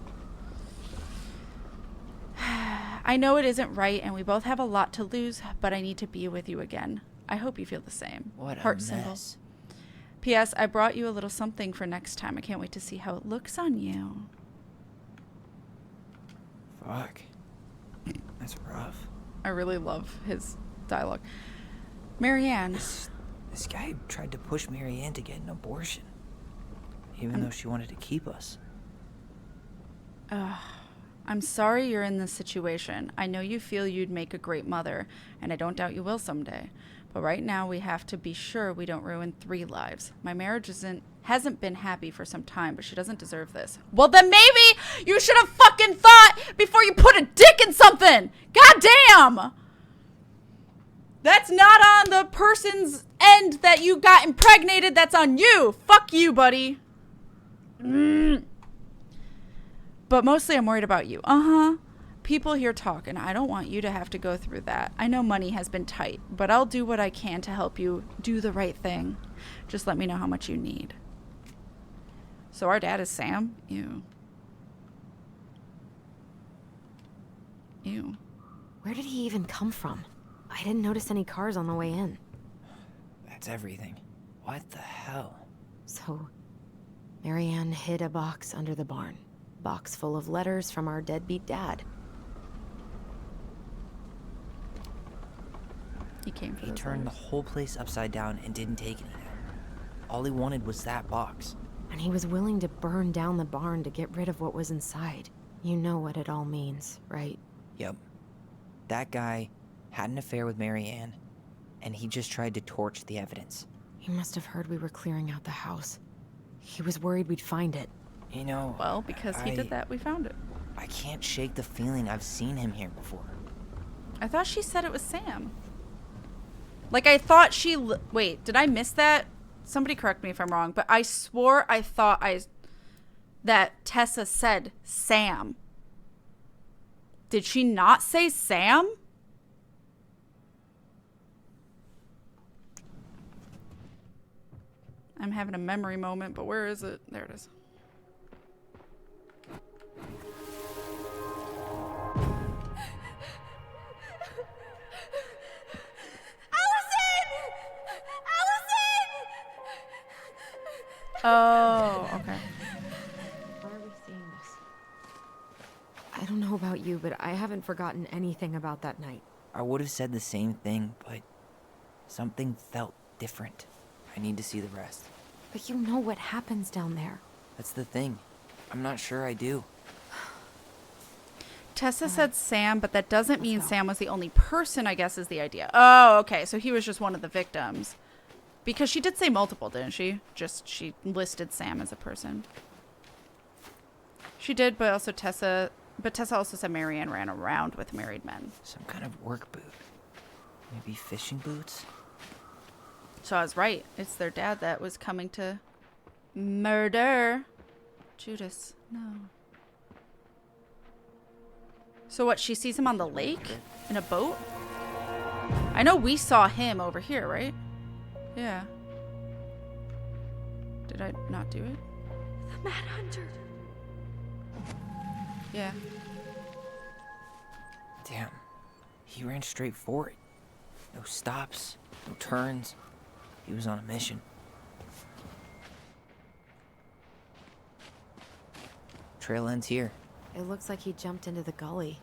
I know it isn't right, and we both have a lot to lose, but I need to be with you again. I hope you feel the same. What Heart a symbol. mess. P.S. I brought you a little something for next time. I can't wait to see how it looks on you. Fuck. That's rough. I really love his dialogue. Marianne. This guy tried to push Marianne to get an abortion, even though she wanted to keep us. I'm sorry you're in this situation. I know you feel you'd make a great mother, and I don't doubt you will someday. But right now we have to be sure we don't ruin 3 lives. My marriage isn't hasn't been happy for some time, but she doesn't deserve this. Well, then maybe you should have fucking thought before you put a dick in something. God damn. That's not on the person's end that you got impregnated. That's on you. Fuck you, buddy. But mostly I'm worried about you. People here talk, and I don't want you to have to go through that. I know money has been tight, but I'll do what I can to help you do the right thing. Just let me know how much you need. So our dad is Sam? Ew. Ew. Where did he even come from? I didn't notice any cars on the way in. That's everything. What the hell? So, Marianne hid a box under the barn. Box full of letters from our deadbeat dad. He turned the whole place upside down and didn't take anything. All he wanted was that box. And he was willing to burn down the barn to get rid of what was inside. You know what it all means, right? Yep. That guy had an affair with Marianne, and he just tried to torch the evidence. He must have heard we were clearing out the house. He was worried we'd find it. You know... Well, because he did that, we found it. I can't shake the feeling I've seen him here before. I thought she said it was Sam. Like, I thought she... Wait, did I miss that? Somebody correct me if I'm wrong, but I swore I thought that Tessa said Sam. Did she not say Sam? I'm having a memory moment, but where is it? There it is. Oh, okay. Why are we seeing this? I don't know about you, but I haven't forgotten anything about that night. I would have said the same thing, but something felt different. I need to see the rest. But you know what happens down there. That's the thing. I'm not sure I do. Tessa said Sam, but that doesn't mean Sam was the only person, I guess, is the idea. Oh, okay. So he was just one of the victims. Because she did say multiple, didn't she? Just, she listed Sam as a person. She did, but Tessa also said Marianne ran around with married men. Some kind of work boot. Maybe fishing boots? So I was right. It's their dad that was coming to murder Judas. No. So what, she sees him on the lake? In a boat? I know we saw him over here, right? Yeah. Did I not do it? The Mad Hunter. Yeah. Damn. He ran straight for it. No stops, no turns. He was on a mission. Trail ends here. It looks like he jumped into the gully.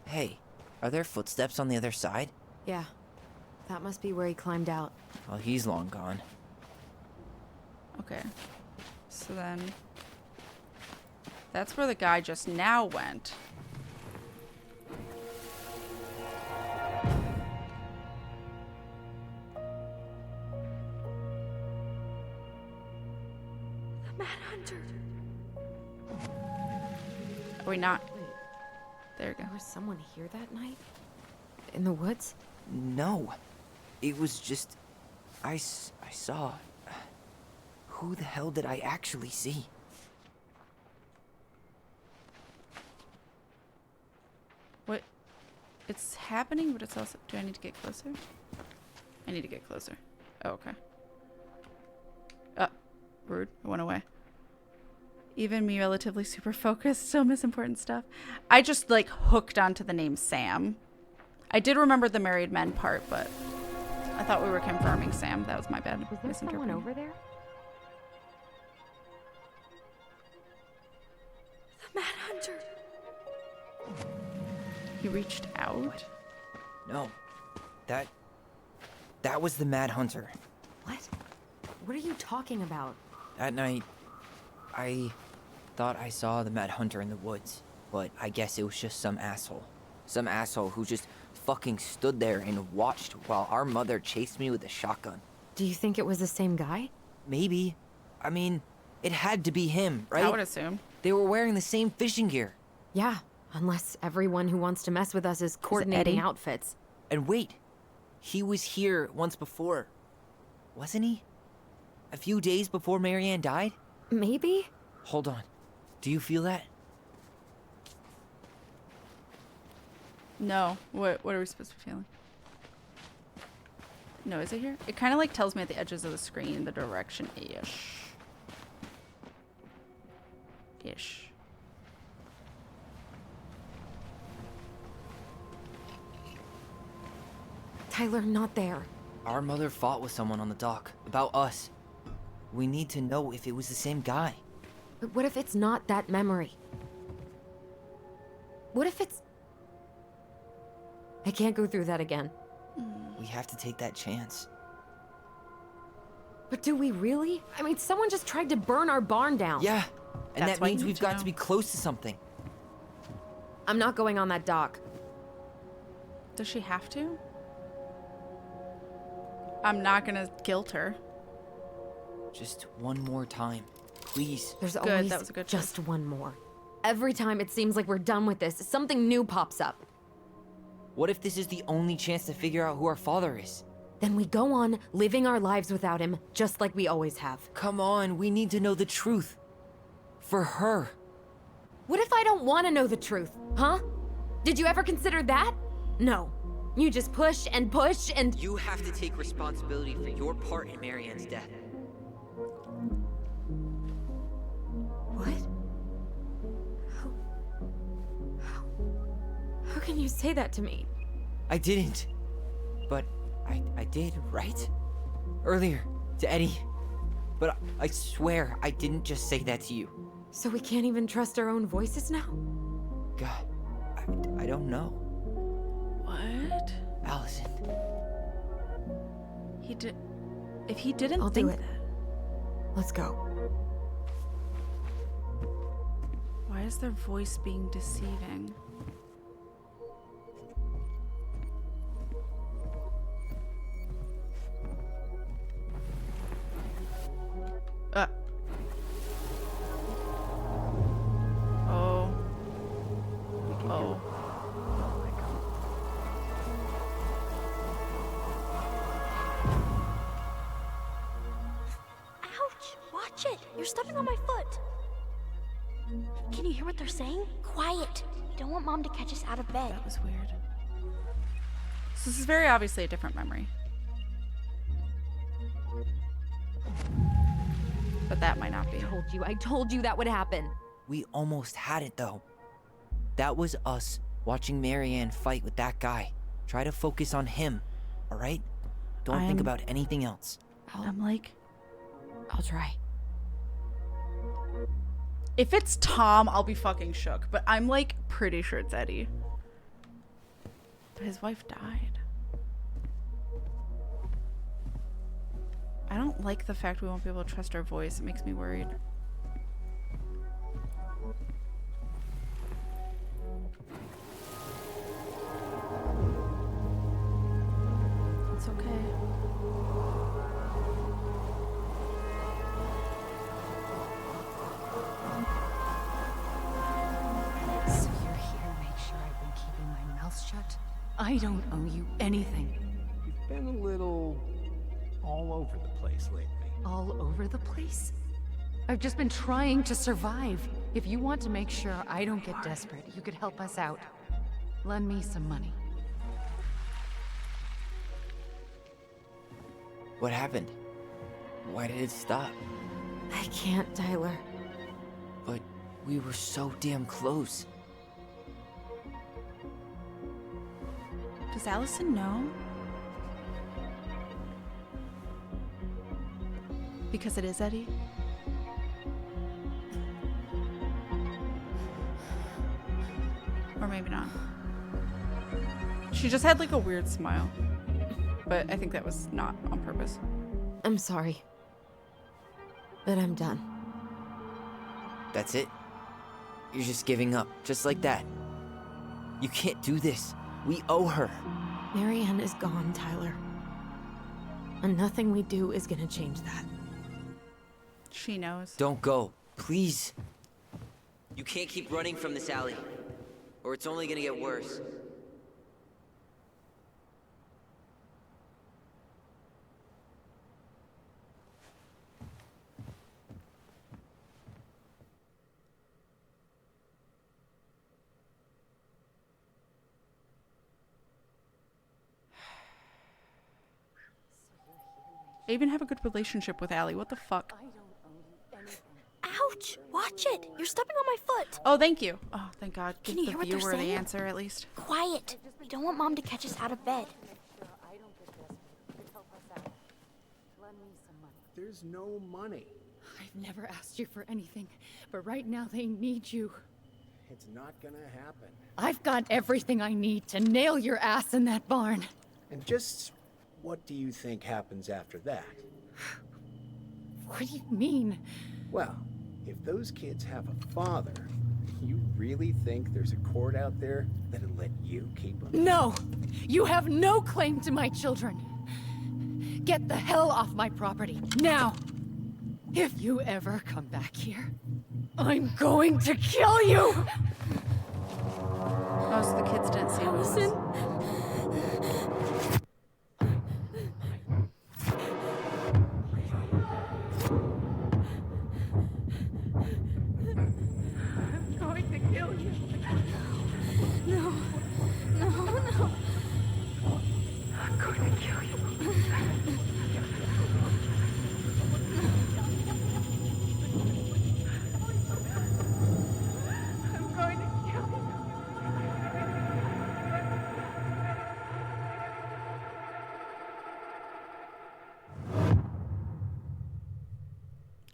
Hey, are there footsteps on the other side? Yeah. That must be where he climbed out. Well, he's long gone. Okay. So then... That's where the guy just now went. The Mad Hunter. Are we not? Wait. There you go. There was someone here that night? In the woods? No. It was just... I saw... Who the hell did I actually see? What? It's happening, but it's also... Do I need to get closer? I need to get closer. Oh, okay. Rude. It went away. Even me, relatively super focused, still miss important stuff. I just, like, hooked onto the name Sam. I did remember the married men part, but I thought we were confirming Sam. That was my bad. Was there someone over there? The Mad Hunter. He reached out? What? No. That was the Mad Hunter. What? What are you talking about? That night, I thought I saw the Mad Hunter in the woods, but I guess it was just some asshole. Some asshole who just fucking stood there and watched while our mother chased me with a shotgun. Do you think it was the same guy? Maybe. I mean, it had to be him, right? I would assume. They were wearing the same fishing gear. Yeah, unless everyone who wants to mess with us is coordinating outfits. And wait, he was here once before, wasn't he? A few days before Marianne died? Maybe? Hold on. Do you feel that? No. What are we supposed to be feeling? No, is it here? It kind of like tells me at the edges of the screen the direction-ish. Ish. Tyler, not there. Our mother fought with someone on the dock about us. We need to know if it was the same guy. But what if it's not that memory? What if it's... I can't go through that again. We have to take that chance. But do we really? I mean, someone just tried to burn our barn down. Yeah, and That's that why means you we've need to got know. to be close to something. I'm not going on that dock. Does she have to? I'm not gonna guilt her. Just one more time, please. There's Good, always that was a good just one more. Every time it seems like we're done with this, something new pops up. What if this is the only chance to figure out who our father is? Then we go on living our lives without him, just like we always have. Come on, we need to know the truth. For her. What if I don't want to know the truth, huh? Did you ever consider that? No. You just push and push and... You have to take responsibility for your part in Marianne's death. What? How can you say that to me? I didn't. But I did, right? Earlier, to Eddie. But I swear I didn't just say that to you. So we can't even trust our own voices now? God, I don't know. What? Allison. He did. If he didn't I'll think do it. Let's go. Why is their voice being deceiving? Oh. Oh. Ouch! Watch it! You're stepping on my foot! Can you hear what they're saying? Quiet! We don't want Mom to catch us out of bed. That was weird. So this is very obviously a different memory. But that might not be. I told you that would happen. We almost had it, though. That was us watching Marianne fight with that guy. Try to focus on him, all right? Don't think about anything else. I'm like... I'll try. If it's Tom, I'll be fucking shook. But I'm like pretty sure it's Eddie. But his wife died. I don't like the fact we won't be able to trust our voice. It makes me worried. It's okay. So you're here to make sure I've been keeping my mouth shut? I don't owe you anything. You've been a little all over the place lately. All over the place? I've just been trying to survive. If you want to make sure I don't get desperate, you could help us out. Lend me some money. What happened? Why did it stop? I can't, Tyler. But we were so damn close. Does Allison know? Because it is Eddie? Or maybe not. She just had like a weird smile. But I think that was not on purpose. I'm sorry. But I'm done. That's it? You're just giving up, just like that. You can't do this. We owe her. Marianne is gone, Tyler. And nothing we do is gonna change that. She knows. Don't go, please. You can't keep running from this alley, or it's only gonna get worse. I even have a good relationship with Allie. What the fuck? Ouch! Watch it! You're stepping on my foot! Oh, thank you. Oh, thank God. Give Can you the hear what they're viewer the saying? answer at least. Quiet! We don't want Mom to catch us out of bed. There's no money. I've never asked you for anything, but right now they need you. It's not gonna happen. I've got everything I need to nail your ass in that barn. And just what do you think happens after that? What do you mean? Well, if those kids have a father, you really think there's a court out there that'll let you keep them? No! You have no claim to my children. Get the hell off my property, now! If you ever come back here, I'm going to kill you! Most of the kids didn't see Allison. I'm going to kill you. No. No. I'm going to kill you. I'm going to kill you.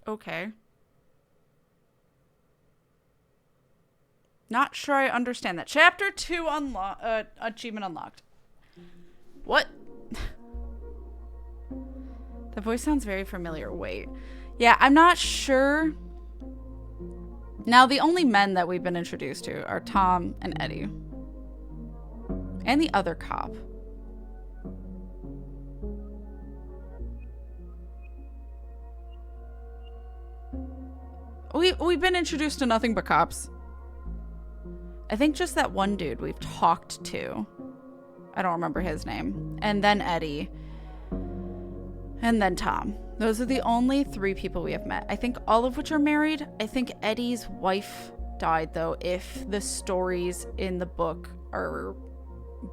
Okay. Not sure I understand that. Chapter 2 achievement unlocked. What? The voice sounds very familiar. Wait. Yeah, I'm not sure. Now, the only men that we've been introduced to are Tom and Eddie. And the other cop. We've been introduced to nothing but cops. I think just that one dude we've talked to. I don't remember his name. And then Eddie. And then Tom. Those are the only 3 people we have met. I think all of which are married. I think Eddie's wife died, though, if the stories in the book are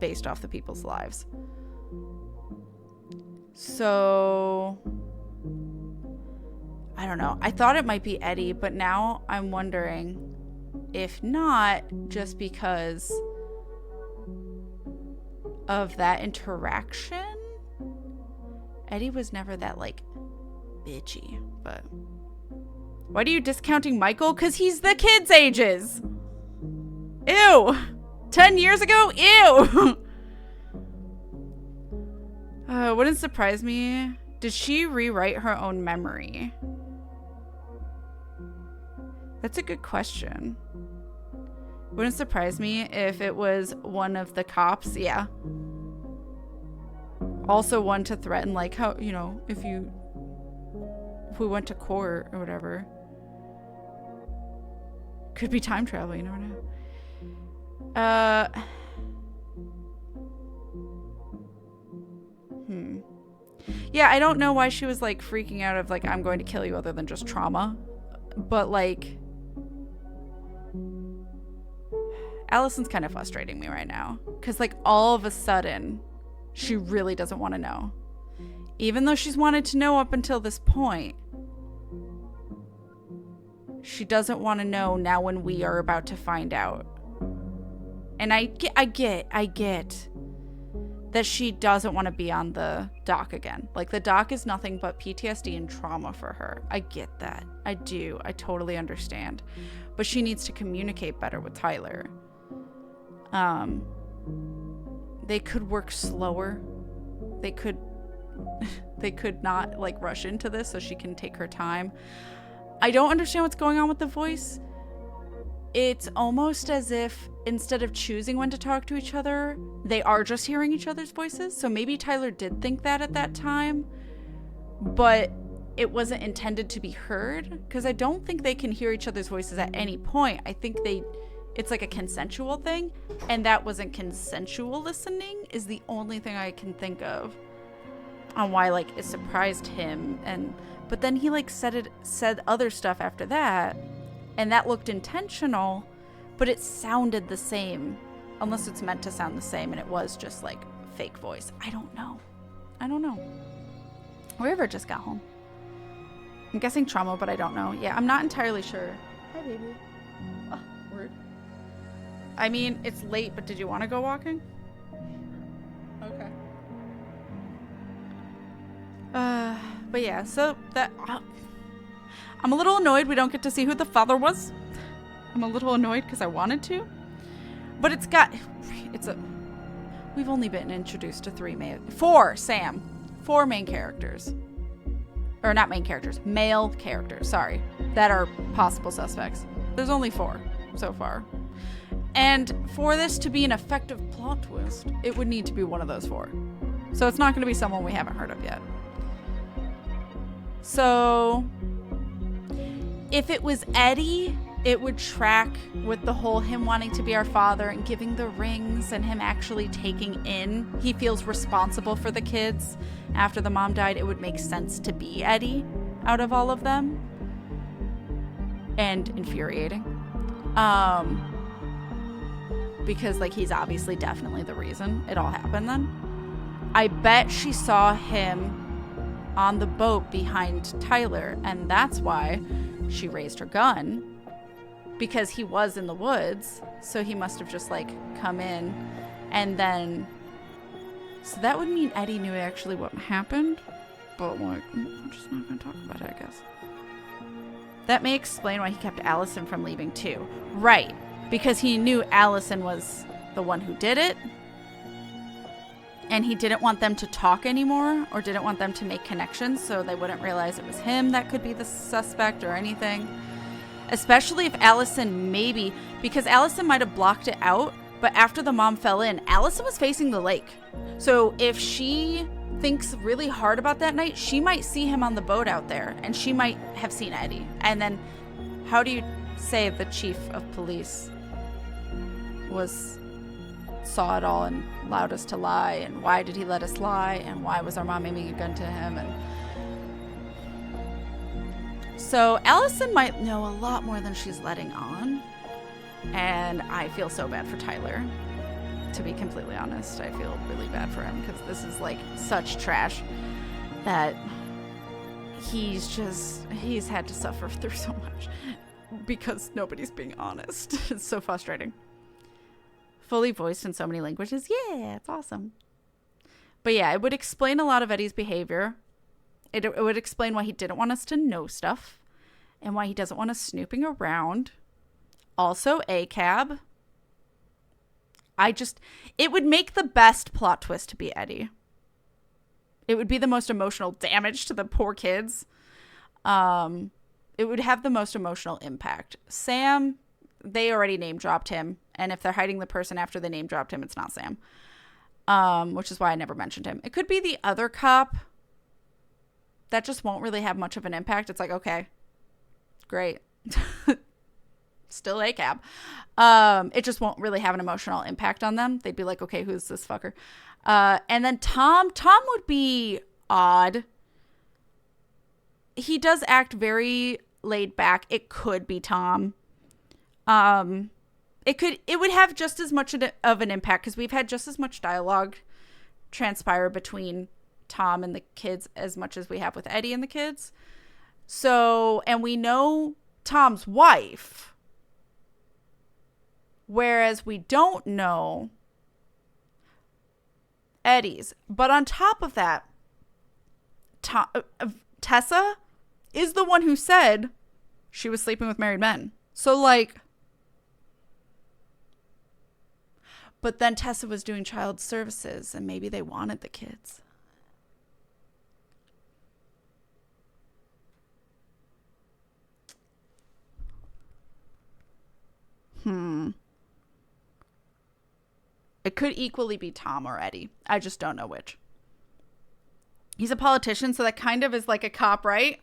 based off the people's lives. So I don't know. I thought it might be Eddie, but now I'm wondering if not, just because of that interaction. Eddie was never that, like, bitchy, but why are you discounting Michael? Because he's the kids' ages. Ew. 10 years ago? Ew. Wouldn't surprise me. Did she rewrite her own memory? That's a good question. Wouldn't surprise me if it was one of the cops. Yeah. Also one to threaten, like, how, you know, if we went to court or whatever. Could be time travel, you never know. Yeah, I don't know why she was, like, freaking out of, like, I'm going to kill you, other than just trauma. But, like, Allison's kind of frustrating me right now. Because, like, all of a sudden, she really doesn't want to know. Even though she's wanted to know up until this point. She doesn't want to know now when we are about to find out. And I get that she doesn't want to be on the dock again. Like, the dock is nothing but PTSD and trauma for her. I get that. I do. I totally understand. But she needs to communicate better with Tyler. They could work slower. They could not, like, rush into this so she can take her time. I don't understand what's going on with the voice. It's almost as if instead of choosing when to talk to each other, they are just hearing each other's voices. So maybe Tyler did think that at that time, but it wasn't intended to be heard, because I don't think they can hear each other's voices at any point. I think it's like a consensual thing, and that wasn't consensual listening is the only thing I can think of on why like it surprised him. But then he like said other stuff after that, and that looked intentional, but it sounded the same, unless it's meant to sound the same and it was just like fake voice. I don't know. River just got home. I'm guessing trauma, but I don't know. Yeah, I'm not entirely sure. Hi, baby. Oh, rude. I mean, it's late, but did you want to go walking? Okay. But yeah, so that... I'm a little annoyed we don't get to see who the father was. I'm a little annoyed because I wanted to. But we've only been introduced to four main characters. Or not main characters, male characters, sorry, that are possible suspects. There's only 4 so far. And for this to be an effective plot twist, it would need to be one of those 4. So it's not going to be someone we haven't heard of yet. So if it was Eddie, it would track with the whole him wanting to be our father and giving the rings and him actually taking in. He feels responsible for the kids. After the mom died, it would make sense to be Eddie out of all of them. And infuriating. Because like he's obviously definitely the reason it all happened then. I bet she saw him on the boat behind Tyler, and that's why she raised her gun. Because he was in the woods, so he must have just like come in and then... So that would mean Eddie knew actually what happened, but like, I'm just not gonna talk about it, I guess. That may explain why he kept Allison from leaving too. Right, because he knew Allison was the one who did it, and he didn't want them to talk anymore, or didn't want them to make connections, so they wouldn't realize it was him that could be the suspect or anything. Especially if Allison because Allison might have blocked it out, but after the mom fell in, Allison was facing the lake. So if she thinks really hard about that night, she might see him on the boat out there, and she might have seen Eddie. And then how do you say the chief of police saw it all and allowed us to lie, and why did he let us lie, and why was our mom aiming a gun to him? And so Allison might know a lot more than she's letting on, and I feel so bad for Tyler, to be completely honest. I feel really bad for him because this is like such trash that he's had to suffer through so much because nobody's being honest. It's so frustrating. Fully voiced in so many languages. Yeah, it's awesome. But yeah, it would explain a lot of Eddie's behavior. It would explain why he didn't want us to know stuff and why he doesn't want us snooping around. Also, ACAB. It would make the best plot twist to be Eddie. It would be the most emotional damage to the poor kids. It would have the most emotional impact. Sam, they already name dropped him. And if they're hiding the person after they name dropped him, it's not Sam. Which is why I never mentioned him. It could be the other cop. That just won't really have much of an impact. It's like, okay, great. Still ACAB. It just won't really have an emotional impact on them. They'd be like, okay, who's this fucker? And then Tom would be odd. He does act very laid back. It could be Tom. It would have just as much of an impact because we've had just as much dialogue transpire between Tom and the kids as much as we have with Eddie and the kids. So, and we know Tom's wife, whereas we don't know Eddie's. But on top of that, Tessa is the one who said she was sleeping with married men. So like, but then Tessa was doing child services and maybe they wanted the kids. It could equally be Tom or Eddie. I just don't know which. He's a politician, so that kind of is like a cop, right?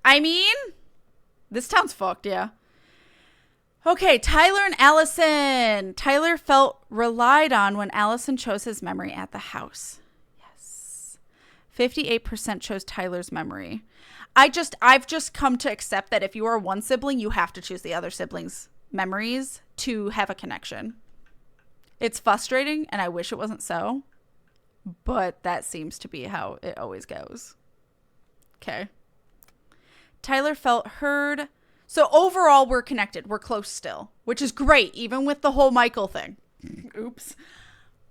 I mean, this town's fucked, yeah. Okay, Tyler and Allison. Tyler felt relied on when Allison chose his memory at the house. Yes. 58% chose Tyler's memory. I've just come to accept that if you are one sibling, you have to choose the other sibling's memories to have a connection. It's frustrating, and I wish it wasn't so, but that seems to be how it always goes. Okay. Tyler felt heard. So overall, we're connected. We're close still, which is great, even with the whole Michael thing. Oops.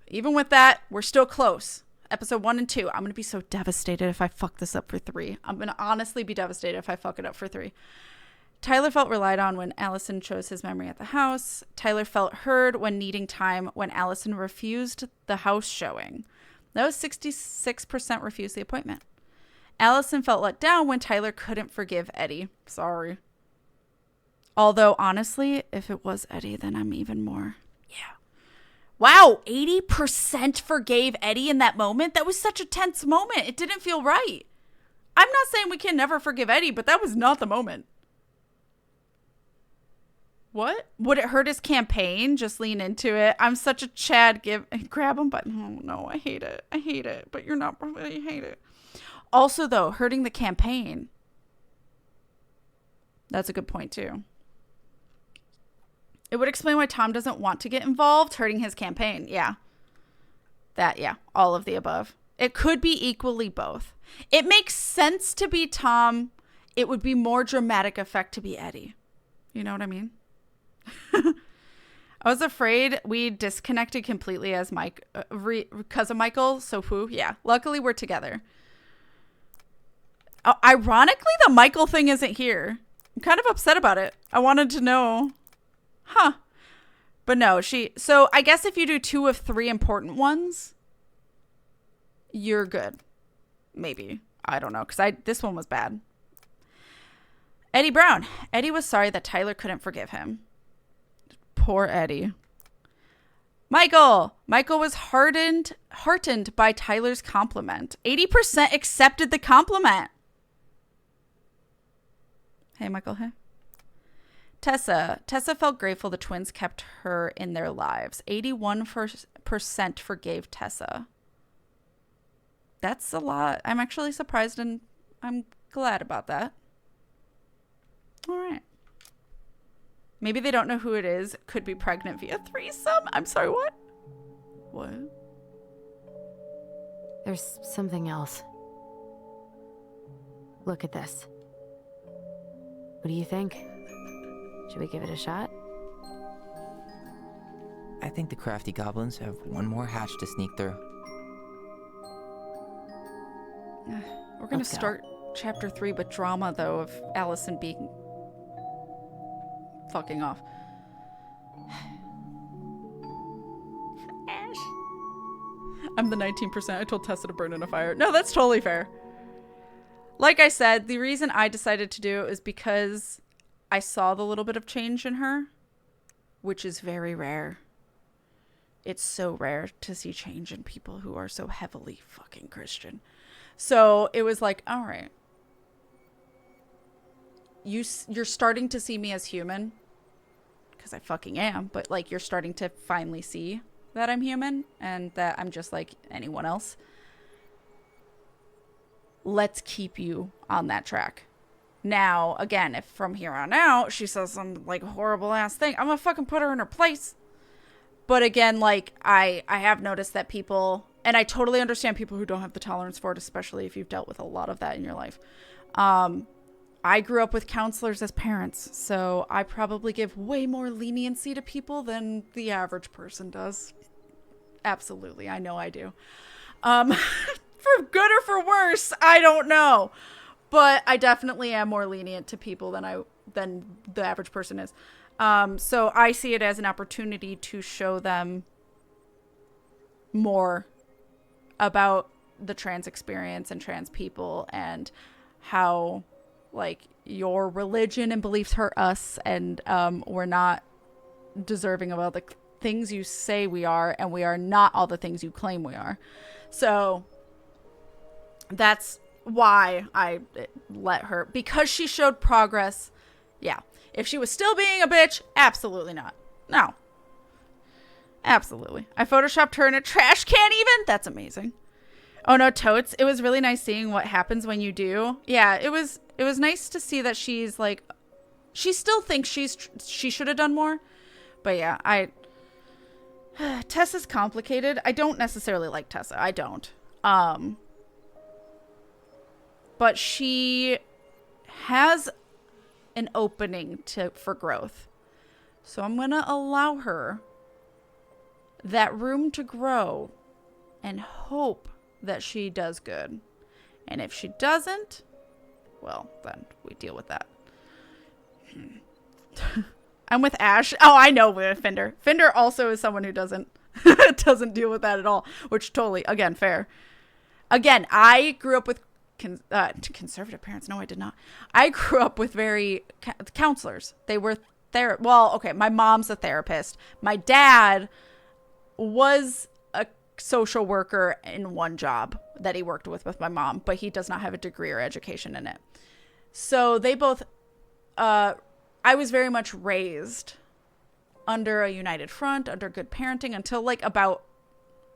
Even with that, we're still close. Episode 1 and 2. I'm going to be so devastated if I fuck this up for 3. I'm going to honestly be devastated if I fuck it up for 3. Tyler felt relied on when Allison chose his memory at the house. Tyler felt heard when needing time when Allison refused the house showing. That was 66% refused the appointment. Allison felt let down when Tyler couldn't forgive Eddie. Sorry. Although, honestly, if it was Eddie, then I'm even more. Yeah. Wow, 80% forgave Eddie in that moment? That was such a tense moment. It didn't feel right. I'm not saying we can never forgive Eddie, but that was not the moment. What? Would it hurt his campaign? Just lean into it. I'm such a Chad. Grab him, but oh no, I hate it. I hate it. But you're not. I hate it. Also, though, hurting the campaign. That's a good point, too. It would explain why Tom doesn't want to get involved, hurting his campaign. Yeah. Yeah. All of the above. It could be equally both. It makes sense to be Tom. It would be more dramatic effect to be Eddie. You know what I mean? I was afraid we disconnected completely as Mike because of Michael. So who? Yeah. Luckily, we're together. Ironically, the Michael thing isn't here. I'm kind of upset about it. I wanted to know. Huh. But no, so I guess if you do 2 of 3 important ones, you're good. Maybe. I don't know. Because this one was bad. Eddie Brown. Eddie was sorry that Tyler couldn't forgive him. Poor Eddie. Michael was heartened by Tyler's compliment. 80% accepted the compliment. Hey, Michael. Hey. Tessa felt grateful the twins kept her in their lives. 81% forgave Tessa. That's a lot. I'm actually surprised and I'm glad about that. All right. Maybe they don't know who it is. Could be pregnant via threesome. I'm sorry, what? What? There's something else. Look at this. What do you think? Should we give it a shot? I think the crafty goblins have one more hatch to sneak through. We're going to start chapter 3 with drama, though, of Allison being fucking off. Ash. I'm the 19%. I told Tessa to burn in a fire. No, that's totally fair. Like I said, the reason I decided to do it is because I saw the little bit of change in her, which is very rare. It's so rare to see change in people who are so heavily fucking Christian. So it was like, all right. You're starting to see me as human, because I fucking am, but like you're starting to finally see that I'm human and that I'm just like anyone else. Let's keep you on that track. Now, again, if from here on out she says some like horrible ass thing, I'm gonna fucking put her in her place. But again, like I have noticed that people, and I totally understand people who don't have the tolerance for it, especially if you've dealt with a lot of that in your life. I grew up with counselors as parents, so I probably give way more leniency to people than the average person does. Absolutely, I know I do. For good or for worse, I don't know. But I definitely am more lenient to people than the average person is. So I see it as an opportunity to show them more about the trans experience and trans people and how like your religion and beliefs hurt us, and we're not deserving of all the things you say we are, and we are not all the things you claim we are. So That's why I let her, because she showed progress. Yeah. If she was still being a bitch, absolutely not. No. Absolutely. I photoshopped her in a trash can even. That's amazing. Oh no, totes. It was really nice seeing what happens when you do. Yeah, it was nice to see that she's like, she still thinks she should have done more. But yeah, Tessa's complicated. I don't necessarily like Tessa. I don't. But she has an opening for growth. So I'm going to allow her that room to grow and hope that she does good. And if she doesn't, well, then we deal with that. I'm with Ash. Oh, I know with Fender. Fender also is someone who doesn't deal with that at all, which totally, again, fair. Again, I grew up with conservative parents. No, I did not. I grew up with very counselors. They were well, okay, my mom's a therapist. My dad was a social worker in one job that he worked with my mom, but he does not have a degree or education in it. So they both, I was very much raised under a united front, under good parenting until like about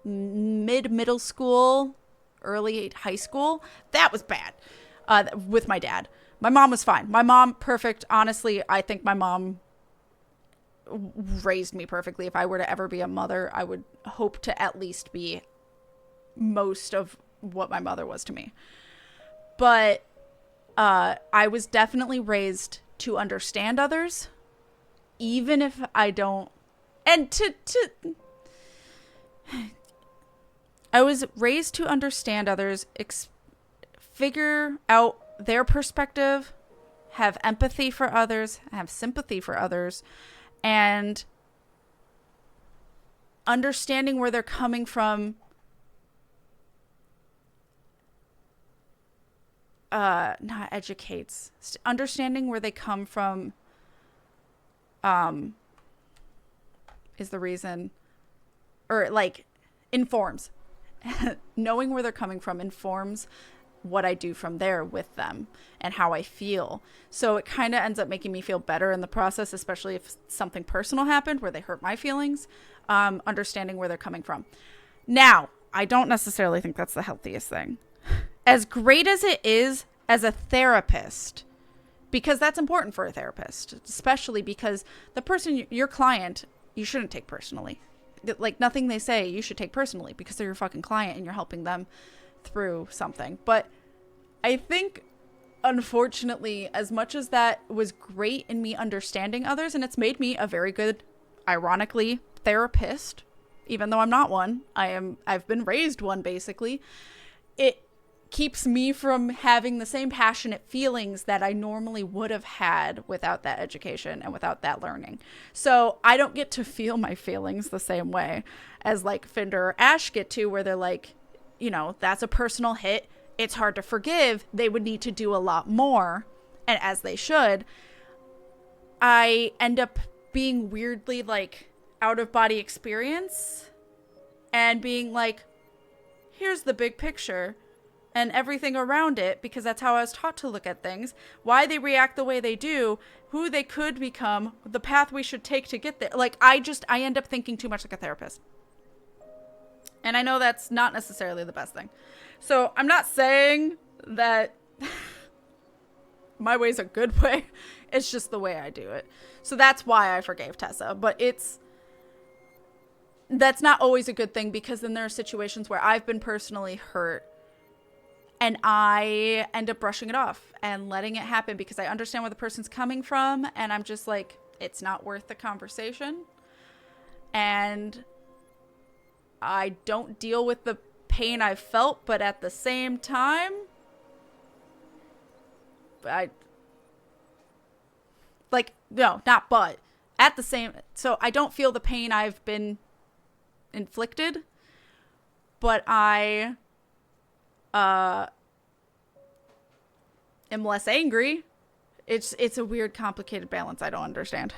middle school, early high school. That was bad with my dad. My mom was fine. My mom, perfect. Honestly, I think my mom raised me perfectly. If I were to ever be a mother, I would hope to at least be most of what my mother was to me. But I was definitely raised to understand others, even if I don't, and I was raised to understand others, figure out their perspective, have empathy for others, have sympathy for others, and understanding where they're coming from. Not educates, understanding where they come from is the reason, or like informs. Knowing where they're coming from informs what I do from there with them and how I feel. So it kind of ends up making me feel better in the process, especially if something personal happened where they hurt my feelings, understanding where they're coming from. Now, I don't necessarily think that's the healthiest thing. As great as it is as a therapist, because that's important for a therapist, especially because the person, your client, you shouldn't take personally. Like nothing they say you should take personally because they're your fucking client and you're helping them through something. But I think, unfortunately, as much as that was great in me understanding others, and it's made me a very good, ironically, therapist, even though I'm not one, I've been raised one basically, it keeps me from having the same passionate feelings that I normally would have had without that education and without that learning. So I don't get to feel my feelings the same way as like Fender or Ash get to, where they're like, you know, that's a personal hit. It's hard to forgive. They would need to do a lot more, and as they should. I end up being weirdly like out of body experience and being like, here's the big picture and everything around it, because that's how I was taught to look at things, why they react the way they do, who they could become, the path we should take to get there. Like, I end up thinking too much like a therapist. And I know that's not necessarily the best thing. So I'm not saying that my way's a good way. It's just the way I do it. So that's why I forgave Tessa. But that's not always a good thing, because then there are situations where I've been personally hurt and I end up brushing it off and letting it happen because I understand where the person's coming from. And I'm just like, it's not worth the conversation. And I don't deal with the pain I felt, but at the same time, so I don't feel the pain I've been inflicted, but I am less angry. It's a weird, complicated balance I don't understand.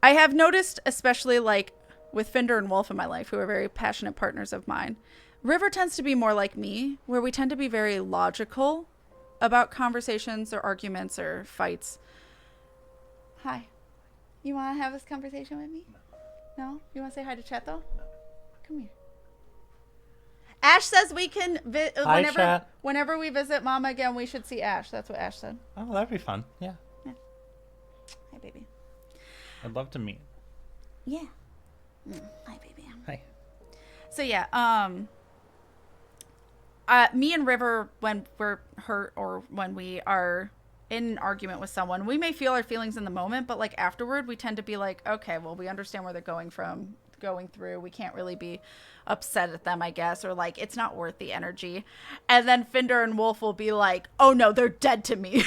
I have noticed, especially like with Fender and Wolf in my life, who are very passionate partners of mine. River tends to be more like me, where we tend to be very logical about conversations or arguments or fights. Hi. You want to have this conversation with me? No? You want to say hi to chat, though? No. Come here. Ash says we can Hi, chat. Whenever we visit Mama again, we should see Ash. That's what Ash said. Oh, that'd be fun. Yeah. Hi, baby. I'd love to meet. Yeah. Hi, baby. Hi. So yeah, me and River, when we're hurt or when we are in an argument with someone, we may feel our feelings in the moment, but like afterward, we tend to be like, okay, well, we understand where they're going through. We can't really be upset at them, I guess, or like it's not worth the energy. And then Fender and Wolf will be like, oh no, they're dead to me.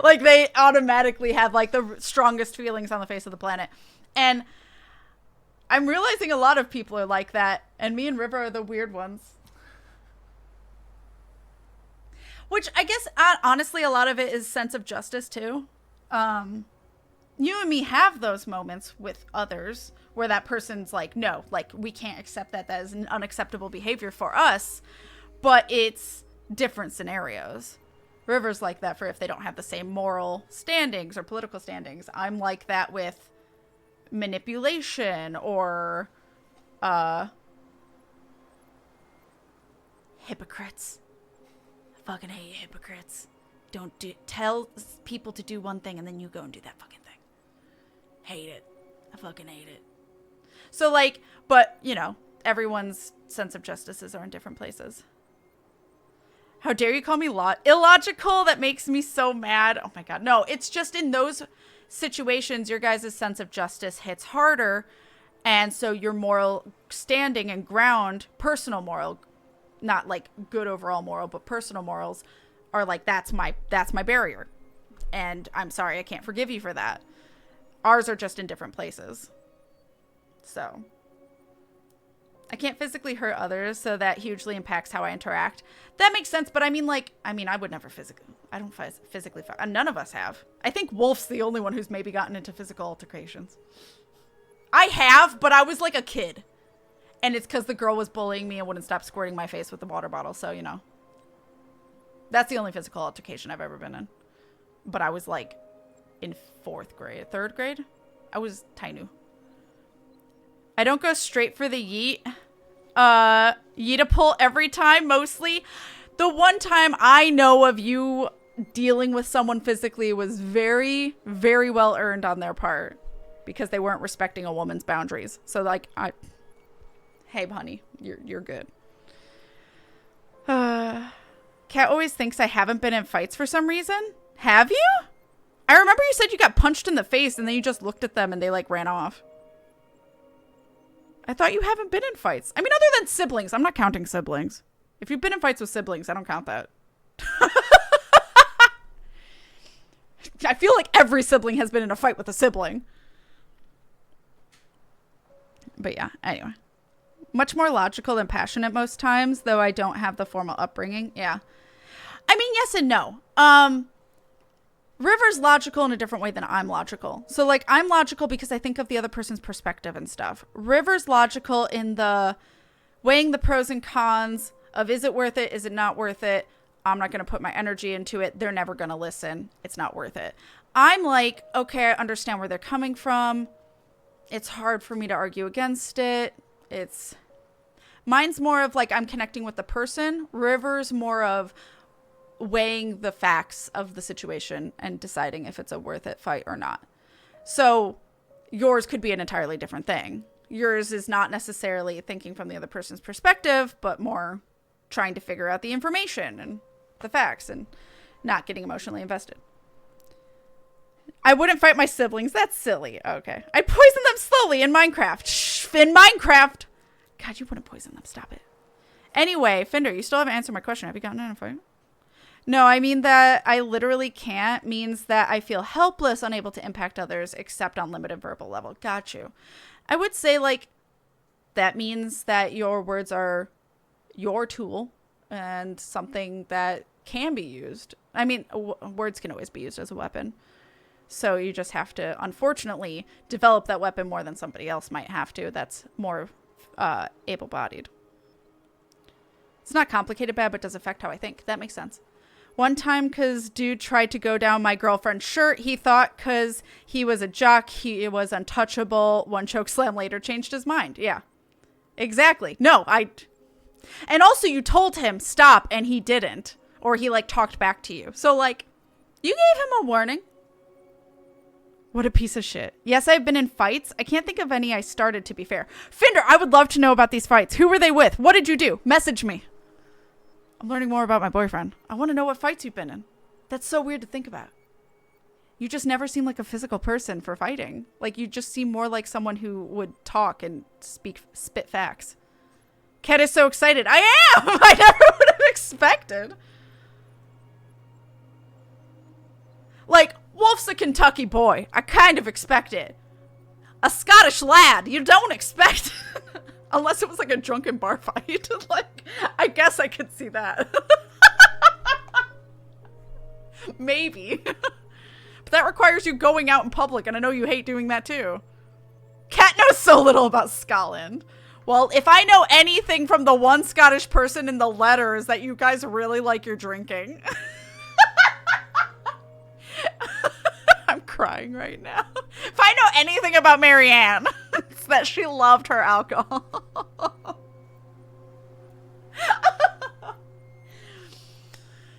Like they automatically have like the strongest feelings on the face of the planet. And I'm realizing a lot of people are like that, and me and River are the weird ones. Which I guess, honestly, a lot of it is sense of justice, too. You and me have those moments with others where that person's like, no, like, we can't accept that. That is an unacceptable behavior for us. But it's different scenarios. River's like that for if they don't have the same moral standings or political standings. I'm like that with manipulation or hypocrites. I fucking hate hypocrites. Don't tell people to do one thing and then you go and do that fucking thing. Hate it. I fucking hate it. So like, but you know, everyone's sense of justices are in different places. How dare you call me illogical? That makes me so mad. Oh my God. No, it's just in those situations, your guys' sense of justice hits harder. And so your moral standing and ground, personal moral, not like good overall moral, but personal morals are like, that's my barrier. And I'm sorry, I can't forgive you for that. Ours are just in different places. So I can't physically hurt others, so that hugely impacts how I interact. That makes sense, but I mean, I would never I don't physically fight. None of us have. I think Wolf's the only one who's maybe gotten into physical altercations. I have, but I was like a kid. And it's because the girl was bullying me and wouldn't stop squirting my face with the water bottle, so, you know. That's the only physical altercation I've ever been in. But I was like in third grade. I was tiny. I don't go straight for the yeet. Yeet pull every time, mostly. The one time I know of you dealing with someone physically was very, very well earned on their part. Because they weren't respecting a woman's boundaries. So like, hey, honey, you're good. Kat always thinks I haven't been in fights for some reason. Have you? I remember you said you got punched in the face and then you just looked at them and they like ran off. I thought you haven't been in fights. I mean, other than siblings. I'm not counting siblings. If you've been in fights with siblings, I don't count that. I feel like every sibling has been in a fight with a sibling. But yeah, anyway. Much more logical than passionate most times, though I don't have the formal upbringing. Yeah. I mean, yes and no. River's logical in a different way than I'm logical. So, like, I'm logical because I think of the other person's perspective and stuff. River's logical in the weighing the pros and cons of is it worth it? Is it not worth it? I'm not going to put my energy into it. They're never going to listen. It's not worth it. I'm like, okay, I understand where they're coming from. It's hard for me to argue against it. Mine's more of like I'm connecting with the person. River's more of weighing the facts of the situation and deciding if it's a worth it fight or not. So yours could be an entirely different thing. Yours is not necessarily thinking from the other person's perspective, but more trying to figure out the information and the facts and not getting emotionally invested. I wouldn't fight my siblings. That's silly. Okay. I'd poison them slowly in Minecraft. Shh, in Minecraft. God, you wouldn't poison them. Stop it. Anyway, Fender, you still haven't answered my question. Have you gotten in a fight? No, I mean that I literally can't means that I feel helpless, unable to impact others except on limited verbal level. Got you. I would say like that means that your words are your tool and something that can be used. I mean, words can always be used as a weapon. So you just have to, unfortunately, develop that weapon more than somebody else might have to. That's more able-bodied. It's not complicated bad, but does affect how I think. That makes sense. One time, because dude tried to go down my girlfriend's shirt, he thought because he was a jock, he was untouchable. One choke slam later changed his mind. Yeah, exactly. No, and also you told him stop and he didn't, or he like talked back to you. So like, you gave him a warning. What a piece of shit. Yes, I've been in fights. I can't think of any I started, to be fair. Finder, I would love to know about these fights. Who were they with? What did you do? Message me. I'm learning more about my boyfriend. I want to know what fights you've been in. That's so weird to think about. You just never seem like a physical person for fighting. Like, you just seem more like someone who would talk and spit facts. Kat is so excited. I am! I never would have expected. Like, Wolf's a Kentucky boy. I kind of expect it. A Scottish lad. You don't expect unless it was like a drunken bar fight. Like, I guess I could see that. Maybe. But that requires you going out in public, and I know you hate doing that too. Kat knows so little about Scotland. Well, if I know anything from the one Scottish person in the letter is that you guys really like your drinking. I'm crying right now. If I know anything about Marianne, it's that she loved her alcohol.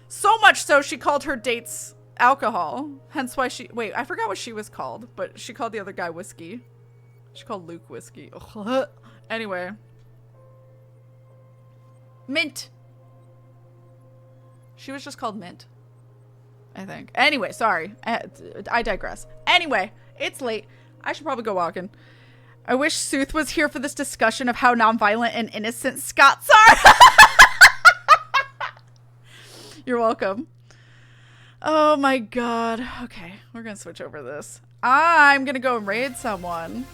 So much so she called her dates alcohol. Hence why wait, I forgot what she was called, but she called the other guy whiskey. She called Luke whiskey. Ugh. Anyway. Mint. She was just called Mint, I think. Anyway, sorry. I digress. Anyway, it's late. I should probably go walking. I wish Sooth was here for this discussion of how nonviolent and innocent Scots are. You're welcome. Oh my god. Okay, we're gonna switch over this. I'm gonna go and raid someone.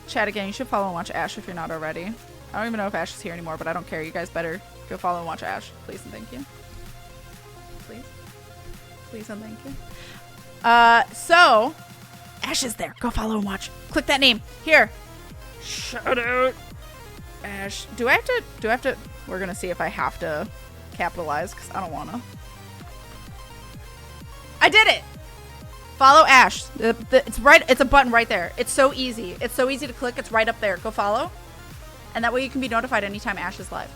Chat again. You should follow and watch Ash if you're not already. I don't even know if Ash is here anymore, but I don't care. You guys better go follow and watch Ash. Please and thank you. Please. Please and thank you. So, Ash is there. Go follow and watch. Click that name. Here. Shout out. Ash. Do I have to? We're gonna see if I have to capitalize, because I don't wanna. I did it! Follow Ash. It's right. It's a button right there. It's so easy. It's so easy to click. It's right up there. Go follow. And that way you can be notified anytime Ash is live.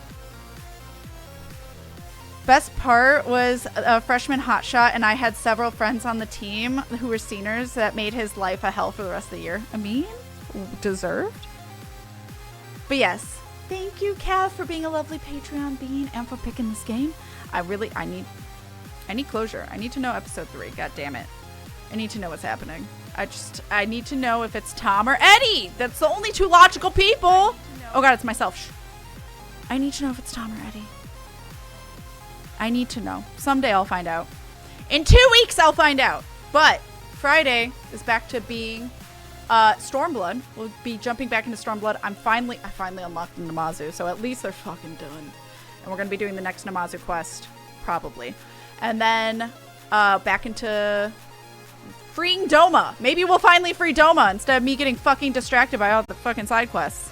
Best part was a freshman hotshot, and I had several friends on the team who were seniors that made his life a hell for the rest of the year. I mean, deserved. But yes, thank you, Kath, for being a lovely Patreon bean and for picking this game. I need closure. I need to know episode 3. God damn it. I need to know what's happening. I need to know if it's Tom or Eddie. That's the only two logical people. Oh god, it's myself. Shh. I need to know if it's Tom or Eddie. I need to know. Someday I'll find out. In 2 weeks I'll find out. But Friday is back to being Stormblood. We'll be jumping back into Stormblood. I finally unlocked the Namazu, so at least they're fucking done. And we're gonna be doing the next Namazu quest, probably. And then back into freeing Doma. Maybe we'll finally free Doma instead of me getting fucking distracted by all the fucking side quests.